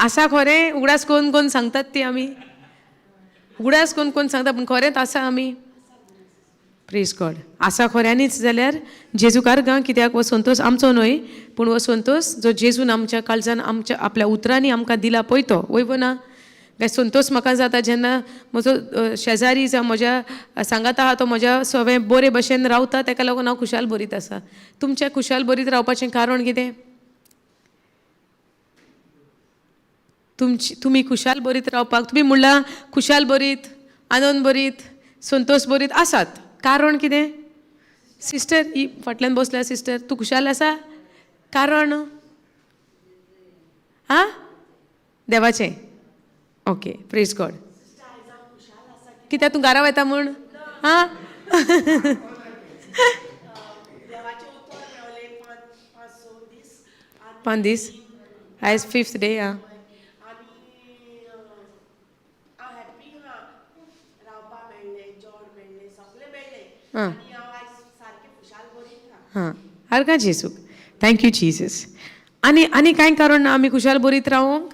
आसा खरें उगडास कोण कोण सांगतात ती आमी उगडास कोण कोण सांगता पूण खरेंच आसा आमी प्रेज गॉड आसा खऱ्यांनीच जाल्यार जेजूकार गा कित्याक हो संतोष आमचो न्हय पूण हो संतोष जो जेजून आमच्या काळजान आमच्या आपल्या उतरांनी आमकां दिला पळय तो वयव ना काय संतोष म्हाका जाता जेन्ना म्हजो शेजारी जावं म्हज्या सांगात आहा तो म्हज्या सगळें बरे भशेन रावता ताका लागून हांव खुशाल बरीत आसा तुमच्या खुशाल बरीत रावपाचें कारण कितें तुमी खुशाल बरीत रावपाक तुमी म्हणला खुशाल बरीत आनंद बरीत संतोष बरीत आसात कारण कितें सिस्टर ही फाटल्यान बसल्या सिस्टर तूं खुशाल आसा कारण आं देवाचें ओके प्रेज गॉड कित्याक तूं घरा वयता म्हूण आं 5 दीस आयज 5th डे आं हां आर्गा जेजूक थँक्यू जीसस आनी कांय कारण ना आमी खुशाल बरीत रावूंक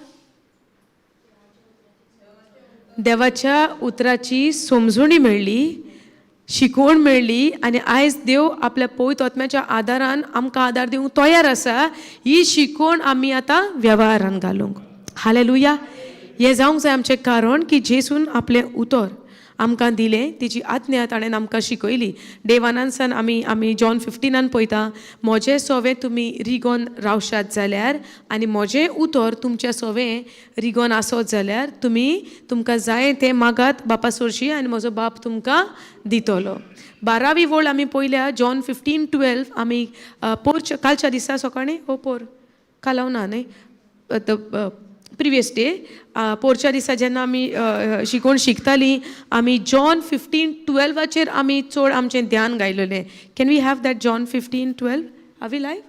देवाच्या उतराची समजुणी मेळ्ळी शिकवण मेळ्ळी आनी आयज देव आपल्या पवित्र आत्म्याच्या आदारान आमकां आदार दिवंक तयार आसा ही शिकवण आमी आतां वेव्हारान घालूंक हालेलुया हें जावंक जाय आमचें कारण की जेजून आपलें उतर आमकां दिलें तिची आज्ञा ताणें आमकां शिकयली डे 1 आमी जॉन 15 पळयता म्हजें सवें तुमी रिगोन रावशात जाल्यार आनी म्हजें उतर तुमच्या सवें रिगोन आसत जाल्यार तुमकां जाय तें मागात बापा सोरशी आनी म्हजो बाप तुमकां दितलो 12वी वळ आमी पळयल्या जॉन 15:12 आमी कालच्या दिसा सकाळीं पोर कालाव ना न्हय प्रिवियस डे पोरच्या दिसा जेन्ना आमी शिकवण शिकतालीं आमी जॉन 15:12 आमी चड आमचें ध्यान घायलेलें can we have that John 15:12 are we live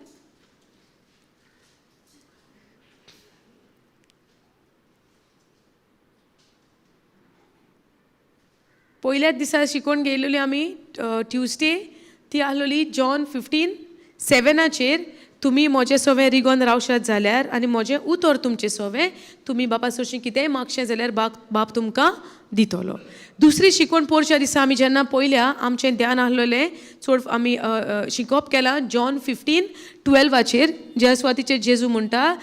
पयल्याच दिसा शिकवण घेयलेली आमी ट्युजडे ती आहलोली जॉन 15:7 तुमी म्हजें सवें रिगोन रावशात जाल्यार आनी म्हजें उतर तुमचें सवें तुमी बापा सोरशीं कितेंय मागशें जाल्यार बाप तुमकां दितलो दुसरी शिकवण पोरच्या दिसा आमी जेन्ना पळयल्या आमचें ध्यान आहलोलें चड आमी शिकोवप केलां जॉन 15:12 ज्या सुवातीचेर जेजू म्हणटा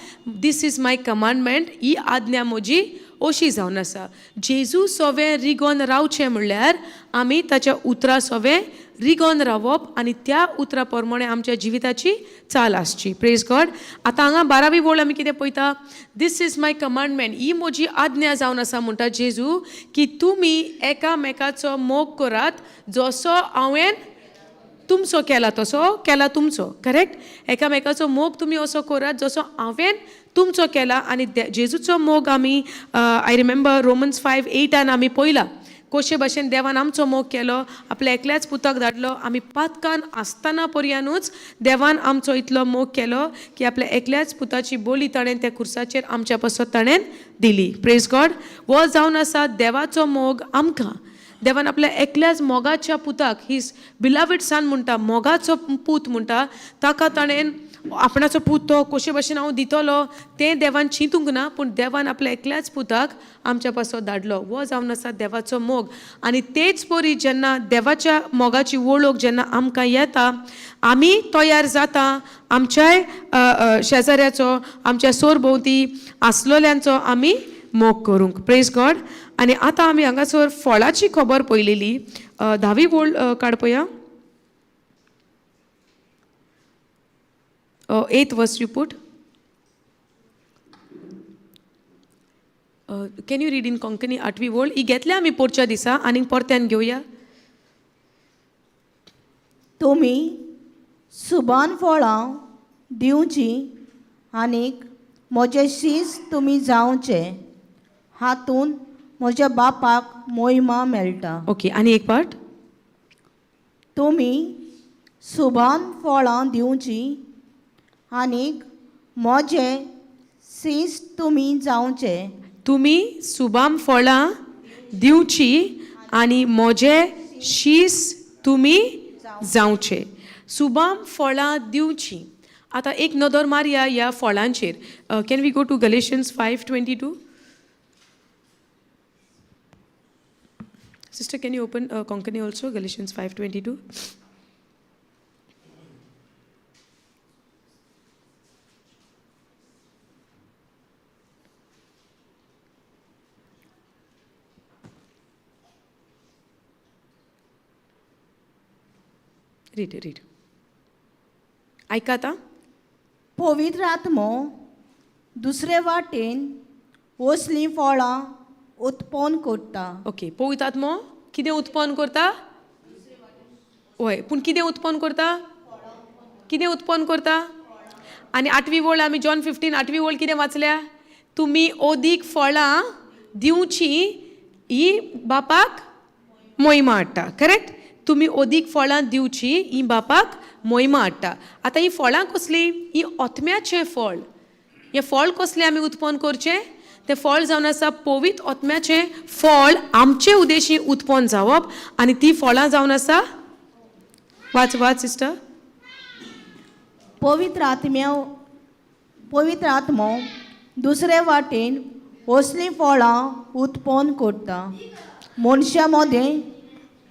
दीस इज माय कमांडमेंट ही आज्ञा म्हजी अशी जावन आसा जेजू सवें रिगोन रावचें म्हणल्यार आमी ताच्या उतरा सवें रिगोन रावप आनी त्या उतरा प्रमाणे आमच्या जिविताची चाल आसची प्रेज गॉड आतां हांगा 12वी वळ आमी कितें पळयता दीस इज माय कमांडमेंट ही म्हजी आज्ञा जावन आसा म्हणटा जेजू की तुमी एकामेकाचो मोग करात जसो हांवें तुमचो केला तसो केला तुमचो करेक्ट एकामेकाचो मोग तुमी असो करात जसो हांवें तुमचो केला आनी जेजूचो मोग आमी आय रिमेंबर रोमन्स 5:8 आमी पळयला कशे भाशेन देवान आमचो मोग केलो आपल्या एकल्याच पुताक धाडलो आमी पातकान आसतना पर्यानूच देवान आमचो इतलो मोग केलो की आपल्या एकल्याच पुताची बोली ताणें त्या खुर्साचेर आमच्या पासत ताणें दिली प्रेज गॉड हो जावन आसा देवाचो मोग आमकां देवान आपल्या एकल्याच मोगाच्या पुताक हिज बिलावड सन म्हणटा मोगाचो पूत म्हणटा ताका ताणें आपणाचो पूत तो कशे भाशेन हांव दितलो तें देवान चिंतूंक ना पूण देवान आपल्या एकल्याच पुताक आमच्या पासत धाडलो हो जावन आसा देवाचो मोग आनी तेच परी जेन्ना देवाच्या मोगाची वळख जेन्ना आमकां येता आमी तयार जाता आमच्याय शेजाऱ्याचो आमच्या सोर भोंवती आसलोल्यांचो आमी मोग करूंक प्रेज गॉड आनी आतां आमी हांगासर फळाची खबर पळयलेली 10वी वळ काडपया 8th verse you put can you read in Konkani 8वी वळ ही घेतल्या आमी पोरच्या दिसा आनी परत्यान घेवया तुमी सुबान फळां दिवची आनीक म्हजें शीस तुमी जावचे हातून म्हज्या बापाक मोहिमा मेळटा ओके आनी एक पार्ट तुमी सुबान फळां दिवची आनीक म्हजें शीस तुमी जावचे तुमी सुबाम फळां दिवची आनी म्हजें शीस तुमी जावचे सुबाम फळां दिवची आता एक नदर मारया ह्या फळांचेर. Can we go to Galatians 5:22? Sister, can you open Konkani also, Galatians 5:22? Read. ऐका आता. पवित्र आत्मो दुसरे वाटेन असलीं फळां उत्पन्न करता. ओके, पवित्र आत्मो कितें उत्पन्न करता? हय, पूण कितें उत्पन्न करता? कितें उत्पन्न करता? आनी 8वी वळ आमी जॉन 15 8वी वळ कितें वाचल्या? तुमी ओदीक फळां दिवची ही बापाक मोहिमा हाडटा. करेक्ट? तुमी ओदीक फळां दिवची ही बापाक मोहिमा हाडटा. आतां ही फळां कसली? ही ओत्म्याचें फळ. हें फळ कसलें आमी उत्पन्न करचें? तें फळ जावन आसा पवित्र ओत्म्याचें फळ आमचे उदेशी उत्पन्न जावप. आनी ती फळां जावन आसा, वाच सिस्टर. पवित्र आत्मो दुसरे वाटेन असलीं फळां उत्पन्न करता. मनशा मदें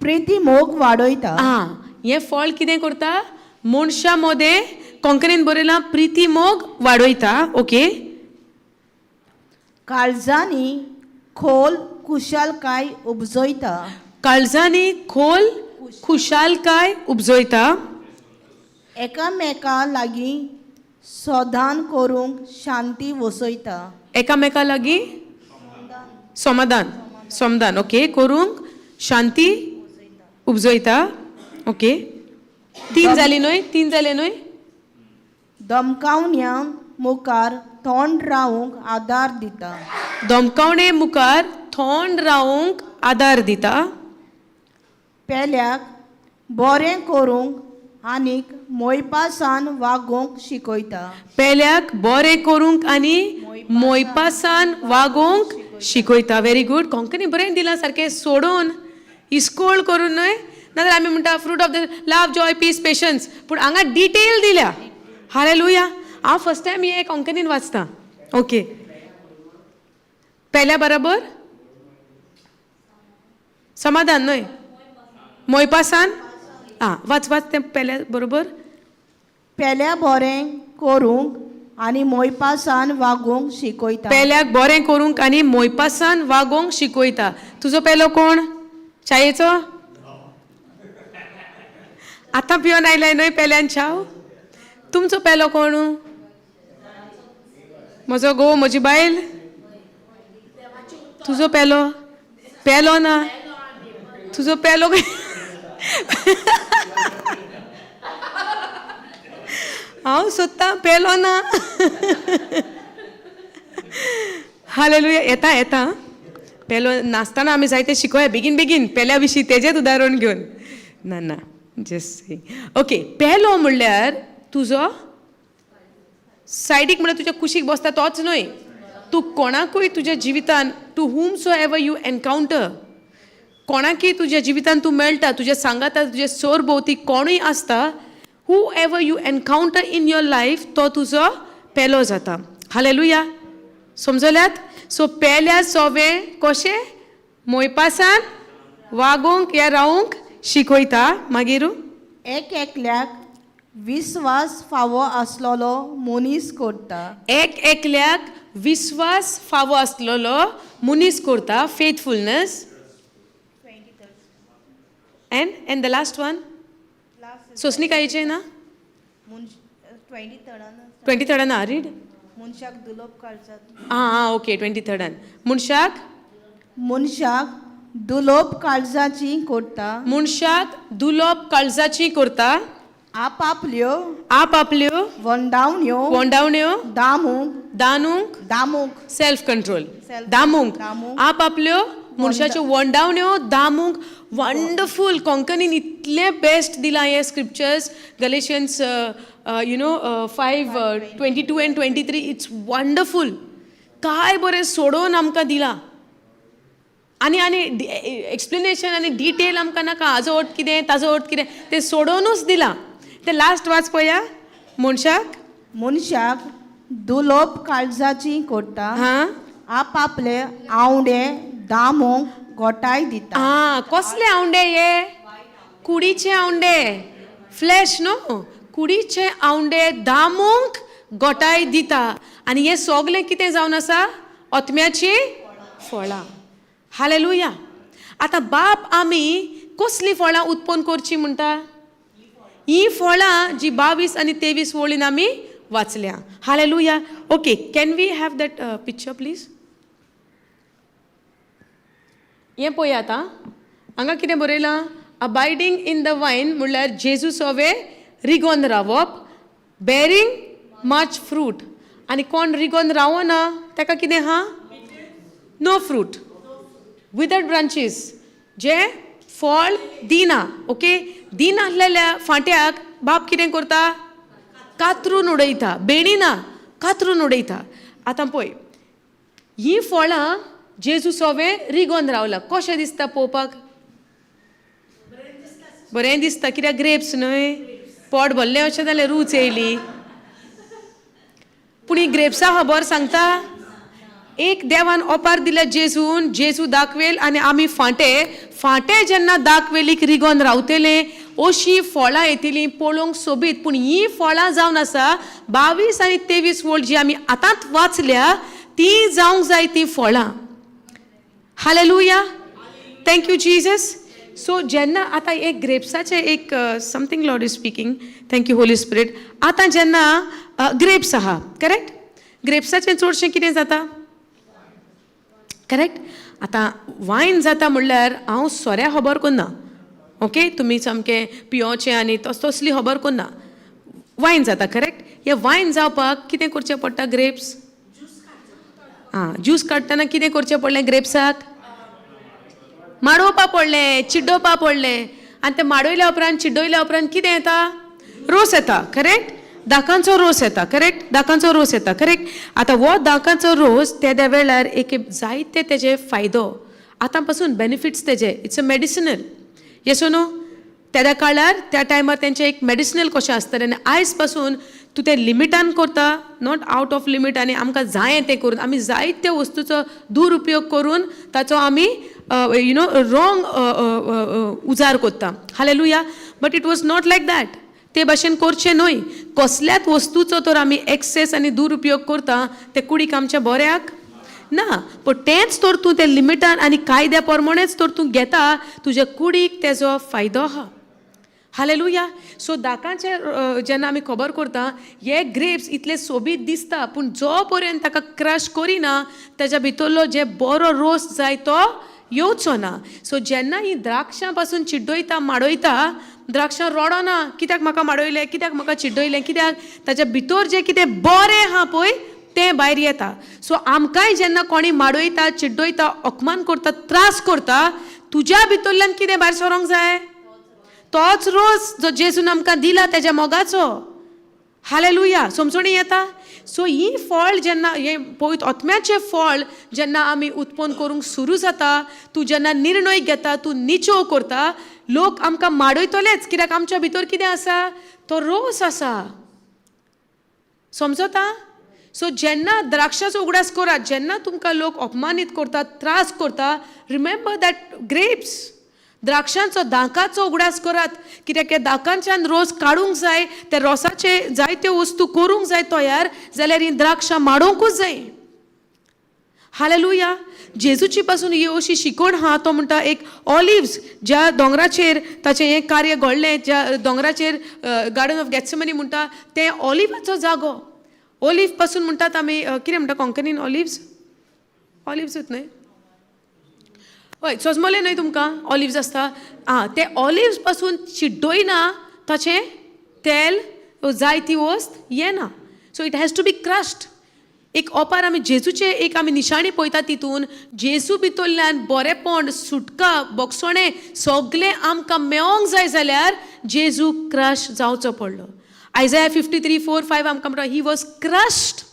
प्रिती मोग वाडयता. हें फळ कितें करता? मनशा मदें, कोंकणीन बरयलां, प्रिती मोग वाडयता. ओके. काळजांनी खोल खुशालकाय उपजयता. काळजांनी खोल खुशालकाय उपजयता. एकामेका लागीं सोदान करूंक शांती वसयता. एकामेका लागीं समाधान ओके करूंक शांती उपजयता. ओके. 3 जाले न्हय? धमकावण्या मुखार थोंड रावूंक आदार दिता. धमकावणे मुखार थोंड रावूंक आदार दिता. पेल्याक बरें करूंक आनीक मोयपासान वागोवंक शिकयता. पेल्याक बरें करूंक आनी मोयपासान वागोवंक शिकयता. Very good. कोंकणी बरें दिलां सारकें. सोडून इस्कोळ करून न्हय, नाजाल्यार आमी म्हणटा fruit of the love, joy, peace, patience. पूण हांगा डिटेल दिल्या. हालेलुया. हांव फर्स्ट टायम हे कोंकणीन वाचता. ओके. पेल्या बरोबर समाधान न्हय, मोयपासान. वाच तें पेल्या बरोबर. पेल्या बरें करूंक आनी मोयपासान वागोवंक शिकयता. पेल्याक बरें करूंक आनी मोयपासान वागोवंक शिकयता. तुजो पेलो कोण? चायेचो? आतां पिवन आयलाय न्हय पेल्यान चाव. तुमचो पेलो कोण? म्हजो घोव, म्हजी बायल. तुजो पेलो ना. तुजो पेलो हांव सोदतां, पेलो ना. हालेलुया. येता. पेलो नासतना आमी जायते शिकोया बेगीन पेल्या विशीं तेजेंच उदाहरण घेवन. ना जस्ट सेइंग. ओके. पेलो म्हणल्यार तुजो सायडीक म्हणल्यार तुज्या कुशीक बसता तोच न्हय. तूं कोणाकूय तुज्या जिवितान, to whomsoever you encounter, कोणाकूय तुज्या जिवितान तूं मेळटा, तुज्या सांगाता, तुजे सोर भोवती कोणूय आसता, whoever you encounter in your life, तो तुजो पेलो जाता. हालेलुया. समजल्यात? सो पेल्या सोवें कशें मोयपासान वागोवंक या रावंक शिकयता. मागीर एकल्याक विस्वास फावो आसलोलो मनीस करता. एकल्याक विश्वास फावो आसलेलो मनीस करता. Faithfulness. And the last one? सोसणी कायचे ना? 23rd read. मनशाक दुलोप काळजाची. ओके. 23rd मनशाक दुलोप काळजाची करता. मनशाक दुलोप काळजाची करता. आपापल्यो वंडावण्यो दामूंक सेल्फ कंट्रोल. दामूंक आपापल्यो मनशाच्यो वंडावण्यो दामूंक. वंडरफूल. कोंकणीन इतले बेस्ट दिला हे स्क्रिप्चर्स. गलेशियन्स 5:22 and 23. It's wonderful. काय बरें सोडोवन आमकां दिला. आनी एक्सप्लेनेशन आनी डिटेल आमकां नाका. हाजो अर्थ कितें, ताजो अर्थ कितें, तें सोडोनूच दिला. तें लास्ट वाच पळया. मनशाक मनशाक दुलोप काळजाची कोट्टा हा आपापले आवडे दामोंक गोटाय दिता. कसले आवंडे ये कुडीचे आवंडे फ्लॅश न्हू कुडीचे आवंडे दामूंक गोटाय दिता आनी हे सगळें कितें जावन आसा आत्म्याची फळां. हालेलुया. आतां बाप आमी कसलीं फळां उत्पन्न करची म्हणटा ही फळां जी 22 आनी 23 वळीन आमी वाचल्या. Hallelujah. Okay can we have that picture please. हें पळयात आं हांगा कितें बरयलां अबायडींग इन द वायन म्हणल्यार जेजू सोवे रिगोन रावप बेरींग मच फ्रूट आनी कोण रिगोन रावना ताका कितें आहा नो फ्रूट विदर्ड ब्रांचीस जे फळ दिना. ओके दिन आसलेल्या फांट्याक बाप कितें करता कातरून उडयता बेणीना कातरून उडयता. आतां पळय ही फळां जेजू सोवे रिगोन रावला कशें दिसता पळोवपाक बरें दिसता कित्याक ग्रेप्स न्हय पोट भरलें अशें जालें रूच येयली. पूण ही ग्रेप्सां खबर सांगता एक देवान ओपार दिल्या जेजून जेजू दाखवेल आनी आमी फांटे जेन्ना दाखवेलीक रिगोन रावतले अशीं फळां येतलीं पळोवंक सोबीत. पूण ही फळां जावन आसा 22 आनी 23 वोल्ट जी आमी आतांच वाचल्या ती जावंक जाय ती फळां. Hallelujah. Thank you Jesus. So जेन्ना आतां एक ग्रेप्साचें एक something Lord is speaking thank you Holy spirit. आतां जेन्ना ग्रेप्स आहा करेक्ट ग्रेप्साचें चडशें कितें जाता करेक्ट. आतां वायन जाता म्हणल्यार हांव सोऱ्या खबर करना. ओके तुमी सामकें पियोचें आनी तसली खबर करना. वायन जाता करेक्ट. हे वायन जावपाक कितें करचें पडटा ग्रेप्स ज्यूस काडटना कितें करचें पडलें ग्रेप्साक माडोवपा पडलें चिड्डोवपा पडलें आनी तें माडयल्या उपरांत चिड्डयल्या उपरांत कितें येता रोस येता करेक्ट. दाकांचो रोस येता करेक्ट दाकांचो रोस येता करेक्ट. आतां हो दाकांचो रोस त्या वेळार एक जायते तेजे फायदो आतां पासून बेनिफिट्स तेजे इट्स अ मेडिसिनल येसो न्हू. त्या काळार त्या टायमार तेंचें एक मेडिसिनल कशें आसतलें आनी आयज पासून तूं तें लिमिटान करता नॉट आवट ऑफ लिमीट आनी आमकां जाय तें करून आमी जायत्यो वस्तूचो दुरुपयोग करून ताचो आमी रॉंग उजार करता. Hallelujah. But it was not like that. ते भाशेन करचें न्हय. कसल्याच वस्तूचो तर आमी एक्सेस आनी दुरुपयोग करता ते कुडीक आमच्या बऱ्याक ना. पूण तेंच तर तूं तें लिमिटान आनी कायद्या प्रमाणेच तर तूं घेता तुज्या कुडीक तेजो फायदो आहा. हालेलुया. सो दाकांचे जेन्ना आमी खबर करता हे ग्रेप्स इतले सोबीत दिसता पूण जो पर्यंत ताका क्रश करिना तेज्या भितरलो जे बरो रोस जाय तो येवचो ना. सो जेन्ना ही द्राक्षां पासून चिड्डयता माडयता द्राक्षां रडना कित्याक म्हाका माडयलें कित्याक म्हाका चिड्डयलें कित्याक ताच्या भितर जें कितें बरें आहा पळय तें भायर येता. सो आमकांय जेन्ना कोणी माडयता चिड्डयता अपमान करता त्रास करता तुज्या भितरल्यान कितें भायर सरोंक जाय तोच रोस जो जेजून आमकां दिला तेज्या मोगाचो. हालेलुया. समजणी येता. सो ही फळ जेन्ना हे पळयत आत्म्याचें फळ जेन्ना आमी उत्पन्न करूंक सुरू जाता तूं जेन्ना निर्णय घेता तूं निचोव करता लोक आमकां माडयतलेच कित्याक आमच्या भितर कितें आसा तो रोस आसा. समजता. सो जेन्ना द्राक्षाचो उगडास करात जेन्ना तुमकां लोक अपमानीत करतात त्रास करता रिमेंबर दॅट ग्रेप्स द्राक्षांचो दाकाचो उगडास करात कित्याक दाकांच्यान रोस काडूंक जाय ते रोसाचे जायत्यो वस्तू करूंक जाय तयार जाल्यार ही द्राक्षां माडोवंकूच जाय. हालेलुया. जेजूची पासून ही अशी शिकवण आहा तो म्हणटा एक ऑलिव्स ज्या दोंगराचेर ताचें हें कार्य घडलें ज्या दोंगराचेर गार्डन ऑफ गॅथसेमनी म्हणटा तें ऑलिवाचो जागो. ऑलिव्ह पासून म्हणटात आमी कितें म्हणटा कोंकणीन ऑलिव्हसूच न्हय हय सोजमोलें न्हय तुमकां ऑलिव्स आसता ते ऑलिव्स पासून चिड्डयना ताचें तेल जाय ती वस्त येना. So it has to be crushed. एक ओपार आमी जेजूचे एक आमी निशाणी पळयता तितून जेजू भितरल्यान बरेपण सुटका बोगसोणें सगलें आमकां मेळोंक जाय जाल्यार जेजू क्रश जावचो पडलो. आयझाया 53:4-5 आमकां म्हणटा he was crushed.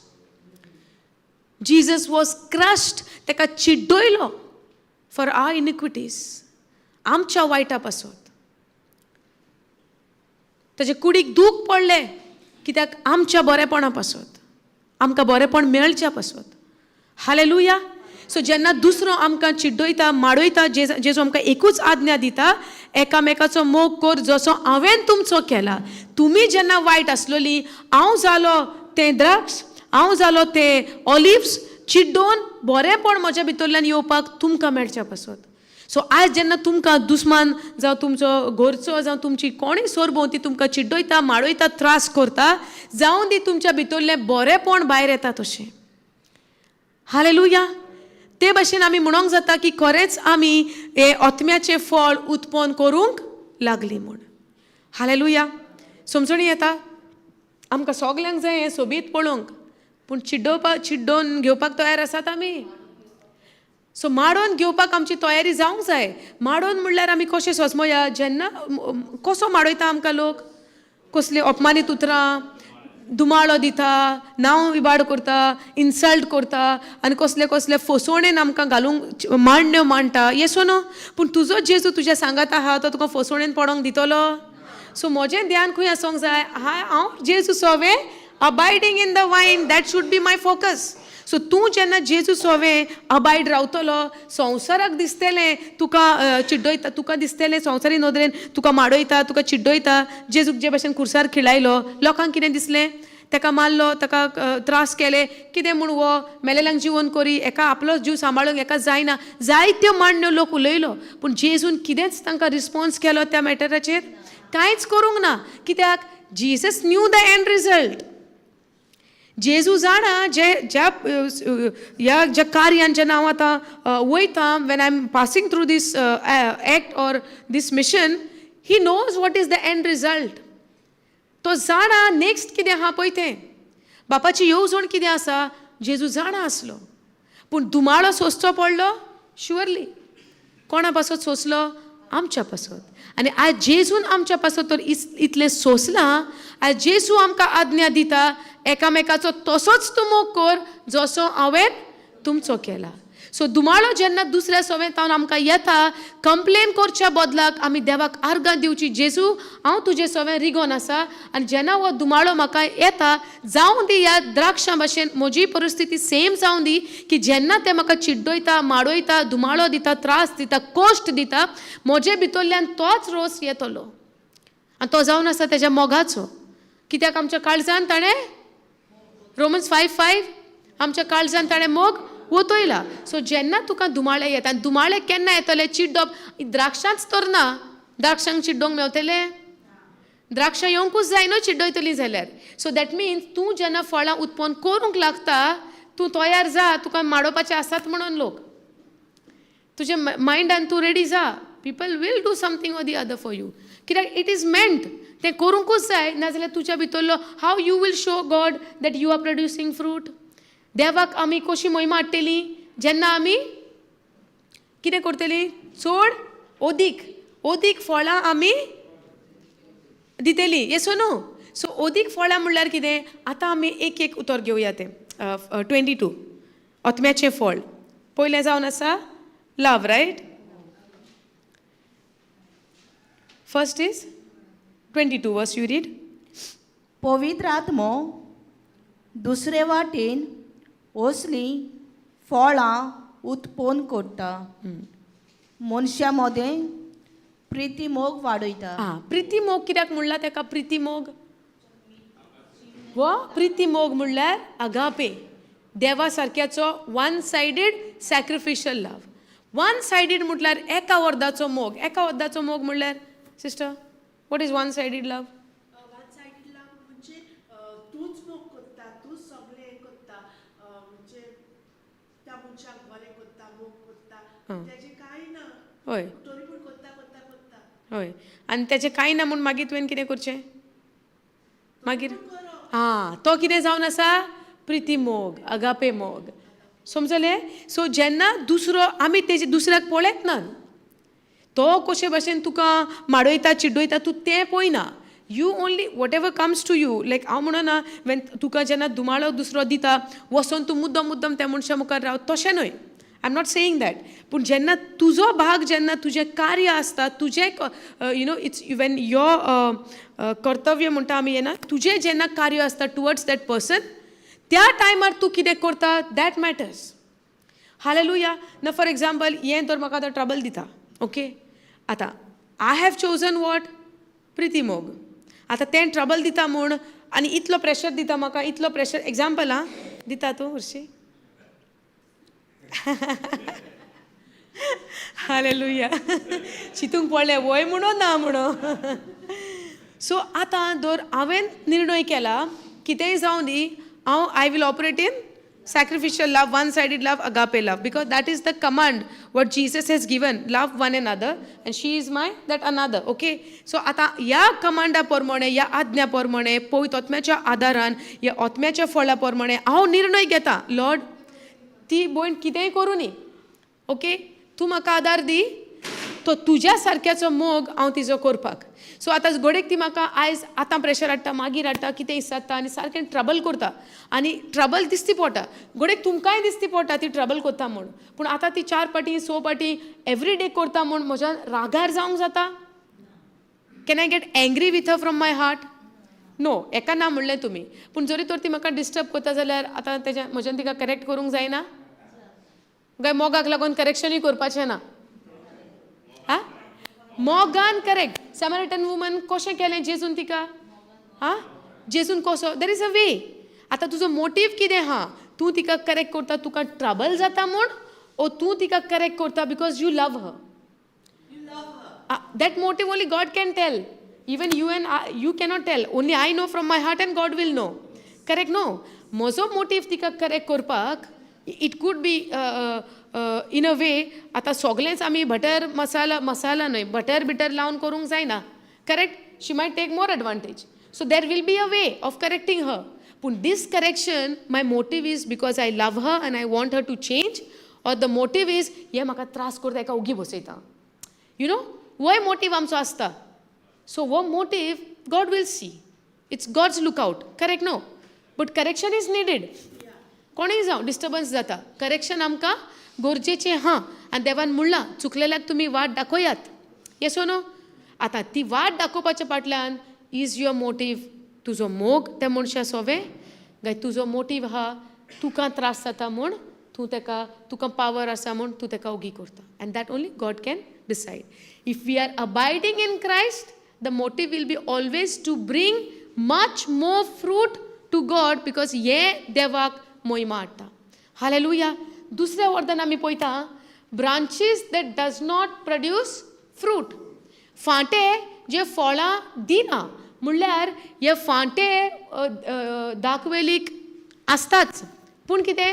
Jesus was crushed. ताका चिड्डयलो फॉर आर इनिक्विटीज आमच्या वायटा पासून ताचे कुडीक दूख पडलें कित्याक आमच्या बरेपणा पासत आमकां बरेपण मेळच्या पासत हालेलुया. सो जेन्ना दुसरो आमकां चिड्डयता माडयता जेजू आमकां एकूच आज्ञा दिता एकामेकाचो मोग कर जसो हांवें तुमचो केला. तुमी जेन्ना वायट आसलोली हांव जालो तें द्राक्ष हांव जालो ते ऑलिव्स चिड्डोवन बरेपण म्हज्या भितरल्यान येवपाक तुमकां मेळच्या पासत. सो आयज जेन्ना तुमकां दुस्मान जावं तुमचो घरचो जावं तुमची कोणीय सोरभोंवती तुमकां चिड्डयता माडयता त्रास करता जावं दी तुमच्या भितरलें बरेपण भायर येता तशें हालेलुया. ते भाशेन आमी म्हणूंक जाता की खरेंच आमी हे आत्म्याचें फळ उत्पन्न करूंक लागली म्हूण हालेलुया. समजणी येता आमकां सगल्यांक जाय हें सोबीत पळोवंक पूण चिड्डोवन घेवपाक तयार आसात आमी. सो माडोवन घेवपाक आमची तयारी जावंक जाय. माडोवन म्हणल्यार आमी कशें सोंसमोया जेन्ना कसो माडयता आमकां लोक कसली अपमानीत उतरां दुमाळो दिता नांव इबाड करता इन्सल्ट करता आनी कसले कसले फसवणेन आमकां घालूंक मांडण्यो मांडटा येसो न्हू. पूण तुजो जेजू तुज्या सांगात आहा तो तुका फसवणेन पडोंक दितलो. सो म्हजें ध्यान खंय आसूंक जाय हांव जेजू सोवे abiding in the vine that should be my focus. So तूं जेन्ना जेजू सोवे अबायड रावतलो संवसाराक दिसतलें तुका चिड्डयता तुका दिसतलें संवसारी नदरेन तुका माडयता तुका चिड्डयता. जेजूक जे भाशेन खुर्सार खिळायलो लोकांक कितें दिसलें ताका मारलो ताका त्रास केले कितें म्हूण वो मेलेल्यांक जिवन करी एका आपलो जीव सांबाळूंक एका जायना जायत्यो मांडण्यो लोक उलयलो. पूण जेजून कितेंच तांकां रिस्पॉन्स केलो त्या मॅटराचेर कांयच करूंक ना. कित्याक Jesus knew the end result. जेजू जाणा ज्या कार्यान जेन्ना हांव आतां वयता when I am passing through this act or this mission he knows what is the end result. तो जाणा नेक्स्ट कितें आहा पळय तें बापाची येवजण कितें आसा जेजू जाणा आसलो. पूण दुमाळो सोंसचो पडलो शुअरली कोणा पासत सोंसलो आमच्या पासत. आनी आयज जेजून आमच्या पासत तर इतलें सोंसलां आयज जेजू आमकां आज्ञा दिता एकामेकाचो तसोच तूं मोग कर जसो हांवें तुमचो केला. सो दुमाळो जेन्ना दुसऱ्या सवेतावन आमकां येता कंप्लेन करच्या बदलाक आमी देवाक आर्गां दिवची जेजू हांव तुजे सवें रिगोन आसा आनी जेन्ना हो दुमाळो म्हाका येता जावं दी ह्या द्राक्षां भाशेन म्हजी परिस्थिती सेम जावं दी की जेन्ना ते म्हाका चिड्डयता माडयता दुमाळो दिता त्रास दिता कश्ट दिता म्हजे भितरल्यान तोच रोस येतलो आनी तो जावन आसा तेज्या मोगाचो. कित्याक आमच्या काळजान ताणें रोमन्स 5:5 आमच्या काळजान ताणें मोग वतयला. सो जेन्ना तुका दुमाळे येता आनी दुमाळे केन्ना येतले चिड्डप द्राक्षांच तर ना द्राक्षांक चिड्डोंक मेवतले द्राक्षां येवंकूच जायना चिड्डयतली जाल्यार. सो दॅट मिन्स तूं जेन्ना फळां उत्पन्न करूंक लागता तूं तयार जा तुका माडोवपाचें आसात म्हणून लोक तुजे मायंडान तूं रेडी जा. People will do something or the other for you कित्याक इट इज मेंट तें करूंकूच जाय नाजाल्यार तुज्या भितरलो हाव you will show God that you are producing fruit. देवाक आमी कशी मोहिमा हाडटली जेन्ना आमी कितें करतली चड ओदीक फळां आमी दितली येसो न्हू. सो ओदीक फळां म्हणल्यार कितें आतां आमी एक उतर घेवया तें 22 आत्म्याचें फळ. पयलें जावन आसा लव रायट. फर्स्ट इज 22 वर्स यू रीड. पवित्र आत्मो दुसरे वाटेन असली फळां उत्पन्न करता मनशा मदें प्रिती मोग वाडयता. प्रिती मोग कित्याक म्हणला ताका प्रिती मोग वा प्रिती मोग म्हणल्यार अगापे देवा सारक्याचो वन सायडीड सॅक्रिफिशियल लव. वन सायडीड म्हटल्यार एका वरदाचो मोग. एका वरदाचो मोग म्हणल्यार sister what is one sided love. One sided love म्हणजे तूच मोग करता तूच सगळें करता म्हणजे त्या मनशाक बरें करता मोग करता तेजें कांय ना. हय तरी पूण करता करता करता हय आनी तेजें कांय ना म्हूण मागीर तुवें कितें करचें मागीर तो कितें जावन आसा प्रिती मोग अगापे मोग समजलें. सो जेन्ना दुसरो आमी तेजे दुसऱ्याक पळयत ना तो कशे भाशेन तुका माडयता चिड्डयता तूं तें पळयना. You only whatever comes to you like हांव म्हणना वेन तुका जेन्ना दुमाळो दुसरो दिता वचोन तूं मुद्दम त्या मनशा मुखार राव तशें न्हय. I am not saying that. पूण जेन्ना तुजो भाग, जेन्ना तुजें कार्य आसता, तुजें इट्स वेन युअर कर्तव्य म्हणटा आमी येना, तुजें जेन्ना कार्य आसता टुवर्ड्स दॅट पर्सन, त्या टायमार तूं कितें करता दॅट मॅटर्स. हालेलुया. ना फॉर एग्जाम्पल हें तर म्हाका आतां ट्रबल दिता, ओके. आतां आय हॅव चोजन वॉट प्रिती मोग. आतां तें ट्रबल दिता म्हूण आनी इतलो प्रेशर दिता म्हाका, इतलो प्रेशर. एग्जाम्पल आं दिता तूं हरशी. हालेलुया. चिंतूंक पडलें वय म्हणो ना म्हणो. सो आतां दर हांवें निर्णय केला कितेंय जावं दी, I will operate in sacrificial love, one-sided love, agape love, because that is the command what Jesus has given. Love one another, and she is my that another. Okay. So आता या कमांडा प्रमाणे, या आज्ञा प्रमाणे, पवित्र आत्म्याच्या आदारान, या आत्म्याच्या फळा प्रमाणे हांव निर्णय घेता. लॉर्ड, ती भयण कितेंय करूं न्ही, ओके, तूं म्हाका आदार दी, तो तुज्या सारक्याचो मोग हांव तिजो करपाक. सो आतां घोडेक ती म्हाका आयज आतां प्रेशर हाडटा, मागीर हाडटा, कितें दिसता आनी सारकें ट्रबल करता. आनी ट्रबल दिसती पडटा. घोडेक तुमकांय दिसती पडटा ती ट्रबल करता म्हूण. पूण आतां ती 4 पाटी 6 पाटी एवरी डे करता म्हूण म्हज्या रागार जावंक जाता? Can I get angry with her from my heart? No. एका ना म्हणलें तुमी. पूण जरी तर ती म्हाका डिस्टर्ब करता जाल्यार आतां तेज्या म्हज्यान तिका करेक्ट करूंक जायना? काय मोगाक लागून करेक्शनूय करपाचें ना? हां, मोगान करेक्ट. सॅमरिटन वुमन कशें केलें जेजून तिका? हां, जेजून कसो? There is a way. आतां तुजो मोटीव कितें आहा? तूं तिका करेक्ट करता तुका ट्रबल जाता म्हूण, ओ तूं तिका करेक्ट करता because you love her? That motive only God can tell. Even you and you cannot tell. Only I know from my heart and God will know. Correct no? म्हजो motive तिका correct करपाक it could be in a way. आतां सगळेंच आमी butter मसाला न्हय, butter लावन करूंक जायना. Correct? She might take more advantage. So there will be a way of correcting her. पूण दीस correction, my motive is because I love her and I want her to change, or the motive is हे म्हाका त्रास करता एका ओगी बसयता. You know, वय मोटीव आमचो आसता. सो वो motive God will see. It's God's lookout. Correct no? But correction is needed. कोणीय जावं डिस्टर्बन्स जाता, करेक्शन आमकां गरजेचें हां. आनी देवान म्हणलां चुकलेल्याक तुमी वाट दाखयात. येसो नो? आतां ती वाट दाखोवपाच्या फाटल्यान इज युअर मोटीव तुजो मोग त्या मनशा सोवे, काय तुजो मोटीव आहा तुका त्रास जाता म्हूण तूं तेका, तुका पावर आसा म्हूण तूं तेका ओगी करता. And that only God can decide. If we are abiding in Christ, the motive will be always to bring much more fruit to God, because हे देवाक मोहिमा हाडटा. हालेलुया. दुसऱ्या वर्दान आमी पळयता branches that does not produce fruit. फांटे जे फळां दिना म्हणल्यार हे फांटे दाखवेलीक आसताच पूण कितें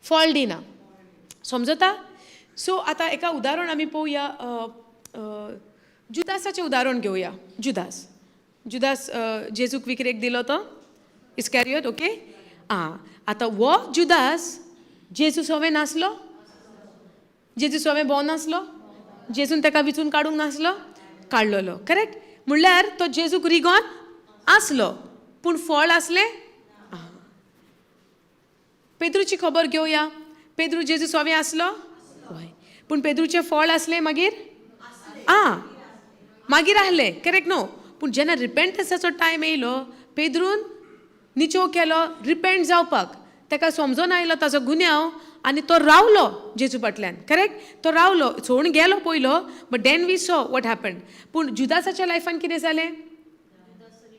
फळ दिना. समजता? सो आतां एका उदाहरण आमी पळोवया. जुदासाचें उदाहरण घेवया. जुदास जेजूक विकरेक दिलो तो इस्कॅरियोट. ओके. आतां वो जुदास जेजू सोवे नासलो? जेजू सोवे भोंव नासलो? जेजून तेका विचून काडूंक नासलो? काडलेलो. करेक्ट? म्हणल्यार तो जेजूक रिगोन आसलो पूण फळ आसलें? पेद्रूची खबर घेवया. पेद्रू जेजू सोवे आसलो? हय. पूण पेद्रूचें फळ आसलें मागीर? मागीर आहलें. Correct no? पूण जेन्ना रिपेंटन्साचो टायम येयलो, पेद्रून निचोव केलो रिपेंट जावपाक. तेका समजून आयलो ताजो गुन्यांव आनी तो रावलो जेजू फाटल्यान. करेक्ट? तो रावलो, सोडून गेलो पयलो, बट देन वी सॉ वॉट हॅपन्ड. पूण जुदासाच्या लायफान कितें जालें?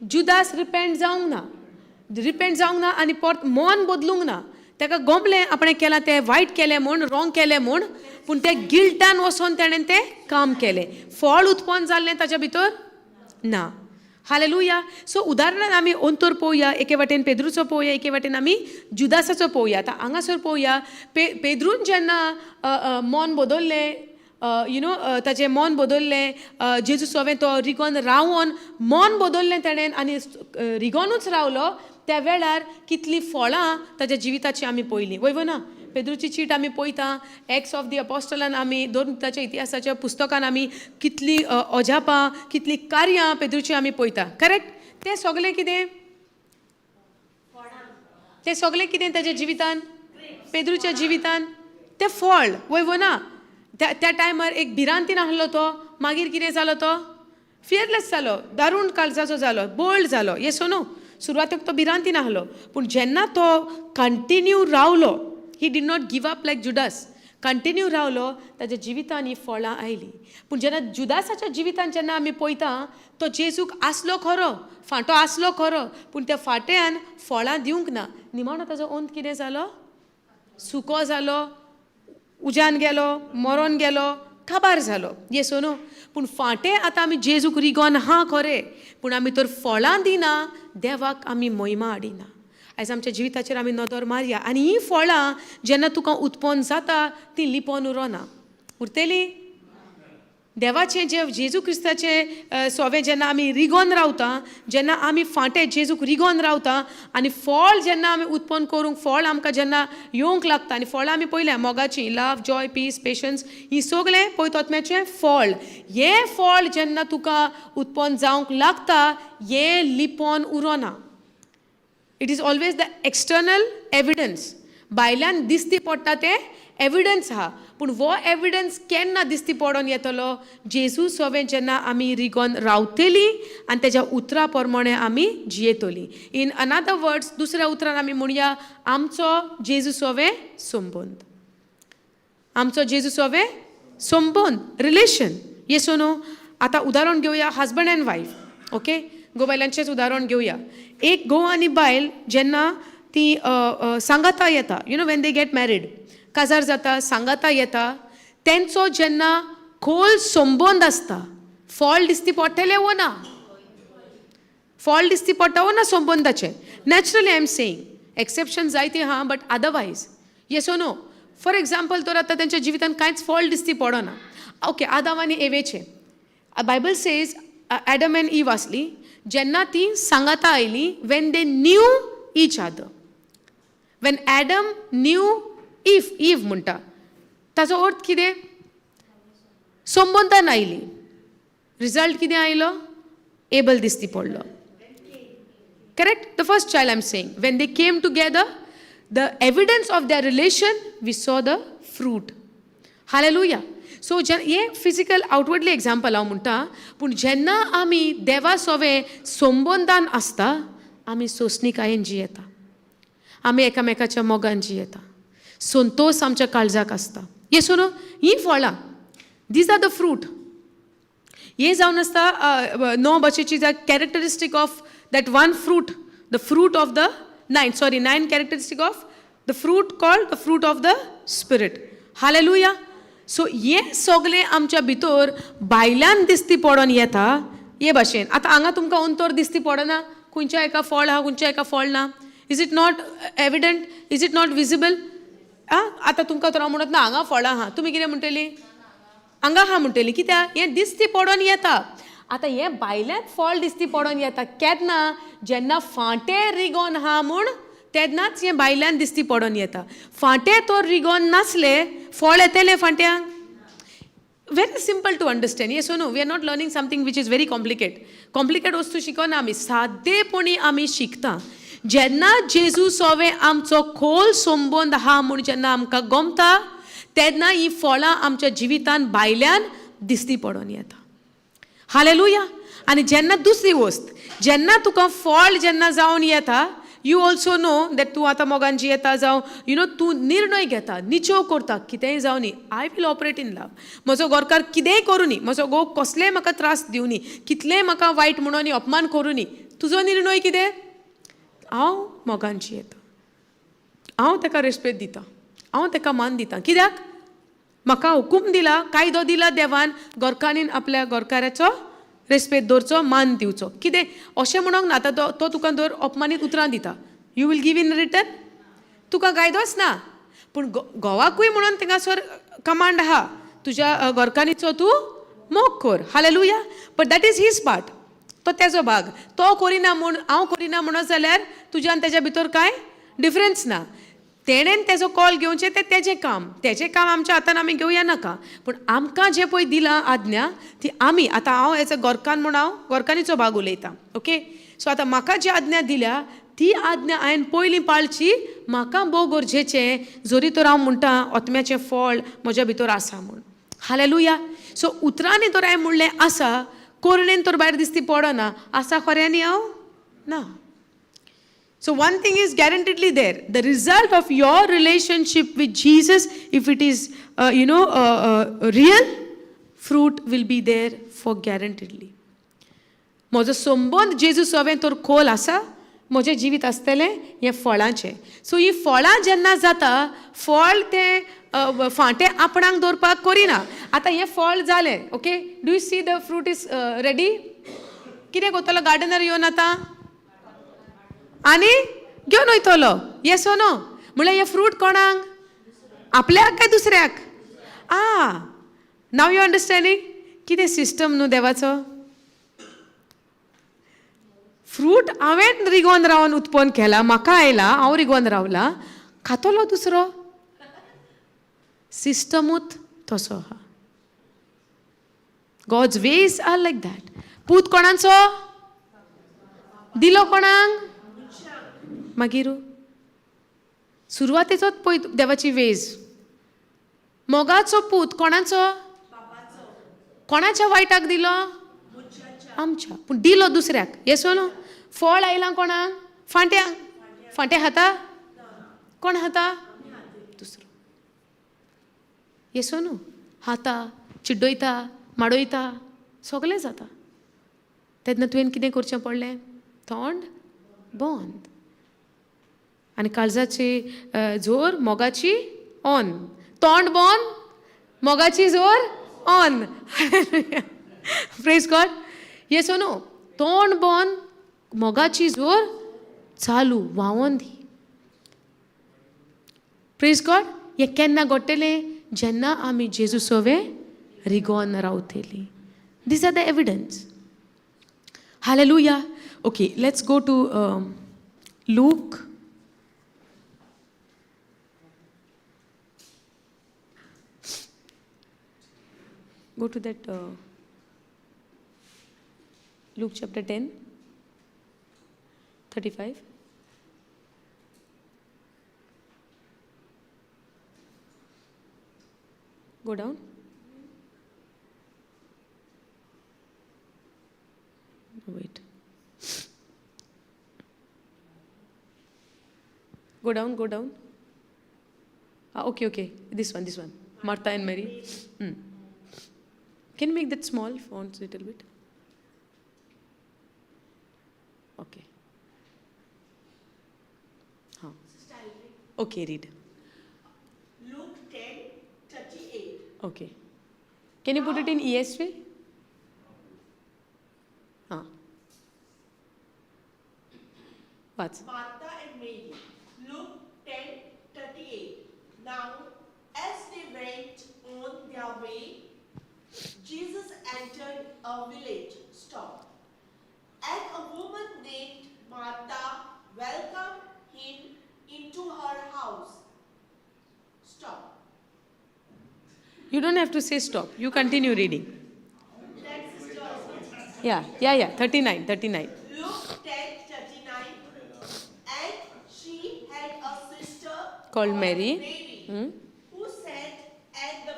जुदास रिपेंट जावंक ना आनी परत मन बदलूंक ना. तेका गोमलें आपणें केलां तें वायट केलें म्हूण, रॉंग केलें म्हूण, पूण तें गिल्टान वचोन ताणें तें काम केलें. फळ उत्पन्न जाल्लें ताच्या भितर ना. हालेलुया. सो उदाहरणान आमी अंतर पळोवया. एके वाटेन पेद्रूचो पळोवया, एके वाटेन आमी जुदासाचो पळोवया. आतां हांगासर पळोवया. पेद्रून जेन्ना मन बदललें, ताचें मन बदललें, जेजू सोवें तो रिगोन रावन मन बदललें ताणें आनी रिगोनूच रावलो, त्या वेळार कितलीं फळां ताच्या जिविताची आमी पळयलीं. वय ना? पेद्रूची चीट आमी पळयता. एक्ट्स ऑफ दी अपोस्टलान आमी दोन ताच्या इतिहासाच्या पुस्तकान आमी कितलीं अजापां, कितलीं कार्यां पेद्रूची आमी पळयता. करेक्ट? तें सगळें कितें? तें सगळें कितें ताच्या जिवितान? पेद्रूच्या जिवितान ते फळ वय ना त्या टायमार एक भिरांतीन आहलो तो मागीर कितें जालो तो फियरलेस जालो दारूण काळजाचो जालो बोल्ड जालो येसो न्हू सुरवातेक तो भिरांतीन आहलो पूण जेन्ना तो कंटिन्यू रावलो he did not give up like Judas continue रावलो ताच्या जिवितान ही फळां आयली पूण जेन्ना जुदासाच्या जिवितान जेन्ना आमी पळयता तो जेजूक आसलो खरो फांटो आसलो खरो पूण त्या फाट्यान फळां दिवंक ना निमाणो ताजो अंत कितें जालो सुको जालो उज्यान गेलो मरोन गेलो काबार जालो येसो न्हू पूण फाटें आतां आमी जेजूक रिगोन हा खरें पूण आमी तर फळां दिना देवाक आमी महिमा हाडिना आयज आमच्या जिविताचेर आमी नदर मारया आनी ही फळां जेन्ना तुका उत्पन्न जाता ती लिपोन उरोना उरतली देवाचें जे जेजू क्रिस्ताचें सोवें जेन्ना आमी रिगोन रावता जेन्ना आमी फाटें जेजूक रिगोन रावता आनी फळ जेन्ना आमी उत्पन्न करूंक फळ आमकां जेन्ना येवंक लागता आनी फळां आमी पळयल्या मोगाची लव जॉय पीस पेशन्स ही सगळें पयतोत्म्याचें फळ हे फळ जेन्ना तुका उत्पन्न जावंक लागता हे लिपोन उरोना it is always the external evidence भायल्यान दिसती पडटा तें एविडन्स आहा पूण वो एविडन्स केन्ना दिसती पडोन येतलो जेजू सोवें जेन्ना आमी रिगोन रावतली आनी तेज्या उतरा प्रमाणे आमी जियेतली इन अनादर वर्ड्स दुसऱ्या उतरान आमी म्हणया आमचो जेजू सोवें संबंद आमचो जेजू सोवें संबंद रिलेशन येसो न्हू आतां उदाहरण घेवया हजबंड एंड वायफ ओके घोव बायलांचेंच उदाहरण घेवया एक घोव आनी बायल जेन्ना ती सांगाता येता you know when they get married काजार जाता सांगाता येता तेंचो जेन्ना खोल संबंद आसता फळ दिसती पडटलें वो ना फळ दिसती पडटा वो ना संबंदाचें naturally I am saying exception जायती आहा बट अदरवायज येसो नो फॉर एग्जाम्पल तर आतां तेंच्या जिवितान कांयच फळ दिसती पडना ओके आदाम आनी एवेचें Bible says Adam and Eve आसली जेन्ना ती सांगाता आयली when they knew each other when Adam knew Eve म्हणटा ताचो अर्थ कितें संबंदान आयली रिजल्ट कितें आयलो एबल दिसती पडलो correct the first child I am saying when they came together the evidence of their relation we saw the fruit hallelujah so हे फिजिकल आउटवर्डली एग्जाम्पल हांव म्हणटा पूण जेन्ना आमी देवा सोवें संबंदान आसता आमी सोंसणीकायेन जियेता आमी एकामेकाच्या मोगान जियेता संतोष आमच्या काळजाक आसता येसो न्हू ही फळां दीज आर द फ्रूट हे जावन आसता 9 भाशेची characteristic of that one fruit the fruit of the 9 characteristic of the fruit called the fruit of the spirit hallelujah so हे सगळें आमच्या भितर भायल्यान दिसती पडोन येता हे भाशेन आतां हांगा तुमकां अंतर दिसती पडना खंयच्या एका फळ आहा खंयच्या एका फळ ना is it not evident is it not visible आतां तुमकां तर हांव म्हणत ना हांगा फळां आहा तुमी कितें म्हणटली हांगा आहा म्हणटली कित्याक हें दिसती पडोन येता आतां हें भायल्यान फळ दिसती पडोन येता केन्ना जेन्ना फाटें रिगोन आहा म्हूण तेन्नाच हें भायल्यान दिसती पडोन येता फाटें तो रिगोन नासले फळ येतलें फाट्यांक very simple to understand yes or no we are not learning something which is very complicated वस्तू शिकना आमी सादेपणी आमी शिकता जेन्ना जेजू सोवें आमचो खोल संबंद आहा म्हूण जेन्ना आमकां गमता तेन्ना ही फळां आमच्या जिवितान भायल्यान दिसती पडोन येता हालेलुया आनी जेन्ना दुसरी वस्त जेन्ना तुका फळ जेन्ना जावन येता यू ऑल्सो नो दॅट तूं आतां मोगान जियेता जावं यू नो तूं निर्णय घेता निचो करता कितेंय जावं न्ही I will operate in love म्हजो घरकार कितेंय करूं न्ही म्हजो घोव कसलेय म्हाका त्रास दिवं न्ही कितलेंय म्हाका वायट म्हणून अपमान करूं न्ही तुजो निर्णय कितें हांव मोगान जियेता हांव ताका रेस्पेद दिता हांव ताका मान दिता कित्याक म्हाका हुकूम दिला कायदो दिला देवान घरकान्नीन आपल्या घरकाराचो रेस्पेद दवरचो मान दिवचो कितें अशें म्हणूंक ना आतां तो तुका दर अपमानीत उतरां दिता you will give in return तुका कायदोच ना पूण घोवाकूय म्हणून थिंगासर कमांड आहा तुज्या घरकान्नीचो तूं मोग कर hallelujah but that is his part तो तेजो भाग तो करिना म्हूण हांव करिना म्हणत जाल्यार तुज्या आनी तेज्या भितर कांय डिफरन्स ना तेणेन तेजो कॉल घेवचें तें तेजें काम आमच्या हातान आमी घेवया नाका पूण आमकां जें पळय दिलां आज्ञा ती आमी आतां हांव एज अ घरकान्न म्हूण हांव घरकान्नीचो भाग उलयतां ओके सो आतां म्हाका जी आज्ञा दिल्या ती आज्ञा हांवें पयलीं पाळची म्हाका भोव गरजेचें, जोरी तर हांव म्हणटा ओतम्याचें फळ म्हज्या भितर आसा म्हूण. हालेलुया. सो उतरांनी तर हांवें म्हणलें आसा, कोरणेन तर भायर दिसती पडना. आसा खऱ्यांनी हांव ना. So one thing is guaranteedly there. The result of your relationship with Jesus, if it is, real, fruit will be there for guaranteedly. म्हजो संबंद जेजूस हांवें तर खोल आसा, म्हजें जिवीत आसतलें हें फळांचें. सो ही फळां जेन्ना जाता, फळ तें फाटें आपणाक दवरपाक करिना. आतां हें फळ जालें, okay, do you see the fruit is ready? कितें करतलो गार्डनर येवन आतां? आनी घेवन वयतलो. Yes or no? म्हणल्यार हे फ्रूट कोणाक? आपल्याक काय दुसऱ्याक? Now you understanding? कितें सिस्टम न्हू देवाचो. फ्रूट हांवें रिगोवन रावन उत्पन्न केला, म्हाका आयला, हांव रिगोवन रावला, खातलो दुसरो. सिस्टमूच तसो आहा. God's ways are like that. पूत कोणाचो? दिलो कोणाक? मागीर सुरवातेचोच पळय देवाची वेज. मोगाचो पूत कोणाचो? कोणाच्या वायटाक दिलो? आमच्या. पूण दिलो दुसऱ्याक. येसो न्हू? फळ आयलां कोणाक? फांट्यांक. फांटे खाता? कोण खाता? दुसरो. येसो न्हू? खाता, चिड्डयता, माडयता, सगळें जाता. तेन्ना तुवें कितें करचें पडलें? तोंड बंद. आनी काळजाची जोर मोगाची ऑन. तोंड बंद, मोगाची जोर on. Praise God. Yes or no? तोंड बंद, मोगाची जोर चालू, व्हांवोन दी. Praise God. हें केन्ना घडटलें? जेन्ना आमी जेजू सोवे रिगोवन रावतलीं. These are the evidence. Hallelujah. Okay, let's go to look. Go to that Luke chapter 10, 35. Go down. Wait. Go down, go down. Okay. This one. Martha and Mary. Can you make that small font a little bit? Okay. Okay, read. Luke 10:38. Okay. Can you put it in ESV? What? Martha and Mary. Luke 10:38. Now, as they went on their way, Jesus entered a village. Stop. And a woman named Martha welcomed him into her house. Stop. You don't have to say stop. You continue reading. That's sister also. Yeah. 39. Luke 10:39. And she had a sister Called Mary. who sat at the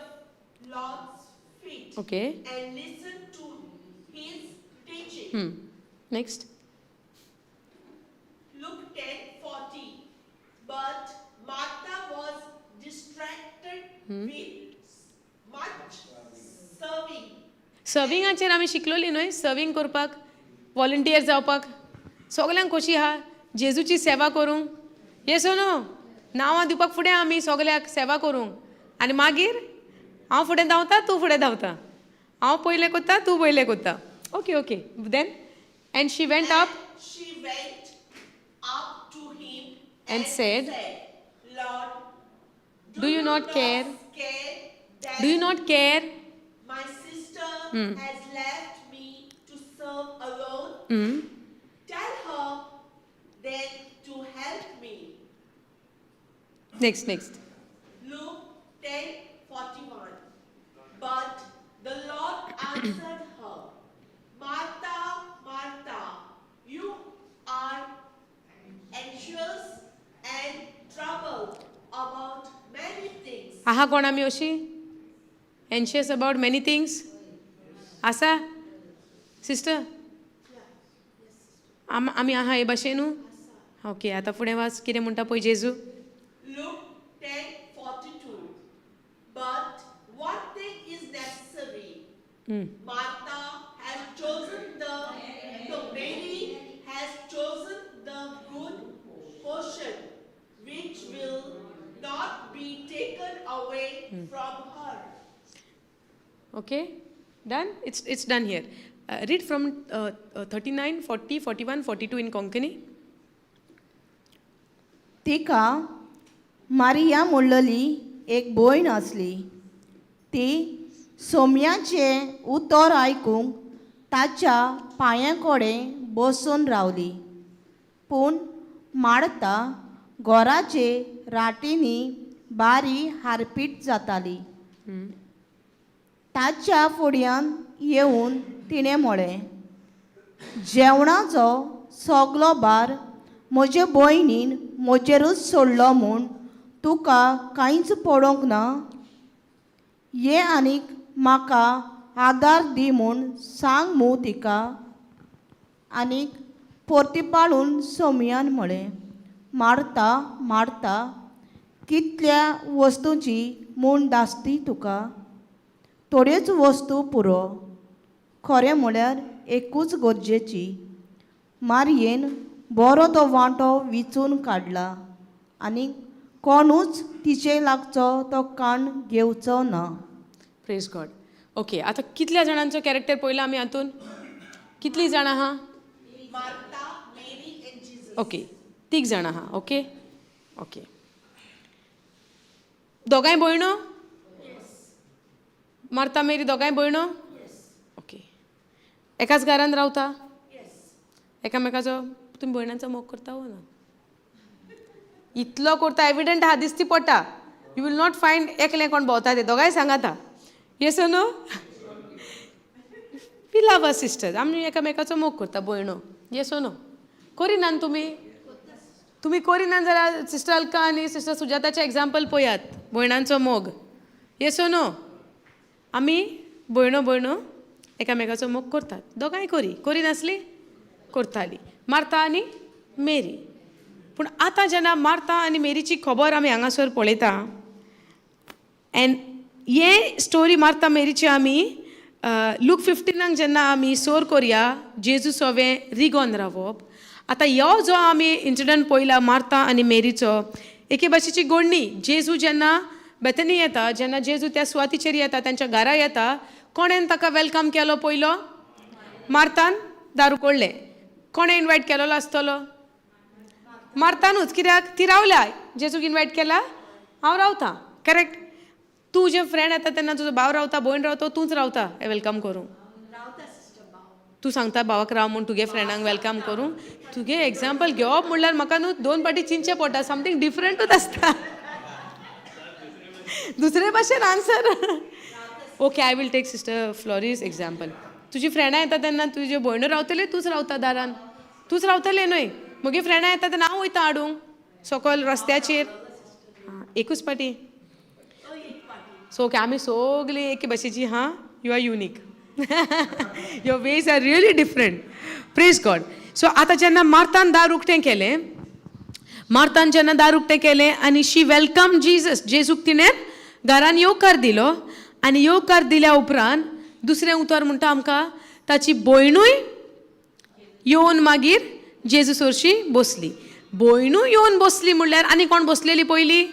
Lord's feet Okay. and listened to his teaching. Next. Luke 10:40. But Martha was distracted with much serving. सर्विंगाचेर आमी शिकलोली न्हय. Serving करपाक, volunteer जावपाक. सगल्यांक कशी आहा जेजूची सेवा करूंक. येसो न्हू? नांवां दिवपाक फुडें आमी सगल्याक सेवा करूंक. आनी मागीर हांव फुडें धांवता, तूं फुडें धांवता. हांव पयलें करता, तूं पयलें करता. Okay. Then, and she went up She went up to him and said, Lord, Do you not care? that Do you not care? my sister has left me to serve alone? Tell her then to help me. Next. Luke 10:41. But the Lord answered her, Martha, Martha, you are आहा कोण आमी अशी एन्शियस about many things आसा sister आमी आहा हे भाशेनू okay आतां फुडें वाच कितें म्हणटा पळय जेजू Luke 10:42. But one thing is necessary. Martha has chosen Mary has chosen the good portion, which will not be taken away from her. Okay, done? It's done here. Read from 39, 40, 41, 42 in Konkani. तिका Maria म्हणलेली एक भयण आसली ती सोम्याचे उतर आयकूंक ताच्या पांयां कडेन बसून रावली पूण मार्ता घराचे राटींनी बारी हारपीट जाताली ताच्या फुड्यान येवन तिणें म्हळें जेवणाचो सगलो भार म्हजे भयणीन म्हजेरूच सोडलो म्हूण तुका कांयच पडोंक ना ये आनीक म्हाका आदार दी म्हूण सांग मू तिका आनीक पोर्तिपाळून सोमयान म्हळें मारता मारता कितल्या वस्तूंची म्हूण दासती तुका थोड्योच वस्तू पुरो खरें म्हळ्यार एकूच गरजेची मारयेन बरो तो वांटो विचून काडला आनी कोणूच तिचे लागचो तो काण घेवचो ना प्रेज गॉड ओके आता कितल्या जाणांचो कॅरेक्टर पळयला आमी हातून कितलीं जाणां आहा Martha, Mary and Jesus. Okay 3 जाणां आहा ओके ओके दोगांय भयणो मार्ता मेरी दोगांय भयणो ओके एकाच घरान रावता एकामेकाचो तुमी भयणांचो मोग करता वो ना इतलो करता एविडंट आहा दिसती पडटा यू वील नॉट फायंड एकले कोण भोंवता ते दोगांय सांगाता yes no we love our sisters आमी एकामेकाचो मोग करता भयणो येस नो करिनात तुमी करिनात जाल्यार सिस्टर अलका आनी सिस्टर सुजाताचे एग्जाम्पल पळयात भयणांचो मोग येस नो आमी भयणो भयणो एकामेकाचो मोग करतात दोगांय करिनासली करताली मार्ता आनी मेरी पूण आतां जेन्ना मार्ता आनी मेरीची खबर आमी हांगासर पळयता एन्ड हे स्टोरी मार्ता मेरीची आमी लूक 15 जेन्ना आमी सोर करया जेजू सोवें रिगोन रावप आतां ह्यो जो आमी इन्सिडंट पळयला मार्ता आनी मेरीचो एके भाशेची गोडणी जेजू जेन्ना बेथनी येता जेन्ना जेजू त्या सुवातीचेर येता तांच्या घरा येता कोणेन ताका वेलकम केलो पयलो मार्तान दार उगडलें कोणें इन्वायट केलेलो आसतलो मार्तानूच कित्याक ती रावल्या जेजूक इन्वायट केला हांव रावतां करेक्ट तूं जे फ्रेंड येता तेन्ना तुजो भाव रावता भयण रावता तूंच रावता वेलकम करूंक तूं सांगता भावाक राव म्हूण तुगे फ्रेंडांक वेलकम करूंक तुगे एग्जाम्पल घेवप म्हणल्यार म्हाका न्हू 2 फावटी चिंतचें पडटा समथींग डिफरंटूच आसता दुसरे भाशेन answer okay I will take sister Flory's example तुजी फ्रेंडां येता तेन्ना तुज्यो भयणो रावतले तूंच रावता दारान तूंच रावतलें न्हय म्हगे फ्रेंडां येता तेन्ना हांव वयता हाडूंक सकयल रस्त्याचेर एकूच पाटी सो ओके आमी सगळीं एके भाशेची हां you are unique your ways are really different praise God so आतां जेन्ना मार्तान दार उक्तें केलें मार्तान जेन्ना दार उक्तें केलें आनी शी वेलकम जीजस जेजूक तिणें घरान येवकार दिलो आनी येवकार दिल्या उपरांत दुसरें उतर म्हणटा आमकां ताची भयणूय येवन मागीर जेजू सोरशी बसली भयणूय येवन बसली म्हणल्यार आनी कोण बसलेली पयली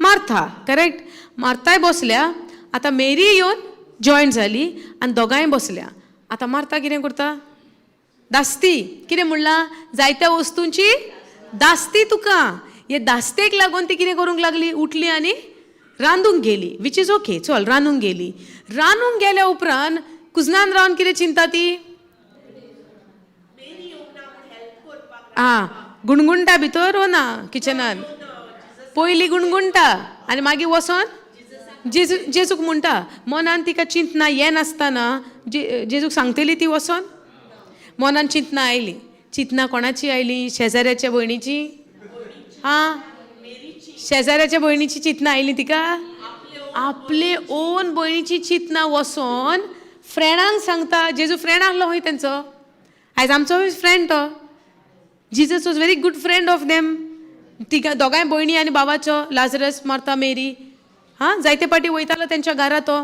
मार्था करेक्ट मार्ताय बसल्या आतां मेरी येवन जॉयन जाली आनी दोगांय बसल्या आतां मार्ता कितें करता दास्ती कितें म्हणलां जायत्या वस्तूंची दास्ती तुका हे दास्तेक लागून ती कितें करूंक लागली उठली आनी रांदूंक गेली वीच इज ओके चल रांदूंक गेली रांदूंक गेल्या उपरांत कुजनान रावन कितें चिंता ती गुणगुणटा भितर वो ना किचनान पयली गुणगुणटा आनी मागीर वसोन जेजूक म्हणटा मनान तिका चिंतना हें नासतना जेजूक सांगतली ती वसोन मनान चिंतना आयली चिंतना कोणाची आयली शेजाऱ्याच्या भयणीची शेजाऱ्याच्या भयणीची चिंतना आयली तिका आपले ओन भयणीची चिंतना वचोन फ्रेंडांक सांगता. जेजू फ्रेंड आसलो खंय तेंचो? आयज आमचो फ्रेंड तो. Jesus was very good friend of them. तिगा दोगांय भयणी आनी बाबाचो, लाजरस, मार्था, मेरी. जायते पाटी वयतालो तेंच्या घरा तो.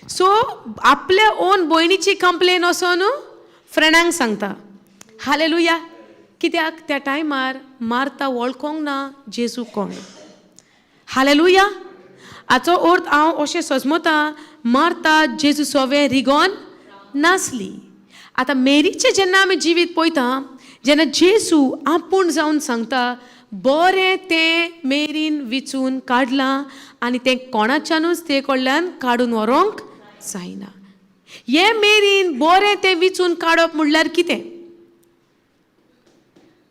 सो आपल्या ओन भयणीची कंप्लेन वचोन फ्रेंडांक सांगता. हालेलुया. कित्याक त्या टायमार मार्था वळखोंक ना जेजू कोण. हालेलुया. हाचो अर्थ हांव अशें समजता, मार्था जेजू सोवे रिगोन नासली. आतां मेरीचें जेन्ना आमी जिवीत पळयता, जेन्ना जेजू आपूण जावन सांगता, बरें तें मेरीन विचून काडलां आनी तें कोणाच्यानूच ते कडल्यान काडून व्हरोंक जायना. हे मेरीन बरें तें विचून काडप म्हणल्यार कितें?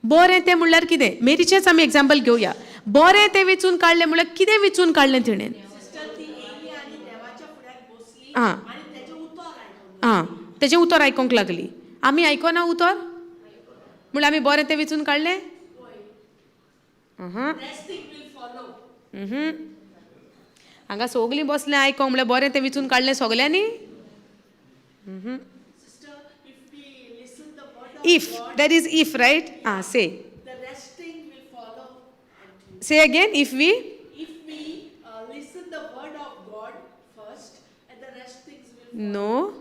बरें तें म्हणल्यार कितें? मेरीचेंच आमी एग्जाम्पल घेवया. बरें तें विचून काडलें म्हणल्यार कितें विचून काडलें तिणें? आं आं तेजें उतर आयकोंक लागली. आमी आयकोना उतर? म्हणल्यार आमी बरें तें विचून काडलें? हांगा सगलीं बसलें आयकोंक म्हणल्यार बरें तें विचून काडलें सगल्यांनी? If, there is if, right? Say. The resting will follow. Say again, if we Listen the word of God first, and the rest things will. No.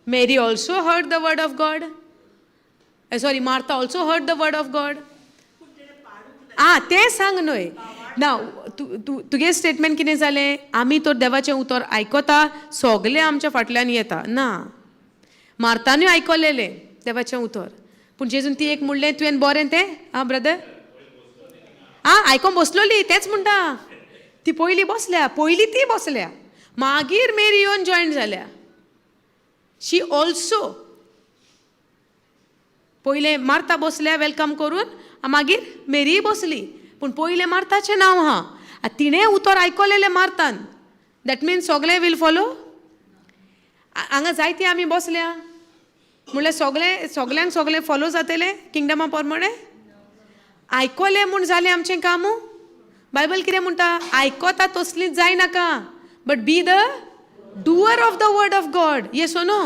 Mary also heard the word of God. Martha also heard the word of God. ते सांग न्हय. नाव तुगे statement कितें जालें? आमी तर देवाचें उतर आयकता, सगले आमच्या फाटल्यान येता. ना, मार्तानूय आयकलेलें देवाचें उतर. पूण जेजून ती एक म्हणलें तुवें बरें तें ब्रदर आयकोन बसलोली. तेंच म्हणटा. ती पयलीं बसल्या, पयलीं ती बसल्या, मागीर मेरी येवन जॉयन जाल्या. शी ऑल्सो पयलें मार्ता बसल्या वेलकम करून, मागीर मेरी बसली. पूण पयलें मार्ताचें नांव आहा. तिणें उतर आयकलेलें मार्तान. दॅट मिन्स सगळे वील फॉलो. हांगा जायती आमी बसल्या म्हणल्यार सगल्यांक सगळें फॉलो जातलें किंगडमा प्रमाणे? आयकलें म्हूण जालें आमचें काम? बायबल कितें म्हणटा? आयकता तसलींच जायनाका, but be the doer of the word of God. Yes or no?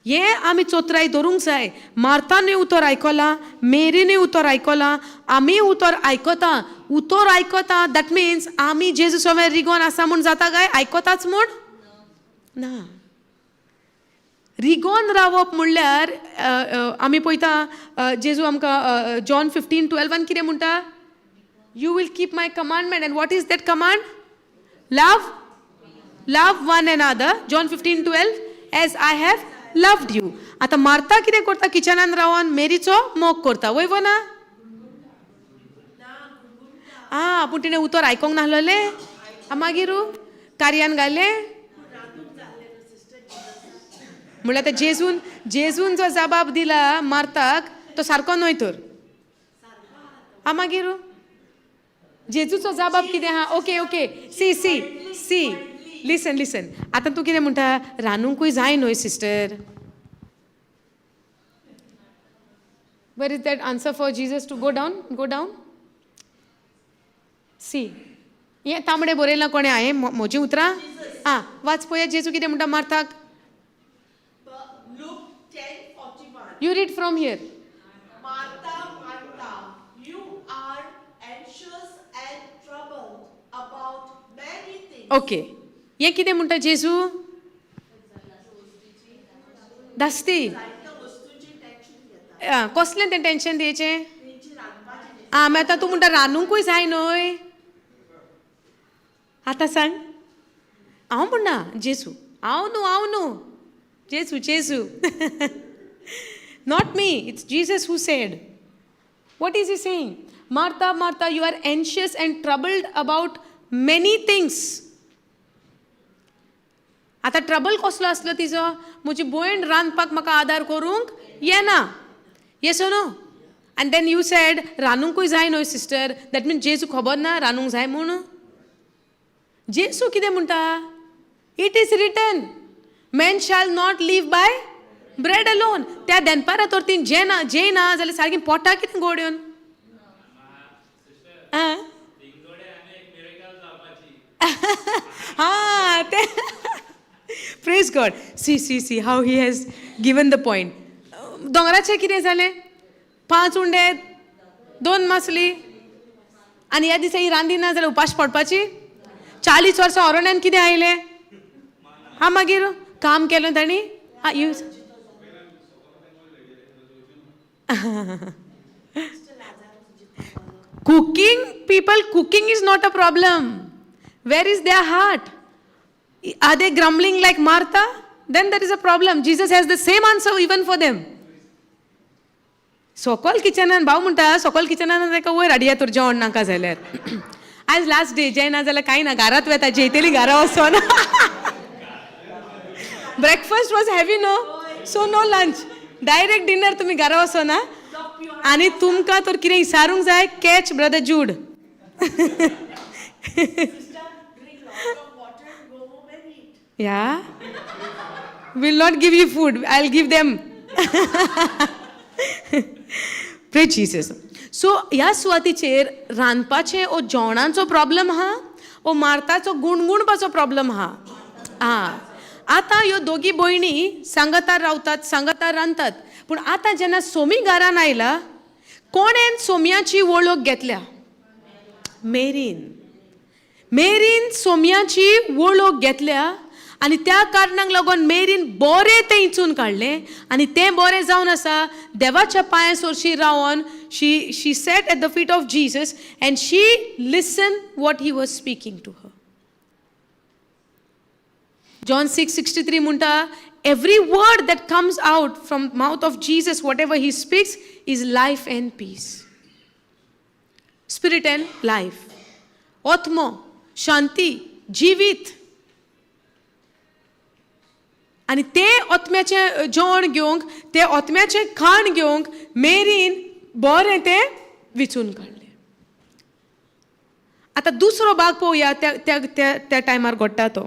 हें आमी चोत्राय धरूंक जाय. मार्तानूय उतर आयकलां, मेरीनूय उतर आयकलां, आमी उतर आयकता. उतर आयकता दॅट मिन्स आमी जेजू सोवें रिगोन आसा म्हूण जाता काय? आयकताच म्हूण ना. रिगोन रावप म्हणल्यार आमी पळयता जेजू आमकां जॉन 15:12 कितें म्हणटा? You will keep my commandment. And what is that command? Love one another. John 15:12 as I have loved you. आतां मार्ता कितें करता? किचनान रावन मेरीचो मोग करता. वय वो ना? पूण तिणें उतर आयकोंक नाहलोलें. मागीर कार्यान घालें म्हणल्यार ते जेजून जो जबाब दिला मार्ताक तो सारको न्हय तर. मागीर जेजूचो जबाब कितें आहा? Okay see listen. आतां तूं कितें म्हणटा? रांदूंकूय जाय न्हय sister. Where is that answer for Jesus to go down? See, हें तांबडें बरयलां कोणें? हांवें म्हजीं उतरां वाच पळया. जेजू कितें म्हणटा मार्ताक? You read from here. Martha, Martha, you are anxious and troubled about many things. Okay. हें कितें म्हणटा जेजू? दास्ती. कसलें तें टेन्शन दिवचें? मागीर आतां तूं म्हणटा रांदूंकूय जाय न्हय. आतां सांग. हांव म्हणना जेजू. हांव न्हू जेजू. Not me, it's Jesus who said. What is he saying? Martha, Martha, you are anxious and troubled about many things. आता ट्रबल कसलो आसलो तिजो? म्हजी भयण रांदपाक म्हाका आदार करूंक येना. Yes or no? आनी देन यू सेड रांदूंकूय जाय न्हय सिस्टर. दॅट मीन्स जेजू खबर ना रांदूंक जाय म्हूण? जेजू कितें म्हणटा? It is written, man shall not live by bread alone. त्या देनपारा तर ती जेना जाल्यार सारकी पोटा कितें गोड येवन? Praise God. See how he has given the point. दोंगराचें कितें जालें? 5 उंडे 2 मासली आनी ह्या दिसा ही रांदी ना जाल्यार उपाश पडपाची. 40 वर्सां ओरोण्यान कितें आयलें? हा मागीर काम केलें तांणी. हा use cooking is not a problem. Where is their heart? Are they grumbling like Martha? Then there is a problem. Jesus has the same answer even for them. सोकोल किचनान भाव म्हणटा सोकोल किचनान ताका वयर हाडया तर जेवण नाका जाल्यार. आज लास्ट डे जें ना जाल्यार कांय ना, घरात वेता जेयतली घरा वचोन. Breakfast was heavy no, so no lunch, direct dinner तुमी घरा वचोना. आनी तुमकां तर कितें विचारूंक जाय, catch brother Jude. Yeah, will not give you food, I'll give them. Praise Jesus. So ह्या सुवातीचेर रांदपाचें ओ जेवणाचो प्रॉब्लेम आहा, ओ मार्ताचो गुणगुणपाचो प्रॉब्लेम आहा. आतां ह्यो दोगी भयणी सांगातार रावतात, सांगातार रांदतात. पूण आतां जेन्ना सोमी घरान आयला, कोणेन सोमयाची वळख घेतल्या? मेरीन सोमयाची वळख घेतल्या. आनी त्या कारणाक लागून मेरीन बरें तें इचून काडलें. आनी तें बरें जावन आसा, देवाच्या पांया सोरशी रावन she sat at the feet of Jesus and she listen what he was speaking to her. John 6:63 म्हणटा, every word that comes out from mouth of Jesus, whatever he speaks, is life and peace. Spirit and life. Atma, शांती, जिवीत. आनी ते आत्म्याचें जेवण घेवंक, ते आत्म्याचें खाण घेवंक marine बरें तें विचून काडलें. आतां दुसरो भाग पळोवया त्या टायमार घडटा तो.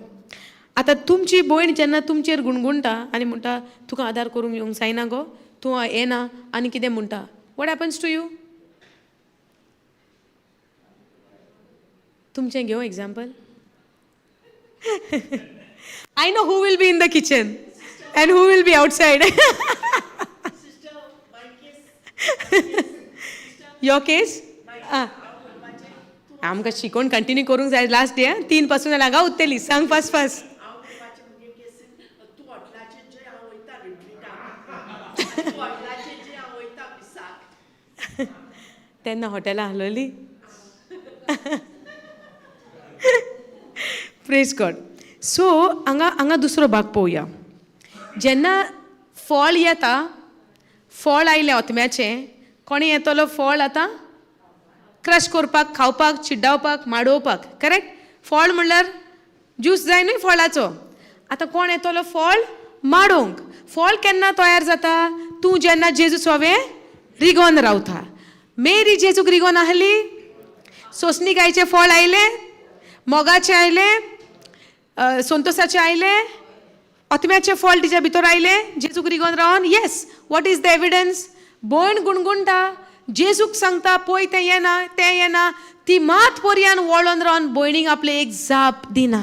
आतां तुमची भयण जेन्ना तुमचेर गुणगुणटा आनी म्हणटा तुका आदार करूंक येवंक जायना गो, तूं येना आनी कितें म्हणटा, वॉट हॅपन्स टू यू? तुमचें घेवं example. I know who will be in the kitchen and who will be outside. Sister, my case. Your case? आमकां शिकोवन कंटिन्यू करूंक जाय. लास्ट डे 3 पासून लागा उत्तेली. सांग फास्ट. हांव करपाचें म्हणजे केसीन तूं हॉटेलाचेर जे हांव वयता रिट्रीटाक, तूं हॉटेलाचेर जे हांव वयता पिसाक. तेन्ना हॉटेलां आहलोली. Praise God. सो हांगा दुसरो भाग पळोवया. जेन्ना फळ येता, फळ आयलें आत्म्याचें, कोणी येतलो फळ आतां? क्रश करपाक, खावपाक, चिड्डावपाक, माडोवपाक. करेक्ट? फळ म्हणल्यार ज्यूस जाय न्हय फळाचो. आतां कोण येतलो फळ माडोवंक? फळ केन्ना तयार जाता? तूं जेन्ना जेजू सोवे रिगोन रावता. मेरी जेजूक रिगोन आहली, सोसणीकायचें फळ आयलें, मोगाचें आयलें, संतोसाचें आयलें, आत्म्याचें फळ तिच्या भितर आयलें, जेजूक रिगोन रावन. Yes, what is the evidence? भयण गुणगुणटा, जेजूक सांगता पळय तें येना. ती मात पर्यान वळोन रावन भयणीक आपले एक जाप दिना.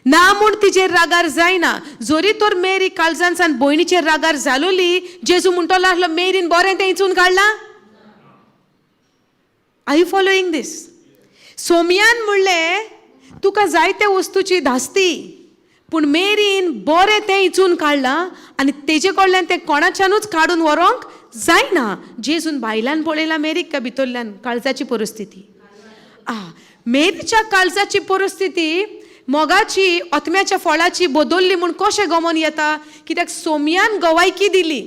ना म्हूण तिचेर रागार जायना. जोरी तर मेरी काळजान सावन भयणीचेर रागार जालोली, जेजू म्हणटलो आसलो मेरीन बरें तें इचून काडलां. आर यू फॉलोईंग दीस? सोमयान म्हणलें तुका जायत्या वस्तूची धास्ती, पूण मेरीन बरें तें इचून काडलां आनी तेजे कडल्यान तें कोणाच्यानूच काडून व्हरोंक जायना. जेजून भायल्यान पळयलां मेरीक काय भितरल्यान? काळजाची परिस्थिती. मेरीच्या काळजाची परिस्थिती मोगाची आत्म्याच्या फळाची बदलली म्हूण कशें गमोन येता? कित्याक सोमयान गवायकी दिली.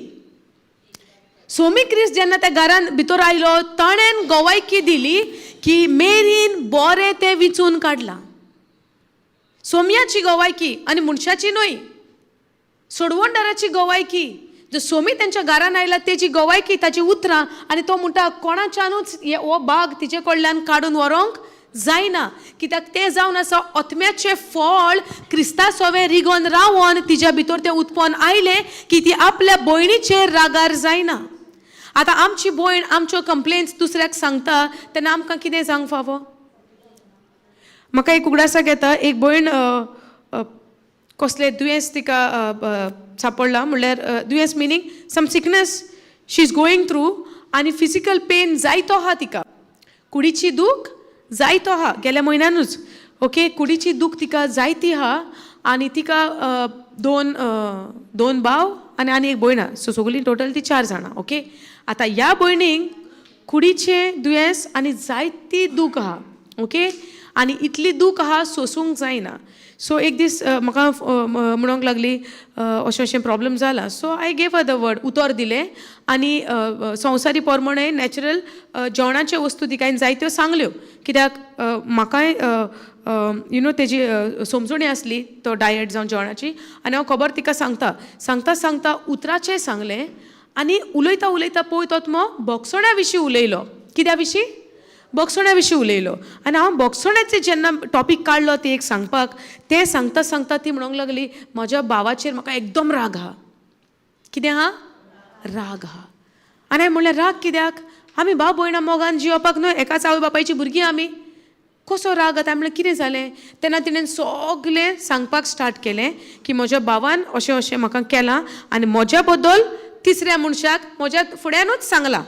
सोमी क्रिस्त जेन्ना त्या घरान भितर आयलो, ताणेन गवायकी दिली की मेरीन बरें तें विचून काडलां. सोमयाची गवायकी आनी मनशाची न्हय, सोडवणदाराची गवायकी. जो सोमी तेंच्या घरान आयला तेजी गवायकी, ताची उतरां. आनी तो म्हणटा कोणाच्यानूच हो भाग तिचे कडल्यान काडून व्हरोंक जायना. कित्याक तें जावन आसा आत्म्याचें फळ क्रिस्ता सोवे रिगोन रावन तिच्या भितर तें उत्पन्न आयलें की ती आपल्या भयणीचेर रागार जायना. आतां आमची भयण आमच्यो कंप्लेन्स दुसऱ्याक सांगता तेन्ना आमकां कितें सांगूंक फावो? म्हाका एक उगडासाक येता. एक भयण कसलें दुयेंस तिका सापडलां म्हणल्यार दुयेंस meaning some sickness she is going through आनी फिजिकल पेन जायतो आहा तिका कुडीची दूख जायतो आहा गेल्या म्हयन्यानूच ओके कुडीची दूख तिका जायती आहा आनी तिका दोन भाव आनी एक भयण सो सगळीं टोटल ती 4 जाणां ओके आतां ह्या भयणीक कुडीचें दुयेंस आनी जायती दूख आहा ओके आनी इतली दूख आहा सोसूंक जायना सो एक दीस म्हाका म्हणूंक लागली अशें प्रॉब्लेम जाला so I gave her the word उतर दिलें आनी संवसारी पोरमोणे नॅचरल जेवणाच्यो वस्तू तिका जायत्यो सांगल्यो कित्याक म्हाकाय तेजी समजुणी आसली तो डायट जावन जेवणाची आनी हांव खबर तिका सांगता उतराचें सांगलें आनी उलयता पळयत मग बोगसोण्या विशीं उलयलो कित्या विशीं बोगसोण्या विशीं उलयलो आनी हांव बोगसोण्याचें जेन्ना टॉपीक काडलो ती एक सांगपाक तें सांगता ती म्हणूंक लागली म्हज्या भावाचेर म्हाका एकदम राग आहा कितें आहा राग आहा आनी हांवें म्हणलें राग कित्याक आमी भाव भयणां मोगान जियोपाक न्हय एकाच आवय बापायची भुरगीं आमी कसो राग आतां म्हणलें कितें जालें तेन्ना तिणें सगलें सांगपाक स्टार्ट केलें की म्हज्या भावान अशें म्हाका केलां आनी म्हज्या बद्दल तिसऱ्या मनशाक म्हज्या फुड्यानूच सांगलां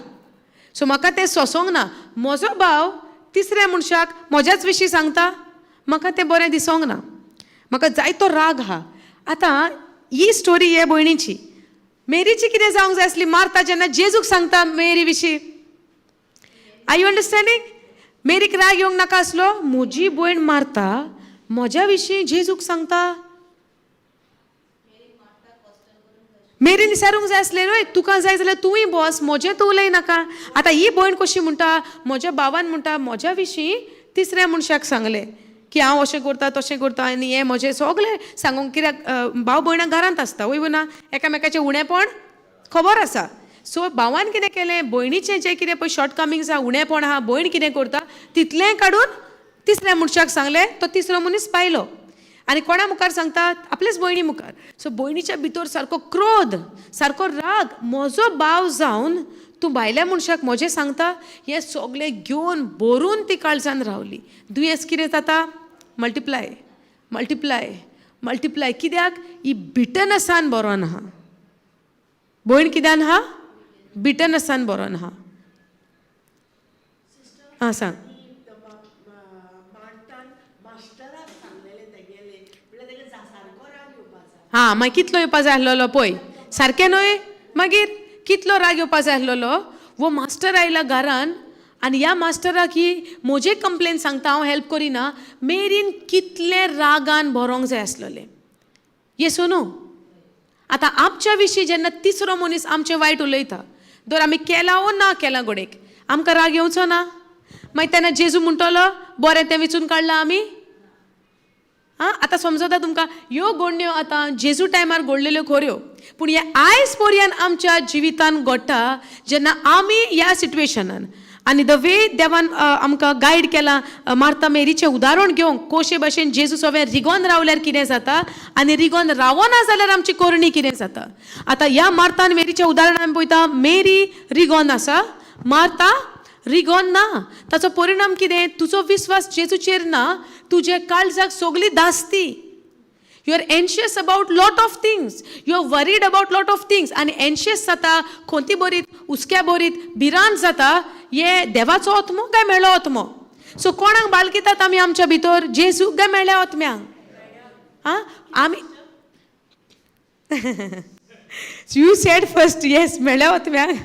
सो म्हाका तें सोंसोंक ना म्हजो भाव तिसऱ्या मनशाक म्हज्याच विशीं सांगता म्हाका तें बरें दिसोंक ना म्हाका जायतो राग आहा आतां ही स्टोरी हे भयणीची मेरीची कितें जावंक जाय आसली मार्ता जेन्ना जेजूक सांगता मेरी विशीं आय यू अंडरस्टँडींग मेरीक राग येवंक नाका आसलो म्हजी भयण मारता म्हज्या विशीं जेजूक सांगता मेरीन विचारूंक जाय आसलें न्हय तुका जाय जाल्यार तूंय बस म्हजें तूं उलय नाका आतां ही भयण कशी म्हणटा म्हज्या भावान म्हणटा म्हज्या विशीं तिसऱ्या मनशाक सांगलें की हांव अशें करता तशें करता आनी हें म्हजें सगलें सांगूंक कित्याक भाव भयणां घरांत आसता वय ना एकामेकाचें उणेपण खबर आसा सो भावान कितें केलें भयणीचें जें कितें पळय शॉर्टकमिंग्स आहा उणेपण आहा भयण कितें करता तितलें काडून तिसऱ्या मनशाक सांगलें तो तिसरो मनीस पायलो आनी कोणा मुखार सांगता आपलेच भयणी मुखार सो भयणीच्या भितर सारको क्रोध सारको राग म्हजो भाव जावन तूं भायल्या मनशाक म्हजें सांगता हें सगलें घेवन भरून ती काळजान रावली दुयेंस कितें जाता मल्टिप्लाय कित्याक ही बिटनसान बरोन आहा भयण कित्यान आहा बिटनसान बरोन आहा आं सांग हां मागीर कितलो येवपा जाय आसलेलो पळय सारकें न्हय मागीर कितलो राग येवपा जाय आसलेलो वो मास्टर आयला घरान आनी ह्या मास्टराक ही म्हजे कंप्लेन सांगता हांव हेल्प करिना मेरीन कितले रागान बरोंक जाय आसलेलें येसो न्हू आतां आमच्या विशीं जेन्ना तिसरो मनीस आमचें वायट उलयता जर आमी केला वो ना केला गोडेक आमकां राग येवचो ना मागीर तेन्ना जेजू म्हणटलो बरें तें विचून काडलां आमी आं आतां समजता तुमकां ह्यो घडण्यो आतां जेजू टायमार घडलेल्यो खऱ्यो पूण हे आयज पर्यंत आमच्या जिवितान घडटा जेन्ना आमी ह्या सिट्युएशनान आनी द वे देवान आमकां गायड केलां मार्ता मेरीचें उदाहरण घेवंक कोशे भाशेन जेजू सगळें रिगोन रावल्यार कितें जाता आनी रिगोन रावना जाल्यार आमची करणी कितें जाता आतां ह्या मार्ता आनी मेरीचें उदाहरण आमी पळयता मेरी रिगोन आसा मार्ता रिगोन ना ताचो परिणाम कितें तुजो विश्वास जेजूचेर ना तुजे काळजाक सगळी दास्ती you are anxious about lot of things you are worried about lot of things आनी एन्शियस जाता खोंती बरीत हुस्क्या बरीत भिरांत जाता हे देवाचो आत्मो काय मेळ्ळो आत्मो सो कोणाक बालकितात आमी आमच्या भितर जेजू काय मेळ्ळ्या आत्म्यांक आं आमी यू सेड फर्स्ट येस मेळ्ळ्या आत्म्यांक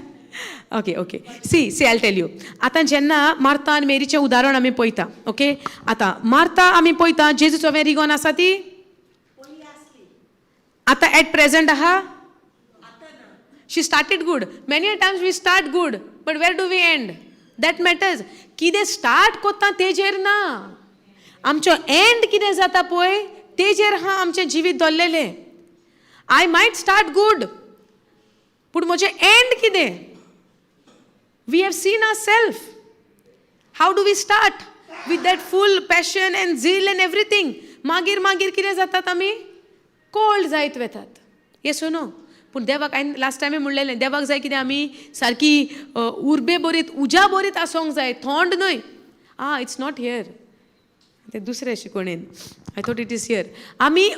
okay see I tell you आतां जेन्ना मार्ता आनी मेरीचें उदाहरण आमी पळयता ओके आतां मार्ता आमी पळयता जेजूचो वेरीगोन आसा ती आतां एट प्रेझंट आहा she started good many times we start good but where do we end that matters कितें स्टार्ट कोत्ता तेजेर ना आमचो एंड कितें जाता पळय तेजेर आहा आमचें जिवीत दवरलेलें आय मायट स्टार्ट गूड पूण म्हजें एंड कितें We have seen ourselves. How do we start? With that full passion and zeal and everything. मागीर कितें जातात आमी कोल्ड जायत वेतात येसो न्हू पूण देवाक हांवें लास्ट टायम म्हणलेलें देवाक जाय कितें आमी सारकी उर्बे बरीत उज्या बरीत आसोंक जाय थोंड न्हय इट्स नॉट हियर ते दुसरे शिकोणेन I thought it is here. आमी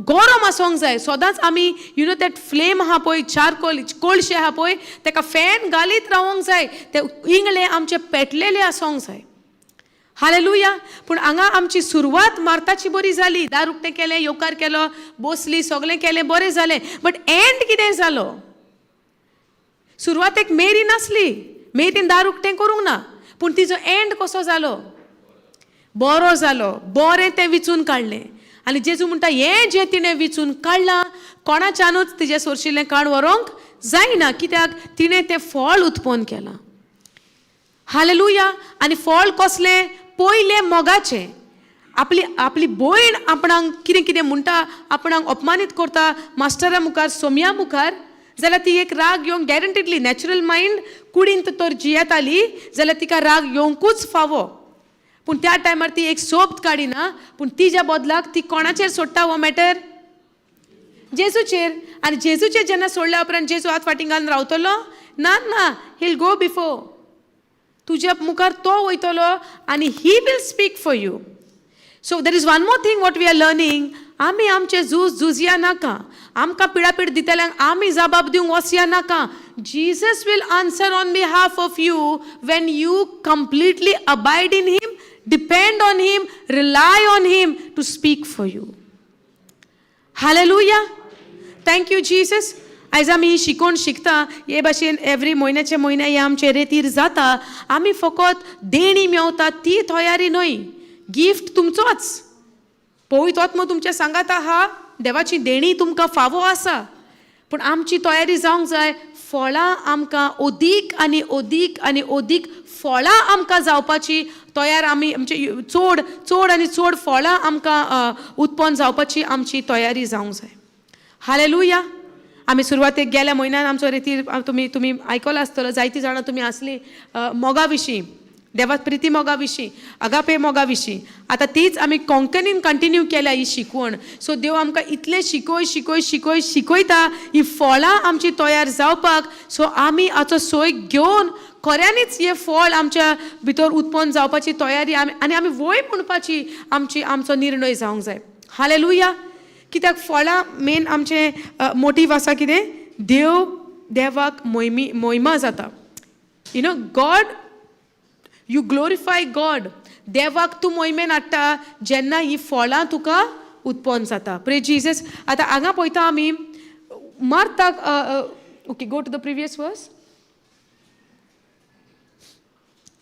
गरम आसोंक जाय सदांच. आमी यू नो दॅट फ्लेम आहा पळय, चारकोल कोळशे आहा पळय, ताका फॅन घालीत रावंक जाय. ते इंगळे आमचे पेटलेले आसोंक जाय. हालेलुया. पूण हांगा आमची सुरवात मार्ताची बरी जाली. दार उक्तें केलें, येवकार केलो, बसली, सगळें केलें, बरें जालें. बट एंड कितें जालो? सुरवातेक मेरी नासली, मेरीन दार उक्तें करूंक ना, पूण तिजो एंड कसो जालो? बरो जालो. बरें तें विचून काडलें. आनी जेजू म्हणटा हें जें तिणें विचून काडलां कोणाच्यानूच तिजे सोरशिल्लें काण व्हरोंक जायना, कित्याक तिणें तें फळ उत्पन्न केलां. हालेलुया. आनी फळ कसलें? पयलें मोगाचें. आपली भयण आपणाक कितें कितें म्हणटा, आपणाक अपमानीत करता मास्टरा मुखार, सोम्या मुखार, जाल्यार ती एक राग येवंक गॅरंटीडली, नॅचरल मायंड कुडींत तर जियेताली जाल्यार तिका राग येवंकूच फावो. पूण त्या टायमार ती एक सोबत काडिना, पूण तिच्या बदलाक ती कोणाचेर सोडटा हो मॅटर? जेजूचेर. आनी जेजूचेर जेन्ना सोडल्या उपरांत जेजू हात फाटीं घालून रावतलो? ना ना, हील गो बिफोर. तुज्या मुखार तो वयतलो आनी he will speak for you. So there is one more thing what we are learning. आमी आमचे झुजया नाका. आमकां पिडापीड दितल्यांक आमी जबाब दिवंक वचया नाका. Jesus will answer on behalf of you when you completely abide in him, depend on him, rely on him to speak for you. Hallelujah. Thank you Jesus. आयज आमी ही शिकोवन शिकता, हे भाशेन एवरी म्हयन्याचे म्हयने हे आमचे रेतीर जाता. आमी फकत देणी मेवता ती तयारी न्हय. गिफ्ट तुमचोच, पवित्र आत्मो तुमच्या सांगात आहा, देवाची देणी तुमकां फावो आसा. पूण आमची तयारी जावंक जाय. फळां आमकां ओदीक आनी ओदीक आनी ओदीक फळां आमकां जावपाची तयार. आमी आमचे चड चड आनी चड फळां आमकां उत्पन्न जावपाची आमची तयारी जावंक जाय. हालेलुया. आमी सुरवातेक गेल्या म्हयन्यान आमचो रेतीर तुमी आयकला आसतलो, जायतीं जाणां तुमी आसली मोगा विशीं, देवा प्रिती मोगा विशीं, अगापे मोगा विशीं. आतां तीच आमी कोंकणीन कंटिन्यू केल्या ही शिकवण. सो देव आमकां इतलें शिकयता ही फळां आमची तयार जावपाक. सो आमी हाचो सोय घेवन खऱ्यांनीच हे फळ आमच्या भितर उत्पन्न जावपाची तयारी आनी आमी वय म्हणपाची आमचो निर्णय जावंक जाय. हालेलुया. कित्याक फळां मेन आमचे मोटीव आसा कितें? देवाक मोहिमा जाता. You know God, you glorify God. देवाक तूं मोहिमेन हाडटा जेन्ना ही फळां तुका उत्पन्न जाता. Praise Jesus. आतां हांगा पळयता आमी मार्ताक. Okay, go to the previous verse.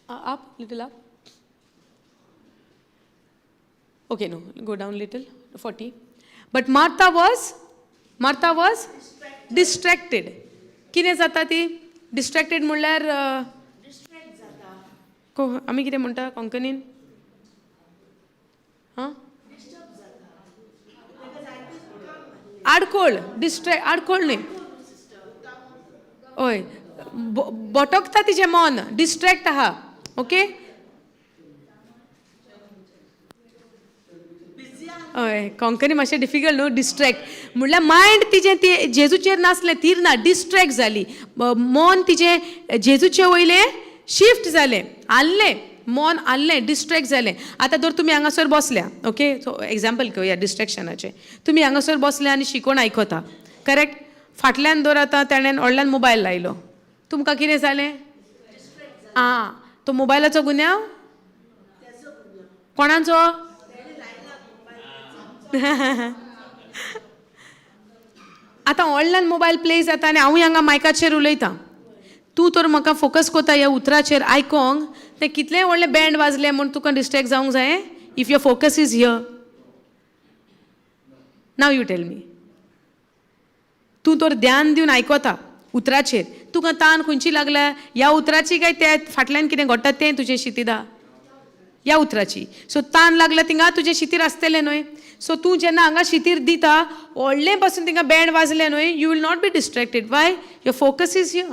Up little up. Okay, no, go down little. 40. But Martha was distracted. कितें जाता ती डिस्ट्रॅक्टेड म्हणल्यार आमी कितें म्हणटा कोंकणीन? आडकोळ. आडकोळ न्ही, हय, भटकता तिचें मन, डिस्ट्रॅक्ट आहा. ओके, हय, कोंकणी मातशें डिफिकल्ट न्हू. डिस्ट्रॅक्ट म्हणल्यार मायंड तिचें ती जेजूचेर नासलें, तीर ना, डिस्ट्रॅक्ट जाली. मन तिचें जेजूचे वयलें शिफ्ट जालें, आल्लें मन, आल्लें, डिस्ट्रॅक्ट जालें. आतां जर तुमी हांगासर बसल्या, ओके, सो एग्जाम्पल घेवया डिस्ट्रॅक्शनाचें. तुमी हांगासर बसल्या आनी शिकोवन आयकता, करेक्ट? फाटल्यान दर आतां ताणें व्हडल्यान मोबायल लायलो, तुमकां कितें जालें? तो मोबायलाचो गुन्यांव कोणाचो? आतां ऑनलायन मोबायल प्ले जाता आनी हांवूय हांगा मायकाचेर उलयतां. तूं तर म्हाका फोकस कोता ह्या उतराचेर आयकोंक, तें कितलें व्हडलें बँड वाजलें म्हूण तुका डिस्ट्रॅक्ट जावंक जाय? If your focus is here. Now you tell me. तूं तर ध्यान दिवन आयकोता उतराचेर, तुका तान खंयची लागल्या? ह्या उतराची काय त्या फाटल्यान कितें घडटा तें तुजें शितीदा? ह्या उतराची. सो तान लागला थिंगा तुजें शितीर आसतलें न्हय. सो तूं जेन्ना हांगा शितीर दिता, व्हडलें पासून थिंगा बँड वाजलें न्हय, you will not be distracted. Why? Your focus is here.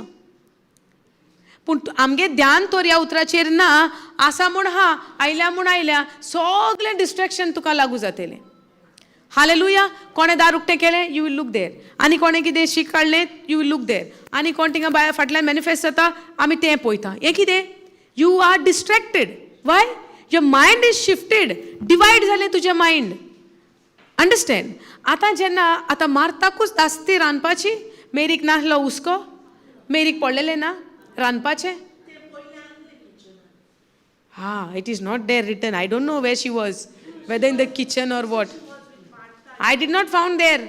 पूण आमगे ध्यान तर ह्या उतराचेर ना, आसा म्हूण हा, आयल्या म्हूण आयल्या, सगळें डिस्ट्रॅक्शन तुका लागू जातलें. हालेलुया. कोणें दार उक्तें केलें, यू वील लूक देर. आनी कोणें कितें शीक काडलें, यू वील लूक देर. आनी कोण थिंगा भायर फाटल्यान मॅनिफेस्ट जाता, आमी तें पळयता. हें कितें? You are distracted. Why? Your mind is shifted, divided जालें तुजें मायंड. अंडरस्टँड. आता मार्ताकूच दास्ती रांदपाची, मेरीक नासलो हुस्को, मेरीक पडलेले ना रांदपाचे. It is not there written. I don't know where she was, whether in the kitchen or what. I did not found there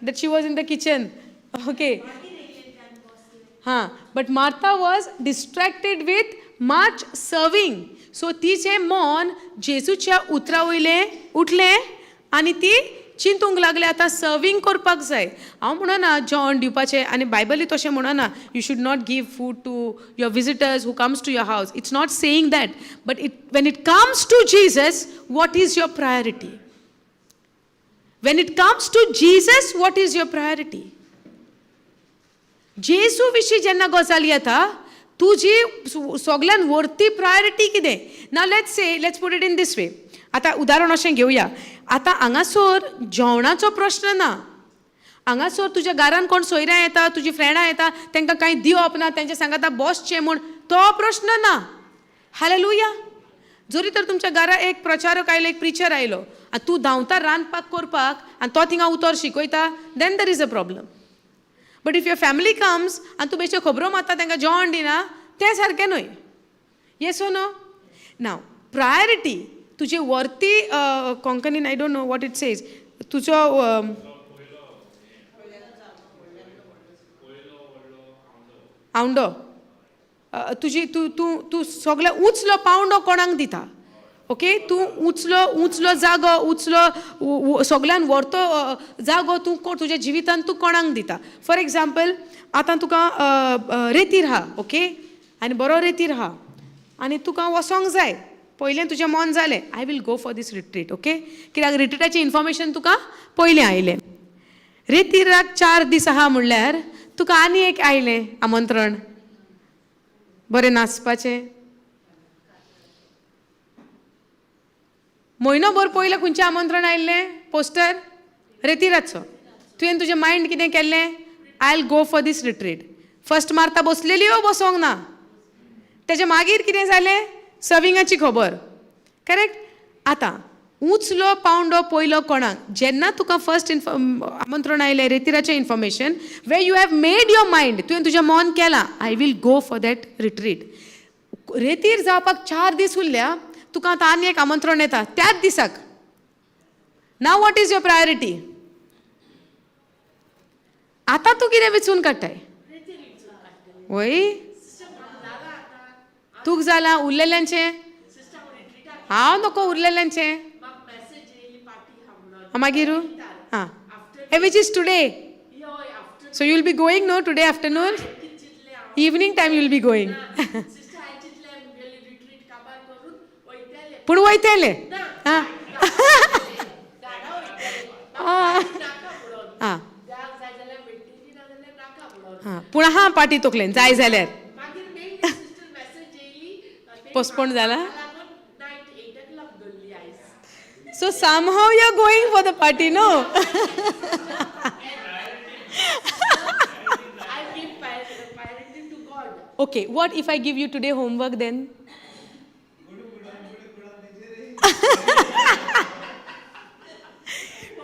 that she was in the kitchen. Okay. But Martha was distracted with much serving. So तिचे मन जेजूच्या उतरा वयले उठले आनी ती चिंतूंक लागले आतां सर्विंग करपाक जाय. हांव म्हणना जेवण दिवपाचें, आनी बायबली तशें म्हणना you should not give food to your visitors who comes to your house. It's not saying that, but when it comes to Jesus, what is your priority? When it comes to Jesus, what is your priority? जेजू विशीं जेन्ना गजाल येता, तुजी सगळ्यान व्हरती priority कितें? Now let's put it in this way. आतां उदाहरण अशें घेवया. आतां हांगासर जेवणाचो प्रश्न ना. हांगासर तुज्या घरान कोण सोयऱ्यां येता, तुजी फ्रेंडां येता, तांकां कांय दिवप ना, तांचे सांगाता बसचें म्हूण, तो प्रश्न ना. हालेलुया. जरी तर तुमच्या घरा एक प्रचारक आयलो, एक प्रिचर आयलो, आनी तूं धांवता रांदपाक करपाक आनी तो थिंगा उतर शिकयता, then there is a problem. But if your family comes आनी तूं बेश्टे खबरो मारता, तांकां जेवण दिना, तें सारकें न्हय. Yes or no? Now priority तुजे वर्ती कोंकणीन I don't know what it says, तुजो आवंडो, तुजी तूं सगळे उंचलो पावंडो कोणाक दिता. ओके, तूं उंचलो जागो, उंचलो सगळ्यान व्हरतो जागो तूं तुज्या जिवितान तूं कोणाक दिता. फॉर एग्जाम्पल, आतां तुका रेतीर आहा, ओके, आनी बरो रेतीर आहा, आनी तुका वसोंक जाय. पयलें तुजें मन जालें, I will go for this retreat. Okay, कित्याक रिट्रीटाचें इन्फॉर्मेशन तुका पयलें आयलें. रेतीराक 4 दीस आहा म्हणल्यार तुका आनी एक आयलें आमंत्रण, बरें नाचपाचें. म्हयनोभर पयलें खंयचें आमंत्रण आयिल्लें? पोस्टर रेतीराचो. तुवें तुजें मायंड कितें केल्लें? I will go for this retreat. First मारता बसलेली बसोंक ना. तेजे मागीर कितें जालें? सर्विंगाची खबर. करेक्ट? आतां उंचलो पावंडो पयलो कोणाक? जेन्ना तुका फर्स्ट आमंत्रण आयलें रेतीराचें information, way you have made your mind, तुवें तुजें मन केलां, I will go for that retreat. रेतीर जावपाक 4 दीस उरल्या, तुका आतां आनी एक आमंत्रण येता त्याच दिसाक. Now what is your priority? आतां तूं कितें वेंचून काडटाय? वय तूक जाला उरलेल्यांचें? हांव नको उरलेल्यांचें. मागीर which is today? So you will be going, no, today afternoon? Evening time you will be going. पूण वयतले? पूण आहा पार्टी तकलेन जाय जाल्यार. पोस्टपोन जाला? So somehow you are going for the party, no? I give priority to God. Okay, what if I give you today homework then?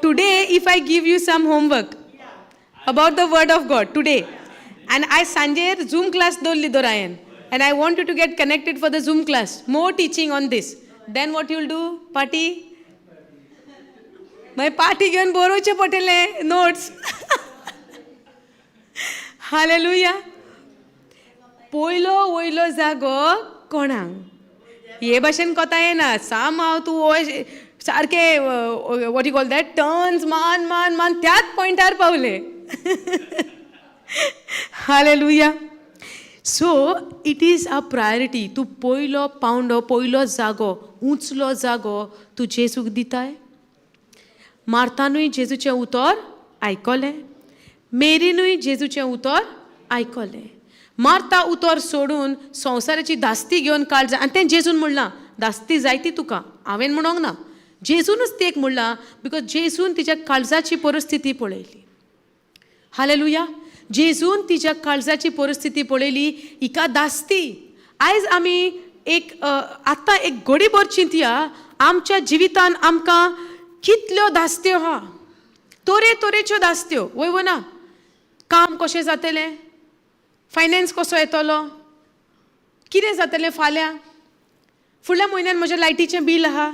Today, if I give you some homework about the word of God today, and I Sanjay Zoom class dolli dorayan, and I want you to get connected for the Zoom class, more teaching on this, then what you'll do? Party? My party घेवन बरोवचे पडटले notes. Hallelujah. पयलो वयलो जागो कोणाक? हे भाशेन कोता येना. साम हांव तूं सारके what you call that turns मान त्याच पॉयंटार पावले. Hallelujah. So it is a priority. तूं पयलो पावंडो, पयलो जागो, उंचलो जागो तूं जेजूक दिताय. मार्तानूय जेजूचें उतर आयकलें, मेरीनूय जेजूचें उतर आयकलें. मार्ता उतर सोडून संवसाराची दास्ती घेवन काळजा, आनी तें जेजून म्हणलां दास्ती जायती तुका, हांवें म्हणोंक ना, जेजूनच तेक म्हणलां, बिकॉज जेजून तिच्या काळजाची परिस्थिती पळयली. हालेलुया. जेजून तिच्या काळजाची परिस्थिती पळयली. हिका दास्ती. आयज आमी आतां एक घडीभर चिंतया, आमच्या जिवितान आमकां कितल्यो धास्त्यो हा, तोरेच्यो धास्त्यो, वय ना, काम कशें जातलें, फायनान्स कसो येतलो, कितें जातलें फाल्यां, फुडल्या म्हयन्यान म्हज्या लायटीचें बील आहा,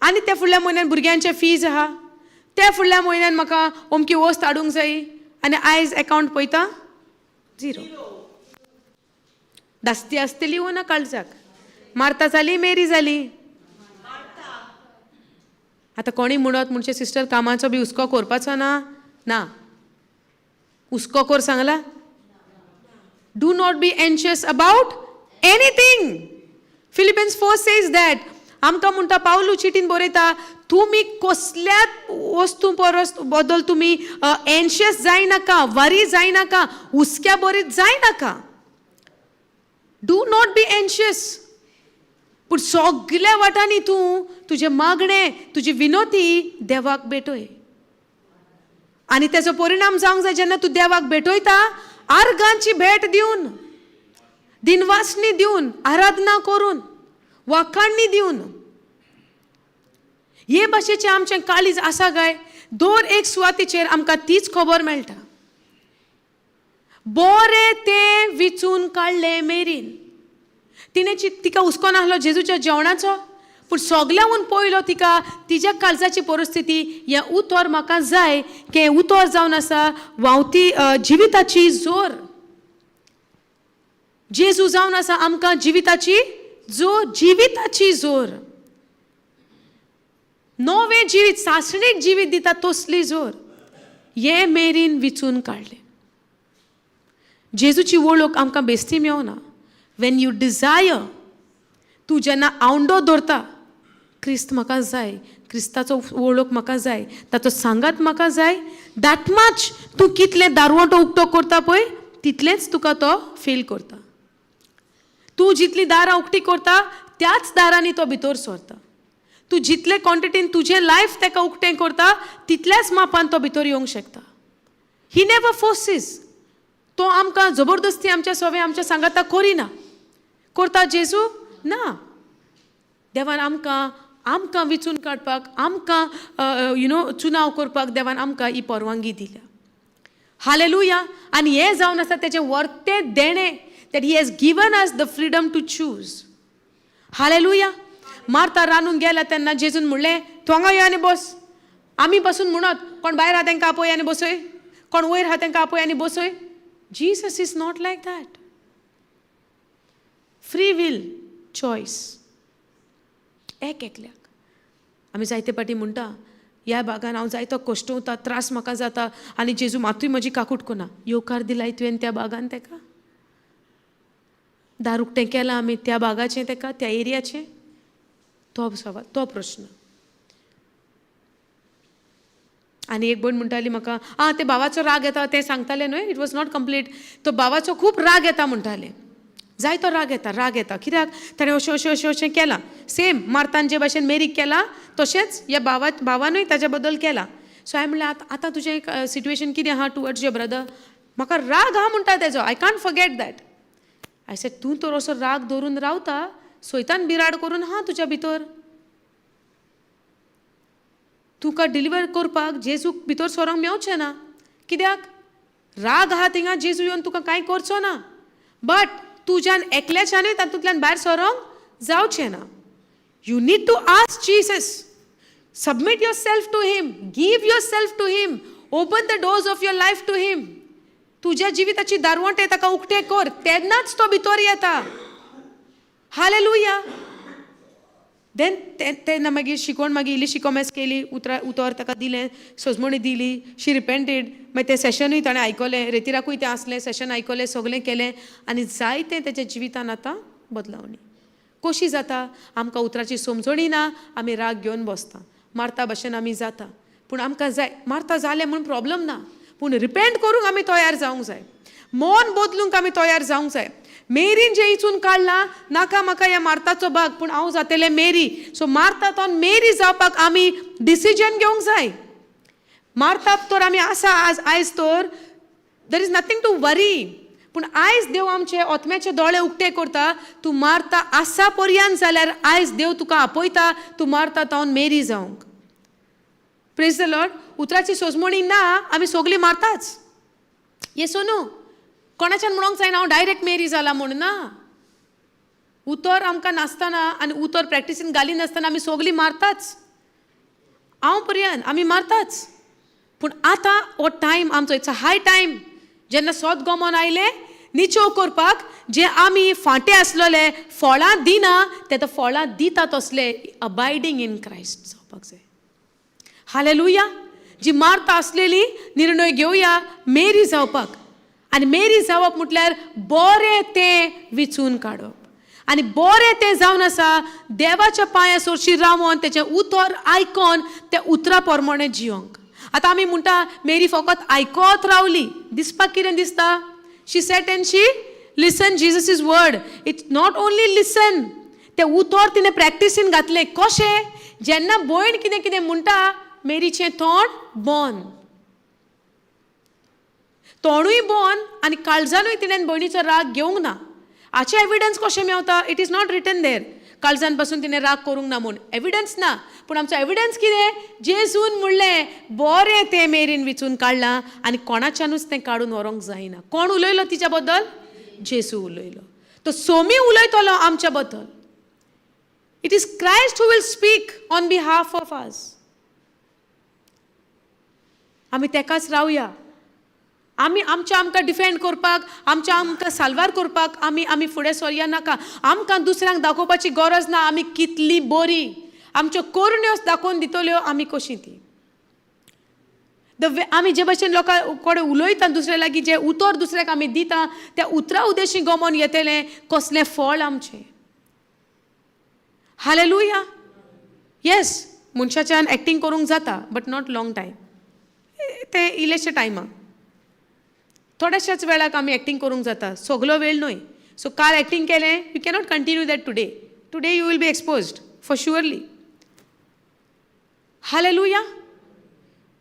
आनी त्या फुडल्या म्हयन्यान भुरग्यांचे फीज आहा, त्या फुडल्या म्हयन्यान म्हाका अमकी वस्त हाडूंक जायी, आनी आयज अकावंट पळयता 0. धास्ती आसतली वो ना काळजाक, मार्ता जाली मेरी जाली. आतां कोणी म्हणत म्हणजे सिस्टर कामाचो बी हुस्को करपाचो ना, हुस्को कोर सांगला. Do not be anxious about anything. Philippians 4 says that. आमकां म्हणटा पावलू चिटीन बरयता, तुमी कसल्याच वस्तू बद्दल तुमी एन्शियस जाय नाका, वरी जाय नाका, हुस्क्या बरीत जाय नाका. Do not be anxious. पूण सगळ्या वाटांनी तूं तुजे मागणे, तुजी विनोती देवाक भेटोय. आनी तेजो परिणाम जावंक जाय जेन्ना तूं देवाक भेटयता, आर्गांची भेट दिवन, दिनवासनी दिवन, आराधना करून, वाखाणणी दिवन. हे भाशेचें आमचें काळीज आसा काय? दर एक सुवातीचेर आमकां तीच खबर मेळटा. बरें तें विचून काडलें मेरीन. तिका हुस्को नाहलो जेजूच्या जेवणाचो, पूण सगळ्याहून पयलो तिका तिच्या काळजाची परिस्थिती. हें उतर म्हाका जाय, की उतर जावन आसा व्हांवती जिविताची जोर. जेजू जावन आसा आमकां जिविताची जोर. नवें जिवीत, सासणीक जिवीत दिता तसली जोर. हे मेरीन विचून काडलें. जेजूची वळख आमकां बेश्टी मेवना. वेन यू डिझायर, तूं जेन्ना आवंडो धरता, क्रिस्त म्हाका जाय, क्रिस्ताचो वळख म्हाका जाय, ताचो सांगात म्हाका जाय, दॅट मच तूं कितलें दारवटो उक्तो करता पळय, तितलेंच तुका तो फील करता. तूं जितलीं दारां उक्तीं करता, त्याच दारांनी तो भितर सरता. तूं जितले क्वॉन्टिटीन तुजें लायफ ताका उक्तें करता, तितल्याच मापान तो भितर येवंक शकता. He never forces. तो आमकां जबरदस्ती आमच्या सवे आमच्या सांगाता करिना. करता जेजू ना. देवान आमकां विचून काडपाक, आमकां चुनाव करपाक देवान आमकां ही परवानगी दिल्या. हालेलुया. आनी हें जावन आसा तेजें वर्तें देणें, that he has given us the freedom to choose. Hallelujah. Martha रांदून गेल्या तेन्ना जेजून म्हणलें, तूं हांगा यो आनी बस. आमी बसून म्हणत, कोण भायर आहा तांकां आपय आनी बसय, कोण वयर आहा तांकां आपय आनी बसय. Jesus is not like that. Free will, choice. एकल्याक. आमी जायते पाटी म्हणटा, ह्या बागान हांव जायतो कश्टवता, त्रास म्हाका जाता, आनी जेजू मातूय म्हजी काकूट कोना. येवकार दिलाय तुवें त्या बागान ताका? दार उक्तें केलां आमी त्या बागाचें ताका, त्या एरियाचें? तो सवाल, तो प्रश्न. आनी एक भयण म्हणटाली म्हाका, ते भावाचो राग येता तें सांगतालें न्हय, इट वॉज नॉट कंप्लीट. तो भावाचो खूब राग येता म्हणटाले. जायतो राग येता. कित्याक? ताणें अशें केलां. सेम मार्तान जे भाशेन मेरीक केलां, तशेंच ह्या भावानूय ताच्या बद्दल केलां. सो हांवें म्हणलें, आतां तुजें सिट्युएशन कितें आहा टुवर्ड्स युअर ब्रदर? म्हाका राग आहा म्हणटा तेजो. I can't forget that. I said, तूं तर असो राग धरून रावता, सैतान बिराड करून आहा तुज्या भितर. तुका डिलिव्हर करपाक जेजूक भितर सोरोंक मेवचें ना. कित्याक? राग आहा थिंगा जेजू येवन तुका कांय करचो ना. बट तुज्यान एकल्याच्यानूय तातूंतल्यान भायर सोरोंक जावचें ना. You need to ask Jesus. Submit yourself to him. Give yourself to him. Open the doors of your life to him. तुज्या जिविताची दारवटे ताका उक्ते कर, तेन्नाच तो भितर येता. हालेलुया. देन तेन्ना मागीर शिकोण मागीर इल्ली शिकोमेस केली, उतर ताका दिलें, सजमणी दिली, शी रिपेंटेड. मागीर तें सेशनूय ताणें आयकलें, रेतिराकूय तें आसलें, सेशन आयकलें, सगळें केलें. आनी जायतें तेच्या जिवितान आतां बदलावणी. कशी जाता? आमकां उतराची समजणी ना, आमी राग घेवन बसता. मार्ता भाशेन आमी जाता. पूण आमकां जाय, मार्ता जालें म्हणून प्रॉब्लम ना, पूण रिपेंट करूंक आमी तयार जावंक जाय. मन बदलूंक आमी तयार जावंक जाय. मेरीन जे इचून काडला, नाका म्हाका ह्या मार्ताचो भाग, पूण हांव जातलें मेरी. सो मार्तातोन मेरी जावपाक आमी डिसिजन घेवंक जाय. मार्ताक तर आमी आसा आयज तर देर इज नथींग टू वरी. पूण आयज देव आमचे ओतम्याचे दोळे उक्ते करता. तूं मार्ता आसा पर्यंत जाल्यार आयज देव तुका आपयता, तूं मार्ता तावन मेरी जावंक. Praise the lord. उतराची सोजमणी ना आमी सगळीं मारताच. येसो न्हू. कोणाच्यान म्हणूंक जायना हांव डायरेक्ट मेरी जाला म्हूण ना. उतर आमकां नासतना आनी उतर प्रॅक्टिसीन घाली नासतना आमी सगळीं मारताच. हांव पर्यंत आमी मारताच. पूण आतां हो टायम आमचो इट्स अ हाय टायम जेन्ना सोद गोमोन आयले निचोव करपाक जे आमी फांटे आसलेले फळां दिना ते फळां दिता तसले अबायडींग इन क्रायस्ट जावपाक जाय. हालेलुया. जी मारता आसलेली निर्णय घेवया मेरी जावपाक. आनी मेरी जावप म्हटल्यार बरें तें विचून काडप. आनी बरें तें जावन आसा देवाच्या पांया सरशी रावन तेचें उतर आयकोन त्या उतरा प्रमाणे जियोंक. आतां आमी म्हणटा मेरी फकत आयकोत रावली. दिसपाक कितें दिसता? She sat and she listen Jesus is word. It's not only listen. तें उतर तिणें प्रॅक्टिसीन घातलें. कशें? जेन्ना भयण कितें कितें म्हणटा मेरीचें तोंड बंद. तोंडूय बंद आनी काळजानूय तिणें भयणीचो राग घेवंक ना. हाचे एविडन्स कशें मेवता? It is not written there काळजान पासून तिणें राग करूंक ना म्हूण. एविडन्स ना. पूण आमचो एविडन्स कितें? जेजून म्हणलें बरें तें मेरीन विचून काडलां आनी कोणाच्यानूच तें काडून व्हरोंक जायना. कोण उलयलो तिच्या बद्दल? जेजू उलयलो. तो सोमी उलयतलो आमच्या बद्दल. It is Christ who will speak on behalf of us. आमी तेकाच रावया. आमकां डिफेंड करपाक आमकां साल्वार करपाक आमी फुडें सरया नाका. आमकां दुसऱ्यांक दाखोवपाची गरज ना आमी कितली बरी. आमच्यो कोरण्यो दाखोवन दितल्यो आमी कशीं ती. आमी जे भशेन लोकां कडेन उलयता दुसऱ्या लागीं जे उतर दुसऱ्याक आमी दिता त्या उतरा उद्देशी गमोन येतलें कसलें फळ आमचें. हालेलुया. येस मनशाच्यान एक्टींग करूंक जाता बट नॉट लॉंग टायम. तें इल्लेशे टायमाक थोड्याशाच वेळाक आमी एक्टींग करूंक जाता. सगळो वेळ न्हय. सो काल एक्टींग केलें you cannot continue that today. Today you will be exposed for surely. Hallelujah.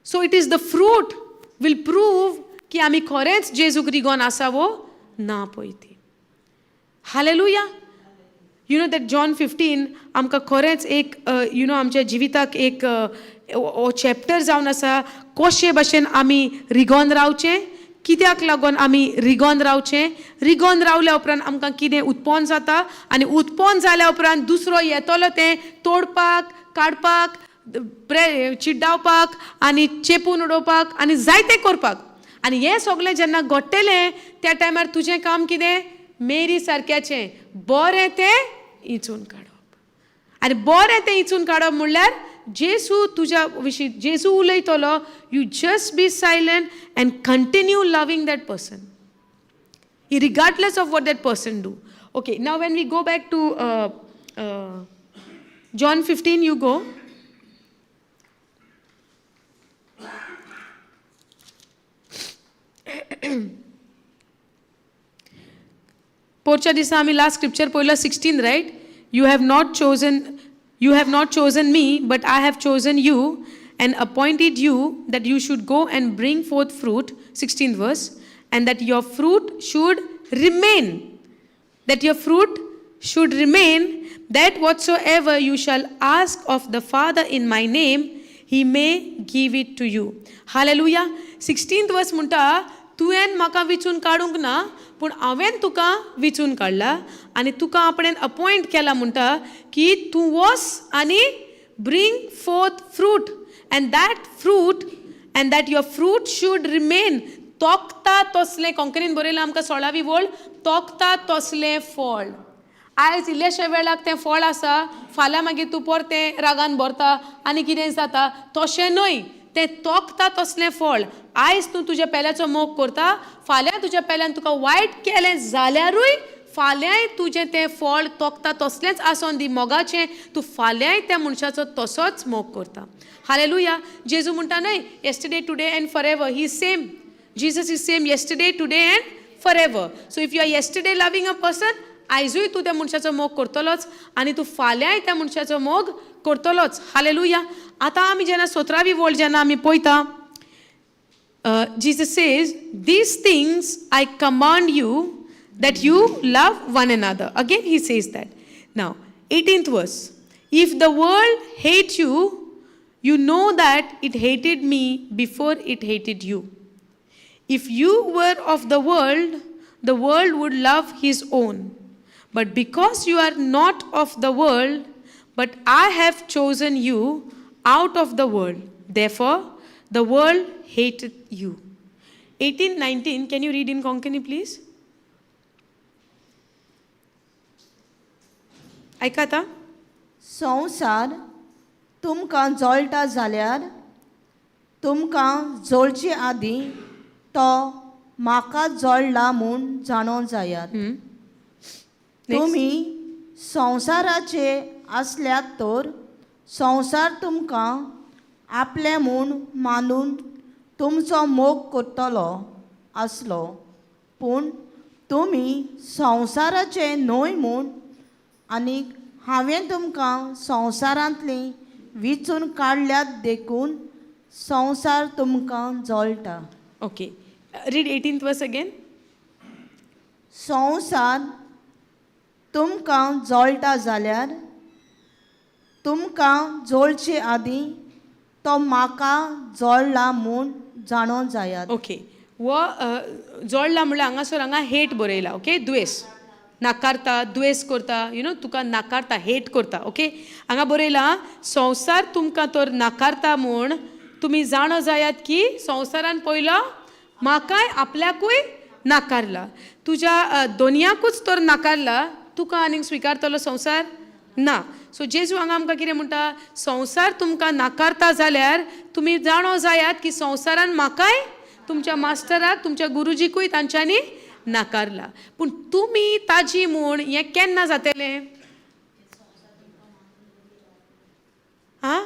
So it is the fruit will prove की आमी खरेंच जेजूक रिगोन आसावो ना पळय ती. Hallelujah. You know that John 15 आमकां खरेंच एक आमच्या जिविताक एक हो चॅप्टर जावन आसा कशे भशेन आमी रिगोन रावचें. कित्याक लागून आमी रिगोन रावचें. रिगोन रावल्या उपरांत आमकां कितें उत्पन्न जाता आनी उत्पन्न जाल्या उपरांत दुसरो येतलो तें तोडपाक काडपाक चिड्डावपाक आनी चेपून उडोवपाक आनी जायतें करपाक. आनी हें सगळें जेन्ना घडटलें त्या टायमार तुजें काम कितें? मेरी सारक्याचें बरें तें इचून काडप. आनी बरें तें इचून काडप म्हणल्यार जेजू तुज्या विशीं जेजू उलयतलो. You just be silent and continue loving that person regardless of what that person do. Okay now when we go back to John 15 you go. पोरच्या दिसा आमी लास्ट स्क्रिप्चर पळयलो 16 right. You have not chosen me, but I have chosen you and appointed you that you should go and bring forth fruit, 16th verse, and that your fruit should remain. That your fruit should remain, that whatsoever you shall ask of the Father in my name, he may give it to you. Hallelujah. 16th verse म्हणटा तुवें म्हाका विचून काडूंक ना पूण हांवें तुका विचून काडला आनी तुका आपणें अपॉयंट केला म्हणटा की तूं वच आनी bring forth fruit and that your fruit should remain. तोखता तसलें कोंकणीन बरयलां आमकां 16वी वळ तोखता तसलें फळ. आयज इल्लेशे वेळाक तें फळ आसा फाल्यां मागीर तूं परतें रागान भरता आनी कितें जाता तशें न्हय. तें तोखता तसलें फळ. आयज तूं तुज्या पेल्याचो मोग करता फाल्यां तुज्या पेल्यान तुका वायट केलें जाल्यारूय फाल्यांय तुजें तें फळ तोखता तसलेंच आसोन दी मोगाचें. तूं फाल्यांय त्या मनशाचो तसोच मोग करता. हालेलुया. जेजू म्हणटा न्हय yesterday today and forever. He same. Jesus is same yesterday today and forever. So if you are yesterday loving a person आयजूय तूं त्या मनशाचो मोग करतलोच आनी तूं फाल्यांय त्या मनशाचो मोग करतलोच. हालेलुया. आतां आमी जेन्ना 17वी वळ जेन्ना आमी पळयता Jesus says, these things I command you that you love one another. Again he says that. Now 18th verse. If the world hates you, You know that it hated me before it hated you. If you were of the world would love his own. But because you are not of the world, but I have chosen you out of the world, therefore the world hated you. 18:19, can you read in Konkani, please? ऐका आता. संवसार तुमकां जळटा जाल्यार तुमकां जळचे आदीं तो म्हाका जळला म्हूण जाणो जायात. तुमी संवसाराचे आसल्यात तर संवसार तुमकां आपले म्हूण मानून तुमचो मोग करतलो आसलो, पूण तुमी संवसाराचे न्हय म्हूण आनी हांवें तुमकां संवसारांतलीं विचून काडल्यात देखून संवसार तुमकां जळटा. Okay. Read 18th verse again. संवसार तुमकां जळटा जाल्यार तुमकां जळचे आदीं तो म्हाका जळला म्हूण जाणो जायात. ओके. व जोडला म्हणल्यार हांगासर हांगा हेट बरयला. ओके, द्वेष. नाकारता, द्वेष करता, तुका नाकारता, हेट करता. ओके, हांगा बरयला संवसार तुमकां तर नाकारता म्हूण तुमी जाणो जायात की संवसारान पयलो म्हाकाय आपल्याकूय नाकारला. तुज्या दोनयाकूच तर नाकारला, तुका आनीक स्विकारतलो संवसार ना. सो जेजू हांगा आमकां कितें म्हणटा, संवसार तुमकां नाकारता जाल्यार तुमी जाणो जायात की संवसारान म्हाकाय, तुमच्या मास्टराक, तुमच्या गुरुजीकूय तांच्यांनी नाकारला. पूण तुमी ताजी म्हूण हें केन्ना जातलें? हां,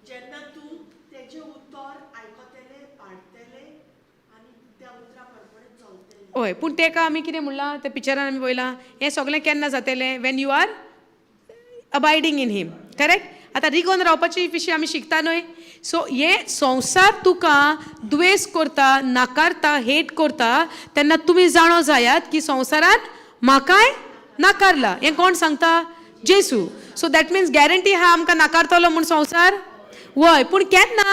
जेन्ना तूं तेजें उतर आयकतलें, पाडटलें आनी त्या उतरा प्रमाणे चलतलें. हय, पूण तेका आमी कितें म्हणलां, त्या पिक्चरान आमी पळयलां, हें सगळें केन्ना जातलें? When you are abiding in him. Correct? आतां रिगोन रावपाचे विशीं आमी शिकता न्हय. सो हे संवसार तुका द्वेष करता, नाकारता, हेट करता, तेन्ना तुमी जाणो जायात की संवसारान म्हाकाय नाकारला. हें कोण सांगता? जेजू. सो दॅट मिन्स गॅरंटी हा आमकां नाकारतलो म्हूण संवसार? वय, पूण केन्ना?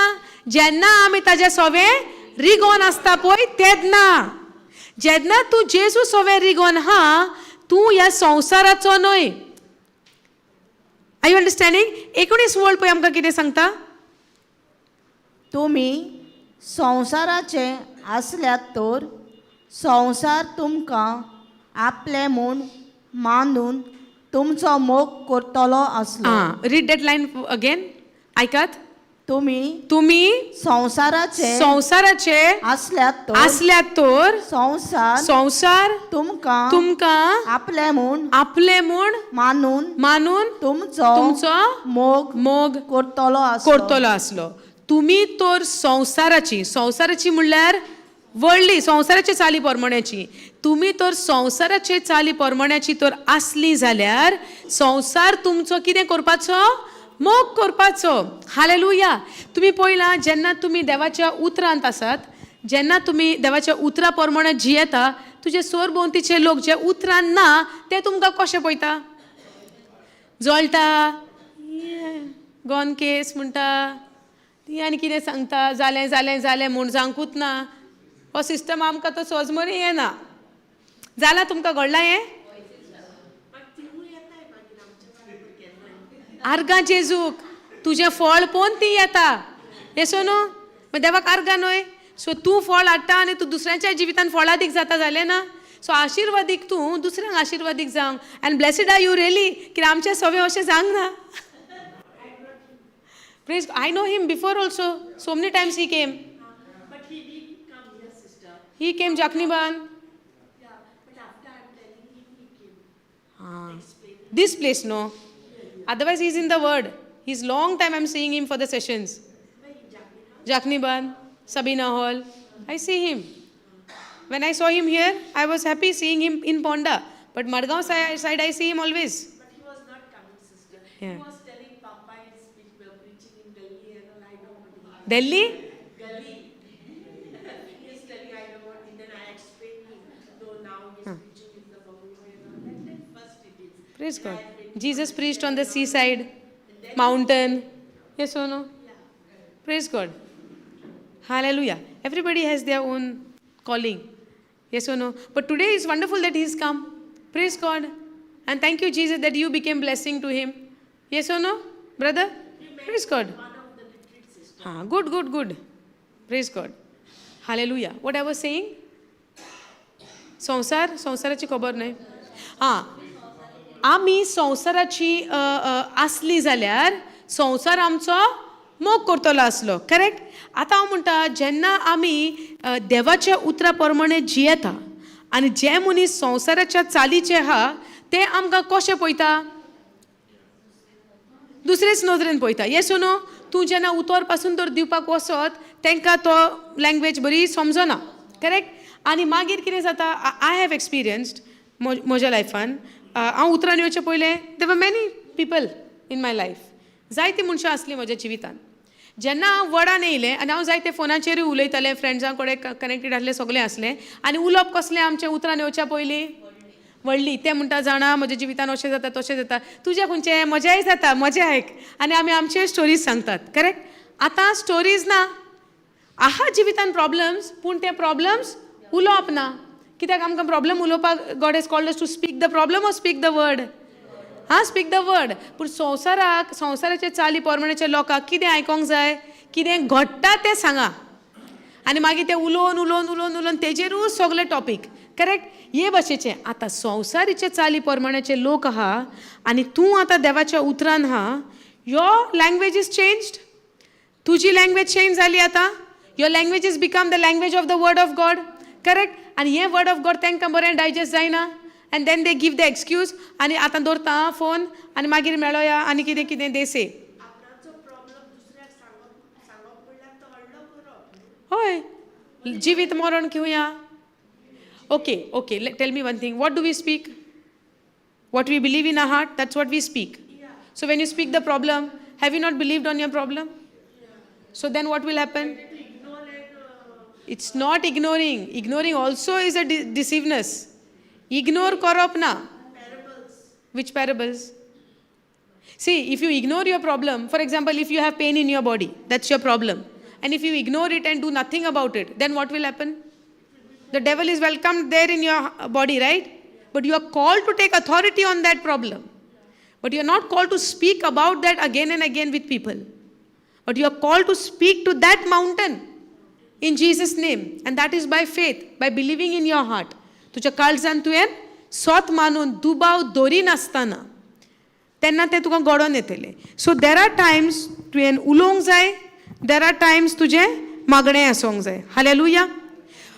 जेन्ना आमी ताजे सोवे रिगोन आसता पळय तेन्ना. जेन्ना तूं जेजू सोवे रिगोन हा, तूं ह्या संवसाराचो न्हय. R you understanding? 19 वर्ड पळय आमकां कितें सांगता. तुमी संवसाराचे आसल्यात तर संवसार तुमकां आपले म्हूण मानून तुमचो मोग करतलो आसलो. Read that line again. ऐकात. तुमी संवसाराचे आसल्यात तर संवसार तुमकां आपले म्हूण मानून तुमचो मोग करतलो आसलो. तुमी तर संवसाराची म्हणल्यार व्हडली संवसाराचे चाली परमण्याची. तुमी तर संवसाराचे चाली परमण्याची तर आसली जाल्यार संवसार तुमचो कितें करपाचो? मोग करपाचो. हालेलुया. तुम्ही पळयलां, जेन्ना तुमी देवाच्या उतरांत आसात, जेन्ना तुमी देवाच्या उतरा प्रमाणे जियेता, तुजे सोरभोंवतीचे लोक जे उतरान ना ते तुमकां कशें पळयता? जळटा, गॉन केस म्हणटा, ती आनी कितें सांगता, जालें म्हूण सांगूच ना. हो सिस्टम आमकां तो सोजमरी येना. जालां तुमकां घडलां हें? आर्गां जेजूक तुजें फळ पळोवन ती येता. येसो न्हू? मागीर देवाक आर्गां न्हय. सो तूं फळ हाडटा आनी तूं दुसऱ्यांच्या जिवितान फळादीक जाता जालें ना. सो आशिर्वादीक तूं दुसऱ्यांक आशिर्वादीक जावंक. And blessed are you really, कित्याक आमचे सवे अशें जावंक ना. Praise God. I know him before also. So many times he came. But he didn't come here, sister. He came Jakniban. Yeah, but after I'm telling him, he came. Explaining. This place, no. Otherwise, he's in the Word. He's long time I'm seeing him for the sessions. Where in Jakniban? Jakniban, Sabina Hall. I see him. When I saw him here, I was happy seeing him in Ponda. But Madgaon side, I see him always. But he was not coming, sister. Yeah. He was telling Papa is preaching in Delhi and all. I don't want to. Delhi? Delhi. He is telling I don't want. And then I explained him. Though now he's preaching in the Bangalore and all. And then first it is. Praise God. Jesus preached on the seaside, mountain. Yes or no? Yeah. Praise God. Hallelujah. Everybody has their own calling. Yes or no? But today it's wonderful that he's come. Praise God. And thank you, Jesus, that you became blessing to him. Yes or no, brother? Praise God. Good. Praise God. Hallelujah. What I was saying? संसाराची खबर नाही. आमी संसाराची असली जाल्यार संसार आमचो मोग करतलो असलो. करेक्ट? आतां हांव म्हणटा जेन्ना आमी देवाच्या उतरा प्रमाणे जियेता आनी जे मनीस संसाराच्या चालीचे आहा ते आमकां कशें पळयता? दुसरेच नदरेन पळयता. Yes no? तूं जेन्ना उतर पासून तर दिवपाक वचत तांकां तो लँग्वेज बरी समजना. करेक्ट? आनी मागीर कितें जाता? आय हॅव एक्सपिरियन्स्ड म्हज्या लायफान. हांव उतरान येवचे पयलें there were many people in my life. जायतीं मनशां आसलीं म्हज्या जिवितान. जेन्ना हांव वडान येयलें आनी हांव जायते फोनाचेरूय उलयतालें, फ्रेंड्सां कडेन कनेक्टेड आसलें, सगळें आसलें. आनी उलोवप कसलें आमचें उतरान येवच्या पयलीं? व्हडली. ते म्हणटा जाणा म्हज्या जिवितान अशें जाता तशें जाता. तुजें खंयचें? म्हजेंय जाता, मजा आयक. आनी आमी आमचे स्टोरीज सांगतात. करेक्ट? आतां स्टोरीज ना. आहा जिवितान प्रॉब्लम्स, पूण ते प्रॉब्लम्स उलोवप ना. कित्याक आमकां प्रॉब्लम उलोवपाक God has called us to speak the problem or speak the word? Speak the word. पूण संसाराचे चाली प्रमाणेचे लोकांक कितें आयकोंक जाय? कितें घडटा तें सांगा. आनी मागीर ते उलोवन तेजेरूच सगळे टॉपीक. करेक्ट? हे भाशेचें. आतां संवसारीचे चाली प्रमाणेचे लोक आहा आनी तूं आतां देवाच्या उतरान आहा. Your language is changed. तुजी लँग्वेज चेंज जाली आतां. Your language is become the language of the word of God. Correct? आनी हें वर्ड ऑफ गॉड तांकां बरें डायजेस्ट जायना. And then they give the excuse. आनी आतां दवरता फोन आनी मागीर मेळोया आनी कितें दे से. आपणाचो प्रॉब्लेम दुसऱ्याक सांगप म्हणल्यार तो व्हडलो करप. हय. जिवीत मरण घेवया. Okay. Tell me one thing. What do we speak? What we believe in our heart, that's what we speak. Yeah. So when you speak the problem, have you not believed on your problem? Yeah. So then what will happen? To ignore it. It's not ignoring. Ignoring also is a deceiveness. Ignore korop na. Parables. Which parables? See, if you ignore your problem, for example, if you have pain in your body, that's your problem. And if you ignore it and do nothing about it, then what will happen? The devil is welcomed there in your body, right? But you are called to take authority on that problem. But you are not called to speak about that again and again with people. But you are called to speak to that mountain in Jesus' name. And that is by faith, by believing in your heart. तुज्या काळजान तुवें सोत मानून दुबाव दोरी नासतना तेन्ना तें तुका घडोवन येतलें. सो देर आर टायम्स तुवें उलोवंक जाय. देर आर टायम्स तुजें मागणें आसूंक जाय. Hallelujah.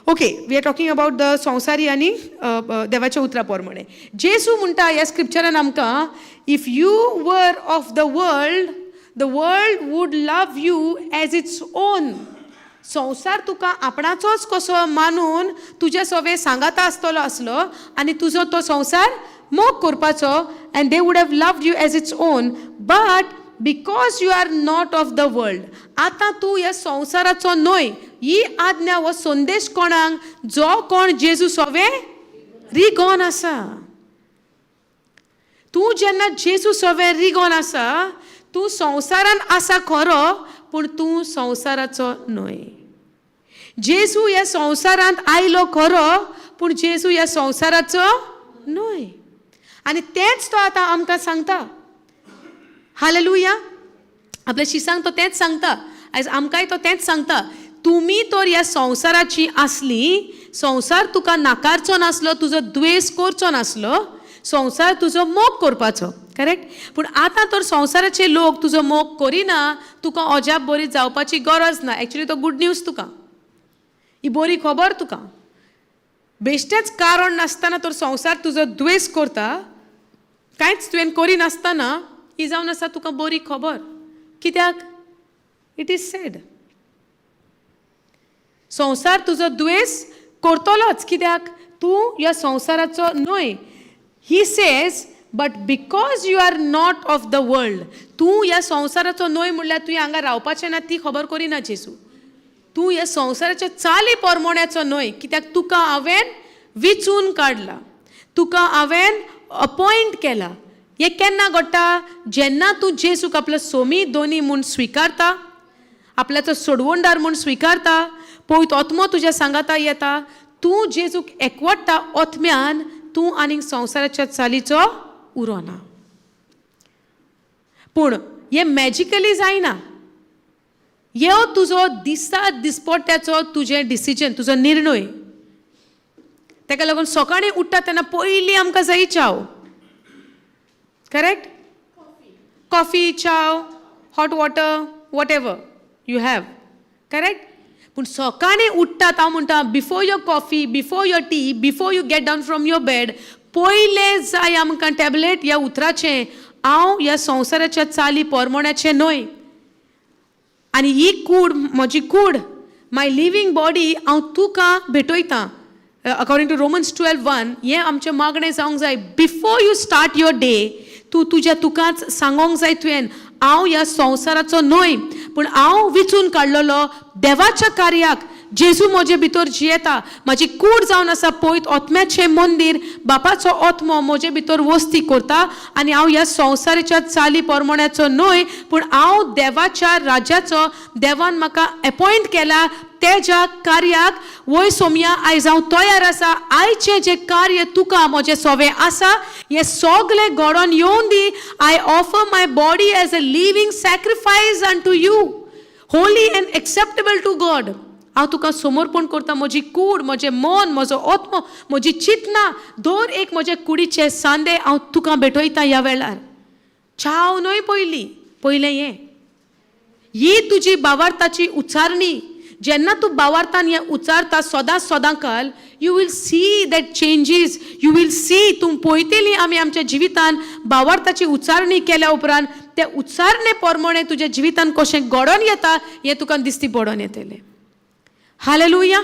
Okay, we are talking about the संवसारी आनी देवाच्या उतरा प्रमाणे. जेसू म्हणटा ह्या स्क्रिप्चरान आमकां, if you were of the world would love you as its own. संवसार तुका आपणाचोच कसो मानून तुजे सवे सांगाता आसलो आनी तुजो तो संवसार मोग करपाचो. And they would have loved you as its own. But because you are not of the world. आतां तूं ह्या संवसाराचो न्हय. ही आज्ञा हो संदेश कोणाक? जो कोण जेजू सोवे रिगोन आसा. तूं जेन्ना जेजू सोवे रिगोन आसा, तूं संवसारान आसा खरो, पूण तूं संवसाराचो न्हय. जेजू ह्या संवसारांत आयलो खरो, पूण जेजू ह्या संवसाराचो न्हय. आनी तेंच तो आतां आमकां सांगता. हालेलुया. आपल्या शिसांक तो तेंच सांगता. आयज आमकांय तो तेंच सांगता. तुमी तर ह्या संवसाराची आसली. संवसार तुका नाकारचो नासलो, तुजो द्वेष करचो नासलो. संवसार तुजो मोग करपाचो. करेक्ट? पूण आतां तर संवसाराचे लोक तुजो मोग करिना. तुका अजाप बरी जावपाची गरज ना. एक्चुली तो गुड न्यूज तुका. ही बरी खबर तुका. बेश्टेच कारण नासतना तर संवसार तुजो द्वेष करता. कांयच तुवें करिनासतना ही जावन आसा तुका बरी खबर. कित्याक? It is said. संवसार तुजो द्वेष करतलोच. कित्याक? तूं ह्या संवसाराचो न्हय. He says, but because you are not of the world. तूं ह्या संवसाराचो न्हय म्हणल्यार तुवें हांगा रावपाचें ना ती खबर करिना जेजू. तूं ह्या संवसाराच्या चाली प्रमाणेचो न्हय. कित्याक तुका हांवें विचून काडला. तुका हांवें अपॉयंट केला. हें केन्ना घडटा? जेन्ना तूं जेजूक आपलो सोमी दोनी म्हूण स्विकारता आपल्याचो सोडवणदार म्हूण स्विकारता, पवित्र आत्मो तुज्या सांगाता येता, तूं जेजूक एकवटता ओतम्यान, तूं आनीक संवसाराच्या चालीचो उरोना. पूण हें मॅजिकली जायना. ह्यो तुजो दिसता दिसपट्ट्याचो तुजें डिसिजन, तुजो निर्णय. ताका लागून सकाळीं उठ्ठा तेन्ना पयलीं आमकां जाय चाव. करेक्ट? कॉफी, चाव, hot water, what ever you have. Correct? पूण सकाळीं उठ्ठात हांव म्हणटा, before your coffee, before your T, before you get down from your bed, पयलें जाय आमकां टॅबलेट ह्या उतराचें, हांव ह्या संवसाराच्या चाली पोरमोण्याचें न्हय. आनी ही कूड, म्हजी कूड, माय लिवींग बॉडी हांव तुका भेटयतां. अकॉर्डिंग टू रोमन्स 12:1 हें आमचें मागणें जावंक जाय. Before you start your day, तूं तुज्या तुकाच सांगोंक जाय तुवें, हांव ह्या संवसाराचो न्हय, पूण हांव विचून काडलेलो देवाच्या कार्याक. जेजू म्हजे भितर जियेता, म्हाजी कूड जावन आसा पळयत ओतम्याचें मंदीर, बापाचो ओतमो म्हजे भितर वस्ती करता, आनी हांव ह्या संवसाराच्या चाली पोरमोण्याचो न्हय, पूण हांव देवाच्या राज्याचो, देवान म्हाका अपॉयंट केला तेज्या कार्याक. वय सोमया आयज हांव तयार आसा. आयचें जें कार्य तुका म्हजें सोवें आसा, हें सगलें घडोवन येवन दी. I offer my body as a living sacrifice unto you, holy and acceptable to God. हांव तुका समर्पण करता म्हजी कूड, म्हजें मन, म्हजो आत्मो, म्हजी चिंतना. दर एक म्हजे कुडीचे सांदे हांव तुका भेटयता ह्या वेळार. चाव न्हय पयलें हें. ही तुजी भावार्थाची उच्चारणी. जेन्ना तूं भावार्थान हें उच्चारता सदां काल, you will see that changes. You will see, तूं पळयतली आमी आमच्या जिवितान भावार्थाची उच्चारणी केल्या उपरांत ते उच्चारणे पोरमोणें तुज्या जिवितान कशें घडोवन येता हें तुका दिसती पडोवन येतलें. हालेलुया.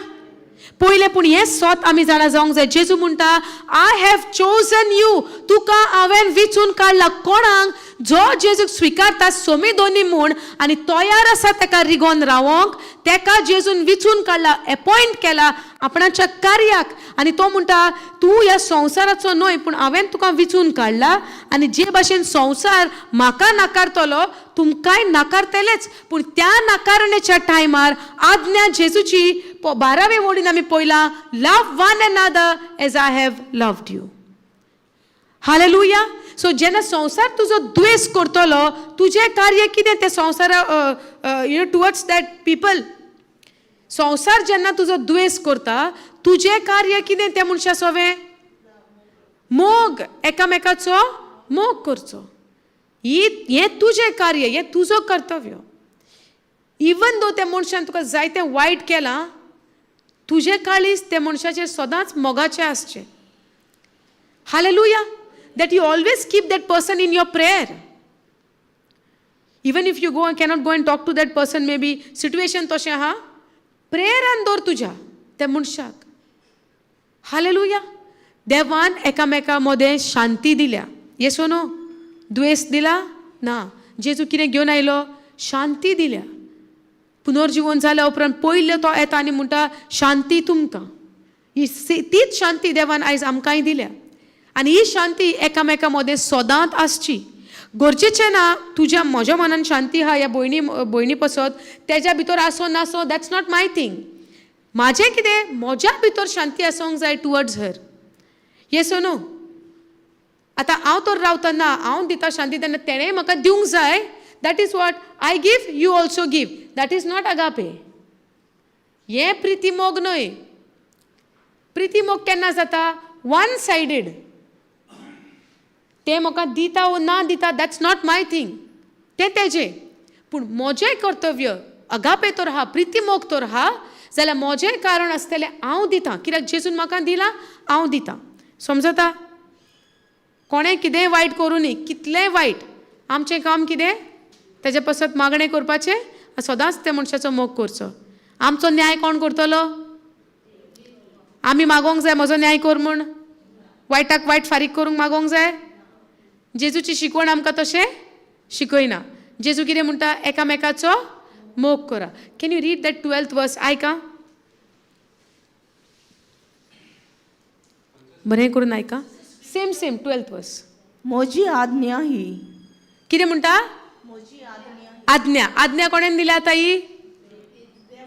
पयलें पूण हें सोत आमी जाणा जावंक जाय. जेजू म्हणटा, आय हॅव चोजन यू, तुका हांवें विचून काडला. कोणाक? जो जेजूक स्विकारता सोमी दोनी म्हूण आनी तयार आसा ताका रिगोन रावोंक, ताका जेजून विचून काडला, अपॉयंट केला आपणाच्या कार्याक. आनी तो म्हणटा, तूं ह्या संवसाराचो न्हय, पूण हांवें तुका विचून काडला. आनी जे भाशेन संवसार म्हाका नाकारतलो, तुमकांय नाकारतलेच. पूण त्या नाकारण्याच्या टायमार आज्ञा जेजूची 12वे वडीन आमी पळयलां, love one another as I have loved you. Hallelujah. So जेन्ना संवसार तुजो द्वेष करतलो, तुजें कार्य कितें तें संवसारा टुवर्ड्स दॅट पीपल. संवसार जेन्ना तुजो द्वेष करता, तुजें कार्य कितें त्या मनशा सोवें? मोग, एकामेकाचो मोग करचो. हें तुजें कार्य, हें तुजो कर्तव्य. इवन दो त्या मनशान तुका जायतें वायट केलां, तुजें काळीज त्या मनशाचेर सदांच मोगाचें आसचें. Hallelujah. That you always keep that person in your prayer. Even if you cannot go and talk to that person, maybe situation तशें आहा, प्रेयरान दवर तुज्या त्या मनशाक. हालेलुया. देवान एकामेका मदें शांती दिल्या. येसो नो? द्वेष दिला ना. जेजू कितें घेवन आयलो? शांती दिल्या. पुनर्जीवन जाल्या उपरांत पयले तो येता आनी म्हणटा, शांती तुमकां. ही तीच शांती देवान आयज आमकांय दिल्या. आनी ही शांती एकामेका मदें सदांच आसची. गरजेचें ना तुज्या म्हज्या मनान शांती आहा ह्या भयणी पसत तेज्या भितर आसो नासो, दॅट्स नॉट माय थिंग. म्हाजें कितें? म्हज्या भितर शांती आसूंक जाय टुवर्ड्स हर. Yes no? आतां हांव तर रावतना हांव दिता शांती, तेन्ना तेणें म्हाका दिवंक जाय. That is what I give, you also give. That is not agape. हें प्रिती मोग न्हय. प्रिती मोग केन्ना जाता? One sided. ते म्हाका दिता वो ना दिता, दॅट्स नॉट माय थिंग. तें तेजें. पूण म्हजें कर्तव्य अगापे तर आहा, प्रिती मोग तर आहा, जाल्यार म्हजें कारण आसतलें हांव दितां. कित्याक जेजून म्हाका दिलां, हांव दितां. समजता? कोणें कितेंय वायट करूं न्ही, कितलेंय वायट, आमचें काम कितें? तेजे पसत मागणें करपाचें, सदांच त्या मनशाचो मोग करचो. आमचो न्याय कोण करतलो? आमी मागोंक जाय म्हजो न्याय कर म्हूण? वायटाक वायट फारीक करूंक मागोंक जाय? जेजूची शिकवण आमकां तशें शिकयना. जेजू कितें म्हणटा? एकामेकाचो मोग करा. Can you read that 12th वर्स? आयका, बरें करून आयका. सेम 12th वर्स. म्हजी आज्ञा ही. कितें म्हणटा? म्हजी आज्ञा. आज्ञा. आज्ञा कोणेन दिल्या ताई?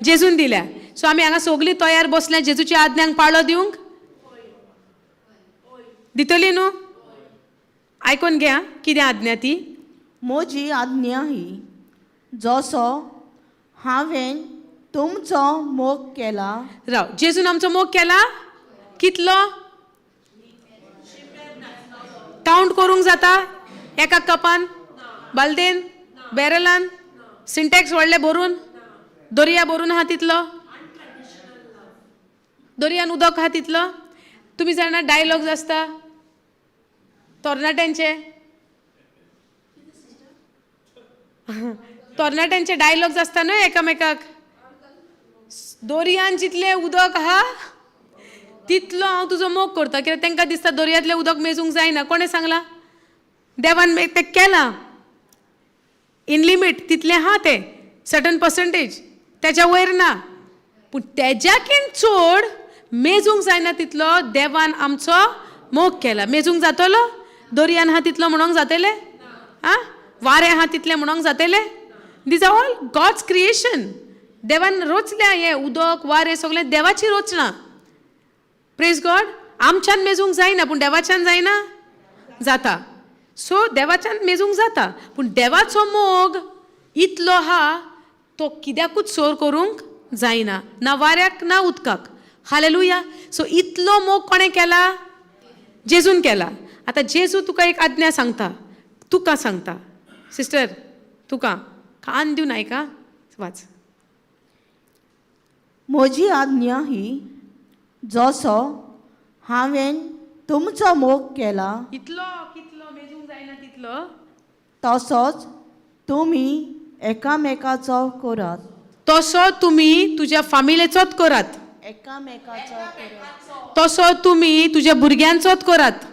जेजून दिल्या. सो आमी हांगा सगळीं तयार बसल्या जेजूच्या आज्ञांक पाळो दिवंक दितली न्हू. आयकून घ्या कितें आज्ञा ती. म्हजी आज्ञा ही जसो हांवें तुमचो मोग केला. राव, जेजून आमचो मोग केला कितलो काउंट करूंक जाता. एका कपान, बालदेन, बॅरलान, सिंटॅक्स व्हडले भरून, दोरया भरून आहा तितलो, दोरयान उदक आहा तितलो. तुमी जाणा डायलॉग्स आसता तरणाट्यांचे, तरणाट्यांचे डायलॉग्स आसता न्हय एकामेकाक. दोरयान जितले उदक आहा तितलो हांव तुजो मोग करता. कित्याक तांकां दिसता दोरयांतलें उदक मेजूंक जायना. कोणें सांगलां? देवान तें केलां इन लिमीट. तितलें आहा तें सर्टन पर्संटेज, तेच्या वयर ना. पूण तेज्याकीन चड मेजूंक जायना तितलो देवान आमचो मोग केला. मेजूंक जातलो? दोरयान आहा तितलो म्हणूंक जातलें? आं, वारें आहा तितलें म्हणूंक जातलें? These are all God's creation. देवान रचल्या. हें उदक वारें सगळें देवाची रचना. Praise God. आमच्यान मेजूंक जायना पूण देवाच्यान जायना? जाता. सो देवाच्यान मेजूंक जाता पूण देवाचो मोग इतलो आहा तो कित्याकूच चोर करूंक जायना, ना वाऱ्याक ना उदकाक. हालेलुया. सो इतलो मोग कोणें केला? जेजून केला. आतां जेजू तुका एक आज्ञा सांगता. तुका सांगता सिस्टर, तुका कान दिवन आयका. वाच. म्हजी आज्ञा ही जसो हांवें तुमचो मोग केला इतलो कितलो मेजूंक जायना तितलो तसोच तुमी एकामेकाचो करात. तसो तुमी तुज्या फामिलेचोच करात. एकामेकाचो करात. तसो तुमी तुज्या भुरग्यांचोच करात.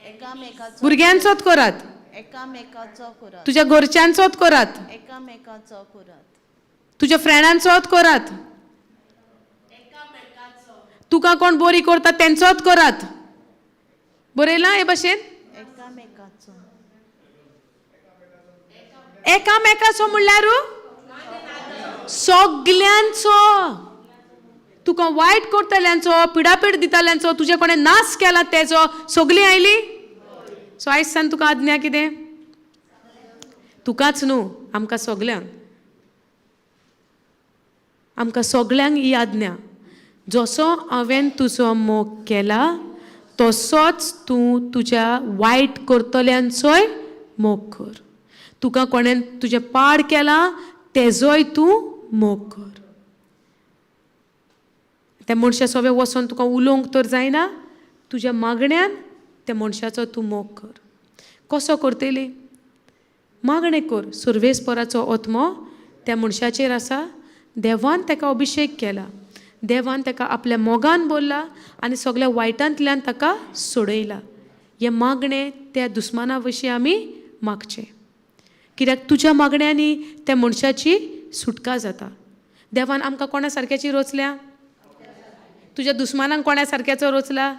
एकामेकाचो भुरग्यांचोच करात. एकामेकाचो करात. तुज्या घरच्यांचोच करात. एकामेकाचो करात. तुज्या फ्रेंडांचोच करात. तुका कोण बरी करता तेंचोच करात. बरयलां हे भाशेन? एकामेकाचो. एकामेकाचो म्हणल्यार सगल्यांचो. तुका वायट करतल्यांचो, पिडापीड दिताल्यांचो, तुजे कोणें नाश केला तेजो, सगळीं आयली. सो आयज सान तुका आज्ञा कितें? तुकाच न्हू, आमकां सगल्यांक. आमकां सगल्यांक ही आज्ञा. जसो हांवें तुजो मोग केला तसोच तूं तुज्या वायट करतल्यांचोय मोग कर. तुका कोणें तुजें पाड केला तेजोय तूं मोग कर. त्या मनशा सोबे वचोन तुका उलोवंक तर जायना. तुज्या मागण्यान त्या मनशाचो तूं मोग कर. कसो करतली? मागणें कर. सर्वेस्पराचो आत्मो त्या मनशाचेर आसा. देवान ताका अभिशेक केला. देवान ताका आपल्या मोगान बोल्ला आनी सगळ्या वायटांतल्यान ताका सोडयला. हे मागणें त्या दुस्माना विशीं आमी मागचें. कित्याक तुज्या मागण्यांनी त्या मनशाची सुटका जाता. देवान आमकां कोणा सारक्याची रचल्या? तुज्या दुस्मानांक कोणा सारक्याचो रचला?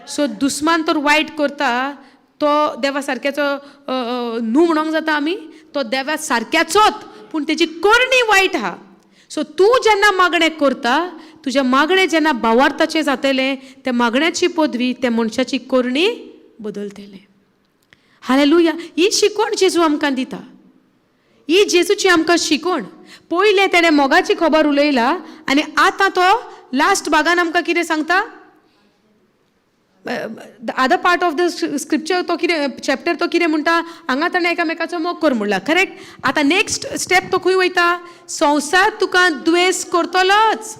सो दुस्मान तर वायट करता तो देवा सारक्याचो न्हू म्हणूंक जाता आमी? तो देवा सारक्याचोच पूण तेजी करणी वायट आहा. सो तूं जेन्ना मागणें करता, तुजें मागणें जेन्ना भावार्थाचें जातलें, त्या मागण्याची पदवी त्या मनशाची करणी बदलतलें. हालेलुया. ही शिकवण जेजू आमकां दिता. ही जेजूची आमकां शिकवण. पयलें तेणें मोगाची खबर उलयला आनी आतां तो लास्ट भागान आमकां कितें सांगता? Other part of the scripture तो कितें चॅप्टर तो कितें म्हणटा? हांगा ताणें एकामेकाचो मोग कर म्हणला. करेक्ट. आतां नेक्स्ट स्टेप तो खंय वयता? संवसार तुका द्वेस करतलोच.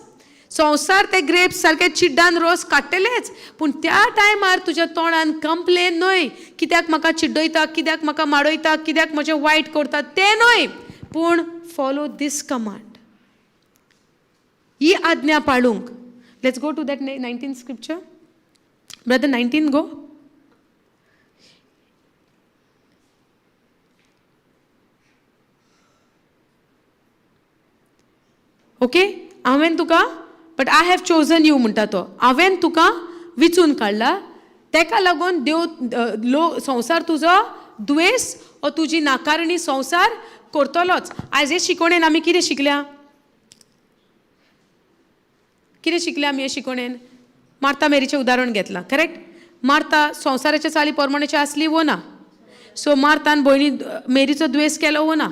संवसार ते ग्रेप्स सारके चिड्डान रोस काडटलेच. पूण त्या टायमार तुज्या तोंडान कंप्लेन न्हय. कित्याक म्हाका चिड्डयता, कित्याक म्हाका माडयता, कित्याक म्हजें वायट करता तें न्हय. पूण फॉलो दीस कमांड. ही आज्ञा पाळूंक. Let's go to that 19 scripture. Brother 19 go. ओके. हांवें तुका but I have chosen you म्हणटा तो. हांवें तुका विचून काडला. तेका लागून देव संवसार तुजो द्वेस वा तुजी नाकारणी संवसार करतलोच. आयज हे शिकोणेन आमी कितें शिकल्या? कितें शिकल्या आमी हे शिकोणेन? मार्ता मेरीचें उदाहरण घेतलां, करेक्ट? मार्ता संवसाराच्या चाली प्रमाणेची आसली वो ना? सो मार्तान भयणी मेरीचो द्वेस केलो वो ना?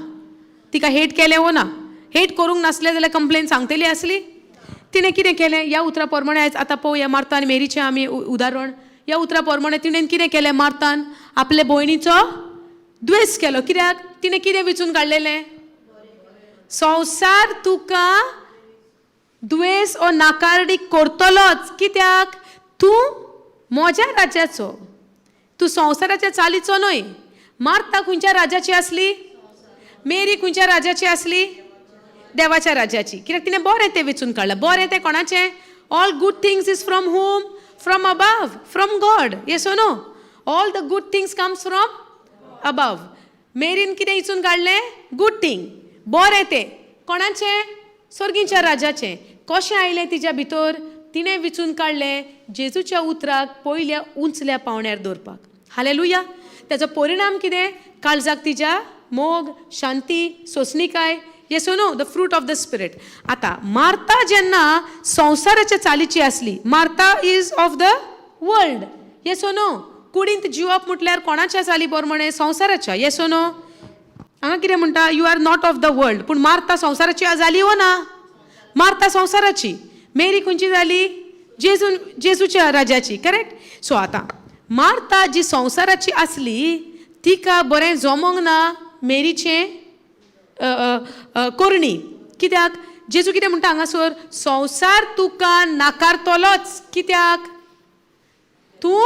तिका हेट केलें वो ना? हेट करूंक नासलें जाल्यार कंप्लेन सांगतली आसली? तिणें कितें केलें? ह्या उतरा प्रमाणे आयज आतां पळोवया मार्ता आनी मेरीचें आमी उदाहरण. ह्या उतरा प्रमाणे तिणें कितें केलें? मार्तान आपले भयणीचो द्वेस केलो. कित्याक? तिणें कितें विचून काडलेलें? संवसार तुका द्वेस ओ नाकारडी करतलोच. कित्याक? तूं म्हज्या राज्याचो, तूं संवसाराच्या चालीचो न्हय. मार्ता खंयच्या राज्याची आसली? मेरी खंयच्या राज्याची आसली? देवाच्या राज्याची. कित्याक तिणें बरें तें वेचून काडलां. बरें तें कोणाचें? All good things is from home? From above, from God. Yes or no? All the good things comes from above. मेरीन कितें वेचून काडलें? Good thing. बरें तें कोणाचें? स्वर्गीच्या राज्याचें. कशें आयलें तिच्या भितर? तिणें विचून काडलें जेजूच्या उतराक पयल्या उंचल्या पावण्यार दवरपाक. हालेलुया. ताचो परिणाम कितें? काळजाक तिच्या मोग, शांती, सोंसणीकाय. Yes or no? The fruit of the spirit. आतां मार्ता जेन्ना संवसाराच्या चालीची आसली, Martha is of the world. Yes or no? कुडींत जिवप म्हटल्यार कोणाच्या चाली प्रमाणे? संवसाराच्या. Yes or no? हांगा कितें म्हणटा? You are not of the world. पूण मार्ता संवसाराची जाली वो ना? मार्ता संवसाराची. मेरी खंयची जाली? जेजूच्या राज्याची. करेक्ट? सो आतां मार्ता जी संवसाराची आसली तिका बरें जमोंक ना मेरीचें करणी. कित्याक? जेजू कितें म्हणटा हांगासर? संवसार तुका नाकारतलोच. कित्याक? तूं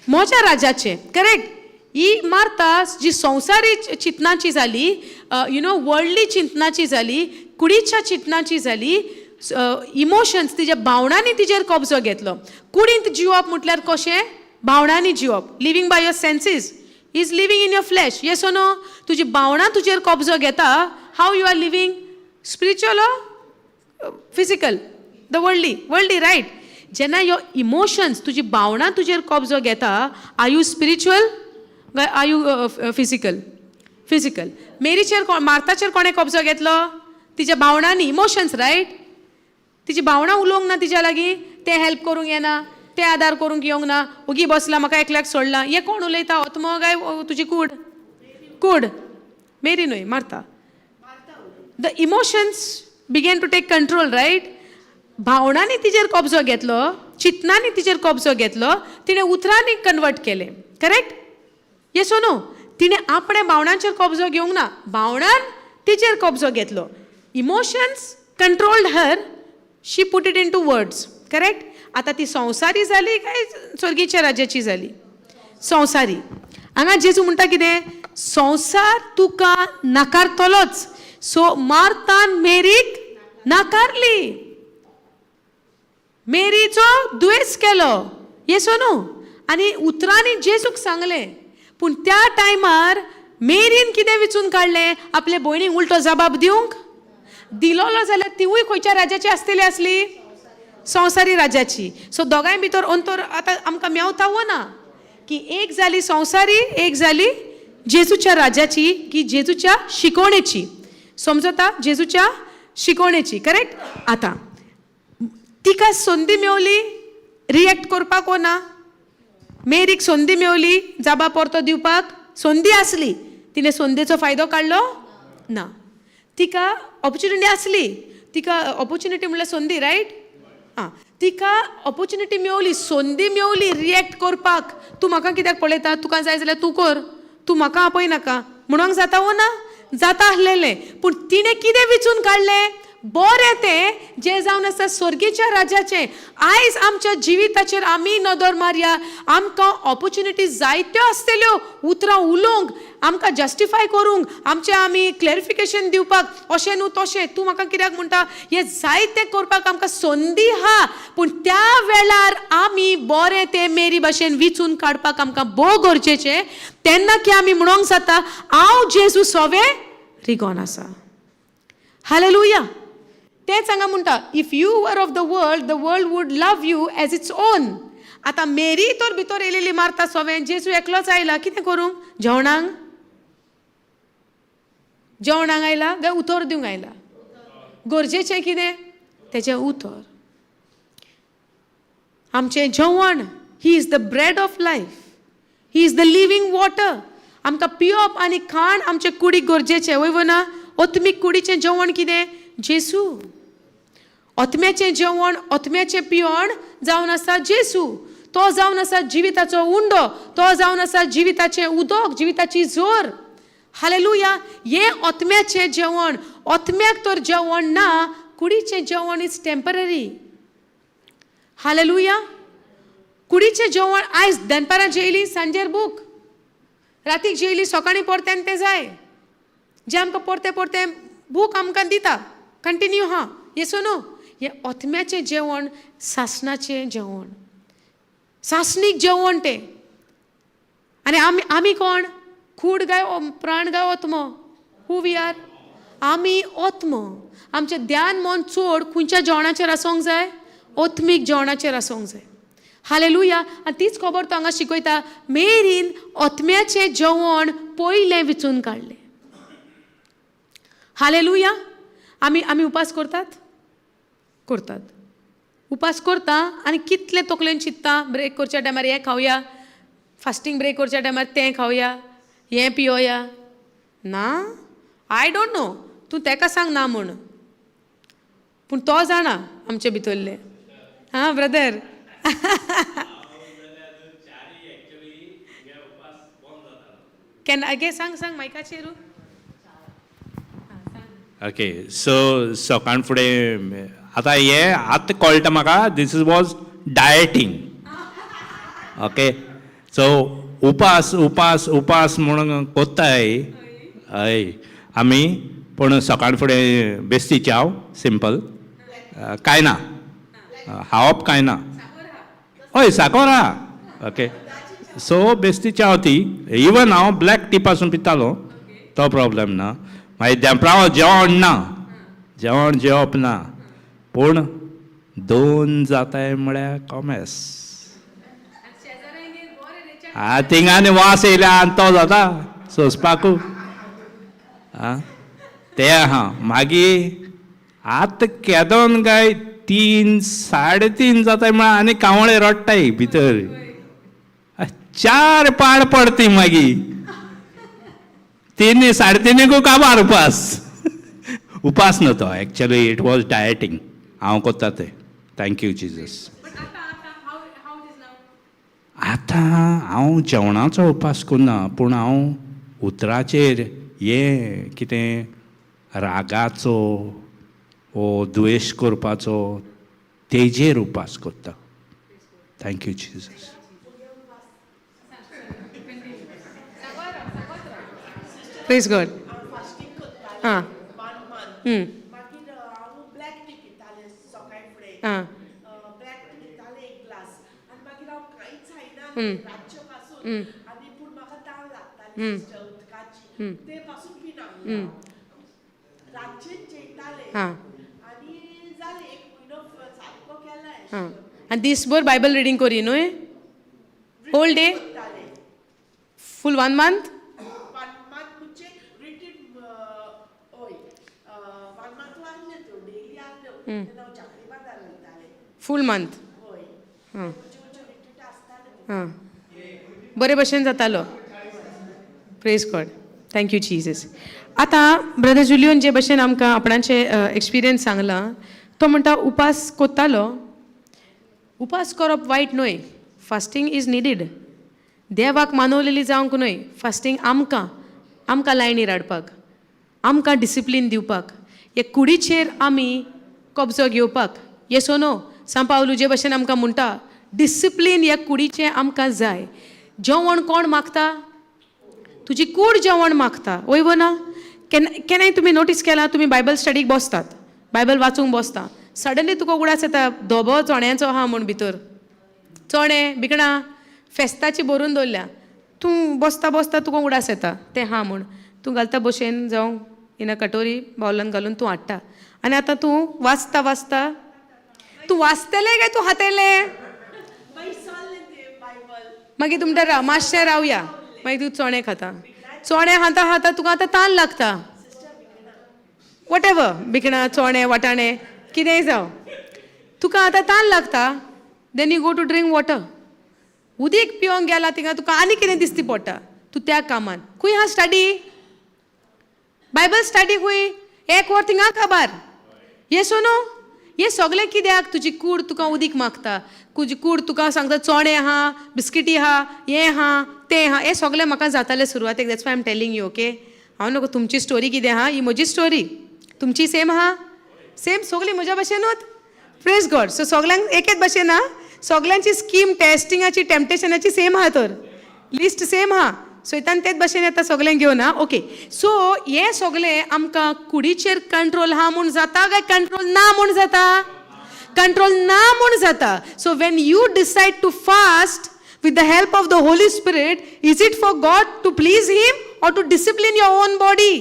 म्हज्या राज्याचें. करेक्ट? ही मार्ता जी संवसारी चिंतनाची जाली, वर्ल्डली चिंतनाची जाली, कुडीच्या चिंतनाची जाली, इमोशन्स तिच्या भावनांनी तिचेर कब्जो घेतलो. कुडींत जिवप म्हटल्यार कशें? भावनांनी जिवप. Living by your senses is living in your flesh. Yes or no? तुजी भावना तुजेर कब्जो घेता. How you are living? Spiritual or physical? The worldly right. जेन्ना युअर इमोशन्स, तुजी भावना तुजेर कब्जो घेता, आर यू स्पिरिच्युअल काय आर यू फिजिकल? फिजिकल. मेरीचेर मार्ताचेर कोणें कब्जो घेतलो? तिच्या भावनांनी, इमोशन्स, रायट? तिची भावना उलोवंक ना तिच्या लागीं. तें हेल्प करूंक येना, तें आदार करूंक येवंक ना, उगी बसला म्हाका एकल्याक सोडलां. हें कोण उलयता? आत्मो काय तुजी कूड? कूड. मेरी न्हय, मार्ता. The emotions begin to take control, right? भावनांनी तिचेर कब्जो घेतलो, चिंतनांनी तिचेर कब्जो घेतलो, तिणें उतरांनी कन्वर्ट केलें. करेक्ट? Yes or no? तिणें आपणे भावनांचेर कब्जो घेवंक ना, भावनान तिचेर कब्जो घेतलो. Emotions controlled her, she put it into words. Correct? आतां ती संवसारी जाली काय स्वर्गीच्या राज्याची जाली? संवसारी. हांगा जेजू म्हणटा कितें? संवसार तुका नाकारतलोच. सो मार्तान मेरीक नाकारली, मेरीचो द्वेस केलो. Yes or no? आनी उतरांनी जेजूक सांगलें. पूण त्या टायमार मेरीन कितें विचून काडलें? आपले भयणीक उलटो जबाब दिवंक दिलोलो जाल्यार तिवूय खंयच्या राज्याची आसतली आसली? संवसारी राज्याची. सो दोगांय भितर अंतर आतां आमकां मेवता वो ना की एक जाली संवसारी, एक जाली जेजूच्या राज्याची, की जेजूच्या शिकवणेची. समजता? जेजूच्या शिकवणेची. करेक्ट? आतां तिका संदी मेवली रिएक्ट करपाक वो ना? मेरीक संदी मेवली जाबा परतो दिवपाक? संदी आसली. तिणें संदेचो फायदो काडलो ना. तिका ऑपॉर्च्युनिटी आसली. तिका ऑपॉर्च्युनिटी म्हणल्यार संदी, रायट? आं, तिका ऑपॉर्च्युनिटी मेवली, संदी मेवली रिएक्ट करपाक. तूं म्हाका कित्याक पळयता? तुका जाय जाल्यार तूं कर, तूं म्हाका आपय नाका म्हणूंक जाता वो ना? जाता आसलेलें. पूण तिणें कितें विचून काडलें? बरें तें जें जावन आसा स्वर्गीच्या राज्याचें. आयज आमच्या जिविताचेर आमी नदर मारया. आमकां ऑपॉर्च्युनिटीज जायत्यो आसतल्यो उतरां उलोवंक, आमकां जस्टिफाय करूंक, आमचें आमी क्लॅरिफिकेशन दिवपाक, अशें न्हू तशें. तूं म्हाका कित्याक म्हणटा? हें जायतें करपाक आमकां संदी आहा. पूण त्या वेळार आमी बरें तें मेरी भाशेन विचून काडपाक आमकां भोव गरजेचें. तेन्ना की आमी म्हणोंक जाता हांव जेजू सोवे रिगोन आसा. हालेलुया. तेंच हांगा म्हणटा, if you were of the world would love you as its own. आतां मेरी तर भितर येयलेली मार्ता सोवें, जेजू एकलोच आयला. कितें करूंक? जेवणांक जेवणाक आयला काय उतर दिवंक आयला? गरजेचें कितें? तेजें उतर. आमचें जेवण, he is the bread of life, he is the living water. आमकां पिवप आनी खाण आमचे कुडीक गरजेचें, वय ना? ओतमीक कुडीचें जेवण कितें? जेसू. ओतम्याचें जेवण, ओतम्याचें पिवण जावन आसा जेसू. तो जावन आसा जिविताचो उंडो, तो जावन आसा जिविताचें उदक, जिविताची जोर. हालेलुया. हे ओतम्याचें जेवण, ओतम्याक तर जेवण ना, कुडीचें जेवण इज टेम्पररी. हालेलुया. कुडीचें जेवण आयज दनपारां जेयली, सांजेर बूक, रातीक जेयली, सकाळीं परतें तें जाय. जें आमकां परतें परतें बूक आमकां दिता, कंटिन्यू हा, येसो नो. हें ओतम्याचें जेवण, सासणाचें जेवण, सासणीक जेवण तें. आनी आमी कोण? कूड काय प्राण काय ओतमो? Who we R? आमी ओतमो. आमचें ध्यान मन चड खंयच्या जेवणाचेर आसूंक जाय? ओतमीक जेवणाचेर आसूंक जाय. हालेलुया. आनी तीच खबर तो हांगा शिकयता, मेरीन ओतम्याचें जेवण पयलें विचून काडलें. हालेलुया. आमी उपास करतात उपास करता आनी कितले तकलेन चित्ता, ब्रेक करच्या टायमार हें खावया, फास्टींग ब्रेक करच्या टायमार तें खावया, हें पियोया. ना, आय डोंट नो, तूं तेका सांग ना म्हूण, पूण तो जाणा आमचे भितरले. हां ब्रदर. केन्ना गे सांग मायकाचेर. ओके, सो सकाळ फुडें आतां हें आतां कळटा म्हाका, दीस वॉज डायटींग. ओके, सो उपास म्हणून कोत्ताय हय आमी, पूण सकाळ फुडें बेश्टी च्याव, सिंपल, कांय ना, खावप कांय ना. हय, साकर आहा. ओके, सो बेश्टी च्याव ती. इवन हांव ब्लॅक टी पासून पितालो, तो प्रॉब्लेम ना. मागीर देंपरावो जेवण ना, जेवण जेवप ना, पूण 2 जाताय म्हळ्यार कॉमेस. थिंगांनी वास येयल्या आनी तो जाता सोंसपाकू. ते आहा. मागीर आतां केदोन काय 3, 3:30 जाताय म्हळ्यार आनी कावळे रडटाय भितर. 4 पाड पडती मागीर. 3, 3:30 काबार उपास न्हू तो. Actually it was dieting. हांव कोत्ता तें. Thank you Jesus. आतां हांव जेवणाचो उपास करना, पूण हांव उतराचेर हें कितें रागाचो वो द्वेश करपाचो तेजेर उपास करता. Thank you Jesus. Praise God. हां. मागीर हांव ब्लॅक टी पितालें सकाळी फुडें. हां. ब्लॅक टी पितालें एक ग्लास, आनी मागीर हांव कांयच खायना रातच्यो पासून. आनी पूण म्हाका ताळ लागताली उदकाची, ते पासून पिना. रातचें जेयतालें आनी जालें, 1 म्हयनो सारको केलाय. आनी दिसभर बायबल रिडींग करी न्हय? Whole day? Full 1 month? Full month. हां, बरे भशेन जातालो. Praise God. Thank you Jesus. आतां ब्रदर जुलियन जे भशेन आमकां आपणाचे एक्सपिरियन्स सांगला, तो म्हणटा उपास कोत्तालो. उपास करप वायट न्हय, फास्टींग इज निडीड. देवाक मानवलेली जावंक न्हय, फास्टींग आमकां लायणीर हाडपाक, आमकां डिसिप्लीन दिवपाक, हे कुडीचेर आमी कब्जो घेवपाक. येसो नो? सांत पावलू जे भशेन आमकां म्हणटा, डिसिप्लीन ह्या कुडीचें आमकां जाय. जेवण कोण मागता? तुजी कूड जेवण मागता, वय ना? केन्नाय तुमी नोटीस केला, तुमी बायबल स्टडीक बसतात, बायबल वाचूंक बसता, सडनली तुका उगडास येता, धोबो चोण्याचो आहा म्हूण भितर. चोणे भिकणां फेस्ताची भरून दवरल्या, तूं बसता तुका उगडास येता तें हा म्हूण. तूं घालता भशेन जावं इन कटोरी बावलान घालून तूं हाडटा. आनी आतां तूं वाचता तूं वाचतलें काय तूं हातयलें? मागीर तूं म्हणटा मातशें रावया, मागीर तूं चोणे खाता. चोणे खाता तुका आतां तान लागता. वॉट एवर भिकणां चोणे वाटाणे कितेंय जावं तुका आतां ताण लागता then you go to drink water उदीक पिवंक गेला थिंगा तुका आनी कितें दिसती पडटा तूं त्या कामान खंय हा स्टडी बायबल स्टडी खंय 1 वर थिंगा काबार येसो न्हू हे सगळें कित्याक तुजी कूड तुका उदीक मागता तुजी कूड तुका सांगता चोणे आहा बिस्किटी आहा हें आहा तें आहा हें सगळें म्हाका जातालें सुरवातेक that's why M telling you okay हांव नको तुमची स्टोरी कितें आहा ही म्हजी स्टोरी तुमची सेम आहा सेम सगळीं म्हज्या भशेनूच प्रेज गॉड सो सगळ्यांक एकेच भशेन आहा सगळ्यांची स्कीम टेस्टिंगाची टेम्पटेशनाची सेम आहा तर लिस्ट सेम आहा सो तेच भशेन येता सगळें घेवन आहा ओके सो हें सगळें आमकां कुडीचेर कंट्रोल हा म्हूण जाता काय कंट्रोल ना म्हूण जाता कंट्रोल ना म्हूण जाता so when you decide to fast with the help of the Holy Spirit, is it for God to please Him or to discipline your own body?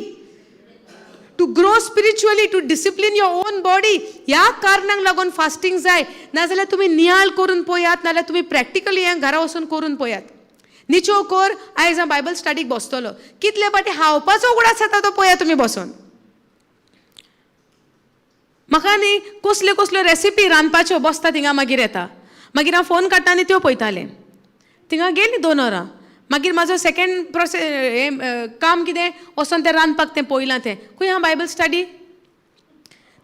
To grow spiritually, to discipline your own body. ह्या कारणांक लागून fasting जाय नाजाल्यार तुमी नियाळ करून पळयात नाजाल्यार तुमी प्रॅक्टिकली हें घरा वचून करून पळयात निचो कोर आयज हांव बायबल स्टडीक बसतलो कितले फाटी हावपाचो उगडास जाता तो पळया तुमी बसून म्हाका न्ही कसल्यो कसल्यो रेसिपी रांदपाच्यो बसता थिंगा मागीर येता मागीर हांव फोन काडटा आनी त्यो पळयतालें थिंगा गेली 2 वरां मागीर म्हाजो सेकंड काम कितें वचोन तें रांदपाक तें पळयलां तें खंय हांव बायबल स्टडी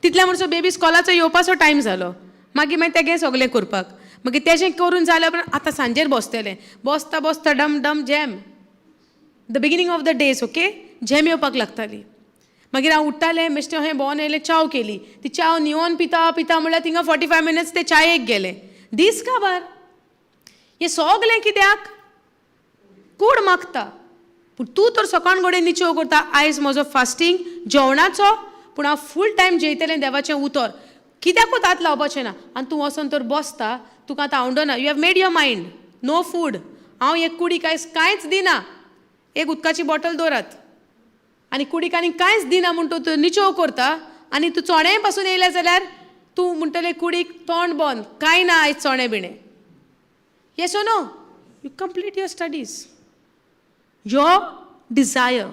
तितल्या म्हणसो बेबी स्कॉलाचो येवपाचो टायम जालो मागीर तेगे सगळें करपाक मागीर तेजें करून जालें उपरांत आतां सांजेर बसतलें बसता बसता डम डम jam the beginning of the days okay jam येवपाक लागताली मागीर हांव उठ्ठालें बेश्टें खंय भोंवन येयलें चाव केली ती चाव न्हिवोन पिता पिता म्हळ्यार थिंगा 45 मिनट्स ते चायेक गेले दीस काबार हें सगलें कित्याक कूड मागता पूण तूं तर सकाळ घडये निचो करता आयज म्हजो फास्टींग जेवणाचो पूण हांव फूल टायम जेयतलें देवाचें उतर कित्याकूच हात लावपाचें ना आनी तूं वचोन तर बसता तुका आतां आवडना you have made your mind no food हांव एक कुडीक आयज कांयच दिना एक उदकाची बॉटल दवरात आनी कुडीक आनी कांयच दिना म्हूण तूं निचो करता आनी तूं चोणेय पासून येयलें जाल्यार तूं म्हणटलें कुडीक तोंड बंद कांय ना आयज चोणे बिणे Yes or no? You complete your studies. Your desire,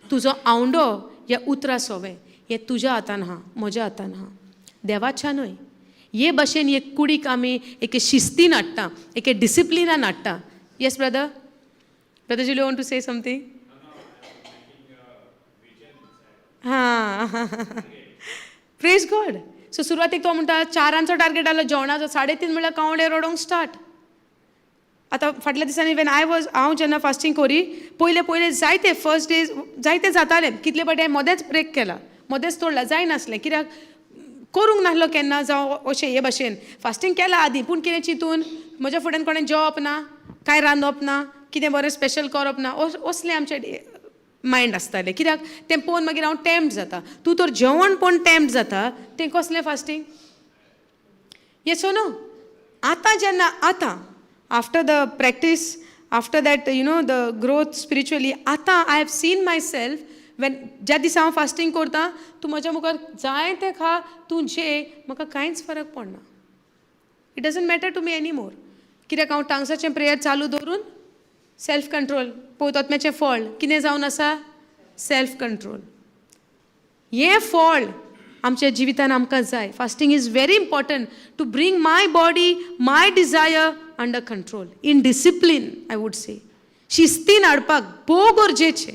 तुजो आवडो या उतरा सोवे हे तुज्या हातान आहा म्हज्या हातान आहा देवाच्या न्हय हे भशेन एक कुडीक आमी एके शिस्तीन हाडटा एके डिसिप्लिनान हाडटा yes brother Julio want to say something हां प्रेज गॉड सो सुरवातेक तो म्हणटा 4 टार्गेट आसलो जेवणाचो 3:30 म्हळ्यार कावंडे रडोंक स्टार्ट आतां फाटल्या दिसांनी वेन हांव जेन्ना फास्टींग कोरी पयले जायते फर्स्ट डेज जायते जातालें कितले फावटी हांवें मदेंच ब्रेक केला मदेंच तोडला जायनासलें कित्याक करूंक नासलो केन्ना जावं अशें हे भशेन फास्टींग केलां आदीं पूण कितें चिंतून म्हज्या फुड्यान कोणें जेवप ना कांय रांदप ना कितें बरें स्पेशल करप ना असलें आमचें मायंड आसतालें कित्याक तें पळोवन मागीर हांव टॅम्प्ट जाता तूं तर जेवण पळोवन टॅम्प्ट जाता तें कसलें फास्टींग येस और नो आतां जेन्ना आतां after the practice after that the growth spiritually ata I have seen myself when ज्या दिसा हांव फास्टींग करता तूं म्हज्या मुखार जाय तें खा तूं जे म्हाका कांयच फरक पडना it doesn't matter to me any more कित्याक हांव टांग्साचें प्रेयर चालू दवरून सेल्फ कंट्रोल पौतात्म्याचें फळ कितें जावन आसा सेल्फ कंट्रोल हें फळ आमच्या जिवितान आमकां जाय fasting is very important to bring my body my desire under control in discipline I would say शिस्तीन हाडपाक भोव गरजेचें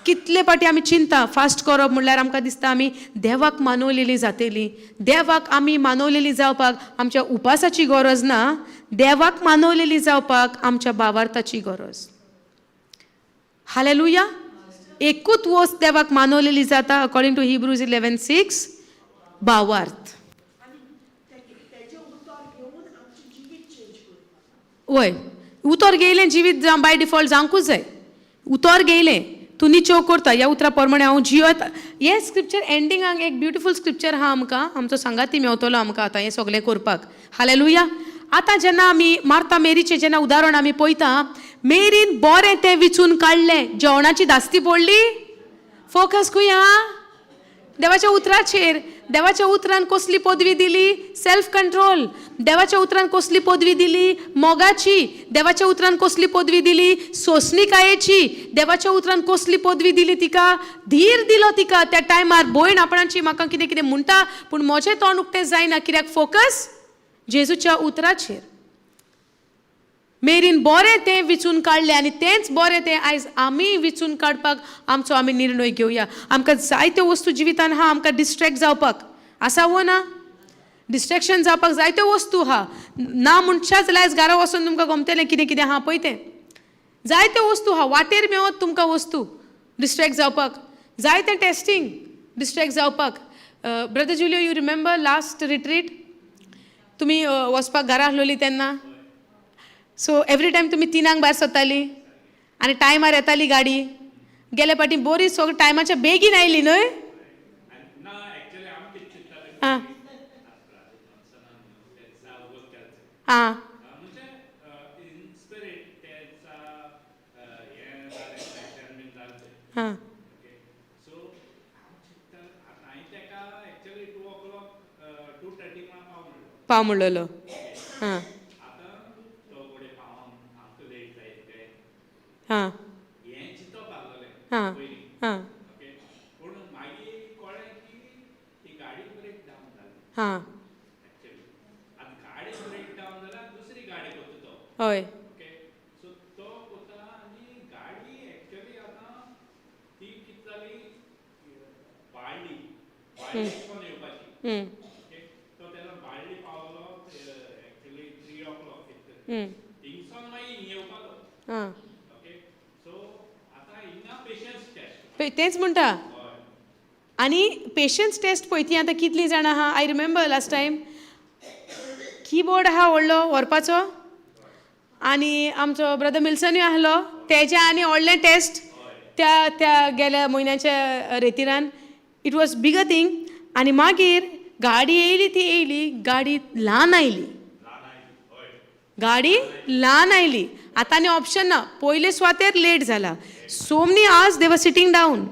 कितले फाटी आमी चिंता फास्ट करप म्हणल्यार आमकां दिसता आमी देवाक मानवलेली जातली देवाक आमी मानवलेली जावपाक आमच्या उपासाची गरज ना देवाक मानवलेली जावपाक आमच्या भावार्थाची गरज हालेलुया एकूच वस्त देवाक मानवलेली जाता अकॉर्डिंग टू हिब्रूज 11:6 भावार्थ वय उतर घेयलें जिवीत बाय डिफॉल्ट जावंकूच जाय उतर घेयलें तूं निचो करता ह्या उतरा प्रमाणे हांव जियेता हें स्क्रिप्चर एंडिंगाक एक ब्युटिफूल स्क्रिप्चर आहा आमकां आमचो सांगाती मेवतलो आमकां आतां हें सगळें करपाक हालेलुया आतां जेन्ना आमी मार्था मेरीचें जेन्ना उदाहरण आमी पळयता मेरीन बरें तें विचून काडलें जेवणाची दास्ती पडली फोकस खंय आहा देवाच्या उतराचेर देवाच्या उतरान कसली पदवी दिली? Self control. देवाच्या उतरान कसली पदवी दिली? मोगाची. देवाच्या उतरान कसली पदवी दिली? सोंसणिकायेची. देवाच्या उतरान कसली पदवी दिली तिका? धीर दिलो तिका. त्या टायमार भयण आपणाची म्हाका कितें कितें म्हणटा पूण म्हजें तोंड उक्तें जायना. कित्याक फोकस जेजूच्या उतराचेर. मेरीन बरें तें विचून काडलें आनी तेंच बरें तें आयज आमी विचून काडपाक आमी निर्णय घेवया. आमकां जायत्यो वस्तू जिवितान आहा आमकां डिस्ट्रॅक्ट जावपाक. आसा वो ना? डिस्ट्रॅक्शन जावपाक जायत्यो वस्तू आहा. ना म्हणच्याच जाल्यार आयज घरा वचून तुमकां गमतलें कितें कितें आहा पळय तें. जायत्यो वस्तू आहा. वाटेर मेळत तुमकां वस्तू डिस्ट्रॅक्ट जावपाक. जायतें टेस्टींग डिस्ट्रॅक्ट जावपाक. Brother Julio, you remember last retreat तुमी वचपाक घरा आसलोली तेन्ना? सो एवरी टायम तुमी 3 भायर सरताली आनी टायमार येताली गाडी. गेल्या फाटी बरी सगळी टायमाच्या बेगीन आयली न्हय? आं आं हां पाव म्हणलेलो. हां हां हां हां हां हय हां तेंच म्हणटा. आनी पेशन्स टेस्ट पळय ती आतां कितलीं जाणां आहा? I remember last time keyboard आहा व्हडलो व्हरपाचो आनी आमचो ब्रदर मिल्सनूय आहलो तेजें आनी व्हडलें टेस्ट त्या गेल्या म्हयन्याच्या रेतिरान. It was bigger thing. आनी मागीर गाडी येयली ती येयली, गाडी ल्हान आयली. गाडी ल्हान आयली. आतां आनी ऑप्शन ना. पयले सुवातेर लेट जाला. सो मेनी आवर्स दे वर सिटींग डावन.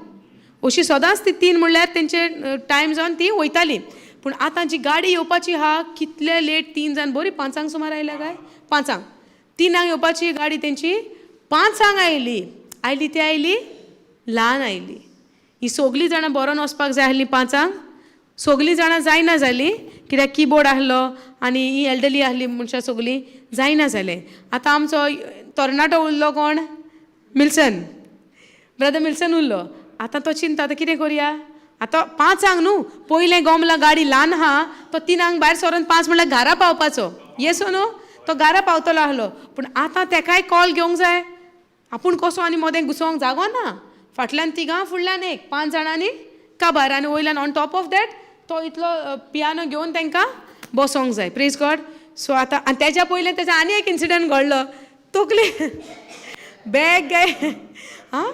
अशी सदांच ती 3 म्हणल्यार तेंचे टायम जावन ती वयताली. पूण आतां जी गाडी येवपाची आहा कितले लेट 3 जावन बरी 5 सुमार आयल्या काय? 5 3 येवपाची गाडी तेंची 5 आयली. आयली ती आयली ल्हान आयली. ही सगलीं जाणां बरोन वचपाक जाय आसलीं 5 सगलीं जाणां जायना जालीं कित्याक कीबोर्ड आहलो आनी ही एल्डरली आहली मनशां सगलीं जायना जालें. आतां आमचो तरणाटो उरलो कोण? मिल्सन. ब्रदर मिल्सन उरलो. आतां तो चिंता आतां कितें करया? आतां 5 न्हू पयलें गमला गाडी ल्हान आहा तो 3 भायर सरोन 5 म्हणल्यार घरा पावपाचो. येसो न्हू? तो घरा पावतलो आहलो. पूण आतां तेकाय कॉल घेवंक जाय. आपूण कसो आनी मोदें घुसोवंक जागो ना. फाटल्यान 3 फुडल्यान 1 5 जाणांनी काबार आनी वयल्यान ऑन टॉप ऑफ दॅट तो इतलो पियानो घेवन तांकां बसोंक जाय. Praise God. सो आतां आनी तेज्या पयलें तेजो आनी एक इन्सिडंट घडलो. तकली बॅग हां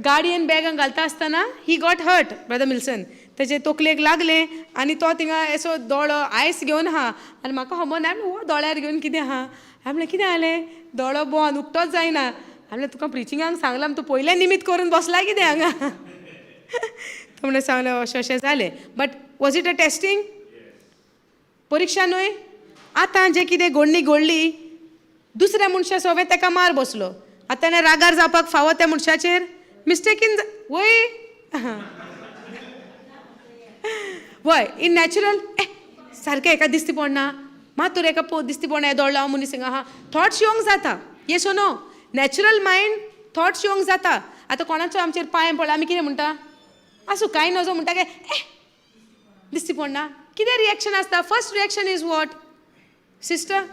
गाडयेन बॅगां घालता आसतना he got hurt brother Milson. तेजे तकलेक लागलें आनी तो थिंगा एसो दोळो आयस घेवन आहा आनी म्हाका खबर ना हो दोळ्यार घेवन कितें आहा. हांवें म्हणलें कितें जालें? दोळो बंद उक्तोच जायना. हांवें म्हणलें तुका प्रिचिंगाक सांगलां तूं पयलें निमित करून बसला कितें हांगा? तो म्हणून सांगलें अशें अशें जालें. But was it a testing? परिक्षा न्हय. आतां जें कितें घडणी घडली दुसऱ्या मनशा सगळें ताका मार बसलो. आतां ताणें रागार जावपाक फावो त्या मनशाचेर? मिस्टेकीन वय वय इन नॅचरल सारकें एका दिसती पडना मात तर एका दिसती पडना दोळ्ळो हांव मनीस हिंगा आहा. थॉट्स येवंक जाता. Yes no? Natural mind thoughts येवंक जाता. आतां कोणाचो आमचेर पांय पडला आमी कितें म्हणटा? आसूं कांय नजो म्हणटा काय दिसती पडना. कितें रिएक्शन आसता? First reaction is what? Sister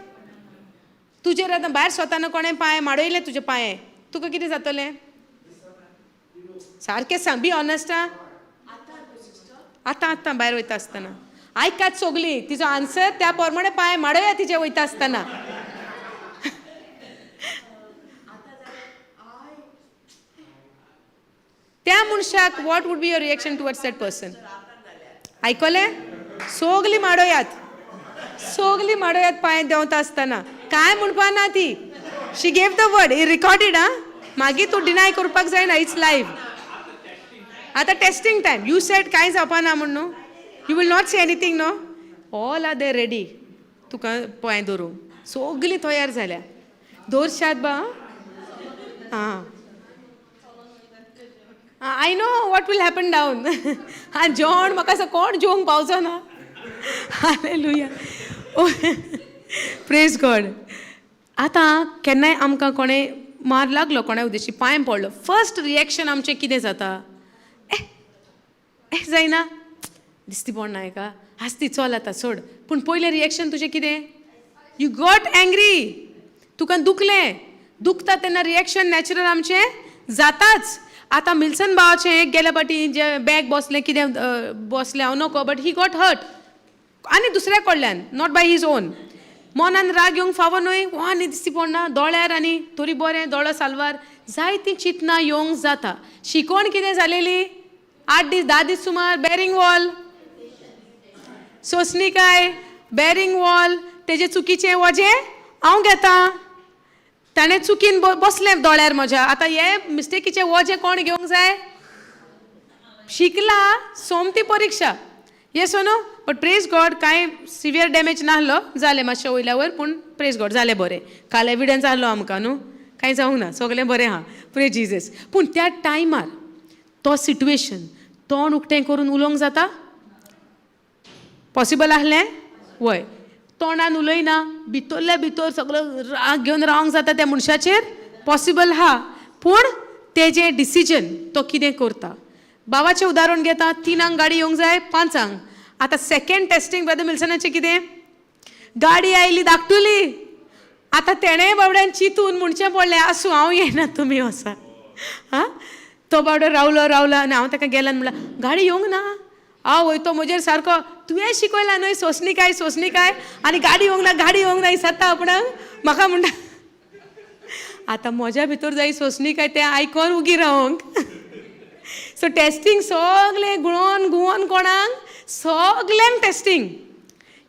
तुजेर आतां भायर स्वताना कोणें पांय माडयले तुजे पांये तुका कितें जातलें? सारकें सांग. Be honest. आतां भायर वयता आसतना आयकात सगलीं तिजो आन्सर त्या प्रमाणे पांय माडया तिजे वयता आसतना. त्या मनशाक what would be your reaction towards that person? आयकलें? सगलीं माडोयात पांय देंवता आसतना. कांय म्हणपा ना ती. She gave the word. He recorded. मागीर तूं डिनाय करपाक जायना. It's live. आतां टेस्टिंग टायम. यू सेड कांय जावपाना म्हण न्हू. You will not say anything न्हू. ऑल आर दे रेडी तुका पळय धरूंक. सगलीं तयार जाल्या. दवरशात बा. Ah I know what will happen down. जेवण म्हाका असं कोण जेवंक पावचो ना. हालेलुया. Praise God. आतां केन्नाय आमकां कोणें मार लागलो कोणा उद्देशी पांय पडलो, फर्स्ट रिएक्शन आमचें कितें जाता? जायना, दिसती पडना हेका, आसती चल आतां सोड. पूण पयलें रिएक्शन तुजें कितें? You got angry. तुका दुखलें. दुखता तेन्ना रिएक्शन नॅचरल आमचें जाताच. आतां मिल्सन भावाचें गेल्या फाटी जे बॅग बसलें कितें बसलें हांव नोको, बट ही गॉट हर्ट आनी दुसऱ्या कडल्यान, नॉट बाय हीज ओन. मनान राग येवंक फावो न्हय. आनी दिसती पडना दोळ्यार आनी तोरी बरें दोळो सालवार जायतीं चिंतनां येवंक जाता. शिकोवण कितें जालेली? 8 दीस 10 दीस सुमार बॅरिंग वॉल, सोंसणीकाय, बॅरिंग वॉल, तेजे चुकीचें वजें हांव घेतां. ताणें चुकीन बसलें दोळ्यार म्हज्या. आतां हे मिस्टेकीचें वजें कोण घेवंक जाय? शिकला सोमती परीक्षा. Yes no. But praise God कांय सिवियर डॅमेज नाहलो, जालें मातशें वयल्या वयर, पूण प्रेज गॉड जालें बरें. काल एविडन्स आहलो आमकां न्हू, कांय जावंक ना, सगलें बरें आहा. Praise Jesus. पूण त्या टायमार तो सिट्युएशन तोंड उक्तें करून उलोवंक जाता? पॉसिबल आहलें? वय. तोंडान उलयना, भितरल्या भितर सगळो राग घेवन रावंक जाता त्या मनशाचेर? पॉसिबल हा. पूण तेजें डिसिजन तो कितें करता. बाबाचें उदाहरण घेता. 3 गाडी येवंक जाय 5. आतां सेकंड टेस्टिंग ब्रदर मिल्सनाचें कितें? गाडी आयली धाकटुली. आतां तेणें बाबड्यान चिंतून म्हणचें पडलें आसूं हांव येना तुमी वसा. हां, तो बाबडो रावलो आनी हांव ताका गेलो आनी म्हणलें गाडी येवंक ना. हांव वयतो म्हजेर सारको, तुवें शिकयला न्हय सोंसणीकाय आनी गाडी येवंक ना दिसता आपणाक. म्हाका म्हणटा आतां म्हज्या भितर जाय सोंसणीकाय तें आयकोन उगी रावंक. सो टेस्टिंग सगलें घुंवोन कोणाक? सगल्यांक टेस्टिंग.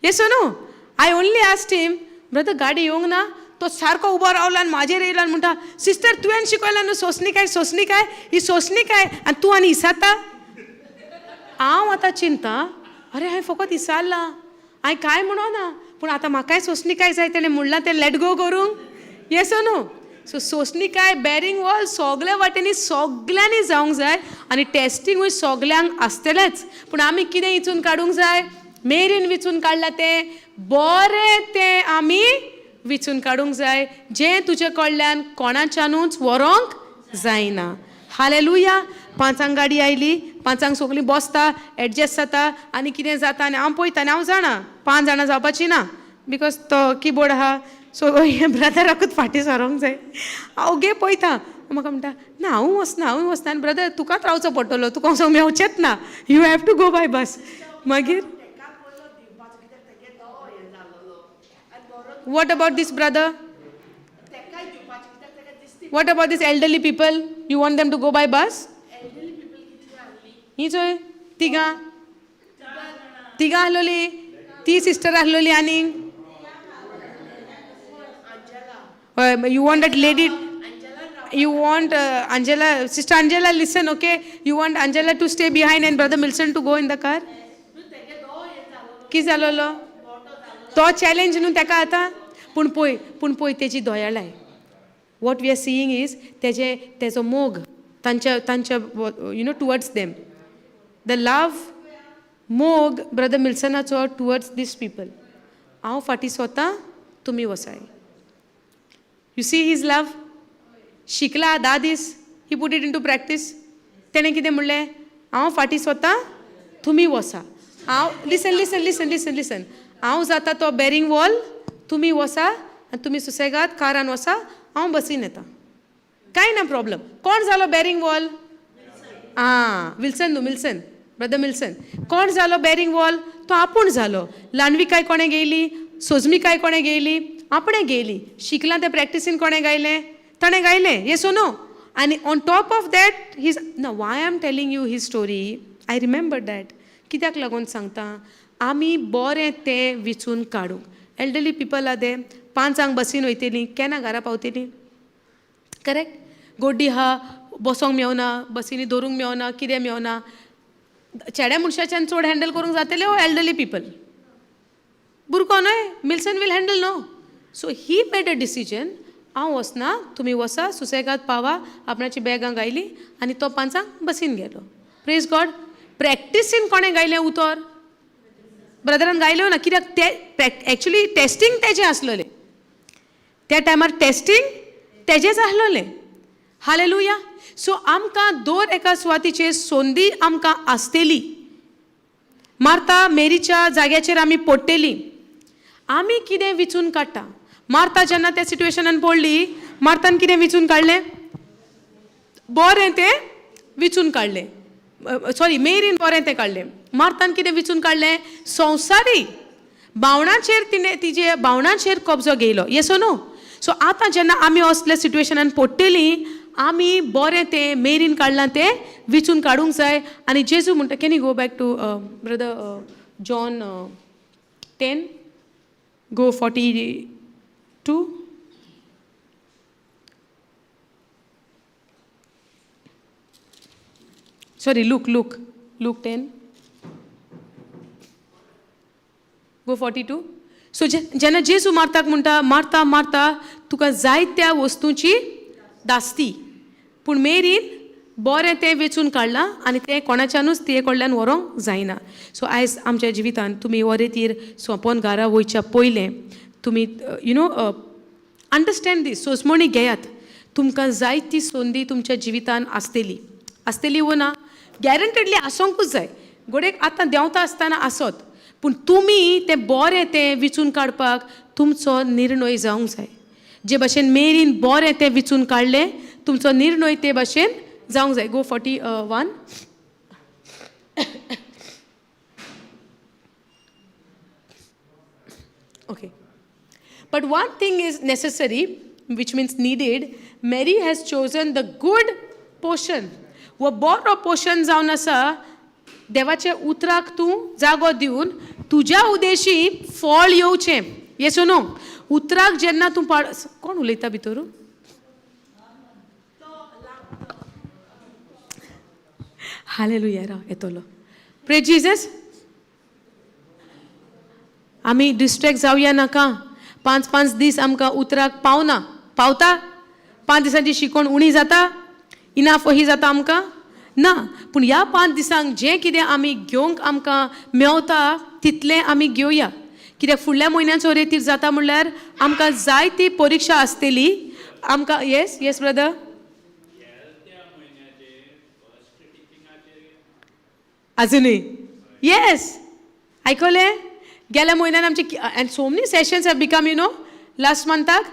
येस न्हू. I only asked him, brother गाडी येवंक ना? तो सारको उबो रावलो आनी म्हाजेर येयलो आनी म्हणटा, सिस्टर तुवें शिकयला न्हू सोंसणीकाय ही सोंसणीकाय आनी तूं आनी इसाता. हांव आतां चिंता, अरे हांवें फकत इसारला, हांवें कांय म्हणो ना, पूण आतां म्हाकाय सोंसणीकाय जाय तेणें म्हणलां तें लेट गो करूंक. येस न्हू. सो सोंसणीकाय बॅरिंग वॉल सगल्या वाटेनी सगल्यांनी जावंक जाय आनी टेस्टिंगूय सगल्यांक आसतलेंच. पूण आमी कितें हिचून काडूंक जाय? मेरीन विचून काडलां तें बरें तें आमी विचून काडूंक जाय, जें तुजे कडल्यान कोणाच्यानूच व्हरोंक जायना. हालेलुया. 5 गाडी आयली, 5 सगलीं बसता, एडजस्ट जाता आनी कितें जाता आनी हांव पळयता आनी हांव जाणा 5 जाणां जावपाची ना, बिकॉज तो किबोर्ड आहा. सो हे ब्रदराकूच फाटीं सरोंक जाय. हांव गे पळयता, म्हाका म्हणटा ना हांव वचना आनी ब्रदर तुकाच रावचो पडटलो, तुका वचोंक मेवचेंच ना, you have to go by bus. मागीर what about this brother? What about this elderly people? You want them to go by bus? ही चोय तिगा आहलोली, ती सिस्टर आहलोली आनी you want that lady, you want Angela, sister Angela, listen, okay, you want Angela to stay behind and brother Milson to go in the car? की जालोलो तो challenge न्हू तेका आतां. पूण पळय तेजी दोयाळाय. What we are seeing is तेजो मोग तांच्या you know towards them. The love मोग ब्रदर मिल्सनाचो टुवर्ड्स दीस पीपल. हांव फाटीं स्वता, तुमी वसाय. You see his love. शिकला 10 दीस, he put it into practice. तेणें कितें म्हणलें? हांव फाटीं स्वता, तुमी वसा. हांव लिसन हांव जाता तो बॅरिंग वॉल, तुमी वसा आनी तुमी सुसेगाद कारान वसा, हांव बसीन येता, कांय ना प्रॉब्लम. कोण जालो बॅरिंग वॉल? Milne brother Milne. कोण जालो बॅरिंग वॉल? तो आपूण जालो. लांडविकाय कोणें गेली? सोजमीकाय कोणें गेली? आपणें गेली. शिकलां तें प्रॅक्टिसीन कोणें गायलें? ताणें गायलें. Yes no. आनी on top of that his ना. Why I am telling you ही स्टोरी, आय रिमेंबर दॅट. कित्याक लागून सांगता? आमी बरें तें विचून काडूंक. एल्डरली पीपल आर दे 5 बसीन वयतलीं, केन्ना घरा पावतलीं? करेक्ट. गोड्डी आहा, बसोंक मेवना बसींनी दवरूंक मेवना कितें मेवना चेड्या मनशाच्यान चड हँडल करूंक जातले ओ एल्डरली पीपल बुरको न्हय Milson will handle no so he made a decision हांव वचना तुमी वसा सुसेगाद पावा आपणाची बॅगां गायली आनी तो 5 बसीन गेलो प्रेज गॉड प्रॅक्टिसीन कोणें गायलें उतर ब्रदरान गायलो ना कित्याक ते एक्चुली टेस्टींग तेजें आसलेलें त्या टायमार टेस्टींग तेजेंच आसलेलें हालेलुया सो आमकां दर एका सुवातीचेर संदी आमकां आसतेली मार्ता मेरीच्या जाग्याचेर आमी पडटलीं आमी कितें विचून काडटा मार्ता जेन्ना त्या सिट्युएशनान पडली मार्तान कितें विचून काडलें बरें तें विचून काडलें सॉरी मेरीन बरें तें काडलें मार्तान कितें विचून काडलें संवसारीक भावणाचेर तिणें तिजे भावणाचेर कब्जो घेयलो येसो नो सो आतां जेन्ना आमी असल्या सिट्युएशनान पडटलीं आमी बरें तें मेरीन काडलां तें विचून काडूंक जाय आनी जेजू म्हणटा can you go back to brother John 10 go 42 sorry Luke 10 go 42 so जेन्ना जेजू मार्ताक म्हणटा मार्ता मार्ता तुका जायत्या वस्तूंची दास्ती पूण मेरीन बरें तें वेचून काडलां आनी तें कोणाच्यानूच ते कडल्यान व्हरोंक जायना सो आयज आमच्या जिवितांत तुमी वरेतीर सोंपोन घरा वयच्या पयलें तुमी यू नो अंडरस्टँड दीस सोसमणी घेयात तुमकां जायती संदी तुमच्या जिवितांत आसतेली वो ना गॅरंटेडली आसोंकूच जाय गोडेक आतां देंवता आसतना आसत पूण तुमी तें बरें तें विचून काडपाक तुमचो निर्णय जावंक जाय जे भाशेन मेरीन बरें तें विचून काडलें तुमचो निर्णय ते भाशेन जावंक जाय गो 41 okay but one thing is necessary which means needed Mary has chosen the good portion वो बरो पोर्शन जावन आसा देवाच्या उतराक तूं जागो दिवन तुज्या उद्देशी फळ येवचें येसो नो उतराक जेन्ना तूं कोण उलयता भितर हालेलुया रा येतलो प्रेज जीसस आमी डिस्ट्रॅक्ट जावया नाका 5 दीस आमकां उतराक पावता 5 दिसांची शिकवण उणी जाता इनाफ ही जाता आमकां ना पूण ह्या 5 दिसांक जें कितें आमी घेवंक आमकां मेवता तितलें आमी घेवया कित्याक फुडल्या म्हयन्याचो रेतीर जाता म्हणल्यार आमकां जायती परीक्षा आसतली आमकां येस ब्रदर अजुनूय येस आयकलें गेल्या म्हयन्यान आमचे and so many sessions have become you know last मंथाक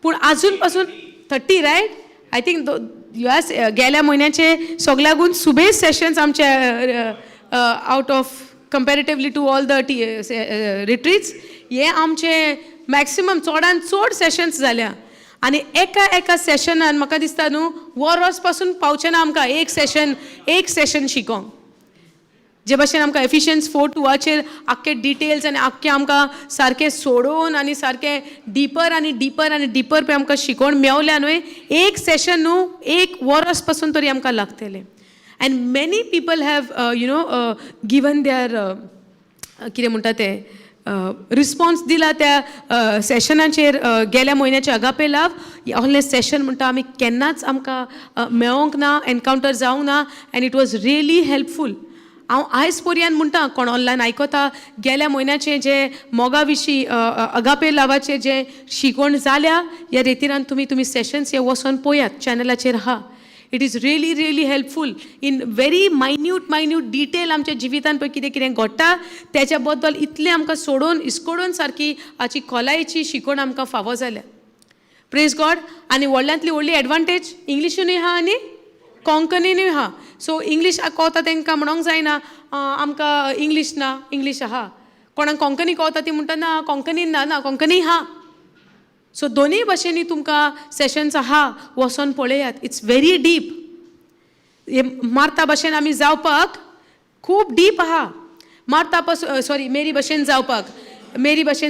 पूण आजून पासून 30 रायट आय थिंक युएस गेल्या म्हयन्याचे सगळ्याकून सुबेज सेशन्स आमचे out of comparatively to all the retreats हे आमचे मॅक्सिमम चडान चड सेशन्स जाल्या आनी एका सेशनान म्हाका दिसता न्हू वॉरस पासून पावचें ना आमकां एक सेशन शिकोंक जे भाशेन आमकां एफिशियन्स 4:2 आख्खे डिटेल्स आनी आख्खे आमकां सारकें सोडोवन आनी सारकें डिपर आनी डिपर पळय आमकां शिकोवन मेवल्या न्हय एक सेशन न्हू 1 वर्स पासून तरी आमकां लागतलें and many people have you know given there कितें म्हणटा तें रिस्पॉन्स दिला त्या सेशनाचेर गेल्या म्हयन्याचे अगापे लाव असलें सेशन म्हणटा आमी केन्नाच आमकां मेळोंक ना एनकावंटर जावंक ना and it was really helpful हांव आयज पर्यंत म्हणटा कोण ऑनलायन आयकता गेल्या म्हयन्याचे जे मोगा विशीं अगापे लावाचे जे शिकवण जाल्या ह्या रेतीरान तुमी सेशन्स हे वचोन पळयात चॅनलाचेर आहा it is really helpful in very minute detail आमच्या जिवितान पळय कितें घडटा त्याच्या बद्दल इतलें आमकां सोडून इस्कोडून सारकी हाची खोलायेची शिकवण आमकां फावो जाल्या प्रेज गॉड आनी व्हडल्यांतली व्हडली एडवांटेज इंग्लिशूनय आहा आनी कोंकणीनूय आहा सो इंग्लीश कळटा तांकां म्हणोंक जायना आमकां इंग्लीश ना इंग्लीश आहा कोणाक कोंकणी कळटा ती म्हणटा ना कोंकणीन ना कोंकणी आहा सो दोनूय भाशेनी तुमकां सेशन्स आहा वचोन पळयात इट्स व्हेरी डीप हे मार्ता भाशेन आमी जावपाक खूब डीप आहा मार्ता पासून सॉरी मेरी भाशेन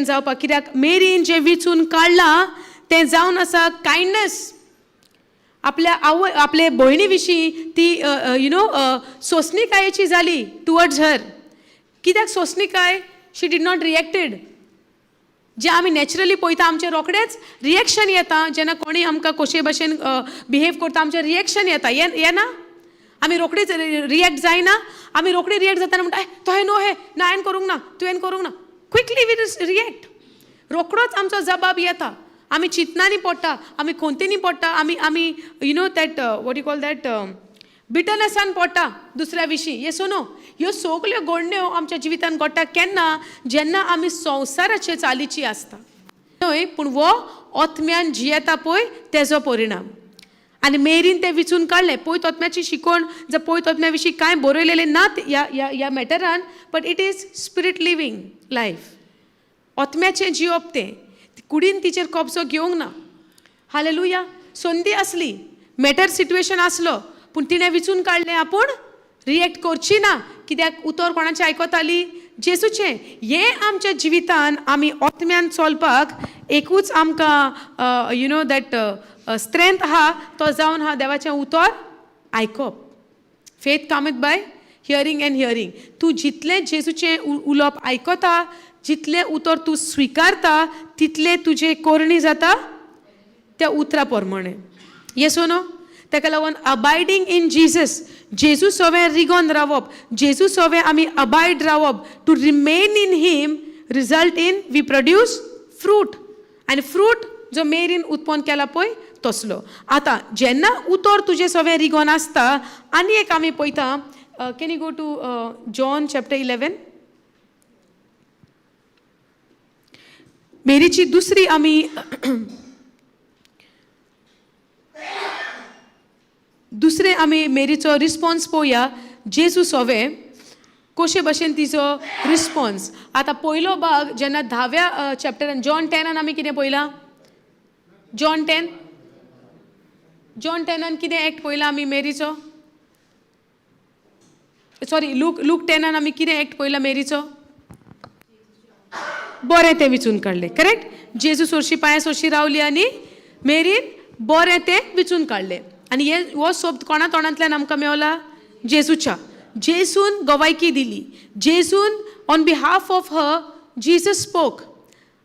जावपाक कित्याक मेरीन जें विचून काडलां तें जावन आसा कायंडनेस आपले भयणी विशीं ती सोसणीकायेची जाली टुवर्ड्स हर. कित्याक सोसणीकाय शी डीड नॉट रिएक्टेड. जे आमी नॅचरली पळयता आमचे रोखडेंच रिएक्शन येता जेन्ना कोणी आमकां कशे भशेन बिहेव करता आमचें रिएक्शन येना. आमी रोखडीच रिएक्ट जायना. आमी रोखडी रिएक्ट जाताना म्हणटा तो हे नो हे ना हांवें करूंक ना तुवें करूंक ना. Quickly we react. रोखडोच आमचो जबाब येता. आमी चिंतनांनी पडटा, आमी खोंतेनी पडटा, आमी that what you call that बिटरनेसान पडटा दुसऱ्या विशीं. येसो नो ह्यो सगल्यो घडण्यो आमच्या जिवितान घडटा केन्ना जेन्ना आमी संवसाराचे चालीची आसता. न्हय पूण वो आत्म्यान जियेता पळय तेजो परिणाम. आनी मेरीन तें विचून काडलें. पयत आत्म्याची शिकोवण जर पयत आत्म्या विशीं कांय बरयलेलें नात ह्या मॅटरान, but it is spirit living life. आत्म्याचें जियोप तें कुडीन तिचेर कब्जो घेवंक ना. हालेलुया. संदी आसली, मॅटर सिट्युएशन आसलो, पूण तिणें विचून काडलें आपूण रिएक्ट करची ना. कित्याक उतर कोणाचें आयकताली? जेसूचें. हें आमच्या जिवितान आमी आत्म्यान चलपाक एकूच आमकां दॅट स्ट्रेंथ आहा तो जावन आहा देवाचें उतर आयकप. फेथ कामीत बाय हियरींग एंड हियरींग. तूं जितलें जेजूचें उलोवप आयकता, जितलें उतर तूं स्विकारता, तितलें तुजें कोरणी जाता त्या उतरा प्रमाणें. येसो नो. ताका लागून अबायडींग इन जीसस, जेजू सोवें रिगोन रावप, जेजू सोवें आमी अबायड रावप, to remain in him result in we produce fruit. आनी फ्रूट जो मेरीन उत्पन्न केला पळय तसलो. आतां जेन्ना उतर तुजें सवें रिगोन आसता, आनी एक आमी पळयता, can you go to John chapter 11. मेरीची दुसरी आमी मेरीचो रिस्पॉन्स पळोवया. जेजू सोवें कशे भशेन तिचो रिस्पॉन्स. आतां पयलो भाग जेन्ना 10व्या चॅप्टरान जॉन 10 आमी कितें पळयलां? जॉन 10 कितें एक्ट पळयला आमी मेरीचो? सॉरी, लूक 10 आमी कितें एक्ट पळयला मेरीचो? बरें तें विचून काडलें. करेक्ट. जेजू सोरशी पांया सोरशी रावली आनी मेरीन बरें तें विचून काडलें. आनी हो शब्द कोणा तोंडांतल्यान आमकां मेवला? जेजूच्या. जेजून गवायकी दिली. जेजून on behalf of her Jesus spoke.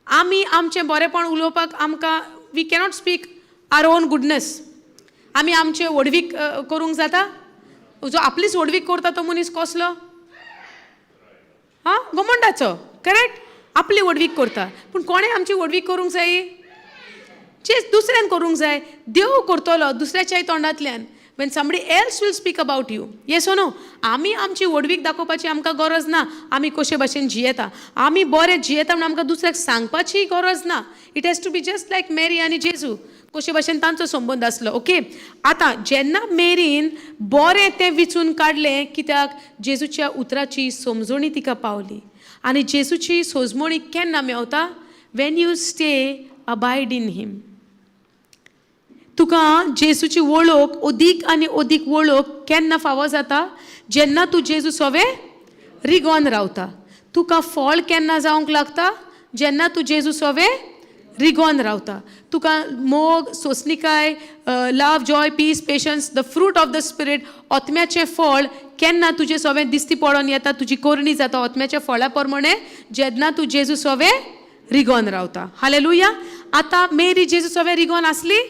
आमी आमचें बरेंपण उलोवपाक आमकां we cannot speak our own goodness. आमी आमचें व्हडवीक करूंक जाता? जो आपलीच व्हडवीक करता तो मनीस कसलो? घमंडाचो. करेक्ट. आपली व्हडवीक करता. पूण कोणें आमची व्हडवीक करूंक जाय? दुसऱ्यान करूंक जाय. देव करतलो दुसऱ्याच्याय तोंडांतल्यान. when somebody else will speak about you. yes or no? आमी आमची व्हडवीक दाखोवपाची आमकां गरज ना. आमी कशे भशेन जियेता, आमी बरें जियेता म्हण आमकां दुसऱ्याक सांगपाची गरज ना. It has to be just like Mary आनी जेजू, कशे भशेन तांचो संबंद आसलो. ओके. आतां जेन्ना मेरीन बरें तें विचून काडलें, कित्याक जेजूच्या उतराची समजणी तिका पावली. आनी जेजूची सोजमणी केन्ना मेवता? When you stay abide in him. तुका जेजूची वळख अदीक आनी अदीक वळख केन्ना फावो जाता? जेन्ना तूं जेजू सोवें रिगोन रावता. तुका फळ केन्ना जावंक लागता? जेन्ना तूं जेजू सोवें रिगोन रावता. तुका मोग, सोंसणीकाय, love, joy, peace, patience, the fruit of the spirit, आत्म्याचें फळ केन्ना तुजें सोवें दिसती पडोन येता, तुजी कोरणी जाता आत्म्याच्या फळा प्रमाणे जेन्ना तूं जेजू सोवें रिगोन रावता. हालेलुया. आतां मेरी जेजू सोवें रिगोन आसली?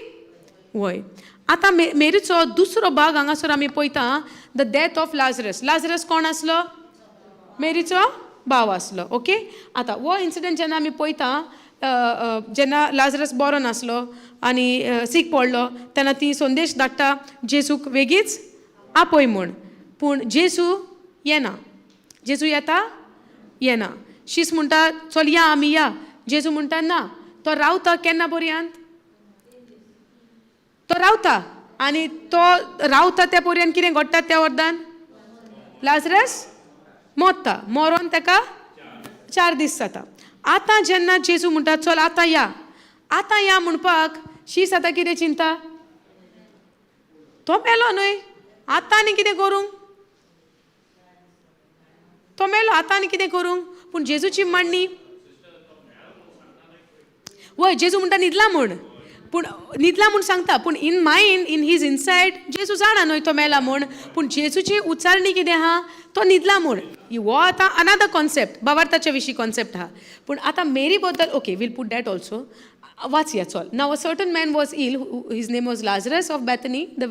वय. आतां मेरीचो दुसरो भाग हांगासर आमी पळयता, the death of Lazarus. Lazarus कोण आसलो? मेरीचो भाव आसलो. ओके. आतां हो इन्सिडंट जेन्ना आमी पळयता, जेन्ना लाजरस बरो नासलो आनी सीक पडलो, तेन्ना ती संदेश धाडटा जेजूक बेगीच आपय म्हूण. पूण जेजू येना. जेजू येता? येना. शीस म्हणटा चल या आमी या. जेजू म्हणटा ना, तो रावता केन्ना पर्यंत? तो रावता. आनी तो रावता त्या पर्यंत कितें घडटा त्या वरदान? लाजरस मोत्ता. मरोन ताका 4 दीस जाता. आतां जेन्ना जेजू म्हणटा चल आतां या म्हणपाक शीस आतां कितें चिंता? तो मेलो न्हय, आतां आनी कितें करूंक? तो मेलो, आतां आनी कितें करूंक? पूण जेजूची मांडणी वय. जेजू म्हणटा न्हिदला म्हूण, पूण न्हिदला म्हूण सांगता पूण in mind in his inside जेजू जाणा न्हय तो मेला म्हूण पूण जेजूची उचारणी कितें आहा तो न्हिदला म्हूण हो आतां अनादर कॉन्सेप्ट भावार्थाच्या विशीं कॉन्सेप्ट आहा पूण आतां मेरी बद्दल okay will put that also वाचया चल now a certain man was ill his name was Lazarus of Bethany the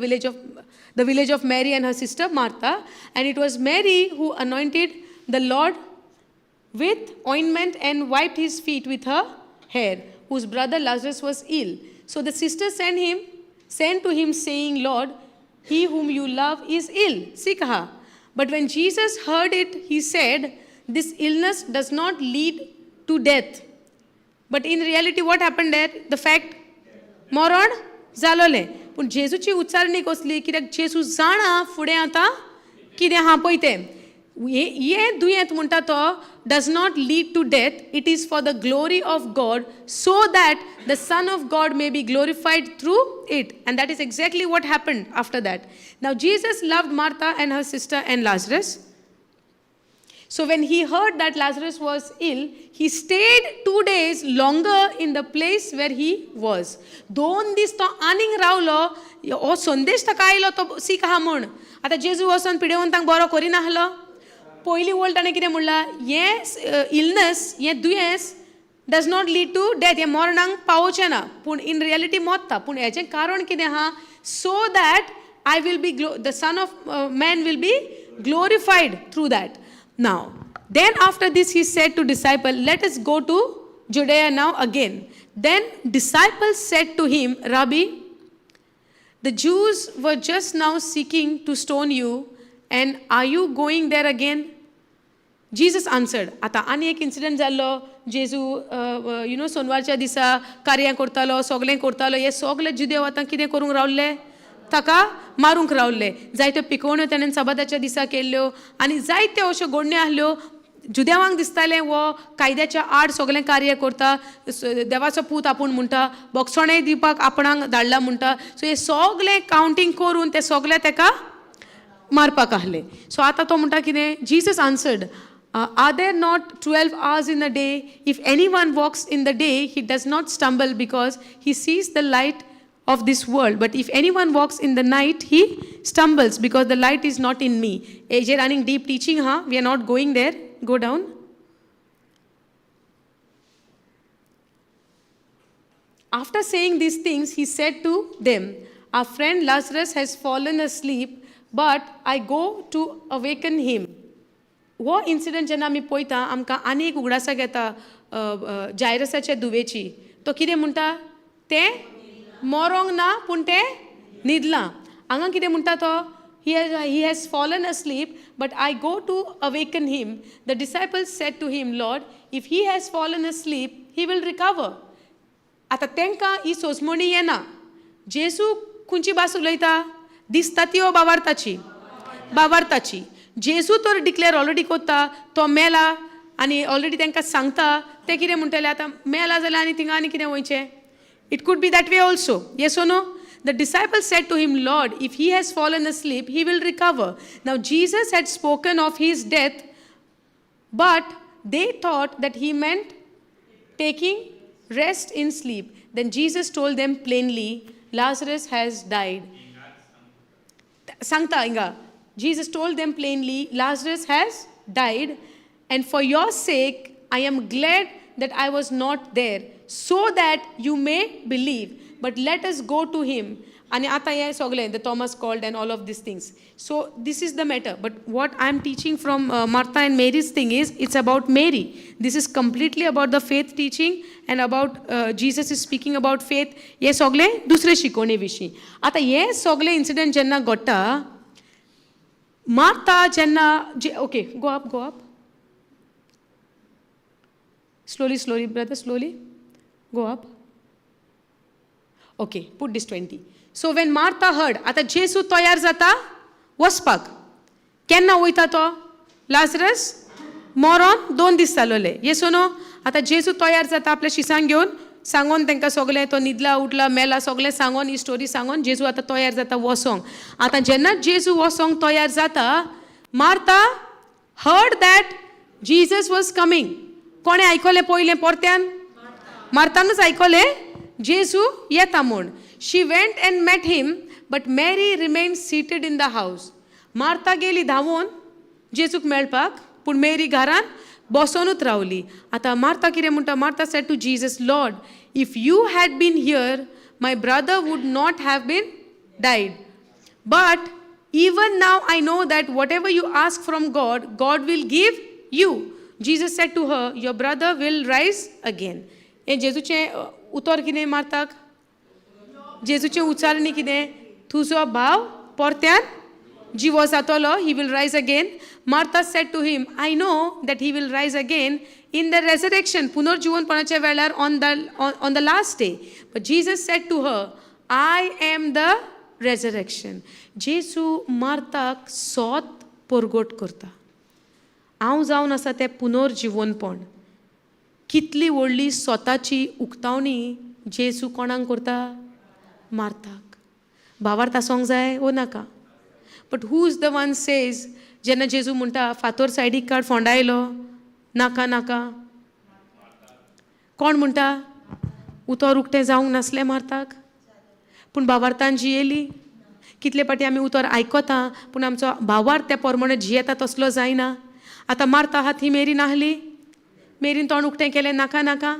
village of Mary and her sister Martha and it was Mary who anointed the lord with ointment and wiped his feet with her hair, whose brother Lazarus was ill. So the sister sent to him, saying, Lord, he whom you love is ill. See kaha. But when Jesus heard it, he said, this illness does not lead to death. But in reality, what happened there? The fact, मरण जालोलें. पूण जेजूची उच्चारणी कसली कित्याक जेजू जाणा फुडें आतां कितें आहा पळय तें. हे दुयेंत म्हणटा तो does not lead to death. It is for the glory of God, so that the Son of God may be glorified through it. And that is exactly what happened after that. Now Jesus loved Martha and her sister and Lazarus. So when he heard that Lazarus was ill, he stayed 2 days longer in the place where he was. 2 दीस तो आनीक रावलो. हो संदेश ताका आयलो तो C कहा म्हूण आतां जेजू वचोन पिडेवंतांक बरो करिनाहलो. पयलीं वोल्ट ताणें कितें म्हणलां हें इलनस हें दुयेंस does not lead to death हें मरणांक पावोवचें ना पूण इन रियलिटी मोत्ता पूण हेजें कारण कितें आहा so that I will be the son of man will be glorified through that now then after this he said to disciple let us go to Judea now again then disciples said to him rabbi the Jews were just now seeking to stone you and are you going there again? Jesus answered. आतां आनी एक incident जाल्लो जेजू सोनवारच्या दिसा कार्यां करतालो सगलें करतालो हे सगळे जुदेव आतां कितें करूंक रावल्ले ताका मारूंक रावल्ले जायत्यो पिकोवण्यो ताणें सबाताच्या दिसा केल्ल्यो आनी जायत्यो अश्यो घडण्यो आहल्यो जुदेवांक दिसतालें वो कायद्याच्या आड सगलें कार्य करता देवाचो पूत आपूण म्हणटा बोगसोणें दिवपाक आपणाक धाडला म्हणटा सो हे सगलें कावंटींग करून ते सगळे ताका मारपाक आहले सो आतां तो म्हणटा कितें Jesus answered Are there not 12 hours in a day? If anyone walks in the day, he does not stumble because he sees the light of this world. But if anyone walks in the night, he stumbles because the light is not in me. Is running deep teaching, huh? We are not going there. Go down. After saying these things, he said to them, our friend Lazarus has fallen asleep, but I go to awaken him. हो incident जेन्ना आमी पळयता आमकां आनी एक उगडासाक येता जायरसाच्या दुवेची तो कितें म्हणटा तें मरोंक ना पूण तें न्हिदलां हांगा कितें म्हणटा तो he has fallen asleep but I go to awaken him. The disciples said to him, Lord, if he has fallen asleep he will recover. आतां तांकां ही सोसमणी येना जेजू खंयची भास उलयता दिसता ती भावार्थाची जेजू तर डिक्लेअर ऑलरेडी करता तो मेला आनी ऑलरेडी तांकां सांगता ते कितें म्हणटले आतां मेला जाल्यार आनी थिंगा आनी कितें वयचें it could be that way also yes or no the disciples said to him lord if he has fallen asleep he will recover. Now Jesus had spoken of his death but they thought that he meant taking rest in sleep. Then Jesus told them plainly, Lazarus has died. सांगता हिंगा Jesus told them plainly, Lazarus has died, and for your sake, I am glad that I was not there, so that you may believe. But let us go to him. And ata ye sogle, the Thomas called and all of these things. So this is the matter. But what I am teaching from Martha and Mary's thing is, it's about Mary. This is completely about the faith teaching and about Jesus is speaking about faith. Ye sogle dusre shikone vishi. Ata ye sogle incident jenna gotta. Martha jenna okay go up slowly brother slowly go up okay put this 20 so when Martha heard ata jesu तयार जाता वचपाक केन्ना वयता तो Lazarus मरोन 2 दीस जालोले Yesso no आतां जेजू तयार जाता आपल्या शिसांक घेवन सांगोन तांकां सगलें तो न्हिदला उठला मेला सगलें सांगोन ही स्टोरी सांगोन जेजू आतां तयार जाता वसोंक आतां जेन्ना जेजू वसोंक तयार जाता Martha heard that Jesus was coming कोणें आयकलें पयलें परत्यान मार्थानूच आयकलें जेजू येता म्हूण. She went and met him but Mary remain seated in the house. Martha गेली धांवून जेजूक मेळपाक, पूण मेरी घरान बसोनूच रावली. आतां मार्ता कितें म्हणटा? Martha said to Jesus, Lord, if you had been here my brother would not have been died. But even now I know that whatever you ask from God, God will give you. Jesus said to her, your brother will rise again. हे जेजूचें उतर कितें मारताक? जेजूचें उच्चारणी कितें? तुजो भाव परत्यान जिवो जातलो, he will rise again. Martha said to him, I know that he will rise again in the resurrection, पुनर्जीवनपणाच्या वेळार on the last day. But Jesus said to her, I am the resurrection. जेजू मार्ताक सोत परगोट करता. हांव जावन आसा तें पुनर्जीवनपण. कितली व्हडली स्वताची उक्तावणी जेजू कोणाक करता? मार्ताक. भावार्थ आसोंक जाय वो नाका? But who is the one says, जेन्ना जेजू म्हणटा फातर सायडीक काड फोंडायलो, नाका नाका. कोण म्हणटा? उतर उक्तें जावंक नासलें मार्ताक. पूण भावार्थान जी येयली. कितले पाटी आमी उतर आयकता पूण आमचो भावार्थ त्या प्रमाणे जियेता तसलो जायना. आतां मार्ता आहा ती मेरी नाहली. मेरीन तोंड उक्तें केलें, नाका नाका.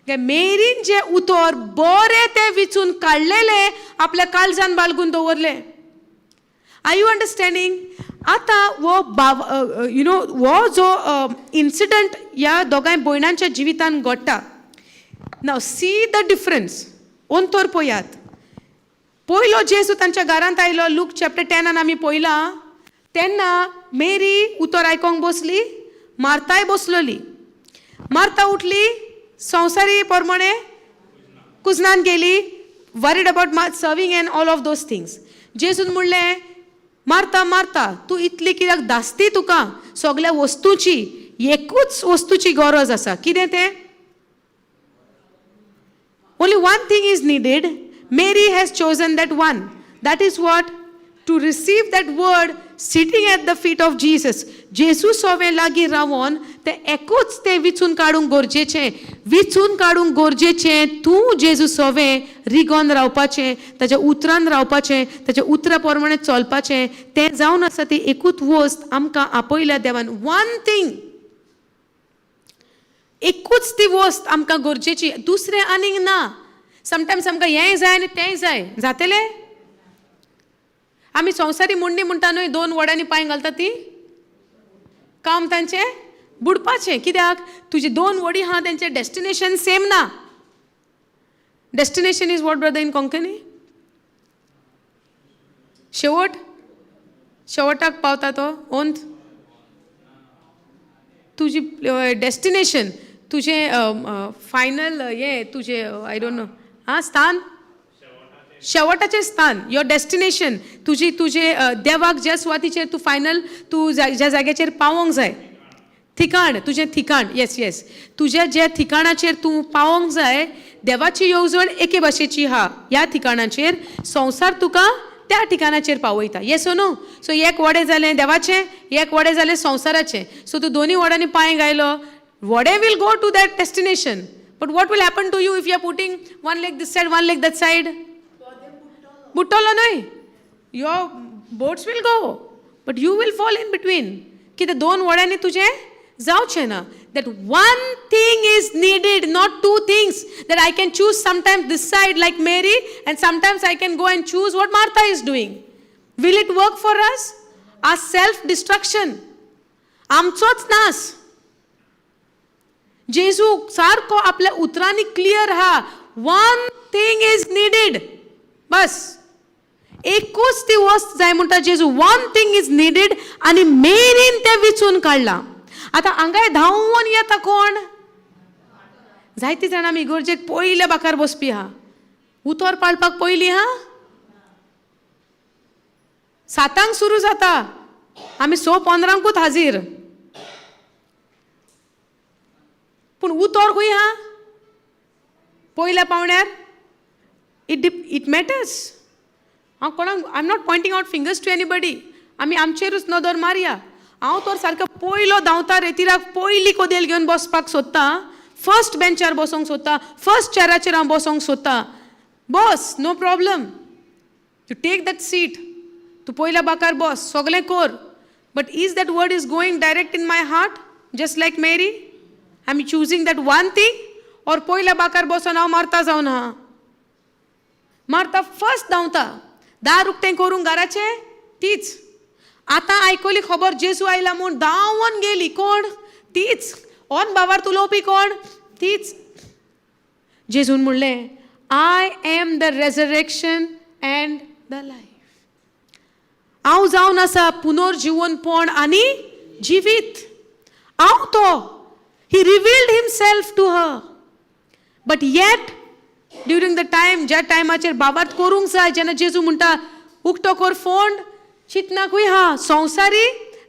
मेरीन जे उतर बरें तें विचून काडलेले, आपल्या काळजान बाळगून दवरले. Are you understanding? आतां हो जो इन्सिडंट ह्या दोगांय भयणांच्या जिवितान घडटा. Now see the difference. अंतर पळयात. पयलो जेजू तांच्या घरांत आयलो. लूक चॅप्टर 10 आमी पळयलां. तेन्ना मेरी उतर आयकोंक बसली, मार्ताय बसलोली. मार्ता उठली, संवसारी प्रमाणे कुजनान गेली, worried about serving and all of those things. जेजून म्हणलें, मार्ता मार्ता, तूं इतली कित्याक धास्ती? तुका सगळ्या वस्तूची, एकूच वस्तूची गरज आसा. कितें तें? Only one thing is needed. Mary has chosen that one. That is what? To receive that word sitting at the feet of Jesus. जेजू सोवे लागीं रावोन तें एकूच तें विचून काडूंक गरजेचें. विचून काडूंक गरजेचें तूं जेजू सोवे रिगोन रावपाचें, ताच्या उतरान रावपाचें, ताच्या उतरा प्रमाणे चलपाचें. तें जावन आसा ती एकूच वस्त आमकां आपयल्या देवान. One thing. एकूच ती वस्त आमकां गरजेची, दुसरें आनीक ना. समटायम्स आमकां हेंय जाय आनी तेंय जाय. जातलें? आमी संवसारी मुंडी म्हणटा न्हय, 2 वड्यांनी पांय घालता ती. काम तांचें बुडपाचें. कित्याक? तुजी 2 वडी आहा तेंचें डेस्टिनेशन सेम ना. Destination is what brother in Konkani? शेवट. शेवटाक पावता तो अंत. तुजी डेस्टिनेशन, तुजें फायनल हें तुजें आय डोंट नो स्थान, शेवटाचें स्थान, योर डेस्टिनेशन. तुजे देवाक ज्या सुवातीचेर तूं फायनल तूं ज्या जाग्याचेर पावोंक जाय, ठिकाण, तुजें ठिकाण. Yes yes. तुज्या ज्या ठिकाणाचेर तूं पावोंक जाय, देवाची येवजण एके भाशेची आहा. ह्या ठिकाणाचेर संवसार तुका त्या ठिकाणाचेर पावयता. Yes or no? सो एक वडें जालें देवाचें, एक वडें जालें संवसाराचें. सो तूं दोनी वड्यांनी पांय घायलो, वडे will go to that destination. But what will happen to you if you are putting one leg this side, one leg that side? बुट्टलो न्हय. Your boats will go, but you will fall in between. कितें 2 वड्यांनी तुजें जावचें ना. That one thing is needed, not 2 things. That I can choose sometimes this side like Mary, and sometimes I can go and choose what Martha is doing. Will it work for us? Our self-destruction. आमचोच नास. जेजू सारको आपल्या उतरांनी clear आहा. One thing is needed. बस एकूच ती वस्त जाय म्हणटा Jezu. One thing is needed आनी मेरीन तें विचून काडलां. आतां हांगाय धांवून येता कोण? जायतीं जाणां आमी इगर्जेक पयल्या बाकार बसपी आहा. उतर पाळपाक पयलीं हा. 7 सुरू जाता, आमी 6:15 हाजीर. पूण उतर खंय हा? पयल्या पावण्यार. It matters. हांव कोणाक, I am not pointing out fingers to anybody. आमी आमचेरूच नदर मारया. हांव तर सारको पयलो धांवता रेतीराक, पयली कोदेल घेवन बसपाक सोदता. फर्स्ट बेंचार बसोंक सोदता, फर्स्ट चॅराचेर हांव बसोंक सोदता, बस, no problem, you take that seat, तूं पयल्या बाकार बस, सगळें कर. But is that word is going direct in my heart, just like Mary? I am choosing that one thing, or पयल्या बाकार बसून हांव मारता जावन आहा? मारता फर्स्ट धांवता, दार उक्तें करूंक घराचें, तीच. आतां आयकली खबर जेजू आयला म्हूण धांवून गेली, कोण? तीच. ऑन बाबार उलोवपी कोण? तीच. जेजून म्हणलें, I am the resurrection and the life. हांव जावन आसा पुनर्जीवनपण आनी जिवीत. हांव तो. He revealed himself to her. But yet during the time, ज्या टायमाचेर बाबार करूंक जाय, जेन्ना जेजू म्हणटा उक्तो कर फोंड, चिंतनाकूय हा, संवसारी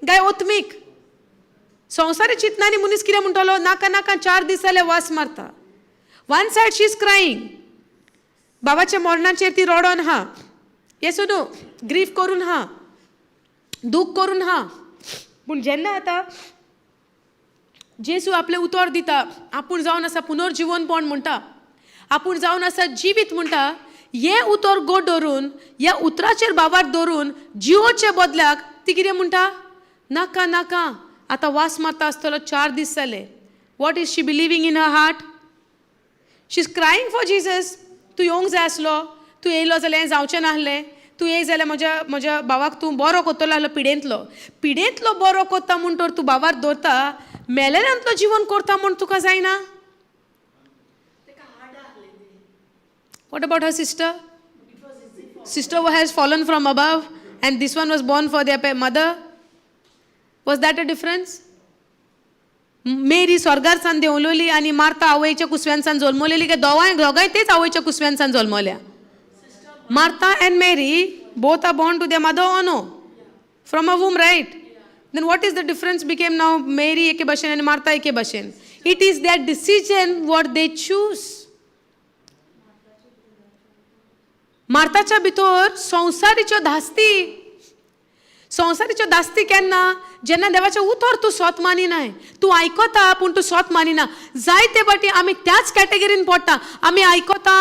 काय ओत्मीक? संवसारी चिंतनांनी मनीस कितें म्हणटलो? नाका नाका, 4 दीस जाले वास मारता. वन सायड शी इज क्रायींग, बाबाच्या मरणाचेर ती रडोन हा, येस न्हू, ग्रीफ करून हा, दूख करून हा. पूण जेन्ना आतां जेजू आपलें उतर दिता, आपूण जावन आसा पुनर्जीवनपण म्हणटा, आपूण जावन आसा जिवीत म्हणटा, हें उतर गोड धरून, ह्या उतराचेर बाबार धरून जिवोचे बदलाक ती कितें म्हणटा? नाका नाका, आतां वास मारता आसतलो, 4 दीस जाले. What is she believing in her heart? She is crying for Jesus. तूं येवंक जाय आसलो, तूं येयलो जाल्यार हें जावचें नासलें, तूं येय जाल्यार म्हज्या बाबाक तूं बरो कोत्तलो आहलो पिडेंतलो बरो कोत्ता म्हूण तर तूं बाबार दवरता, मेलेल्यांतलो जीवन करता म्हूण तुका जायना? What about her sister? Sister has fallen from above and this one was born for their mother. Was that a difference? मेरी स्वर्गारसान देंवलोली आनी मार्ता आवयच्या कुसव्यांसान जल्मलेली, काय दोगांय तेच आवयच्या कुसव्यांसान जल्मल्या? Martha and Mary both are born to their mother or no? From a womb, right? Then what is the difference became now Mary एके भाशेन and Martha एके भाशेन? It is their decision what they choose. मार्ताच्या भितर संवसारीच्यो धास्ती केन्ना? जेन्ना देवाचें उतर तूं स्वत मानिनाय, तूं आयकता पूण तूं स्वत मानिना. जायते फाटी आमी त्याच कॅटेगरीन पडटा, आमी आयकता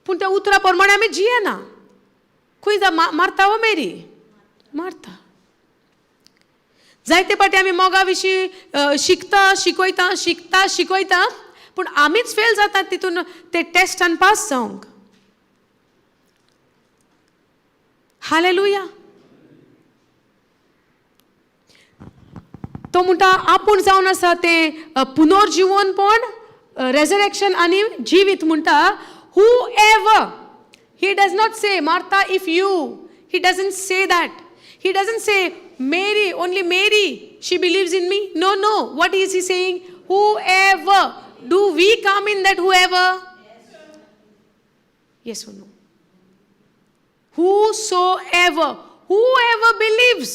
पूण त्या उतरा प्रमाणे आमी जियेना. खंय मारता व मेरी? मारता. जायते फाटी आमी मोगा विशीं शिकयता पूण आमीच फेल जातात तितून ते टेस्टान पास जावंक. हालेलुया. तो म्हणटा आपूण जावन आसा ते पुनर्जीवनपण, रेजरेक्शन आनी जिवीत म्हणटा. Whoever, he does not say Martha if you, he doesn't say that. He doesn't say Mary, only Mary, she believes in me. No no, what is he saying? Whoever. Do we come in that whoever? Yes or no? Whoever believes.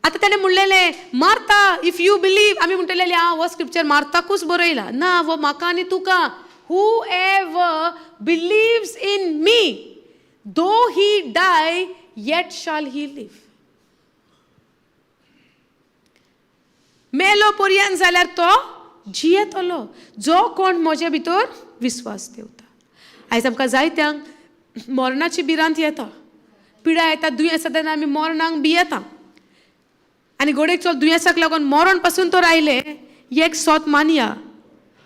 आता त्याने म्हणलेले Martha if you believe, आम्ही म्हणटलेले हो scripture मार्थाकूच बरयला ना, वो म्हाका आनी तुका. Whoever believes in me, though he die, yet shall he live. मेलो पर्यंत जाल्यार तो जियेतलो, जो कोण म्हजे भितर विश्वास देवता. आयज आमकां जायत्यांक मरणाची भिरांत येता, पिडा येता, दुयेंस जाता तेन्ना आमी मरणाक भियेता. आनी गोडेक चल दुयेंसाक लागून मरण पासून तर आयले, एक सोत मानया,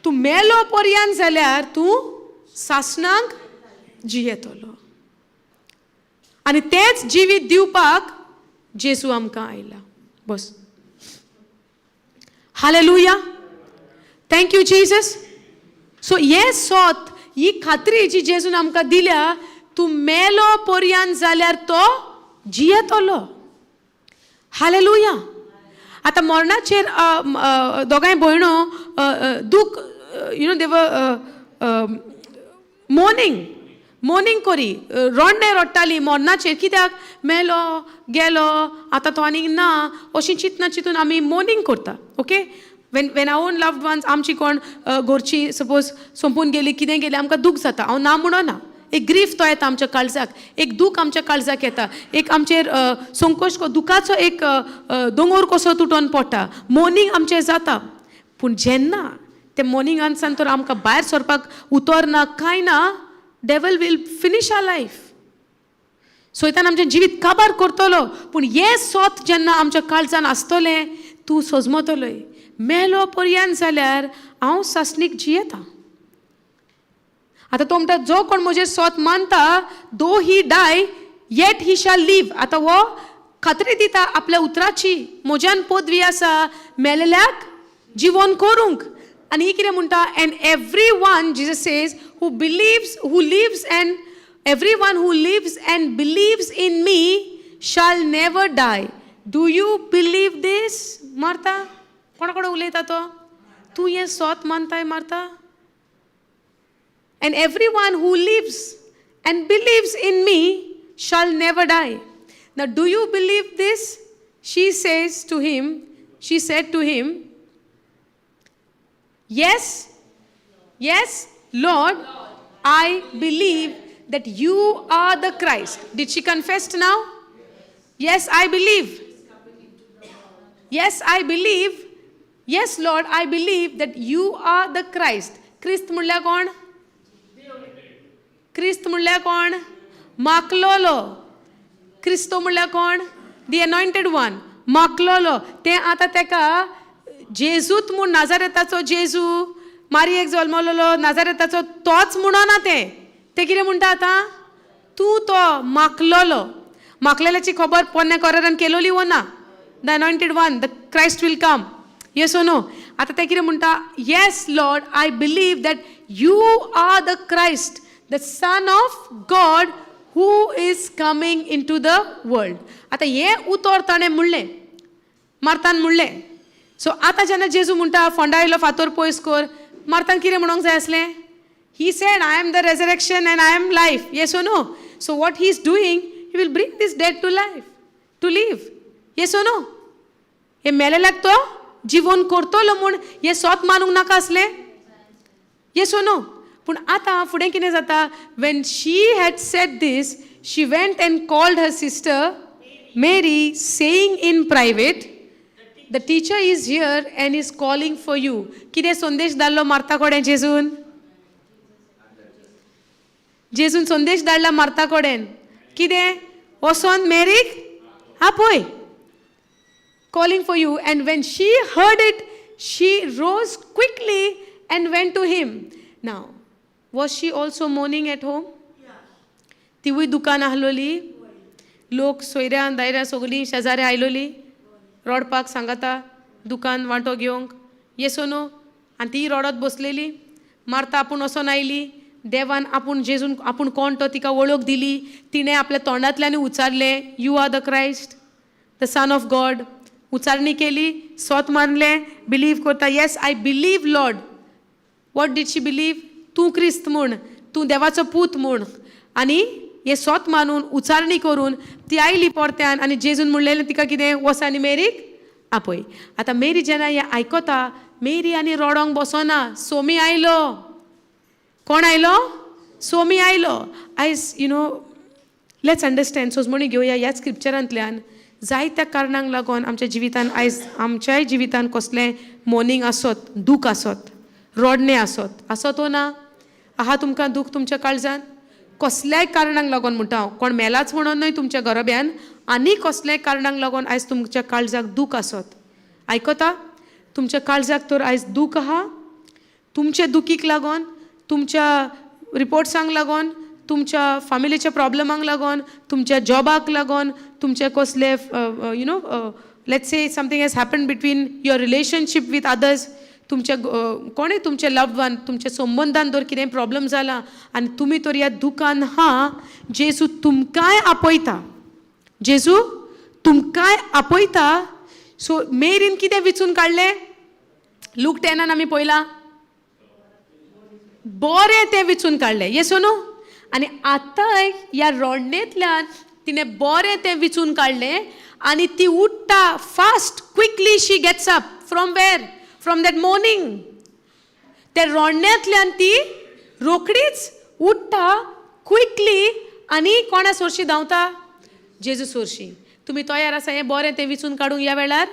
तूं मेलो पर्यंत जाल्यार तूं सासणांक जियेतलो. आनी तेच जिवीत दिवपाक जेजू आमकां आयला. बस. Hallelujah. Thank you Jesus. So हे सोत, ही खात्री जी जेजून आमकां दिल्या, तूं मेलो पर्यंत जाल्यार तो जियेतलो. हालेलुया. आतां मरणाचेर दोगांय भयणो दूख, यू नो, देव मोर्निंग करी, रोडणे रडटाली मरणाचेर. कित्याक? मेलो गेलो, आतां तो आनीक ना, अशी चिंतून आमी मोर्निंग करता. Okay. when our own loved ones, आमची कोण घरची सपोज संपून गेली, कितें गेली, आमकां दूख जाता. हांव ना म्हणना, एक ग्रीफ तो येता आमच्या काळजाक, एक दूख आमच्या काळजाक येता, एक आमचेर संकोच दुखाचो एक दोंगर कसो तुटोन पडटा, मोर्निंग आमचें जाता. पूण जेन्ना ते मॉर्निंगानसान तर आमकां भायर सरपाक उतरना कांय ना, devil will finish our life. सोयतान आमचें जिवीत काबार करतलो. पूण हे सोत जेन्ना आमच्या काळजान आसतलें, तूं सजमतलोय. मेलो पर्यंत जाल्यार हांव सासणीक जियेता. आतां तो म्हणटा जो कोण म्हजें सोत मानता, दो ही डाय येट ही शॅल लीव. आतां हो खात्री दिता आपल्या उतराची. म्हज्यान पदवी आसा मेलेल्याक जिवोन करूंक. आनी ही कितें म्हणटा, and everyone, Jesus says, who lives and everyone who lives and believes in me shall never die. Do you believe this, Martha? कोणाकडे उलयता तो? तूं हें सोत मानताय, Martha? And everyone who lives and believes in me shall never die. Now, do you believe this? She said to him, yes, Lord, I believe that you are the Christ. Did she confess now? Yes, I believe. Yes, I believe. Yes, Lord, I believe that you are the Christ. Christ म्हणल्यार कोण? Christ म्हणल्यार कोण? माकलोलो. क्रिस्तो म्हणल्यार कोण? The anointed one. माकलोलो. ते आतां तेका जेजूत म्हूण, नाजारेताचो जेजू, मारयेक जल्मलोलो नाजारेताचो तोच म्हणना ते कितें म्हणटा आतां? तूं तो माकलोलो. माकलेल्याची खबर पोन्ने कोरारान केलोली वो ना? The anointed one, the Christ will come. Yes or no? आतां ते कितें म्हणटा? Yes Lord, I believe that you are the Christ, the son of God who is coming into the world. आतां हें उतर ताणें म्हणलें, मार्तान म्हणलें. सो आतां जेन्ना जेजू म्हणटा फोंडायलो फातर पयस कर, मार्तान कितें म्हणूंक जाय आसलें? He said, I am the resurrection and I am life. Yes or no? So what he is doing, he will bring this dead to life, to live. Yes or no? हे मेलेल्याक तो जिवोन करतलो म्हूण हे सोत मानूंक नाका आसलें? Yes or no? पूण आतां फुडें कितें जाता? When she had said this, she went and called her sister Mary, saying in private, the teacher is here and is calling for you. कितें संदेश धाडलो मार्ता कडेन जेजून? जेजून संदेश धाडला मार्ता कडेन. कितें? वचोन मेरीक आपय. Calling for you. And when she heard it, she rose quickly and went to him. Now, was she also mourning at home? तिवूय दुकान आहलोली. लोक सोयऱ्यां दायऱ्यां सगलीं शेजारी आयलोली रोडपाक सांगाता दुकान वांटो घेवंक. येसो नो? आनी ती रोडत बसलेली. मार्ता आपूण वचोन आयली. देवान आपूण जेजून आपूण कोण तो तिका वळख दिली. तिणें आपल्या तोंडांतल्यान उच्चारलें, you are the Christ, the son of God. उच्चारणी केली, सोत मानलें, बिलीव करता. Yes, I believe lord. What did she believe? तूं क्रिस्त म्हूण, तूं देवाचो पूत म्हूण. आनी हे सोत मानून उच्चारणी करून ती आयली परत्यान आनी जेजून म्हणलेलें तिका कितें? वच आनी मेरीक आपय. आतां मेरी जेन्ना हें आयकता, मेरी आनी रोडोंक बसना. सोमी आयलो. कोण आयलो? सोमी आयलो. आयज लेट्स अंडरस्टँड, सोजमणी घेवया ह्या स्क्रिप्चरांतल्यान. जायत्या कारणांक लागून आमच्या जिवितान आयज आमच्याय जिवितान कसलें मॉर्निंग आसत, दूख आसत, रोडणें आसत वो ना? आहा तुमकां दूख तुमच्या काळजान? कसल्याय कारणांक लागून म्हणटा हांव, कोण मेलाच म्हणून न्हय तुमच्या घराब्यान, आनी कसल्याय कारणांक लागून आयज तुमच्या काळजाक दूख आसत. आयकता? तुमच्या काळजाक तर आयज दूख आहा. तुमच्या दुखीक लागून, तुमच्या रिपोर्ट्सांक लागून, तुमच्या फॅमिलीच्या प्रॉब्लमांक लागून, तुमच्या जॉबाक लागून, तुमचे कसले let's say something has happened between your relationship with others. तुमच्या कोणें तुमचे लव्ड वन, तुमच्या संबंधान जर कितें प्रॉब्लम जाला आनी तुमी तर ह्या दुखान हा, जेजू तुमकांय आपयता. जेजू तुमकांय आपयता. सो मेरीन कितें विचून काडलें? लूक 10 आमी पळयलां. बरें तें विचून काडलें. येसो न्हू? आनी आतां ह्या रोडणेंतल्यान तिणें बरें तें विचून काडलें आनी ती उठ्ठा fast, quickly she gets up. From where? From that mourning. त्या रोडण्यांतल्यान ती रोखडीच उठ्ठा क्विकली आनी कोणा सोरशी धांवता? जेजू सोरशी. तुमी तयार आसा हें बरें तें विचून काडूंक ह्या वेळार?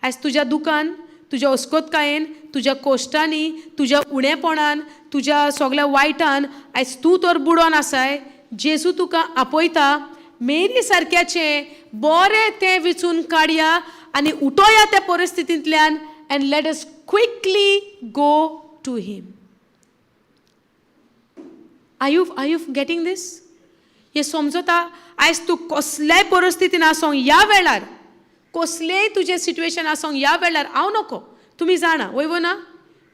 आयज तुज्या दुकान, तुज्या अस्कोतकायेन, तुज्या कोश्टांनी, तुज्या उणेपणान, तुज्या सगळ्या वायटान आयज तूं तर बुडोन आसाय. जेजू तुका आपयता. मेरी सारक्याचें बरें तें विचून काडया आनी उठोया त्या परिस्थितींतल्यान and let us quickly go to him. Are you getting this? हे समजता? आयज तूं कसल्याय परिस्थितीन आसूं, ह्या वेळार कसलेंय तुजें सिट्युएशन आसूं, ह्या वेळार हांव नको, तुमी जाणा वयवो ना,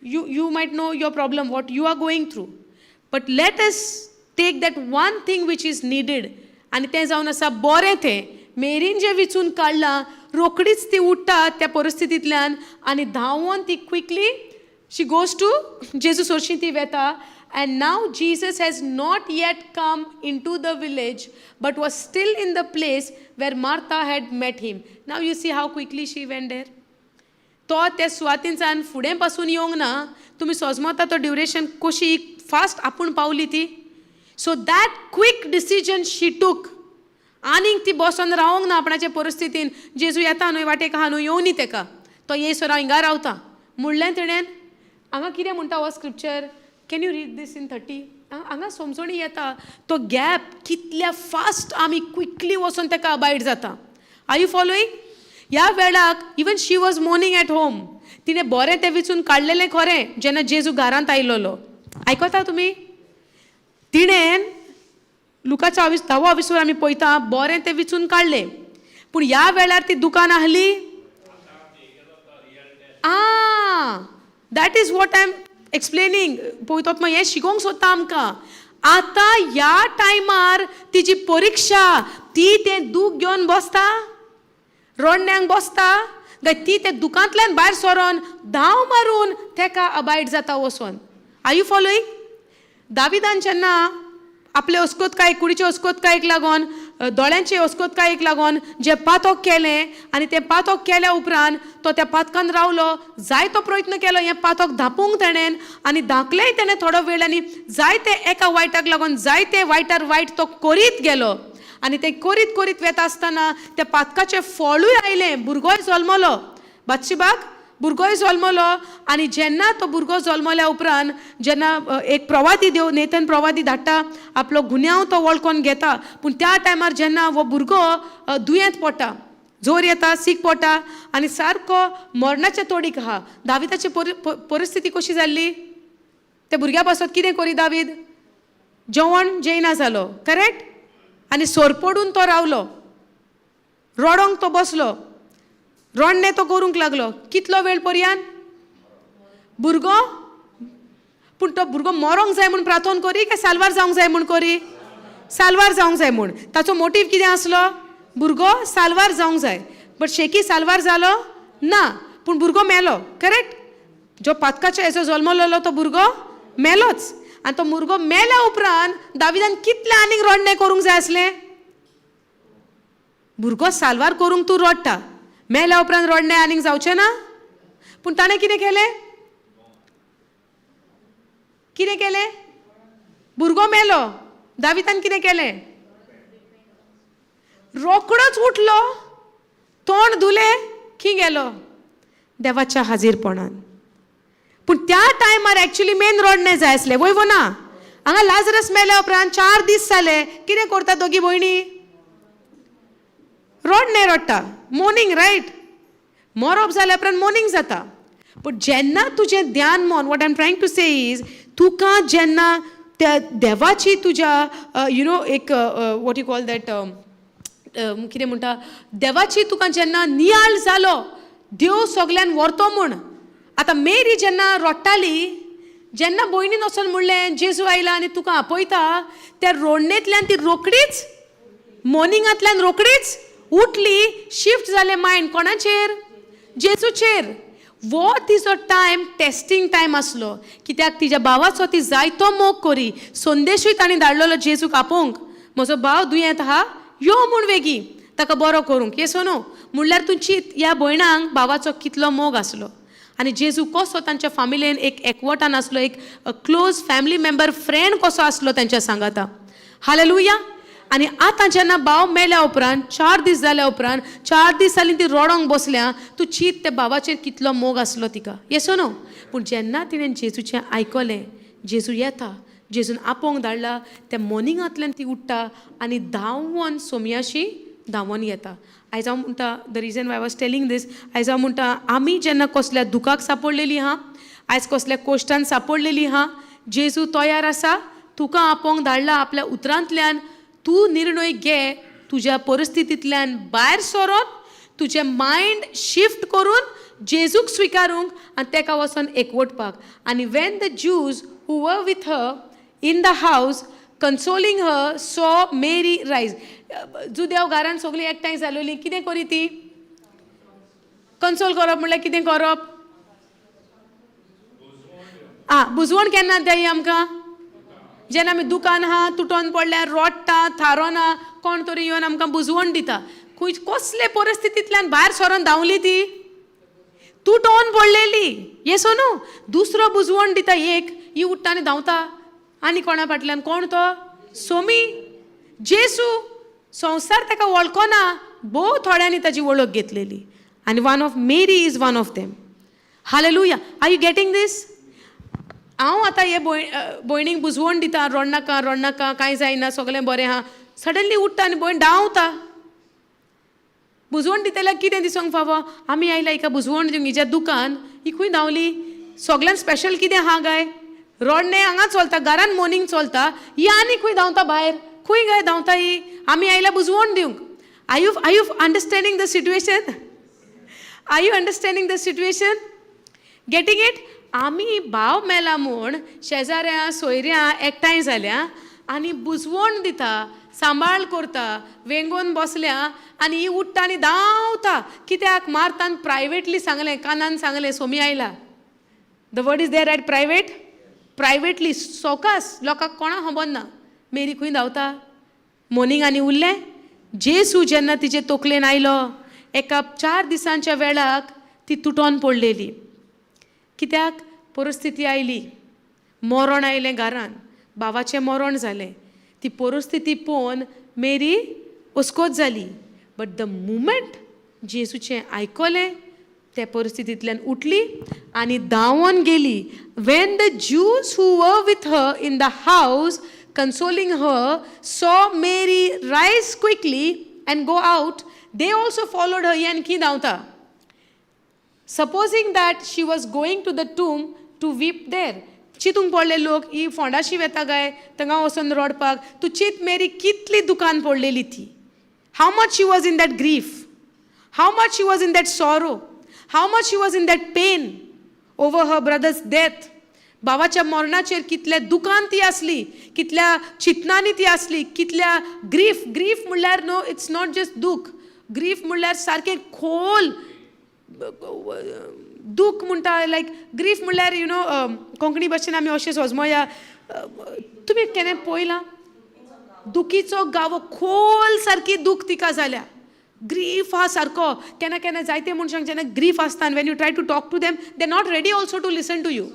you might know your problem what you are going through, but let us take that one thing which is needed. आनी तें जावन आसा बरें तें. मेरीन जें विचून काडलां, रोकडीच ती उठ्ठा त्या परिस्थितींतल्यान आनी धांवून ती क्विकली शी गोज टू जेजू सोरशीं ती वेता. And now Jesus has not yet come into the village, but was still in the place where Martha had met him. Now you see how quickly she went there. तो त्या सुवातींच्यान फुडें पासून येवंक ना. तुमी सोजमोता तो ड्युरेशन कशी फास्ट आपूण पावली ती. सो दॅट क्विक डिसिजन शी टूक. आनीक ती बसोन रावंक ना आपणाच्या परिस्थितीन. जेजू येता न्हय, वाटेक आहा न्हय, येवनी तेका. तो येयसर हांव हिंगा रावता म्हणलें तेणेन. हांगा कितें म्हणटा हो scripture? Can you read this in 30? हांगा समजणी येता तो गॅप कितल्या फास्ट आमी क्विकली वचून तेका अबायड जाता. Are you following? ह्या वेळाक even she was morning at home. तिणें बरें तें विचून काडलेलें खरें जेन्ना जेजू घरांत आयलोलो. आयकता तुमी? तिणेन लुकाच्या 10:20 आमी पळयता बरें तें विचून काडलें. पूण ह्या वेळार ती दुकान आहली. That is what I am explaining. पळयतात हें शिकोवंक सोदता आमकां. आतां ह्या टायमार तिची परीक्षा, ती तें दूख घेवन बसता, रोडण्यांक बसता काय ती तें दुकांतल्यान भायर सरोन धांव मारून तेका अबायड जाता वचोन. R you following? दाविदान जेन्ना आपले अस्कोतकायेक, कुडीचे अस्कोतकायेक लागोन, दोळ्यांचे अस्कोतकायेक लागोन जे पातक केलें आनी तें पातक केल्या उपरांत तो त्या पातकान रावलो. जायतो प्रयत्न केलो हें पातक धापूंक तेणेन आनी धाकलेंय तेणें थोडो वेळ आनी जायते एका वायटाक लागोन जायते वायटार वायट तो करीत गेलो. आनी तें करीत करीत वेता आसतना त्या पातकाचें फळूय आयलें. भुरगोय जल्मलो. बातशीबाक भुरगोय जल्मलो. आनी जेन्ना तो भुरगो जल्मल्या उपरांत जेन्ना एक प्रवादी देव नेतन प्रवादी धाडटा, आपलो गुन्यांव तो वळखोन घेता. पूण त्या टायमार जेन्ना हो भुरगो दुयेंत पडटा, जोर येता, सीक पडटा आनी सारको मरणाच्या तोडीक आहा. दाविदाची परिस्थिती कशी जाल्ली? त्या भुरग्या पासत कितें करी दावीद? जेवण जेयना जालो, करेक्ट? आनी सोरपडून तो रावलो, रोडोंक तो बसलो, रोडणे तो करूंक लागलो. कितलो वेळ पर्यंत? भुरगो, पूण तो भुरगो मरोंक जाय म्हूण प्रार्थना करी काय साल्वार जावंक जाय म्हूण करी? साल्वार जावंक जाय म्हूण. ताचो मोटीव कितें आसलो? भुरगो साल्वार जावंक जाय. बट शेकी साल्वार जालो ना, पूण भुरगो मेलो, करेक्ट? जो पातकाच्या हेचो जल्मलेलो तो भुरगो मेलोच. आनी तो भुरगो मेल्या उपरांत दाविदान कितले आनीक रोडणे करूंक जाय आसलें? भुरगो साल्वार करूंक तूं रोडटा, मेल्या उपरांत रोडणे आनीक जावचें ना. पूण ताणें कितें केलें? कितें केलें? भुरगो मेलो, दाविदान कितें केलें? रोकडोच उठलो, तोंड धुलें, खी गेलो? देवाच्या हाजीरपणान. पूण त्या टायमार एक्चुअली मेन रोडणे जाय आसले, वयवो ना? हांगा लाजरस मेल्या उपरांत 4 दीस जाले. कितें करता दोगी भयणी? रोडणे रोडटा. Morning, right? मरप जाल्या उपरांत मॉर्निंग जाता. पूण जेन्ना तुजें ध्यान मन, what I am trying to say is, तुका जेन्ना त्या देवाची तुज्या एक वॉट यू कॉल दॅट, कितें म्हणटा, देवाची तुका जेन्ना नियाळ जालो, देव सगल्यान व्हरतो म्हूण. आतां मेरी जेन्ना रोडटाली, जेन्ना भयणीन वचून म्हणलें जेजू आयला आनी तुका आपयता, त्या रोडणेंतल्यान ती रोकडीच, मॉर्निंगांतल्यान रोकडीच उठली. शिफ्ट जालें मायंड कोणाचेर? जेजूचेर. वो तिचो टायम टेस्टिंग टायम आसलो. कित्याक तिच्या भावाचो ती जायतो मोग करी. संदेशूय ताणें धाडलेलो जेजूक आपोवंक, म्हजो भाव दुयेंत आहा, यो म्हूण वेगी ताका बरो करूंक. येसो न्हू? म्हणल्यार तूं चिंत ह्या भयणांक भावाचो कितलो मोग आसलो. आनी जेजू कसो तांच्या फॅमिलीन एक एकवटान आसलो, एक क्लोज फॅमिली मेंबर, फ्रेंड कसो आसलो तांच्या सांगाता. हालेलुया. आनी आतां जेन्ना भाव मेल्या उपरांत 4 दीस जाल्या उपरांत 4 दीस जालीं ती रोडोंक बसल्या तूं चिंत त्या बाबाचेर कितलो मोग आसलो तिका येसो न्हू पूण जेन्ना तिणें जेजूचें आयकलें जेजू येता जेजून आपोवंक धाडला त्या मॉर्निंगांतल्यान ती उठ्ठा आनी धांवून सोमयाशी धांवून येता आयज हांव म्हणटा the reason why was telling this आयज हांव म्हणटा आमी जेन्ना कसल्या दुखाक सांपडलेलीं आहा आयज कसल्या कोश्टान सांपडलेलीं आहा जेजू तयार आसा तुका आपोवंक धाडला आपल्या उतरांतल्यान तूं निर्णय घे तुज्या परिस्थितींतल्यान भायर सरोन तुजें मायंड शिफ्ट करून जेजूक स्विकारूंक आनी तेका वचोन एकवटपाक आनी वेन द ज्यूज हू वर विथ हर इन द हावस कन्सोलिंग हर सॉ मेरी रायज जुदेव घरान सगळीं एकठांय जालोलीं कितें करी ती कन्सोल करप म्हणल्यार कितें करप बुजवण केन्ना जाय आमकां जेन्ना आमी दुकान आहा तुटोन पडल्यार रोडटा थारोना कोण तरी येवन आमकां बुजवण दिता कसले परिस्थितींतल्यान भायर सरोन धांवली ती तुटोन पडलेली येसो न्हू दुसरो बुजवण दिता एक ही उठ्ठा आनी धांवता आनी कोणा फाटल्यान कोण तो सोमी जेसू संवसार ताका वळखना भोव थोड्यांनी ताची वळख घेतलेली आनी one of Mary is one of them hallelujah are you getting this हांव आतां हे भयणीक बुजवण दिता रोडनाका कांय जायना सगळें बरें आहा सडनली उठ्ठा आनी भयण धांवता बुजवण दितल्यार कितें दिसोंक फावो आमी आयल्या हिका बुजवण दिवंक हिच्या दुकान ही खंय धांवली सगळ्यान स्पेशल कितें आहा गाय रोडणें हांगा चलता घरान मॉर्निंग चलता ही आनी खंय धांवता भायर खंय गाय धांवता ही आमी आयल्या बुजवण दिवंक I you understanding the situation are you understanding the situation getting it आमी भाव मेला म्हूण शेजाऱ्या सोयऱ्या एकठांय जाल्या आनी बुजवण दिता सांबाळ करता वेंगोन बसल्या आनी ही उठ्ठा आनी धांवता कित्याक मार्तान प्रायवेटली सांगलें कानान सांगलें सोमी आयला the word is there at privately सोकास लोकांक कोणाक खबर ना मेरी खंय धांवता मॉर्निंगांनी उरलें जेसू जेन्ना तिचे तकलेन आयलो एका 4 दिसांच्या वेळाक ती तुटोन पडलेली कित्याक परिस्थिती आयली मरण आयलें घरान बाबाचें मरण जालें ती परिस्थिती पळोवन मेरी अस्कोत जाली बट द मुमेंट जेजूचें आयकलें त्या परिस्थितींतल्यान उठली आनी धांवोन गेली वेन द ज्यूज हू वर विथ हर इन द हावस कन्सोलिंग हर saw Mary rise quickly and go out they also followed her ही आणखी धांवता supposing that she was going to the tomb to weep there चिंतूंक पडले लोक ही फोंडाशी वेता गाय थंगा वचून रडपाक तूं चिंत मेरी कितली दुकान पडलेली ती how much she was in that grief how much she was in that sorrow how much she was in that pain over her brothers death बाबाच्या मरणाचेर कितल्या दुकान ती आसली कितल्या चिंतनांनी ती आसली कितल्या ग्रीफ म्हणल्यार नो इट्स नॉट जस्ट दूख ग्रीफ म्हणल्यार सारकें खोल दूख म्हणटा लायक ग्रीफ म्हणल्यार यू नो कोंकणी भाशेन आमी अशें सोजमोया तुमी केन्ना पळयलां दुखीचो गावो खोल सारकी दूख तिका जाल्या ग्रीफ हा सारको केन्ना केन्ना जायते मनशांक जेन्ना ग्रीफ आसता आनी when you try to talk to them they not ready also to listen to you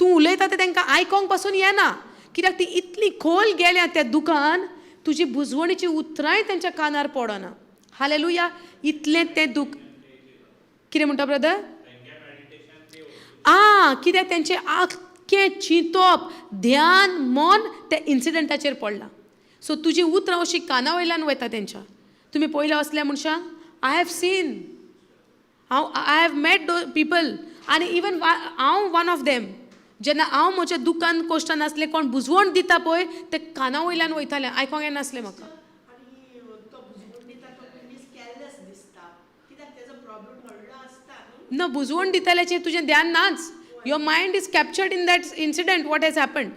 तूं उलयता तें तांकां आयकोंक पासून येना कित्याक ती इतली खोल गेल्या त्या दुकान तुजी बुजवणीची उतरांय तेंच्या कानार पडना हालेलुया इतलें तें दूख कितें म्हणटा ब्रदर कित्याक तेंचें आख्खें चिंतप ध्यान मन त्या इन्सिडंटाचेर पडलां सो तुजी उतरां अशीं काना वयल्यान वयता तेंच्या तुमी पयल्या असल्या मनशांक I have seen I have met two people आनी इवन हांव वन ऑफ देम जेन्ना हांव म्हज्या दुकान कोश्टान आसलें कोण बुजवण दिता पळय ते काना वयल्यान वयतालें आयकोंक येनासलें म्हाका आणि तो बुजवण दिता तो मनीस केअरलेस दिसता कित्याक तेजो प्रॉब्लेम व्हडलो आसता न्हू न बुजवण दिताल्याचेर तुजें ध्यान नाच your mind is captured in that incident what has happened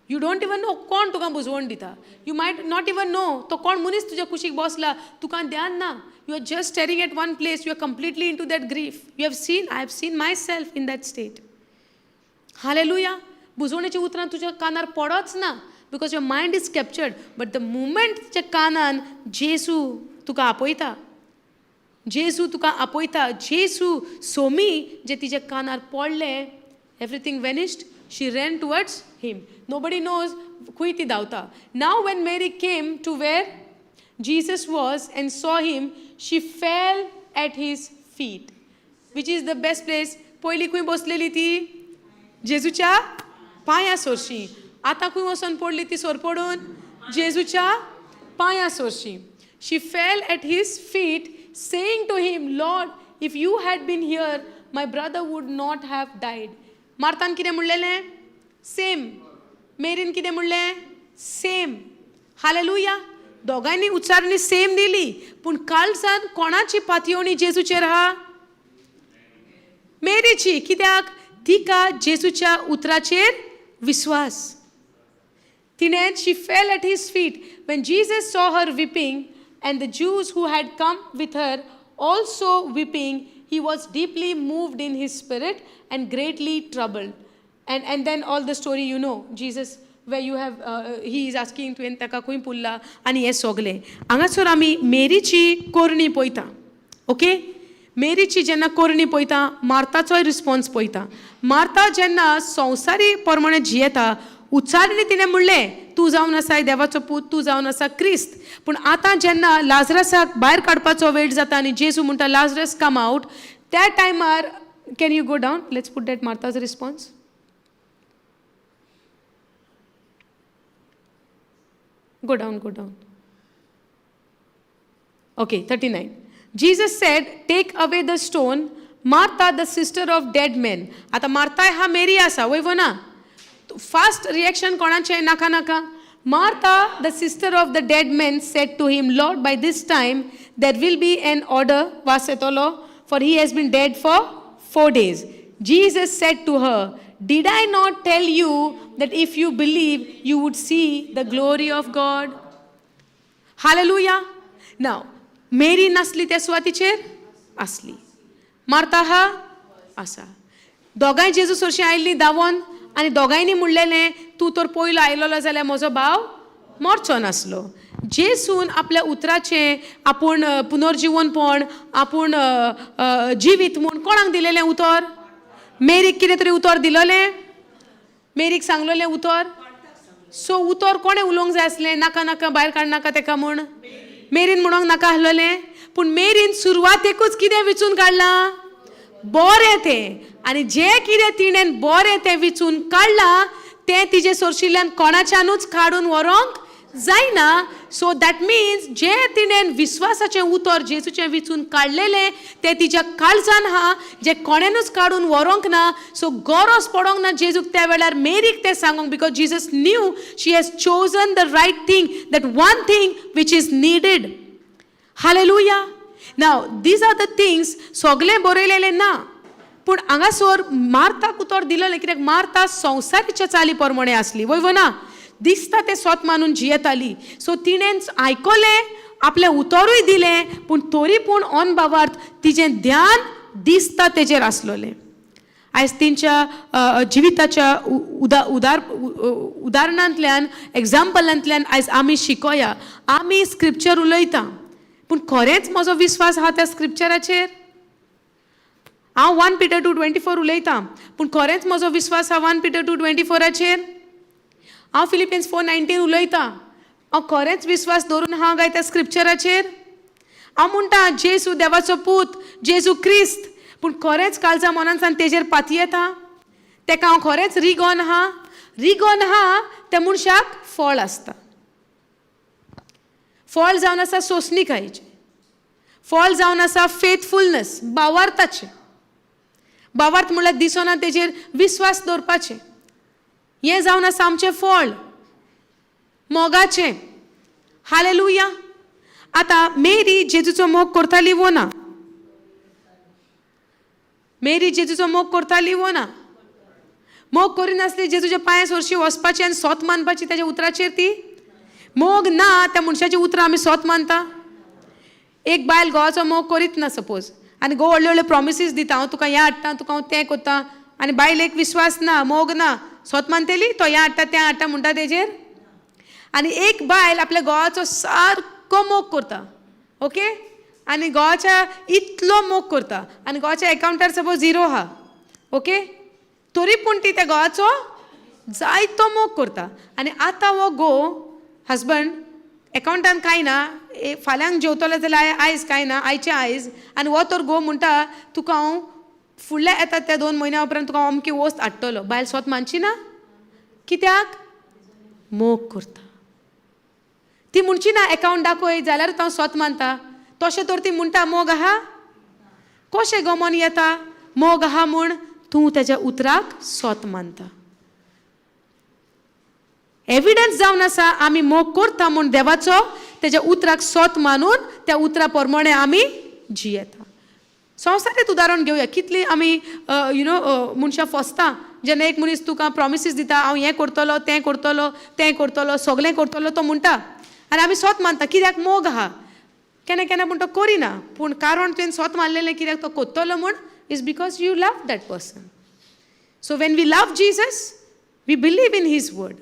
you don't even know कोण तुका बुजवण दिता you might not even know तो कोण मनीस तुज्या कुशीक बसला तुका ध्यान ना you are just staring at one place you are completely into that grief you have seen I have seen myself in that state hallelujah बुजवणीची उतरां तुज्या कानार पडच ना because your mind is captured but the moment तुज्या कानान जेसू तुका आपयता जेसू तुका आपयता जेसू सोमी जे तिच्या कानार पडले एवरीथींग वेनिश्ड शी ran towards him. Nobody knows खंय ती धांवता. Now when Mary came to where Jesus was and saw him, she fell at his feet. Which is the best place? पयली खंय बसलेली ती? जेजूच्या पांया सोरशी. आतां खंय वचून पडली ती सोर पडून? जेजूच्या पांया सोरशी. She fell at his feet, saying to him, Lord, if you had been here, my brother would not have died. मार्तान कितें म्हणलेलें? सेम. मेरीन कितें म्हणलें? सेम. हालेलुया. दोगांयनी उच्चारणी सेम दिली, पूण काळजान कोणाची पातयेवणी जेजूचेर आहा? मेरीची. कित्याक? तिका जेजूच्या उतराचेर विश्वास. तिणें she fell at his feet. When Jesus saw her weeping, and the Jews who had come with her also weeping, he was deeply moved in his spirit and greatly troubled. And then all the story you know, Jesus, where you have, he is asking to entaka खंय पुल्ला आनी हे सोगले. हांगासर आमी मेरीची कोरणी पळयता. Okay? मेरीची जेन्ना कोरणी पळयता, मार्ताचोय response पळयता. मार्ता जेन्ना संवसारी प्रमाणे जियेता, उच्चारणी तिणें म्हणलें, तूं जावन आसा देवाचो पूत, तूं जावन आसा क्रिस्त. पूण आतां जेन्ना लाजरसाक भायर काडपाचो वेळ जाता आनी जेजू म्हणटा लाजरस कम आउट, त्या टायमार can you go down? Let's put that Martha's response. Go down. Okay, 39. Jesus said, take away the stone. Martha, the sister of dead men. आता मार्ता हा मेरी आसा, वयवो ना? Fast reaction कोणाचे? नाका. Martha, the sister of the dead men, said to him, Lord, by this time there will be an order, vasetolo, for he has been dead for 4 days. Jesus said to her, did I not tell you that if you believe, you would see the glory of God? Hallelujah. Now, Mary nasli त्या सुवातीचेर असली. Marta हा आसा. दोगांय जेजू सोरशी आयिल्लीं धांवोन आनी दोगांयनी म्हणलेलें, तूं तर पयलो आयलोलो जाल्यार म्हजो भाव मरचो नासलो. जेसून आपल्या उतराचें आपूण पुनर्जीवनपण, आपूण जिवीत म्हूण कोणाक दिलेलें उतर? मेरीक कितें तरी उतर दिलोलें? मेरीक सांगलोलें उतर? सो उतर कोणें उलोवंक जाय आसलें? नाका भायर काड नाका तेका म्हूण. मेरीन म्हणोंक नाका आसलोलें. पूण मेरीन सुरवातेकूच कितें विचून काडलां? बरें तें. आनी जें कितें तिणें बरें तें विचून काडलां, तें तिजे सोरशिल्ल्यान कोणाच्यानूच काडून व्हरोंक जायना. सो दॅट मिन्स जें तिणें विश्वासाचें उतर जेजूचें विचून काडलेलें, तें तिच्या काळजान आहा, जें कोणेनूच काडून व्हरोंक ना. सो गरज पडोंक ना जेजूक त्या वेळार मेरीक तें सांगूंक, because Jesus knew she has chosen the right thing, that one thing which is needed. Hallelujah. Now these are the things सगळें बरयलेलें ना, पूण हांगासर मार्ताक उतर दिलेलें. कित्याक मार्ता संवसारीच्या चाली प्रमाणे आसली, वयवो ना? दिसता तें स्वत मानून जियेताली. सो तिणें आयकलें, आपलें उतरूय दिलें, पूण तरी पूण ऑन भावार्थ तिजें ध्यान दिसता तेजेर आसलोलें. आयज तेंच्या जिविताच्या उदाहरणांतल्यान, एग्जाम्पलांतल्यान आयज आमी शिकोया. आमी स्क्रिप्चर उलयता, पूण खरेंच म्हजो विश्वास आहा त्या स्क्रिप्चराचेर? हांव 1 Peter 2:24 उलयतां, पूण खरेंच म्हजो विश्वास आहा 1 Peter 2:24 हांव फिलिपिन्स 4:19 उलयतां, हांव खरेंच विश्वास दवरून हांव काय त्या स्क्रिप्चराचेर? हांव म्हणटा जेजू देवाचो पूत, जेजू क्रिस्त, पूण खरेंच काळजा मनांतल्यान तेजेर पाती येता? तेका हांव खरेंच रिगोन आहा? रिगोन आहा त्या मनशाक फळ आसता. फळ जावन आसा सोंसणीकायेचें, फळ जावन आसा फेथफुलनेस, भावार्थाचें. भावार्थ म्हणल्यार दिसना तेजेर विश्वास दवरपाचें. हें जावन आसा आमचें फळ मोगाचें. हालेलुया. आतां मेरी जेजूचो मोग करताली वो ना? मेरी जेजूचो मोग करताली वो ना? मोग करिनासली जेजूच्या पांया सोरशी वचपाचें आनी सोत मानपाची तेज्या उतराचेर ती? मोग ना त्या मनशाची उतरां आमी सोत मानता. एक बायल घोवाचो मोग करीत ना सपोज, आनी घोव व्हडले व्हडले प्रॉमिसीस दिता, हांव तुका हें हाडटा, तुका हांव तें करता, आनी बायलेक विश्वास ना, मोग ना, सोत मानतेली, तो हें हाडटा तें हाडटा म्हणटा तेजेर. आनी एक बायल आपल्या घोवाचो सारको मोग करता, ओके, आनी घोवाच्या इतलो मोग करता, आनी घोवाच्या एकावंटार सपोज 0 आहा, ओके, तरी पूण ती त्या घोवाचो जायतो मोग करता. आनी आतां हो घो हजबंड एकावंटान कांय ना, फाल्यांक जेवतलो जाल्यार आयज कांय ना, आयचे आयज. आनी हो तर घो म्हणटा तुका हांव फुडल्या येतात त्या 2 म्हयन्या उपरांत तुका हांव अमकी वस्त हाडटलो. बायल स्वत मानची ना, कित्याक मोग करता. ती म्हणची ना एकावंट दाखय जाल्यार हांव स्वत मानता. तशें तर ती म्हणटा मोग आहा. कशें गमन येता मोग आहा म्हूण? तूं तेज्या उतराक स्वत मानता. एविडन्स जावन आसा आमी मोग करता म्हूण देवाचो, तेज्या उतराक स्वत मानून त्या उतरा प्रमाणे आमी जियेता. संवसारीत उदाहरण घेवया. कितली आमी मनशां फसता. जेन्ना एक मनीस तुका प्रॉमिसीस दिता, हांव हें करतलो, तें करतलो, तें करतलो, सगळें करतलो तो म्हणटा, आनी आमी स्वत मानता कित्याक मोग आहा. केन्ना केन्ना पूण तो करिना, पूण कारण तुवें स्वत मानलेलें कित्याक तो कोत्तलो म्हूण is because you love that person. So when we love Jesus, we believe in his word.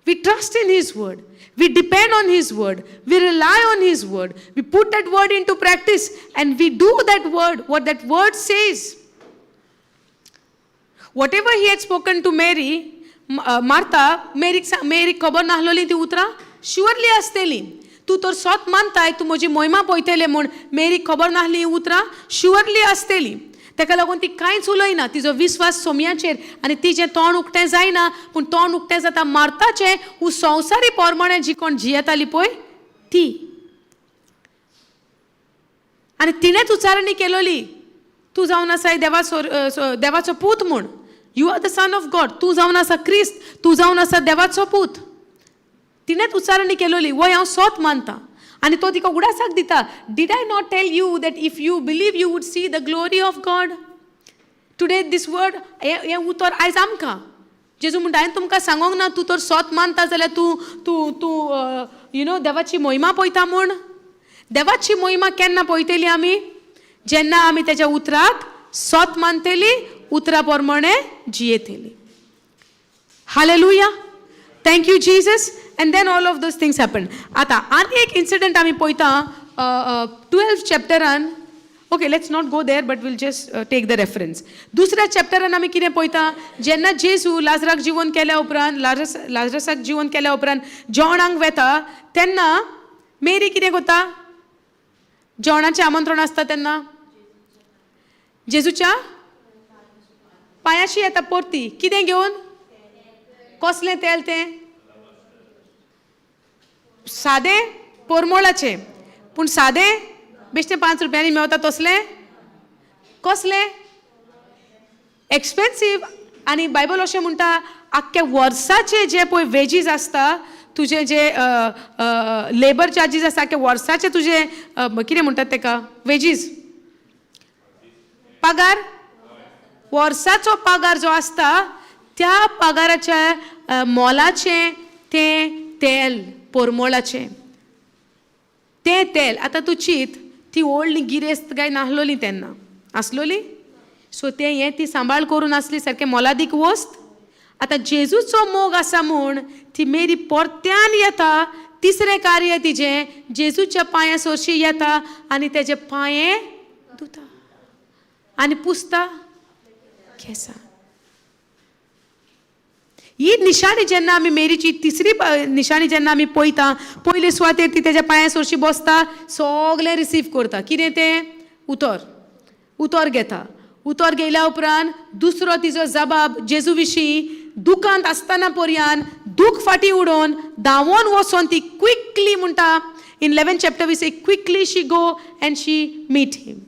We trust in His word. We depend on His word. We rely on His word. We put that word into practice and we do that word, what that word says. Whatever He had spoken to Mary, Martha, Mary खबर नाहलोली ती उतरा surely आसतेली. तू तर स्वत मानताय तू म्हजी मोहिमा पळयतले म्हूण मेरी खबर नाहली उतरा शुअरली आसतेली. ताका लागून ती कांयच उलयना. तिजो विस्वास सोमयाचेर आनी तिचें तोंड उक्तें जायना, पूण तोंड उक्तें जाता मार्ताचें. हू संवसारी पोरमाणें जी कोण जियेताली पळय ती. आनी तिणेंच उच्चारणी केलोली, तूं जावन आसाय देवाचो पूत म्हूण. You are the son of God. तूं जावन आसा क्रिस्त, तूं जावन आसा देवाचो पूत. तिणेंच उच्चारणी केलोली, वय हांव स्वत मानता. आनी तो तिका उगडासाक दिता. Did I not tell you that if you believe you would see the glory of God. Today this word हें उतर आयज आमकां. जेजू म्हणटा हांवें तुमकां सांगोंक ना तूं तर स्वत मानता जाल्यार तूं तूं तूं देवाची मोहिमा पळयता म्हूण. देवाची मोहिमा केन्ना पळयतली आमी? जेन्ना आमी तेज्या उतराक स्वत मानतली, उतरा प्रमाणे जियेतली. Hallelujah. Thank you Jesus. And then all of those things happened. आता आनी एक इन्सिडेंट आमी पळयता 12th चॅप्टरान. Okay, let's not go there but will just take the reference. दुसऱ्या चॅप्टरान आमी कितें पळयता? जेन्ना जेजू लाजराक जिवन केल्या उपरांत, लाजरसाक जिवन केल्या उपरांत जेवणाक वेता तेन्ना मेरी कितें करता? जेवणाचें आमंत्रण आसता तेन्ना जेजूच्या पांयाशी येता परती. कितें घेवन? कसलें तेल तें? सादें पोरमोळाचें. पूण सादें बेश्टें 5 रुपयांनी मेवता तसलें? कसलें? एक्सपेन्सीव. आनी बायबल अशें म्हणटा आख्ख्या वर्साचे जे पळय वेजीस आसता, तुजे जे लेबर चार्जीस आसता, आख्ख्या वर्साचे तुजे कितें म्हणटात तेका वेजीस, पगार, वर्साचो पगार जो आसता त्या पगाराच्या मोलाचें तें तेल पोरमोळाचें. तें तेल. आतां तूं चिंत, ती व्हडली गिरेस्त काय नाहलोली तेन्ना, आसलोली? सो तें हें ती सांबाळ करून आसली सारकें मोलादीक वस्त. आतां जेजूचो मोग आसा म्हूण ती मेरी परत्यान येता. तिसरें कार्य तिजें जेजूच्या पांया सरशी येता आनी तेजे पांये धुता आनी पुसता केंसां. ही निशाणी जेन्ना आमी मेरीची तिसरी निशाणी जेन्ना आमी पळयता, पयले सुवातेर ती तेज्या पांया सरशी बसता, सगळें रिसीव करता. कितें तें? उतर घेता. उतर घेयल्या उपरांत दुसरो तिजो जबाब जेजू विशीं दुखांत आसतना पर्यान दूख फाटीं उडोवन धांवोन वचोन ती क्विकली म्हणटा. In 11th chapter we say quickly she go and she meet him.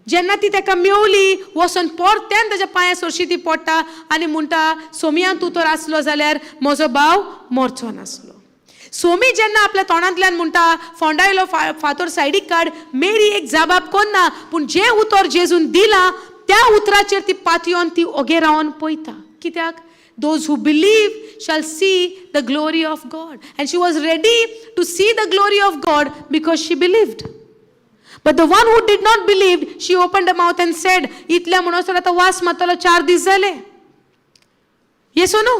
जेन्ना ती ताका मेवली वचोन परत्यान ताच्या पांया सरशी ती पडटा आनी म्हणटा, सोमया तूं तर आसलो जाल्यार म्हजो भाव मरचो नासलो. सोमी जेन्ना आपल्या तोंडांतल्यान म्हणटा फोंडायलो फातर सायडीक काड, मेरी एक जबाब कोन्ना, पूण जें उतर जेजून दिलां त्या उतराचेर ती पातयोन ती ओगे रावन पळयता. कित्याक? Those who believe shall see the glory of God. And she was ready to see the glory of God because she believed. But the one who did not believe, she opened her mouth and said, इतल्या म्हणसर आतां वास मारतलो 4 दीस जाले. Yes or no?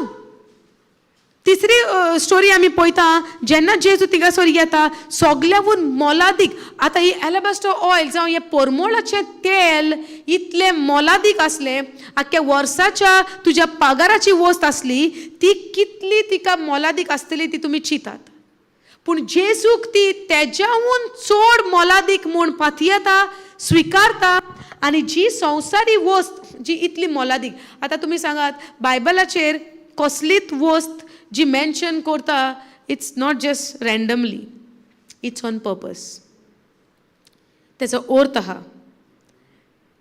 तिसरी story आमी पळयता जेन्ना जेजू थिंगासोर येता सगल्याहून मोलादीक आतां ही एलेबॅस्टर ऑयल जावं हें परमळाचें तेल इतलें मोलादीक आसलें आख्या वर्साच्या तुज्या पगाराची वस्त आसली ती कितली तिका मोलादीक आसतली ती तुमी चिंतात पूण जेजूक ती तेज्याहून चड मोलादीक म्हूण पातयेता स्विकारता आनी जी संवसारी वस्त जी इतली मोलादीक आतां तुमी सांगात बायबलाचेर कसलीच वस्त जी मेन्शन करता it's not just randomly it's on purpose तेचो अर्थ आहा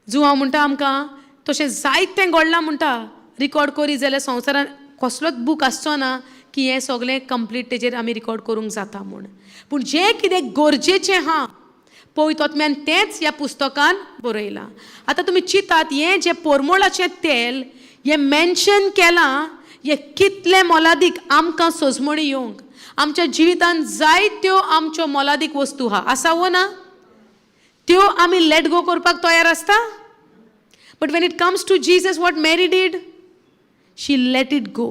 जो हांव म्हणटा आमकां तशें जायतें घडलां म्हणटा रिकॉर्ड करी जाल्यार संवसारान कसलोच बूक आसचो ना की हें सगळें कंप्लीट तेजेर आमी रिकॉर्ड करूंक जाता म्हूण पूण जें कितें गरजेचें आहा पवित्रत्म्यान तेंच ह्या पुस्तकान बरयलां आतां तुमी चिंतात हें जें परमळाचें तेल हें मेन्शन केलां हें कितलें मोलादीक आमकां सोजमणी येवंक आमच्या जिवितांत जायत्यो आमच्यो मोलादीक वस्तू आसा वो ना त्यो आमी लेट गो करपाक तयार आसता but when it comes to Jesus what Mary did she let it go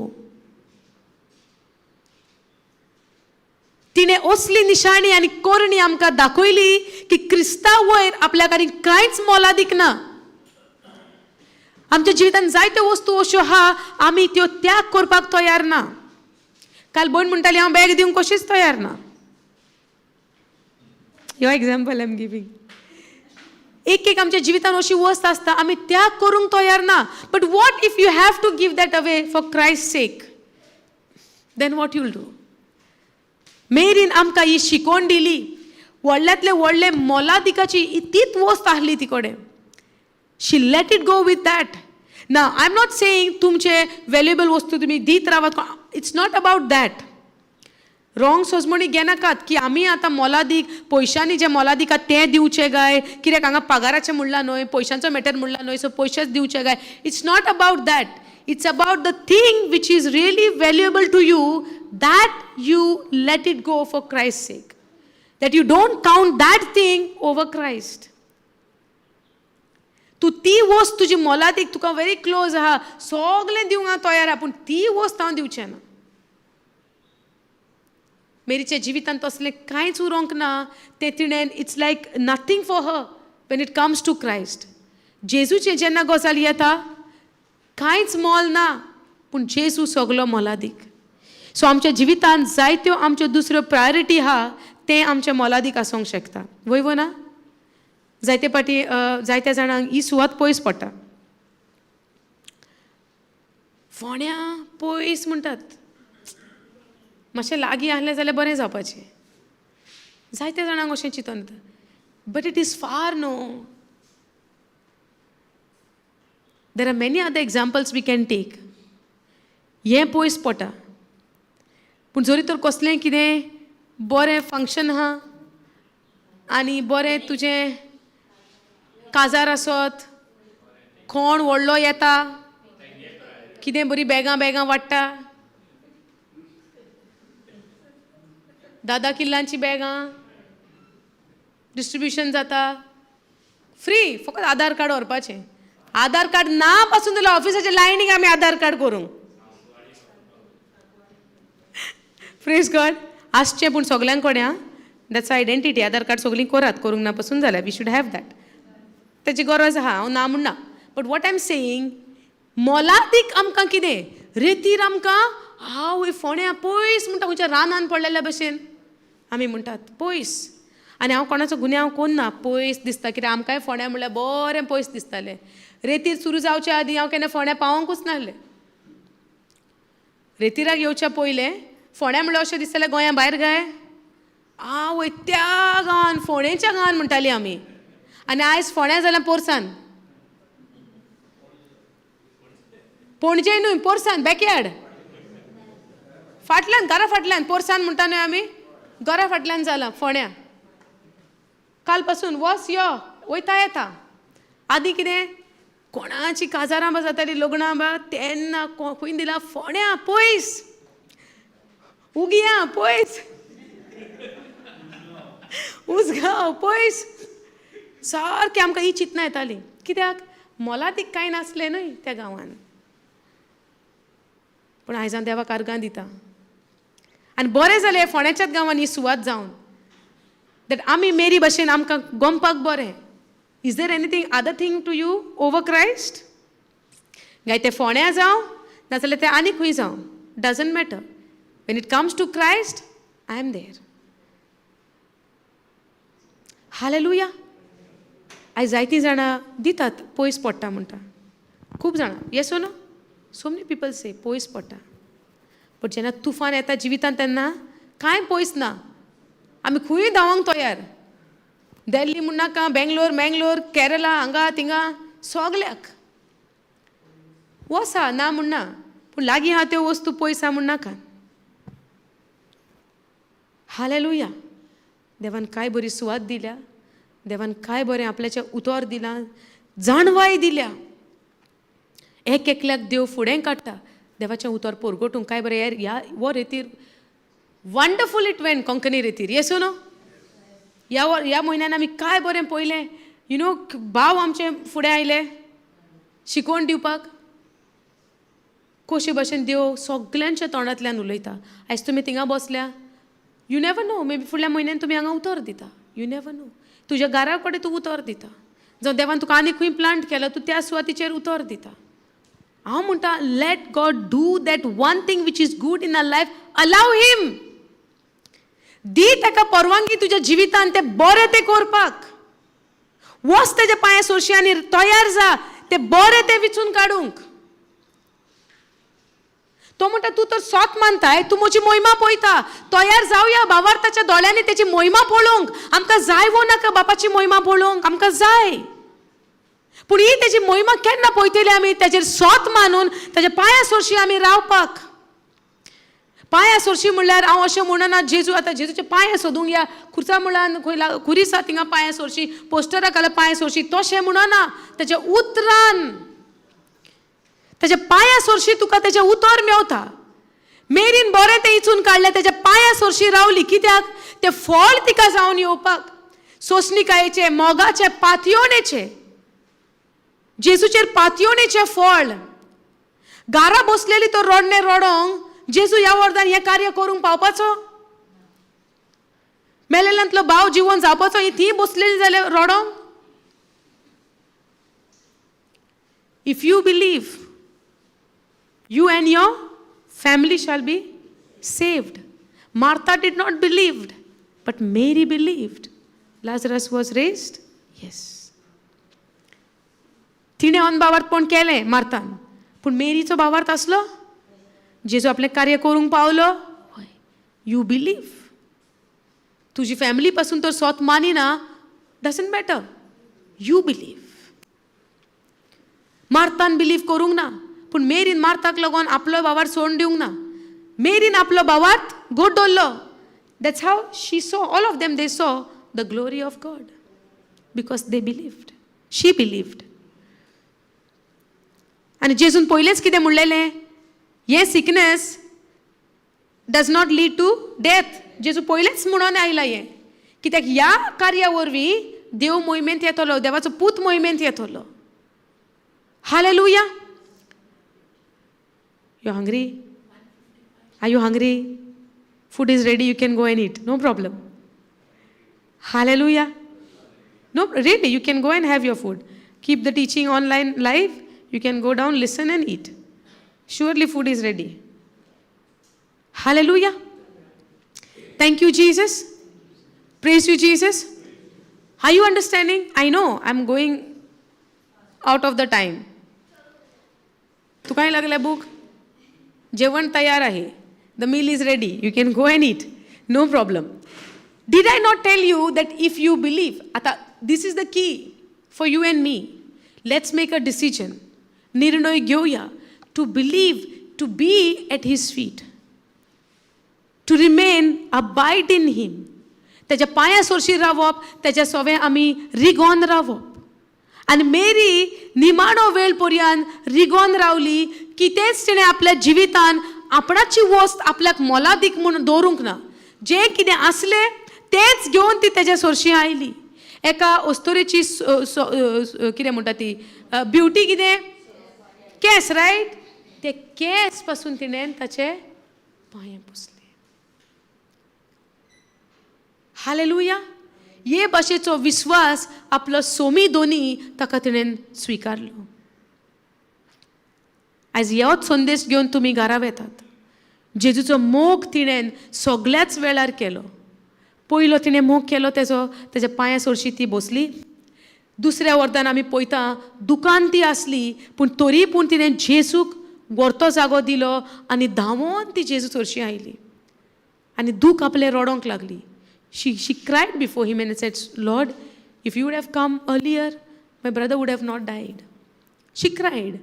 तिने असली निशाणी आनी करणी आमकां दाखयली की क्रिस्तांव वयर आपल्या कडेन कांयच मोलादीक ना आमच्या जिवितांत जायत्यो वस्तू अश्यो आहा आमी त्यो त्याग करपाक तयार ना काल भयण म्हणटाली हांव बॅग दिवंक कशीच तयार ना ह्यो एग्जाम्पल आय एम गिवींग एक आमच्या जिवितांत अशी वस्त आसता आमी त्याग करूंक तयार ना but what if you have to give that away for Christ sake then what you'll do मेरीन आमकां ही शिकवण दिली व्हडल्यांतले व्हडले मोलादिकाची तीच वस्त आहली ती कडेन she let it go with that ना आय एम नॉट सेईंग तुमचे व्हॅल्युएबल वस्तू तुमी दीत रावात it's not about that wrong सोजमणी घेनाकात की आमी आतां मोलादीक पयशांनी जे मोलादीक आहा तें दिवचें गाय कित्याक हांगा पगाराचें म्हणलां न्हय पयशांचो मॅटर म्हणलां न्हय सो पयशेच दिवचे guy it's not about that it's about the thing which is really valuable to you that you let it go for Christ's sake that you don't count that thing over Christ तू ती वस्त तुजी मोलादीक तुका very close आहा सगळें दिवंक हांव तयार आहा पूण ती वस्त हांव दिवचें ना मेरीच्या जिवितांत तसलें कांयच उरोंक ना तें तिणें it's like nothing for her when it comes to Christ जेजूचें जेन्ना गजाल येता कांयच मोल ना पूण जेजू सगलो मोलादीक सो आमच्या जिवितांत जायत्यो आमच्यो दुसऱ्यो प्रायोरिटी आहा तें आमचें मोलादीक आसूंक शकता वयव ना जायते पाटी जायत्या जाणांक ही सुवात पयस पडटा फोंड्या पयस म्हणटात मातशें लागीं आहलें जाल्यार बरें जावपाचें जायत्या जाणांक अशें चिंतन येता but it is far no there are many other examples we can take हें पयस पडटा पूण जरी तर कसलें कितें बरें फंक्शन आहा आनी बरें तुजें काजार आसत कोण व्हडलो येता कितें बरी बॅगां वाडटा दादा किल्लांची बॅगां डिस्ट्रिब्युशन जाता फ्री फकत आधार कार्ड व्हरपाचें आधार कार्ड ना पासून जाल्यार ऑफिसाच्या लायनीक आमी आधार कार्ड करूंक प्रेज गॉड आसचें पूण सगल्यांक कडेन दॅट्स आयडेंटिटी आधार कार्ड सगलीं करात करूंक ना पासून जाल्यार वी शूड हॅव दॅट तेची गरज आहा हांव ना म्हणना but what I am saying मोलादीक आमकां कितें रेतीर आमकां हांव फोंड्या पयस म्हणटा खंयच्या रानान पडलेल्या भशेन आमी म्हणटात पयस आनी हांव कोणाचो गुन्यांव कोन्ना पयस दिसता कित्याक आमकांय फोंड्या म्हणल्यार बरें पयस दिसतालें रेतीर सुरू जावच्या आदीं हांव केन्ना फोंड्या पावोंकूच नासलें रेतीराक येवच्या पयलें फोंड्या म्हणल्यार अशें दिसतालें गोंया भायर गाय आवय त्या गांवान फोंडेच्या गांवान म्हणटालीं आमी आनी आयज फोंड्या जाल्यार पोरसान पणजे न्हय पोरसान बॅकयार्ड फाटल्यान घरा फाटल्यान पोरसान म्हणटा न्हय आमी घरा फाटल्यान जालां फोंड्या काल पासून वस यो वयता येता आदीं कितें कोणाची काजारां बा जातालीं लग्नां बा तेन्ना खंय दिला फोंड्या पयस उगिया पयस उसगांव पयस सारकें आमकां ही चिंतना येतालीं कित्याक मोलादीक कांय नासलें न्हय त्या गांवान पूण आयज हांव देवाक आर्गां दिता आनी बरें जालें फोंड्याच्याच गांवांनी सुवात जावन दॅट आमी मेरी भशेन आमकां गमपाक बरें. Is there anything other thing to you over Christ? गाय ते फोंड्या जावं नाजाल्यार ते आनी खंय जावं, doesn't matter. When it comes to Christ I am there. Hallelujah. आयज जायतीं जाणां दितात पयस पडटा म्हणटा, खूब जाणां. Yes or no? So many people say पयस पडटा. बट जेन्ना तुफान येता जिवितांत तेन्ना कांय पयस ना, आमी खंयूय धांवंक तयार. दिल्ली म्हूण नाका, बेंगलोर केरला, हांगा थिंगा सगल्याक वसा ना म्हूण ना, पूण लागीं आहा त्यो वस्तू पयस आहा म्हूण नाका. हालेलुया. देवान काय बरी सुवात दिल्या, देवान काय बरें आपल्याचें उतर दिलां, जाणवाय दिल्या. एक एकल्याक देव फुडें काडटा देवाचें उतर पोरगोटूंक. काय बरें ह्या वो retreat wonderful it went Konkani retreat. Yes or no? ह्या म्हयन्यान आमी काय बरें पळयलें. यू नो, भाव आमचे फुडें आयले शिकोवण दिवपाक. कशे भशेन देव सगल्यांच्या तोंडांतल्यान उलयता. आयज तुमी थिंगा बसल्या, you never know, may be फुडल्या म्हयन्यान तुमी हांगा उतर दिता. You never know. तुज्या घरा कडेन तूं उतर दिता. जावं देवान तुका आनी खंय प्लांट केलो, तूं त्या सुवातीचेर उतर दिता. हांव म्हणटा, let God do that one thing which is good in a life. Allow him. दी ताका परवानगी तुज्या जिवितांत तें बरें तें करपाक. वच तेज्या पांया सोरशी आनी तयार जा तें बरें तें विचून काडूंक. तो म्हणटा, तूं तर सोत मानताय, तूं म्हजी मोहिमा पळयता. तयार जावया भावार्थाच्या दोळ्यांनी तेची मोहिमा पळोवंक. आमकां जाय वो नाका बापाची मोहिमा पळोवंक, आमकां जाय. पूण ही तेजी मोहिमा केन्ना पळयतली आमी? तेजेर सोत मानून तेज्या पांया सोरशी आमी रावपाक. पांया सोरशी म्हणल्यार हांव अशें म्हणना जेजू आतां जेजूचे पांये सोदूंक या, खुर्सा मुळान खंय खुरीस आहा थिंगा पांया सोरशी, पोस्टराक घाला पांया सोरशी, तशें म्हणना. तेज्या उतरान तेज्या पांया सोरशी तुका तेजें उतर मेवता. मेरीन बरें तें इचून काडलें, तेज्या पांया सोरशी रावली. कित्याक? तें फळ तिका जावन येवपाक. सोसणिकायेचें, मोगाचें, पातयोणेचें, जेजूचेर पातयोणेचें फळ. घारा बसलेली तो रोडणे रोडोंक जेजू ह्या वर्दान हें कार्य करूंक पावपाचो? मेलेल्यांतलो भाव जिवन जावपाचो ही ती बसलेली जाल्यार रोडोंक? If you believe, you and your family shall be saved. Martha did not believe, but Mary believed. Lazarus was raised. Yes. तिणे अनभावार्थपण केलें मार्थान, पूण मेरीचो भावार्थ आसलो. जेजू आपलें कार्य करूंक पावलो. You believe. तुजी फॅमिली पासून तर स्वत मानिना, डजंट मॅटर. You believe. मार्थान बिलीव करूंक ना, पूण मेरीन मार्थाक लागून आपलो भावार्थ सोडून दिवंक ना. मेरीन आपलो भावार्थ गोड दवरलो. दॅट्स हाव शी सॉ, all of them they saw the glory of God because they believed. She believed. आनी जेजून पयलेंच कितें म्हणलेलें? हे sickness does not lead to death. Jezu पयलेंच म्हणून आयला हें. कित्याक ह्या कार्या वरवीं देव मोहिमेंत येतलो, देवाचो पूत मोहिमेंत येतलो. Hallelujah. You're hungry? Are you hungry? Food is ready, you can go and eat. No problem. Hallelujah. No, really, you can go and have your food. Keep the teaching online live. You can go down, listen and eat. Surely food is ready. Hallelujah. Thank you, Jesus. Praise you, Jesus. Are you understanding? I know I'm going out of the time. तू काय लागला book? जेवण तयार आहे. The meal is ready. You can go and eat. No problem. Did I not tell you that if you believe? आता this is the key for you and me. Let's make a decision. निर्णय घेऊया to believe, to be at his feet, to remain abide in him. त्याच्या पांया सोरशी रावप, त्याच्या सोवे आमी रिगोन रावप. आनी मेरी निमाणो वेळ पर्यंत रिगोन रावली. कितेंच तिणें आपल्या जिवितान आपणाची वस्त आपल्याक मोलादीक म्हणून दवरूंक ना. जें कितें आसलें तेंच घेवन ती तेज्या सोरशी आयली. एका अस्तोरेची कितें म्हणटा ती ब्युटी कितें? केस, रायट? ते केस पासून तिणें ताचे पांये पुसले. हालेलुया. हे भाशेचो विश्वास आपलो सोमी दोनी ताका तिणेन स्विकारलो. आयज ह्योच संदेश घेवन तुमी घरा येतात. जेजूचो मोग तिणेन सगळ्याच वेळार केलो. पयलो तिणें मोग केलो तेज्या पांया सरशी ती बसली. दुसऱ्या वर्दान आमी पळयता दुकान ती आसली पूण तरी पूण तिणें जेजूक व्हरतो जागो दिलो आनी धांवोन ती जेजू सरशी आयली आनी दूख आपले रडोंक लागली. शी cried before him and said, Lord, if you would have come earlier, my brother would have not died. She cried.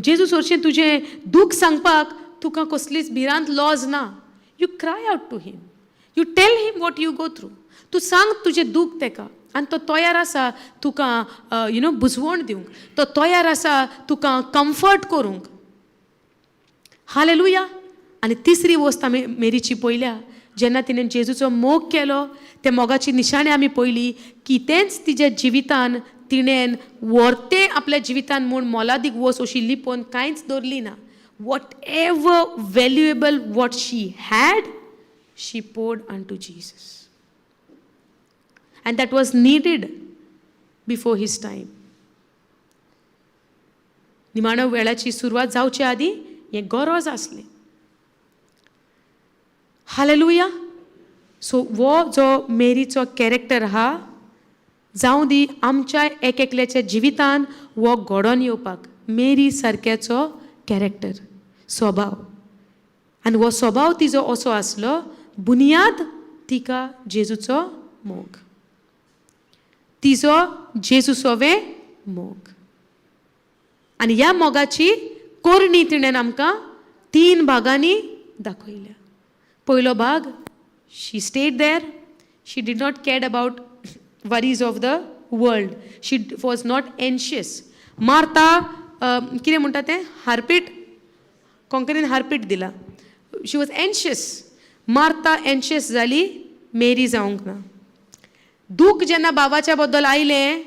जेजू सरशी तुजें दूख सांगपाक तुका कसलीच भिरांत लॉज ना. You cry out to him. You tell him what you go through. तूं सांग तुजें दूख तेका आनी तो तयार आसा तुका बुजवण दिवंक. तो तयार आसा तुका कम्फर्ट करूंक. हालेलुया. आनी तिसरी वस्त आमी मेरीची पळयल्या. जेन्ना तिणें जेजूचो मोग केलो ते मोगाची निशाणी आमी पळयली. कितेंच तिच्या जिवितान तिणेन व्हरतें आपल्या जिवितान म्हूण मोलादीक वस्त अशी लिपोवन कांयच दवरली ना. What ever valuable what she had she poured unto Jesus. And that was needed before his time. निमाण्या वेळाची सुरवात जावचे आदी हें गरज आसलें. हालेलुया. सो वो जो मेरीचो कॅरेक्टर आहा जावं दी आमच्या एक एकल्याच्या जिवितान वो घडोवन येवपाक मेरी सारक्याचो कॅरेक्टर स्वभाव. आनी हो स्वभाव तिजो असो आसलो बुनियाद तिका जेजूचो मोग. तिजो जेजू सोवे मोग. आनी ह्या मोगाची कोरणी तिणेन आमकां 3 भागांनी दाखयल्या. पयलो भाग, she stayed there. She did not care about worries of the world. She was not anxious. Martha कितें म्हणटा तें हार्पीट कोंकणीन हार्पीट दिला. शी वॉज एन्शियस. मार्था एन्शियस जाली, मेरी जावंक ना. दूख जेन्ना बाबाच्या बद्दल आयलें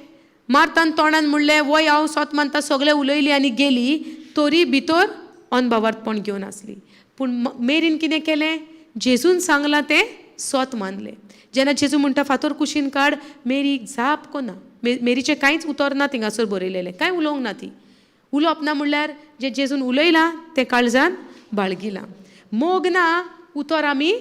मार्थान तोंडान म्हणलें वय हांव स्वत मानता सगळें उलयली आनी गेली तरी भितर अनभावार्थपण घेवन आसली. पूण मेरीन कितें केलें जेजून सांगलां तें स्वत मानलें. जेन्ना जेजू म्हणटा फातर कुशीन काड मेरी जाप कोना. मेरीचें कांयच उतर ना थिंगासर बरयलेलें. कांय उलोवंक ना ती. उलोवप ना म्हणल्यार जें जेजून उलयलां तें काळजान बाळगिलां. मोग ना उतर आमी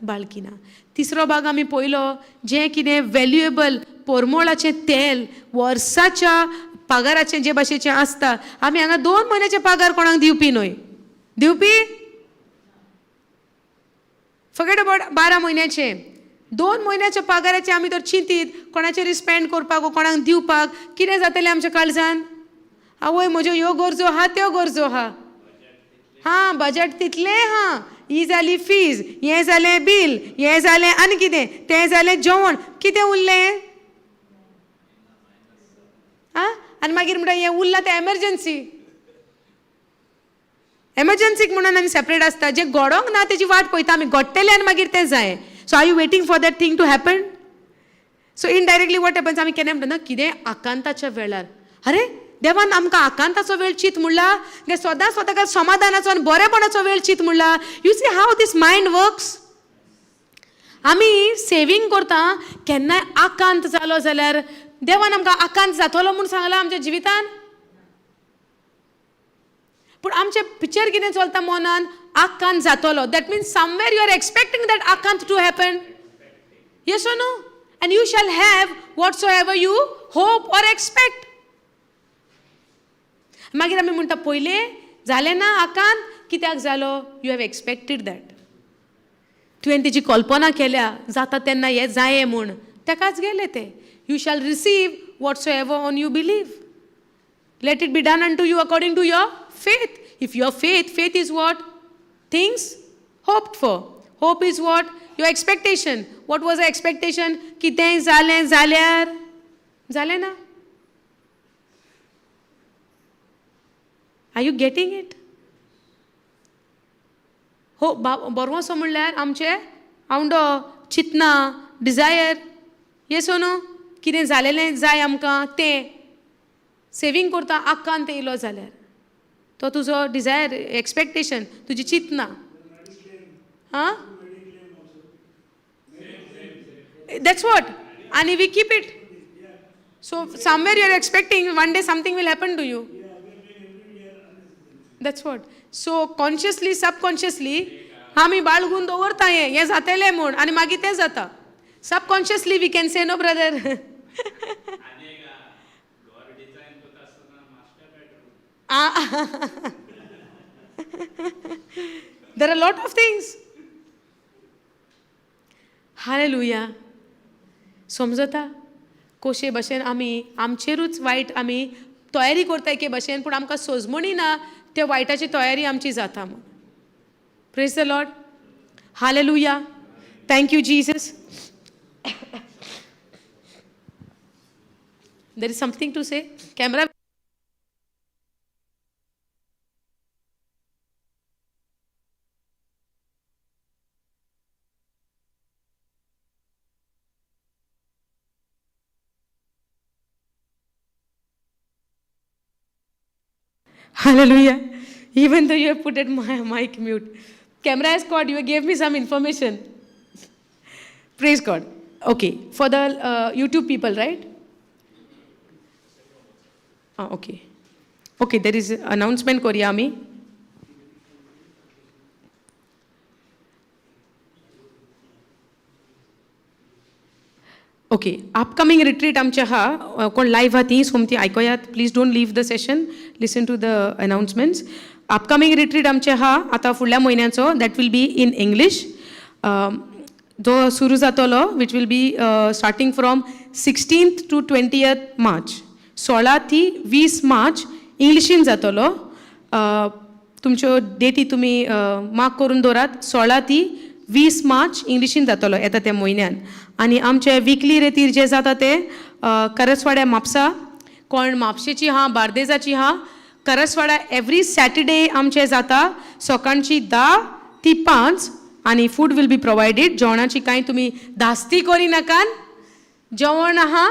बाळगिना. तिसरो भाग आमी पळयलो जें कितें व्हॅल्युएबल परमळाचें तेल वर्साच्या पगाराचें जे भाशेचें आसता. आमी हांगा 2 म्हयन्याचे पगार कोणाक दिवपी न्हय. दिवपी फकत अबाउट 12 म्हयन्याचे. 2 म्हयन्याच्या पगाराचे आमी तर चिंतीत कोणाचेर स्पेंड करपाक कोणाक दिवपाक कितें जातलें आमच्या काळजान. आवय म्हज्यो ह्यो गरजो आहा त्यो गरजो आहा. हां बजेट तितलें हां. ही जाली फीज, हें जालें बील, हें जालें आनी कितें तें जालें जेवण. कितें उरलें आं. आनी मागीर म्हणटा हें उरलां तें एमर्जन्सी. एमर्जन्सीक म्हणून आनी सेपरेट आसता. जें घडोंक ना तेजी वाट पळयता आमी. घडटलें आनी मागीर तें जाय. So are you waiting for that thing to happen. So indirectly what happens आमी केन्ना म्हणटा ना कितें आकांताच्या वेळार अरे देवान आमकां आकांताचो वेळ चित म्हणला काय सदांच स्वताक समाधानाचो आनी बरेपणाचो वेळ चित म्हणला. You see how this mind works. आमी सेवींग करता केन्नाय आकांत जालो जाल्यार देवान आमकां आकांत जातलो म्हूण सांगला आमच्या जिवितान. पूण आमचे पिक्चर कितें चलता मनान आकांत जातलो. That means somewhere you are expecting that आकांत to happen. Yes or no. And you shall have whatsoever you hope or expect. मागीर आमी म्हणटा पयलें जालें ना आकांत कित्याक जालो. You have expected that. तुवें तेजी कल्पना केल्या जाता तेन्ना हें जायें म्हूण तेकाच गेलें तें. You shall receive whatsoever on you believe. Let it be done unto you according to your faith. If your faith is what? Things hoped for. Hope is what? Your expectation. What was the expectation? कितें जालें जाल्यार जालें ना. Are you getting it? हो बरोसो म्हणल्यार आमचे आवडो चिंतना डिझायर. Yes or no. कितें जालेलें जाय आमकां तें सेवींग करता आकांत येयलो जाल्यार तो तुजो डिझायर एक्सपेक्टेशन तुजी चिंतना. हां That's what. And we keep it. So somewhere you are expecting one day something will happen to you. That's what. So consciously, subconsciously, आमी बाळगून दवरता हें जातलें म्हूण आनी मागीर तें जाता. Subconsciously we can say, no brother. There are a lot of things. Hallelujah. समजता कशे भशेन आमी आमचेरूच वायट आमी तयारी करता एके भशेन पूण आमकां सोजमणी ना त्या वायटाची तयारी आमची जाता म्हूण. Praise the Lord. Hallelujah. Thank you, Jesus. There is something to say. Camera. Hallelujah. Even though you have put my mic mute. Camera has caught, you gave me some information. Praise God. Okay, for the YouTube people, right? Okay. Okay, there is announcement Koryami. Okay, upcoming retreat आमचे हा कोण live हा ती सोमती आयकोयात. Please don't leave the session, listen to the announcements. Upcoming retreat आमचे हा आता फुडल्या म्हयन्याचो, that will be in English. जो सुरू जातलो which will be starting from 16th to 20th March. 16 ती 20 मार्च इंग्लिशीन जातलो. तुमच्यो डेटी तुमी मार्क करून दवरात. 16 ती 20 मार्च इंग्लिशीन जातलो येता त्या म्हयन्यान. आनी आमचे विकली रेतीर जे जाता ते करसवाड्या म्हापसा, कोण म्हापशेची हा बार्देजाची हा, करसवाडा एवरी सॅटरडे आमचे जाता सकाळची 10 ती 5 आनी फूड वील बी प्रोवायडेड. जेवणाची कांय तुमी धास्ती करी नाकान. जेवण आहा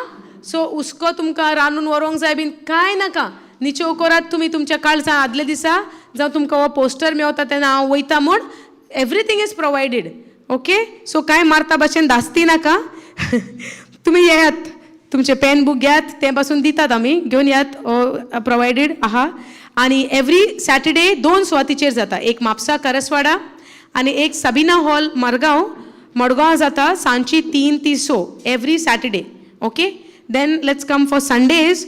सो हुस्को तुमकां रांदून व्हरोंक जाय बीन कांय नाका. निचेव करात तुमी तुमच्या काळजां आदले दिसा जावं तुमकां हो पोस्टर मेवता तेन्ना हांव वयता म्हूण. Everything is provided. Okay, so कांय मारता भशेन धास्ती नाका. तुमी येयात, तुमचे पेन बूक घेयात, ते पासून दितात आमी, घेवन येयात. प्रोवायडेड आहा. आनी एवरी सॅटरडे 2 सुवातीचेर जाता. एक म्हापसा करसवाडा आनी एक साबिना हॉल मडगांव जाता सांजची 3 ती 6 every Saturday. Okay, then let's come for Sundays.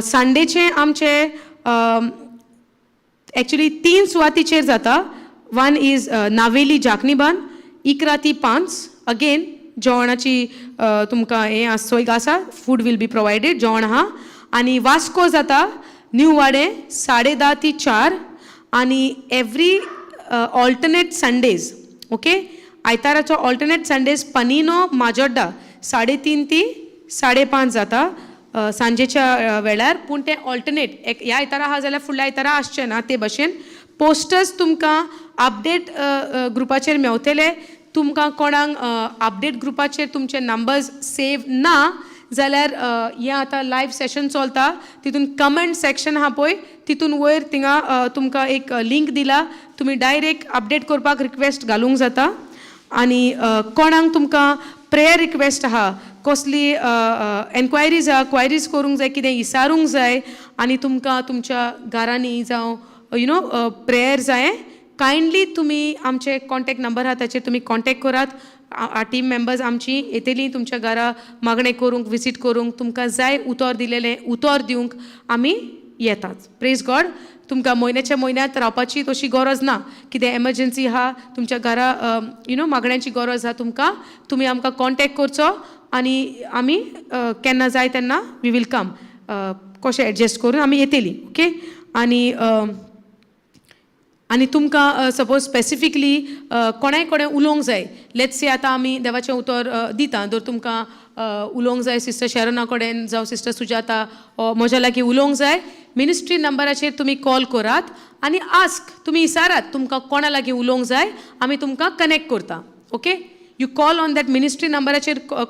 संडेचे आमचे एक्चुअली 3 सुवातीचेर जाता. वन इज नावेली जाकनिबान 11 ती 5. अगेन जेवणाची तुमकां हें सोय आसा, फूड वील बी प्रोवायडेड, जेवण आहा. आनी वास्को जाता न्यू वाडे 10:30 ती 4 आनी एवरी ऑल्टरनेट संडेज. ओके, आयताराचो ऑल्टरनेट संडेज पनिनो माजोड्डा 3:30 ती 5:30 जाता सांजेच्या वेळार. पूण ते ऑल्टरनेट ह्या आयतारा आहा जाल्यार फुडल्या आयतारा आसचें ना. ते भशेन पोस्टर्स तुमकां अपडेट ग्रुपाचेर मेवतले. तुमकां कोणाक अपडेट ग्रुपाचेर तुमचे नंबर्स सेव ना जाल्यार हें आतां लायव्ह सेशन चलता तितून कमेंट सेक्शन आहा पळय तितून वयर थिंगा तुमकां एक लिंक दिला. तुमी डायरेक्ट अपडेट करपाक रिक्वेस्ट घालूंक जाता. आनी कोणाक तुमकां प्रेयर रिक्वेस्ट आहा, कसली एन्क्वायरीज आहा, क्वायरीज करूंक जाय, कितें विचारूंक जाय आनी तुमकां तुमच्या घरांनी जावं प्रेयर जाय, कायंडली तुमी आमचे कॉन्टॅक्ट नंबर आहा ताचेर तुमी कॉन्टॅक्ट करात. टीम मेंबर्स आमची येतली तुमच्या घरा मागणें करूंक, विजीट करूंक, तुमकां जाय उतर दिलेलें उतर दिवंक आमी येतात. Praise God. तुमकां म्हयन्यात रावपाची तशी गरज ना. कितें एमर्जन्सी आहा तुमच्या घरा मागण्यांची गरज आहा तुमकां, तुमी आमकां कॉन्टॅक्ट करचो आनी आमी केन्ना जाय तेन्ना वी वील कम. कशें एडजस्ट करून आमी येतली. ओके, आनी तुमकां सपोज स्पेसिफिकली कोणाय उलोवंक जाय, लेट्स से आतां आमी देवाचें उतर दिता, जर तुमकां उलोवंक जाय सिस्टर शरणा कडेन जावं सिस्टर सुजाता म्हज्या लागीं उलोवंक जाय, मिनिस्ट्री नंबराचेर तुमी कॉल करात आनी आस्क, तुमी विचारात तुमकां कोणा लागीं उलोवंक जाय, आमी तुमकां कनेक्ट करता. Okay, you call on that ministry number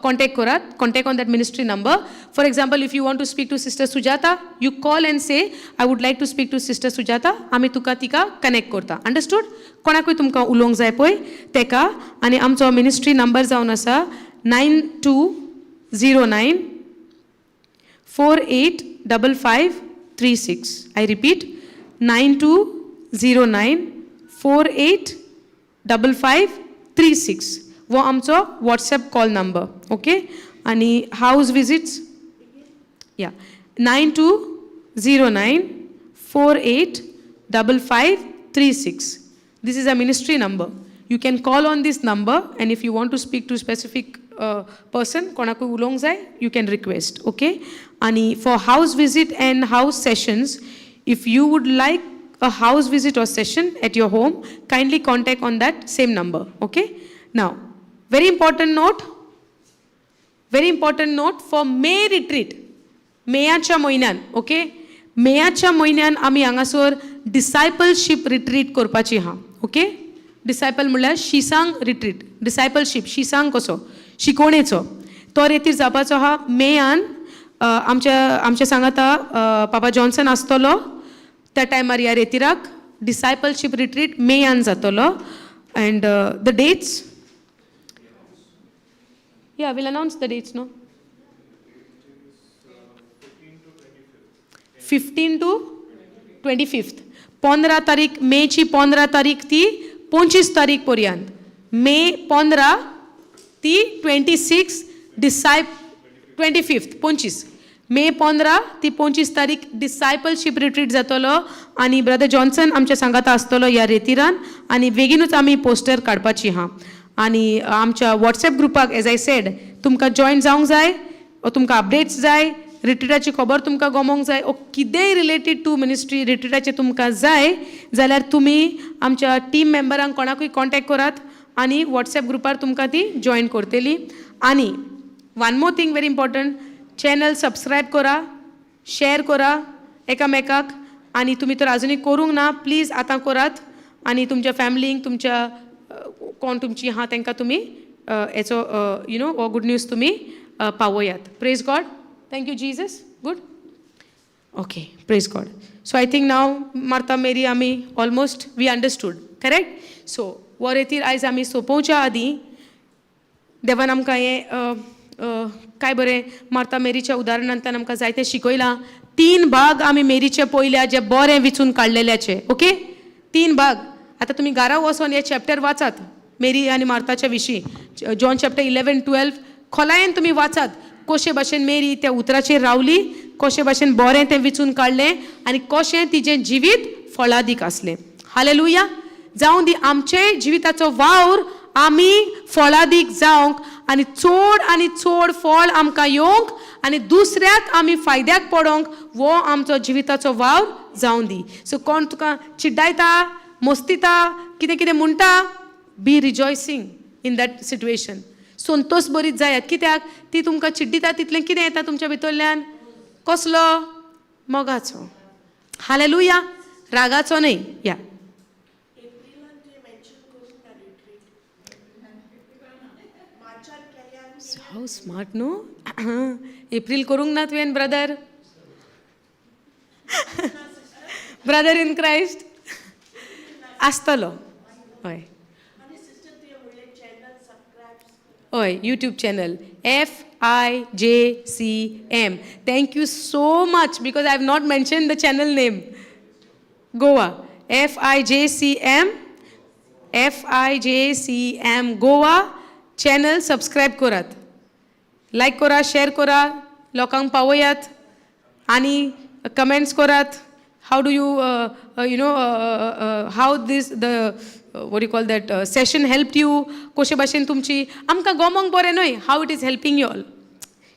contact on that ministry number. For example, if you want to speak to Sister Sujata, you call and say I would like to speak to Sister Sujata, आमी तुका तिका connect करता. Understood. कोणाकूय तुमकां उलोवंक जाय पळय तेका. आनी आमचो मिनिस्ट्री नंबर जावन आसा 9209 485536. I repeat, 9209 485536. वो आमचो WhatsApp कॉल नंबर. ओके. आणि हाऊस विजिट्स या 9209 485536. This is a ministry number. You can call on this number, and if you want to speak to specific person, konaku ulong jai, you can request. Okay. Ani for house visit and house sessions, if you would like a house visit or session at your home, kindly contact on that same number. Okay. Now, very important note for May retreat. मेयाच्या म्हयन्यान. Okay. मेयाच्या म्हयन्यान आमी हांगासर डिसायपलशीप retreat करपाची आहा. Okay. Disciple म्हणल्यार शिसांग retreat. डिसायपलशीप शिसांग कसो शिकोवणेचो तो रेतीर जावपाचो आहा मेयान. आमच्या सांगाता पापा जॉन्सन आसतलो त्या टायमार ह्या रेतीराक. डिसायपलशीप रिट्रीट मेयान जातलो. And the dates, yeah will announce the dates no. 15 to 25. 15 तारीख मेची 15 तारीख ती 25 तारीख पर्यंत. मे 15 ती 26 25 मे 15 ती 25 तारीख डिसायपलशीप रिट्रीट जातलो. आणि ब्रदर जॉन्सन आमच्या सांगाता आसतलो ह्या रेतीरान. आणि बेगीनूच आमी पोस्टर काडपाची आहा. आणि आमच्या WhatsApp ग्रुपाक एज आय सेड तुमकां जॉयन जावंक जाय, तुमकां अपडेट्स जाय, रिट्रीटाची खबर तुमकां गमोवंक जाय, ओ कितेंय रिलेटेड टू मिनिस्ट्री रिट्रीटाचे तुमकां जाय जाल्यार तुमी आमच्या टीम मेंबरांक कोणाकूय कॉन्टॅक्ट करात आणि WhatsApp ग्रुपार तुमकां ती जॉयन करतली. आणि one more thing very important, channel subscribe करा, शेअर करा एकामेकाक. आणि तुम्ही तर अजूनही करूंक ना, प्लीज आतां करात. आणि तुमच्या फॅमिलीक तुमच्या कोण तुमची आहा तांकां तुमी हेचो हो गुड न्यूज तुमी पावयात. Praise God. Thank you, Jesus. Good? Okay, praise God. So I think now, Martha, Mary, Ami, almost we understood. Correct? So, वरेतीर आयज आमी सोंपोवच्या आदीं देवान आमकां हें काय बरें मार्था मेरीच्या उदाहरणांतल्यान आमकां जायतें शिकयलां. 3 भाग आमी मेरीचे पयल्या जे बरें विचून काडलेल्याचे. ओके. 3 भाग. आतां तुमी घरा वचोन हे चॅप्टर वाचात मेरी आनी मार्थाच्या विशीं. जॉन चॅप्टर 11-12 खोलायेन तुमी वाचात. कशे भाशेन मेरी त्या उतराचेर रावली, कशे भाशेन बरें तें विचून काडलें आनी कशें तिचें जिवीत फळादीक आसलें. हालेलुया. जावं दी आमचे जिविताचो वावर आमी फळादीक जावंक आनी चड फळ आमकां येवंक आनी दुसऱ्याक आमी फायद्याक पडोंक वो आमचो जिविताचो वावर जावं दी. सो कोण तुका चिड्डायता, मस्तिता, कितें कितें म्हणटा, be rejoicing in that situation. संतोष बरीच जायात. कित्याक ती तुमकां चिड्डिता तितलें कितें येता तुमच्या भितरल्यान? कसलो? मोगाचो. हालेलुया. रागाचो न्हय. या हाऊ स्मार्ट न्हू. एप्रील करूंक ना तुवें ब्रदर. ब्रदर इन क्रायस्ट आसतलो. हय हय. YouTube channel FIJCM. Thank you so much because I have not mentioned the channel name. Goa. FIJCM Goa. Channel subscribe करात, लायक करा, शेअर करा, लोकांक पावयात आणि कमेंट्स करात. How do you how this the what you call that session helped you, कशे भाशेन तुमची आमकां गमोंक बरें न्हय how it is helping you all.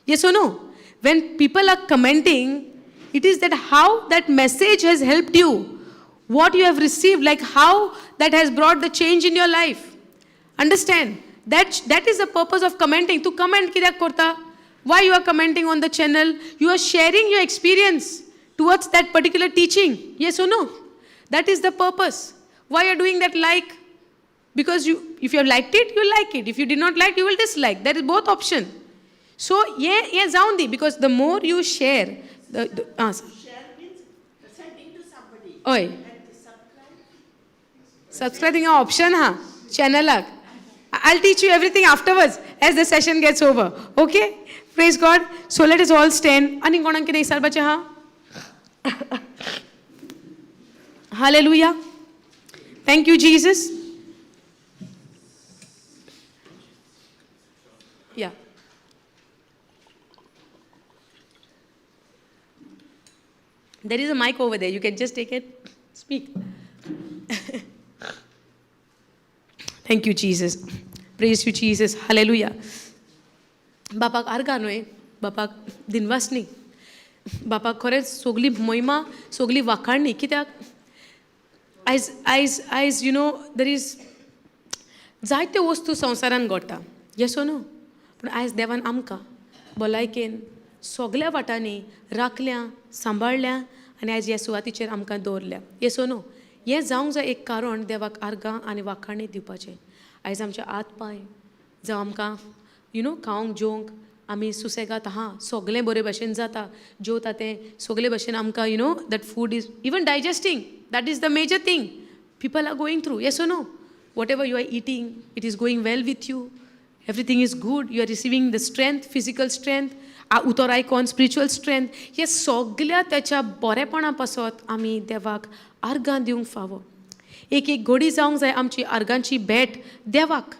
Yes or no? When people are commenting, it is that how that message has helped you, what you have received, like how that has brought the change in your life. Understand? That is the purpose of commenting. Tu comment कित्याक करता? Why you are commenting on the channel? You are sharing your experience towards that particular teaching. Yes or no? That is the purpose. Why you are doing that like? Because if you have liked it, you like it. If you did not like, you will dislike. That is both option. So, yeah, zaundi, because the more you share, Share means sending to somebody. Oi. And subscribe. Subscribing an option, ha, channel. I'll teach you everything afterwards. as the session gets over. Okay? Praise God. So let us all stand. Ani konan kideं विचारपाचें ha? Hallelujah. Thank you, Jesus. Yeah. There is a mic over there. You can just take it. Speak. Thank you, Jesus. Praise you, Jesus. Hallelujah. बापाक आर्गा न्हय, बापाक दिनवास न्ही, बापाक खरेंच सगली महिमा, सगली वाखाणणी. कित्याक आयज आयज आयज you know there is जायत्यो वस्तू संवसारान घडटा, येसो न्हू, पूण आयज देवान आमकां भलायकेन सगल्या वाटांनी राखल्या, सांबाळल्या आनी आयज ह्या सुवातीचेर आमकां दवरल्या, येसो न्हू. हें जावंक जाय एक कारण देवाक आर्गां आनी वाखाणणी दिवपाचें. आयज आमचे हात पांय जावं आमकां यू नो खावंक जेवंक आमी सुसेगाद आहा, सगळें बरे भशेन जाता, जेवता तें सगळे भशेन आमकां you know that food is even digesting. That is the major thing people are going through. Yes no, whatever you are eating, it is going well with you, everything is good, you are receiving the strength, physical strength, other icon spiritual strength. हे सगळ्या त्याच्या बरेपणा पासत आमी देवाक आर्गां दिवंक फावो. एक एक घडी जावंक जाय आमची आर्गांची भेट देवाक.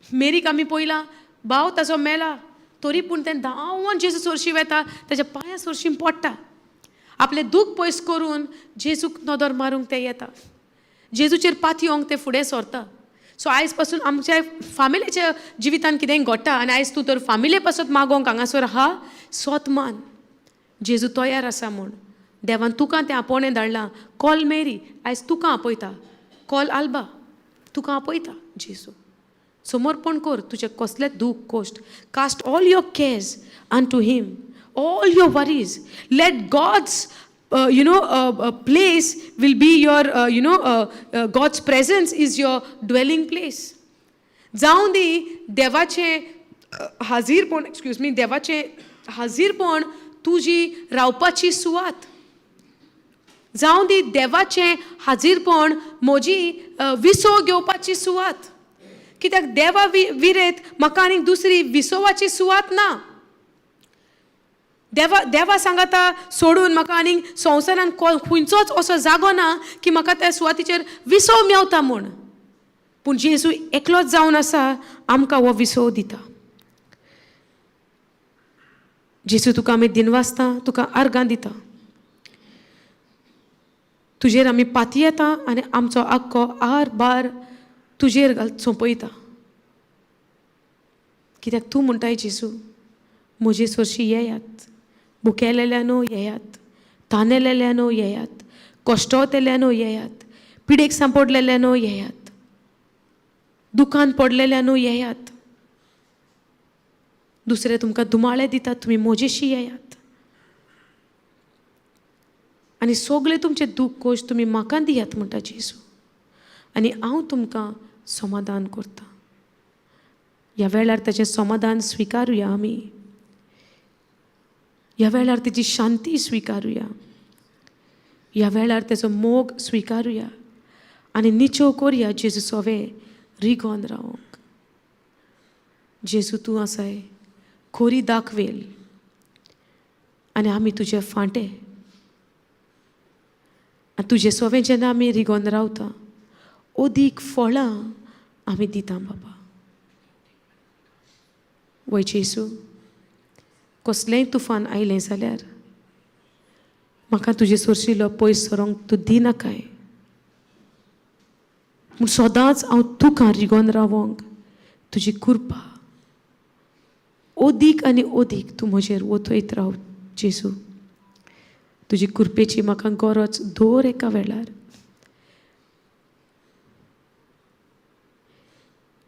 मेरीक आमी पयलां भाव ताचो मेला, तरी पूण तें धांवन जेजू सोरशी वेता, ताच्या पांयां सोरशीं पडटा. आपलें दूख पयस करून जेजूक नदर मारूंक ते येता, जेजूचेर पातयोंक ते फुडें सरता. सो आयज पासून आमच्या फामिलीच्या जिवितान कितेंय घडटा आनी आयज तूं तर फामिले पासत मागोंक हांगासर आहा, स्वत मान जेजू तयार आसा म्हूण. देवान तुका तें आपोवणें धाडलां. कॉल मेरी, आयज तुका आपयता. कॉल आल्बा, तुका आपयता जेजू. समर्पण कर तुजें कसलें दूख कोश्ट. Cast all your cares unto him, all your worries. Let God's place will be your God's presence is your dwelling place. जाऊं दी देवाचें हाजीरपण, एक्सक्यूज मी, देवाचें हाजीरपण तुजी रावपाची सुवात. जाऊं दी देवाचें हाजीरपण म्हजी विसो घेवपाची सुवात. कित्याक देवा विरेत म्हाका आनीक दुसरी विसोवाची सुवात ना. देवा सांगता सोडून म्हाका आनीक संवसारान खंयचोच असो जागो ना की म्हाका त्या सुवातीचेर विसव मेवता म्हूण. पूण जेजू एकलोच जावन आसा, आमकां हो विसव दिता. जेजू तुका आमी दिनवासता, तुका आर्गां दिता. तुजेर आमी पाती येता आनी आमचो आख्खो आर बार तुजेर सोंपयता. कित्याक तूं म्हणटाय जेजू, म्हजे सोरशी येयात, भुकेलेल्यानो येयात, तानेलेल्यानो येयात, कश्टवतेल्यानो येयात, पिडेक सांपडलेल्यानो येयात, दुकान पडलेल्यानो येयात. दुसरे तुमकां दुमाळे दितात, तुमी म्हजेशी येयात. आनी सगळे तुमचे दूख कोश तुमी म्हाका दियात म्हणटा जेजू, आनी हांव तुमकां समाधान करता. ह्या वेळार ताचें समाधान स्विकारुया आमी. ह्या वेळार तेजी शांती स्विकारुया. ह्या वेळार तेजो मोग स्विकारुया आनी निचो करया जेजू सोवे रिगोन रावंक. जेजू तूं आसाय खोरी दाखवेल आनी आमी तुजे फांटे. आनी तुजे सोवें जेन्ना आमी रिगोन रावता, ओदीक फळां आमी दिता बाबा. वय जेजू, कसलेंय तुफान आयलें जाल्यार म्हाका तुजे सोरशिल्लो पयस सरोंक तूं दिनाकाय. पूण सदांच हांव तुका रिगोन रावोंक तुजी कृपा ओदीक आनी ओदीक तूं म्हजेर वतयत राव जेजू. तुजी कृपेची म्हाका गरज दर एका वेळार.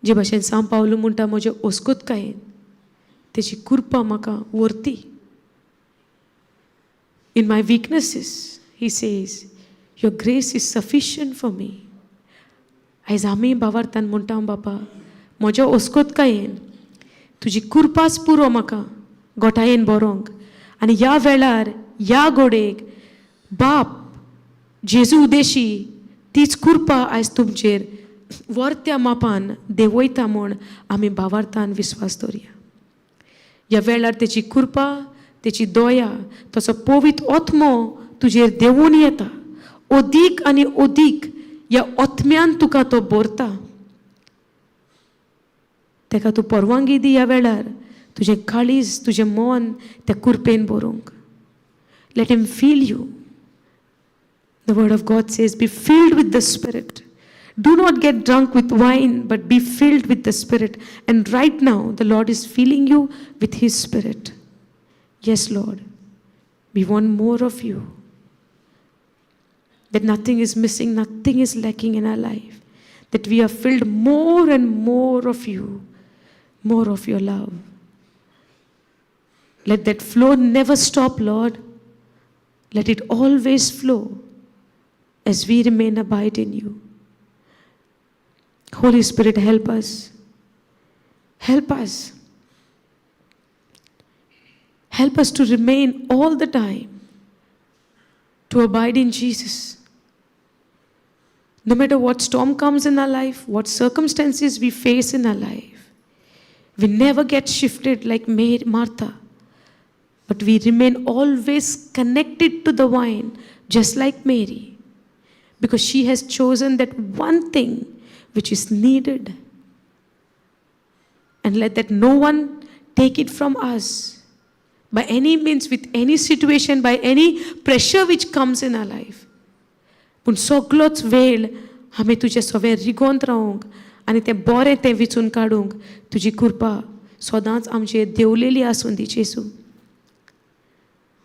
जे भाशेन सांव पावलो म्हणटा, म्हजे ओस्कोतकायेन तेची कृपा म्हाका व्हरती. In my weaknesses he says your grace is sufficient for me. आयज आमी भावार्थान म्हणटा बाबा, म्हज्या ओस्कोतकायेन तुजी कृपाच पुरो म्हाका गोठायेन बरोंक. आनी ह्या वेळार ह्या घोडेक बाप जेजू उदेशी तीच कृपा आयज तुमचेर वर्त्या मापान देवयता म्हूण आमी भावार्थान विस्वास दवरया. ह्या वेळार तेची कृपा, तेची दया, तसो पवित्र आत्मो तुजेर देवून येता. अदीक आनी अदीक ह्या आत्म्यान तुका तो भरता. तेका तूं परवानगी दी ह्या वेळार तुजें काळीज, तुजें मन त्या कृपेन भरूंक. Let him feel you. The word of God says, be filled with the Spirit. Do not get drunk with wine, but be filled with the Spirit. And right now, the Lord is filling you with His Spirit. Yes, Lord. We want more of you. That nothing is missing, nothing is lacking in our life. That we are filled more and more of you, more of your love. Let that flow never stop, Lord. Let it always flow as we remain abide in you. Holy Spirit, help us. Help us. Help us to remain all the time, to abide in Jesus. No matter what storm comes in our life, what circumstances we face in our life, we never get shifted like Martha, but we remain always connected to the vine, just like Mary. Because she has chosen that one thing which is needed. And let that no one take it from us by any means, with any situation, by any pressure which comes in our life. पूण सगळोच वेळ आमी तुजे सवे रिगोंत रावूंक आनी तें बरें तें विचून काडूंक तुजी कृपा सदांच आमचेर देवलेली आसूं दी जेसू.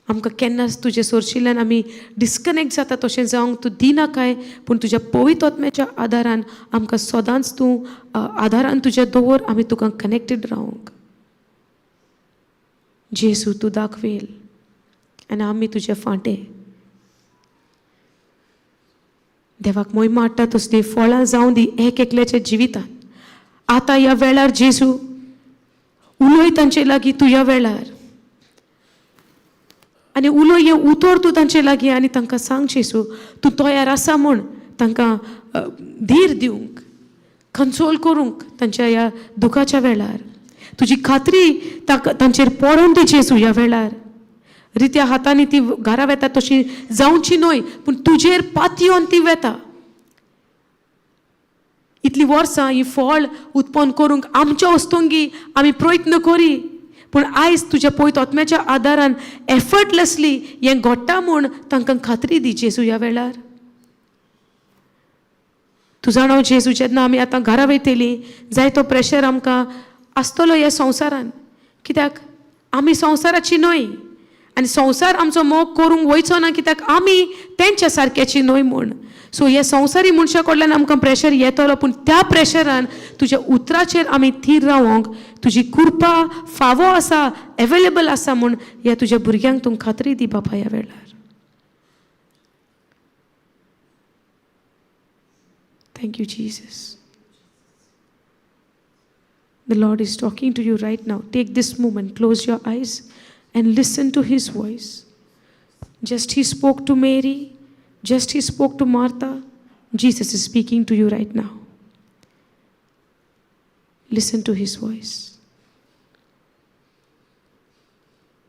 आमकां केन्नाच तुजे सोरशिल्ल्यान आमी डिस्कनेक्ट जाता तशें जावंक तूं दिनाकाय, पूण तुज्या पवित्र आत्म्याच्या आदारान आमकां सदांच तूं आदारान तुजें दवर आमी तुका कनेक्टेड रावंक. जेसू तूं दाखवेल आनी आमी तुजे फाटें. देवाक मोहिमा हाडटा तसली फळां जावं दी एक एकल्याच्या जिवितान. आतां ह्या वेळार जेसू उलय तांचे लागीं तूं ह्या वेळार आनी उलय हें उतर तूं तांचे लागीं आनी तांकां सांग जेसू तूं तयार आसा म्हूण तांकां धीर दिवंक, कन्सोल करूंक तांच्या ह्या दुखाच्या वेळार. तुजी खात्री तांचेर पडोवन दी जेसू ह्या वेळार. रित्या हातांनी ती घरा वेता तशी जावची न्हय, पूण तुजेर पातयोन ती वेता. इतलीं वर्सां ही फळ उत्पन्न करूंक आमच्या वस्तूंगी आमी प्रयत्न करी, पूण आयज तुज्या पवित्र आत्म्याच्या आदारान एफर्टलेसली हें घडटा म्हूण तांकां खात्री दी जेसू ह्या वेळार. तूं जाणो जेसू जेन्ना आमी आतां घरा वयतलीं जायतो प्रेशर आमकां आसतलो ह्या संवसारान, कित्याक आमी संवसाराची न्हय आनी संवसार आमचो मोग करूंक वयचो ना, कित्याक आमी तेंच्या सारक्याची न्हय म्हूण. सो ह्या संवसारी मनशा कडल्यान आमकां प्रेशर येतलो, पूण त्या प्रेशरान तुज्या उतराचेर आमी थीर रावंक तुजी कृपा फावो आसा, एवेलेबल आसा म्हूण ह्या तुज्या भुरग्यांक तूं खात्री दी बाबा ह्या वेळार. Thank you Jesus. The Lord is talking to you right now. Take this moment, close your eyes and listen to His voice. Just He spoke to Mary, just He spoke to Martha. Jesus is speaking to you right now. Listen to His voice.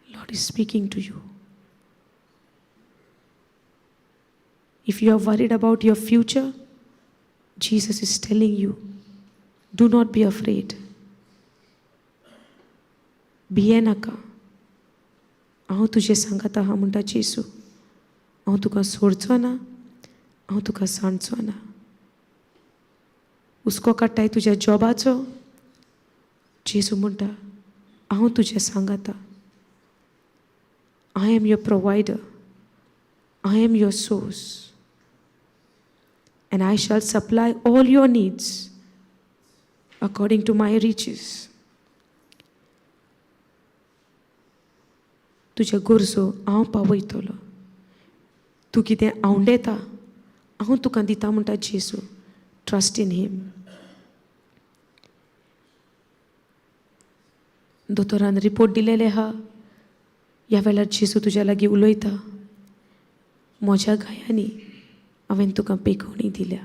Lord is speaking to you. If you are worried about your future, Jesus is telling you, do not be afraid. भिये नाका, हांव तुजे सांगात आहा म्हणटा जेसू. हांव तुका सोडचो ना, हांव तुका सांडचो ना. हुस्को काडटाय तुज्या जॉबाचो, जेसू म्हणटा हांव तुजे सांगाता. I am your provider, I am your source, and I shall supply all your needs according to my riches. तुज्या गरजो हांव पावयतलो. तूं कितें आवडेता हांव तुका दिता म्हणटा जेसू. Trust in him. दोतोरान रिपोर्ट दिलेले आहा, ह्या वेळार जेसू तुज्या लागीं उलयता. म्हज्या गायांनी हांवें तुका पेखवणी दिल्या.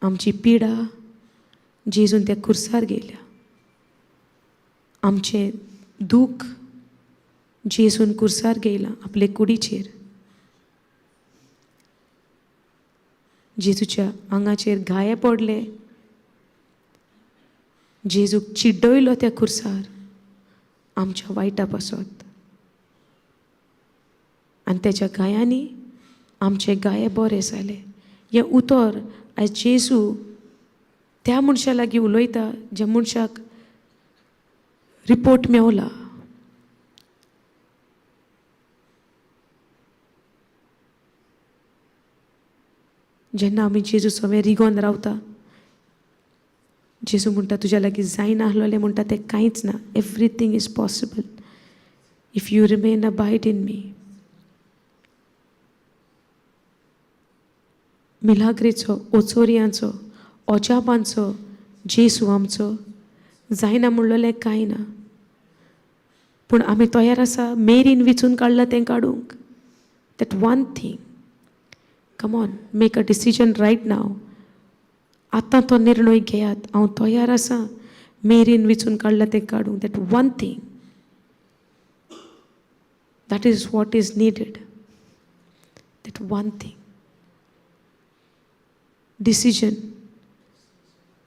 आमची पिडा जेजून त्या खुर्सार गेल्या. आमचे दूख जेजून खुर्सार गेला आपले कुडीचेर. जेजूच्या आंगाचेर घाये पडले. जेजूक चिड्डयलो त्या खुर्सार आमच्या वायटा पासत. आनी तेच्या गायांनी आमचे गाये बरे जाले. हें उतर आयज जेजू त्या मनशा लागीं उलयता ज्या मनशाक रिपोर्ट मेवला. जेन्ना आमी जेजू सवें रिगोन रावता, जेजू म्हणटा तुज्या लागीं जायना आसलोलें म्हणटा तें कांयच ना. Everything is possible if you remain abide in me. मिलाग्रेचो, ओचोरियांचो, ओजापांचो जेजू आमचो जायना म्हणलोलें कांय ना. पूण आमी तयार आसा मेरीन विचून काडलां तें काडूंक. That one thing. Come on, make a decision right now. आतां तो निर्णय घेयात. हांव तयार आसा मेरीन विचून काडलां तें काडूंक. That one thing. That is what is needed. That one thing. Decision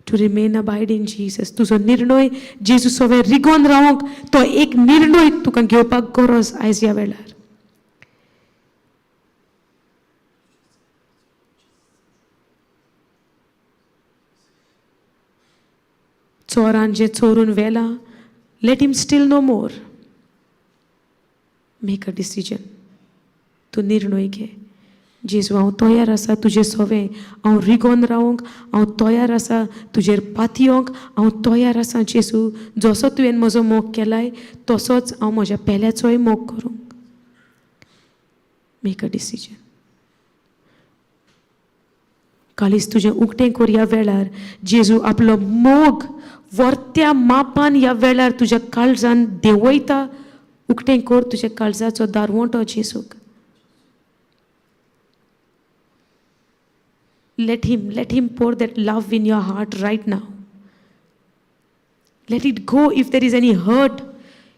to remain abide in Jesus. तुजो निर्णय जेजू सवें रिगोन रावंक तो एक निर्णय तुका घेवपाक गरज आयज ह्या वेळार. चोरान जे चोरून व्हेला, let him steal no more. Make a decision. तूं निर्णय घे. जेजू हांव तयार आसा तुजे सवें हांव रिगोन रावंक. हांव तयार आसा तुजेर पातयोंक. हांव तयार आसा जेजू जसो तुवें म्हजो मोग केलाय तसोच हांव म्हज्या पेल्याचोय मोग करूंक. Make a decision. काळीज तुजें उक्तें कर ह्या वेळार. जेजू आपलो मोग वर्त्या मापान ह्या वेळार तुज्या काळजान देंवयता. उक्तें कर तुज्या काळजाचो दारवोटो जेजूक. let him pour that love in your heart right now. Let it go. If there is any hurt,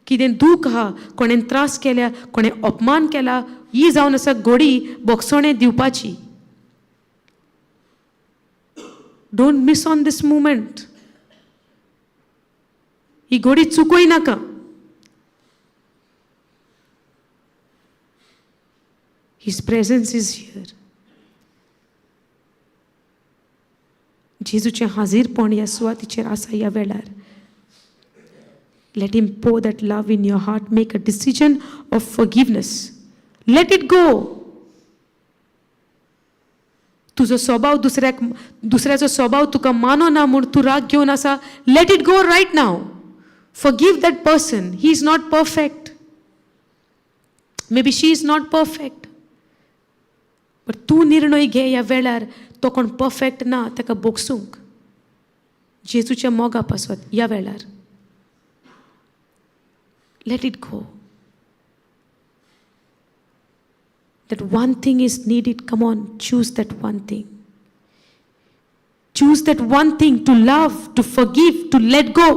कितें दूख आहा, कोणें त्रास केल्या, कोणें अपमान केला, ही जावन आसा घोडी बोगसोणें दिवपाची. Don't miss on this moment. ही घोडी चुकोय नाका. His presence is here. जेजूचें हाजीरपण ह्या सुवातीचेर आसा ह्या वेळार. Let him pour that love in your heart. Make a decision of forgiveness. Let it go. तुजो स्वभाव दुसऱ्याचो स्वभाव तुका मानो ना म्हूण तूं राग घेवन आसा. Let it go right now. Forgive that person. He is not perfect. Maybe she is not perfect. But तूं निर्णय घे ह्या वेळार तो कोण परफेक्ट ना ताका बोगसूंक. जेजूच्या मोगा पासत ह्या वेळार. Late it go. That one thing is needed. Come on, choose that one thing. Choose that one thing to love, to forgive, to let go.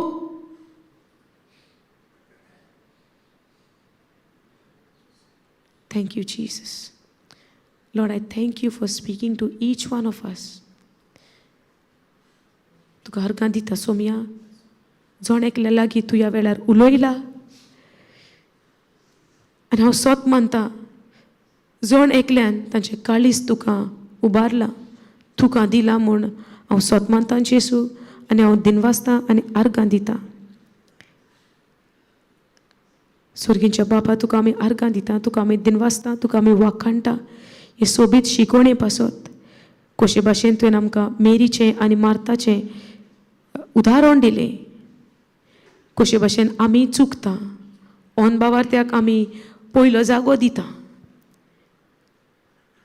Thank you, Jesus. Lord, I thank you for speaking to each one of us. तुका हरकां दिता सोम्या. जोण एकल्या लागीं तूं ह्या वेळार उलयला. आनी हांव सोत मानता जोण एकल्यान तांचें काळीज तुका उबारलां, तुका दिलां म्हूण हांव सोत मानतां जेजू. आनी हांव दिनवासतां आनी आर्गां दितां. स्वर्गींच्या बापा तुका आमी आर्गां दिता. तुका आमी दिनवासतां. तुका आमी वाखाणटा हे सोबीत शिकोवणे पासत. कशे भाशेन तुवें आमकां मेरीचें आनी मार्ताचें उदाहरण दिलें. कशे भाशेन आमी चुकता. ओन बावार्थ्याक आमी पयलो जागो दिता.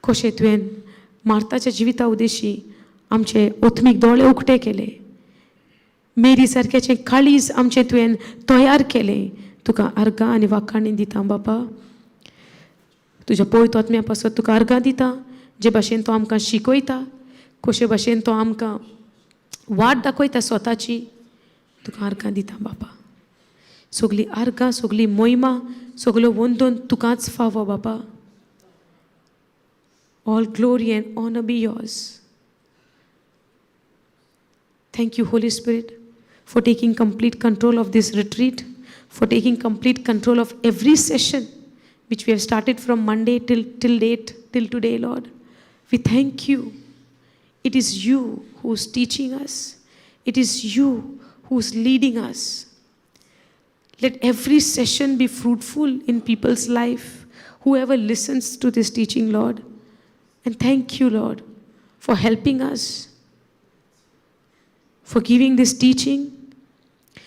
कशें तुवें मार्ताच्या जिविता उदेशी आमचे ओथमीक दोळे उक्ते केले. मेरी सारक्याचें काळीज आमचें तुवें तयार केलें. तुका आर्गां आनी वाखाणी दिता बापा. तुज्या पवित्र आत्म्या पासत तुका आर्गां दिता. जे भाशेन तो आमकां शिकयता कशे भाशेन तो आमकां वाट दाखयता स्वताची, तुका आर्गां दिता बाबा. सगलीं आर्गां, सगलीं मोहिमा, सगलो वंदन तुकाच फावो बाबा. All glory and honor be yours. Thank you, Holy Spirit, for taking complete control of this retreat, for taking complete control of every session which we have started from Monday till date, till today, Lord. We thank you. It is you who's teaching us. It is you who's leading us. Let every session be fruitful in people's life, whoever listens to this teaching, Lord. And thank you, Lord, for helping us, for giving this teaching,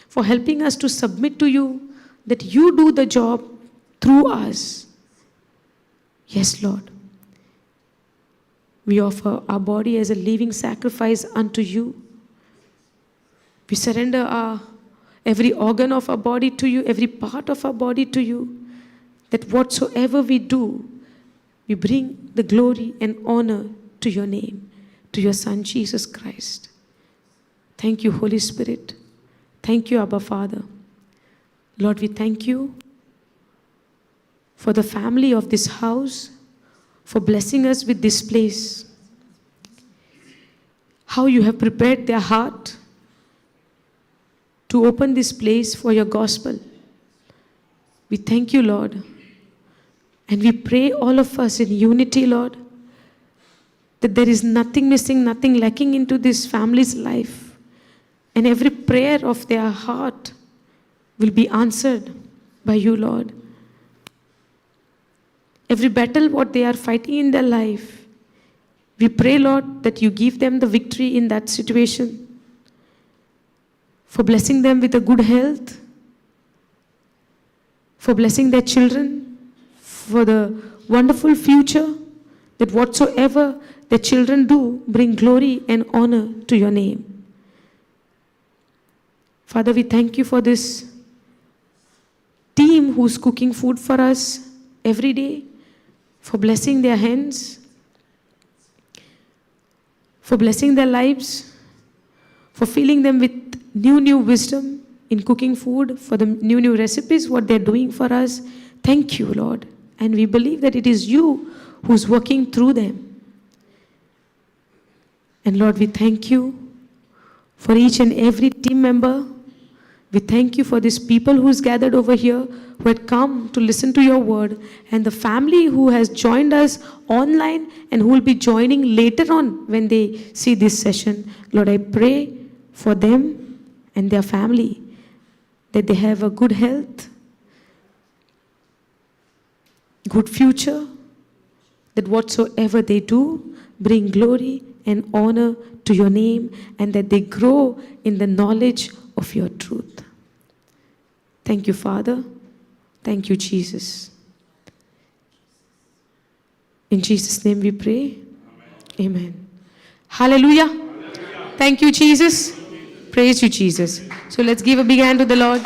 for helping us to submit to you, that you do the job through us. Yes, Lord. We offer our body as a living sacrifice unto you. We surrender every organ of our body to you, every part of our body to you, that whatsoever we do, we bring the glory and honor to your name, to your Son, Jesus Christ. Thank you, Holy Spirit. Thank you, Abba Father. Lord, we thank you for the family of this house, for blessing us with this place. How you have prepared their heart to open this place for your gospel. We thank you, Lord. And we pray all of us in unity, Lord, that there is nothing missing, nothing lacking into this family's life. And every prayer of their heart will be answered by you, Lord. Every battle what they are fighting in their life, we pray, Lord, that you give them the victory in that situation. For blessing them with a good health, for blessing their children, for the wonderful future, that whatsoever the children do, bring glory and honor to your name. Father, we thank you for this team who's cooking food for us every day, for blessing their hands, for blessing their lives, for filling them with new wisdom in cooking food, for the new recipes, what they're doing for us. Thank you, Lord. And we believe that it is you who's working through them. And Lord, we thank you for each and every team member. We thank you for these people who's gathered over here, who had come to listen to your word, and the family who has joined us online and who will be joining later on when they see this session. Lord, I pray for them and their family, that they have a good health, good future, that whatsoever they do, bring glory and honor to your name, and that they grow in the knowledge of your truth. Thank you, Father. Thank you, Jesus. In Jesus' name we pray. Amen. Hallelujah. Thank you, Jesus. Praise you, Jesus. So let's give a big hand to the Lord.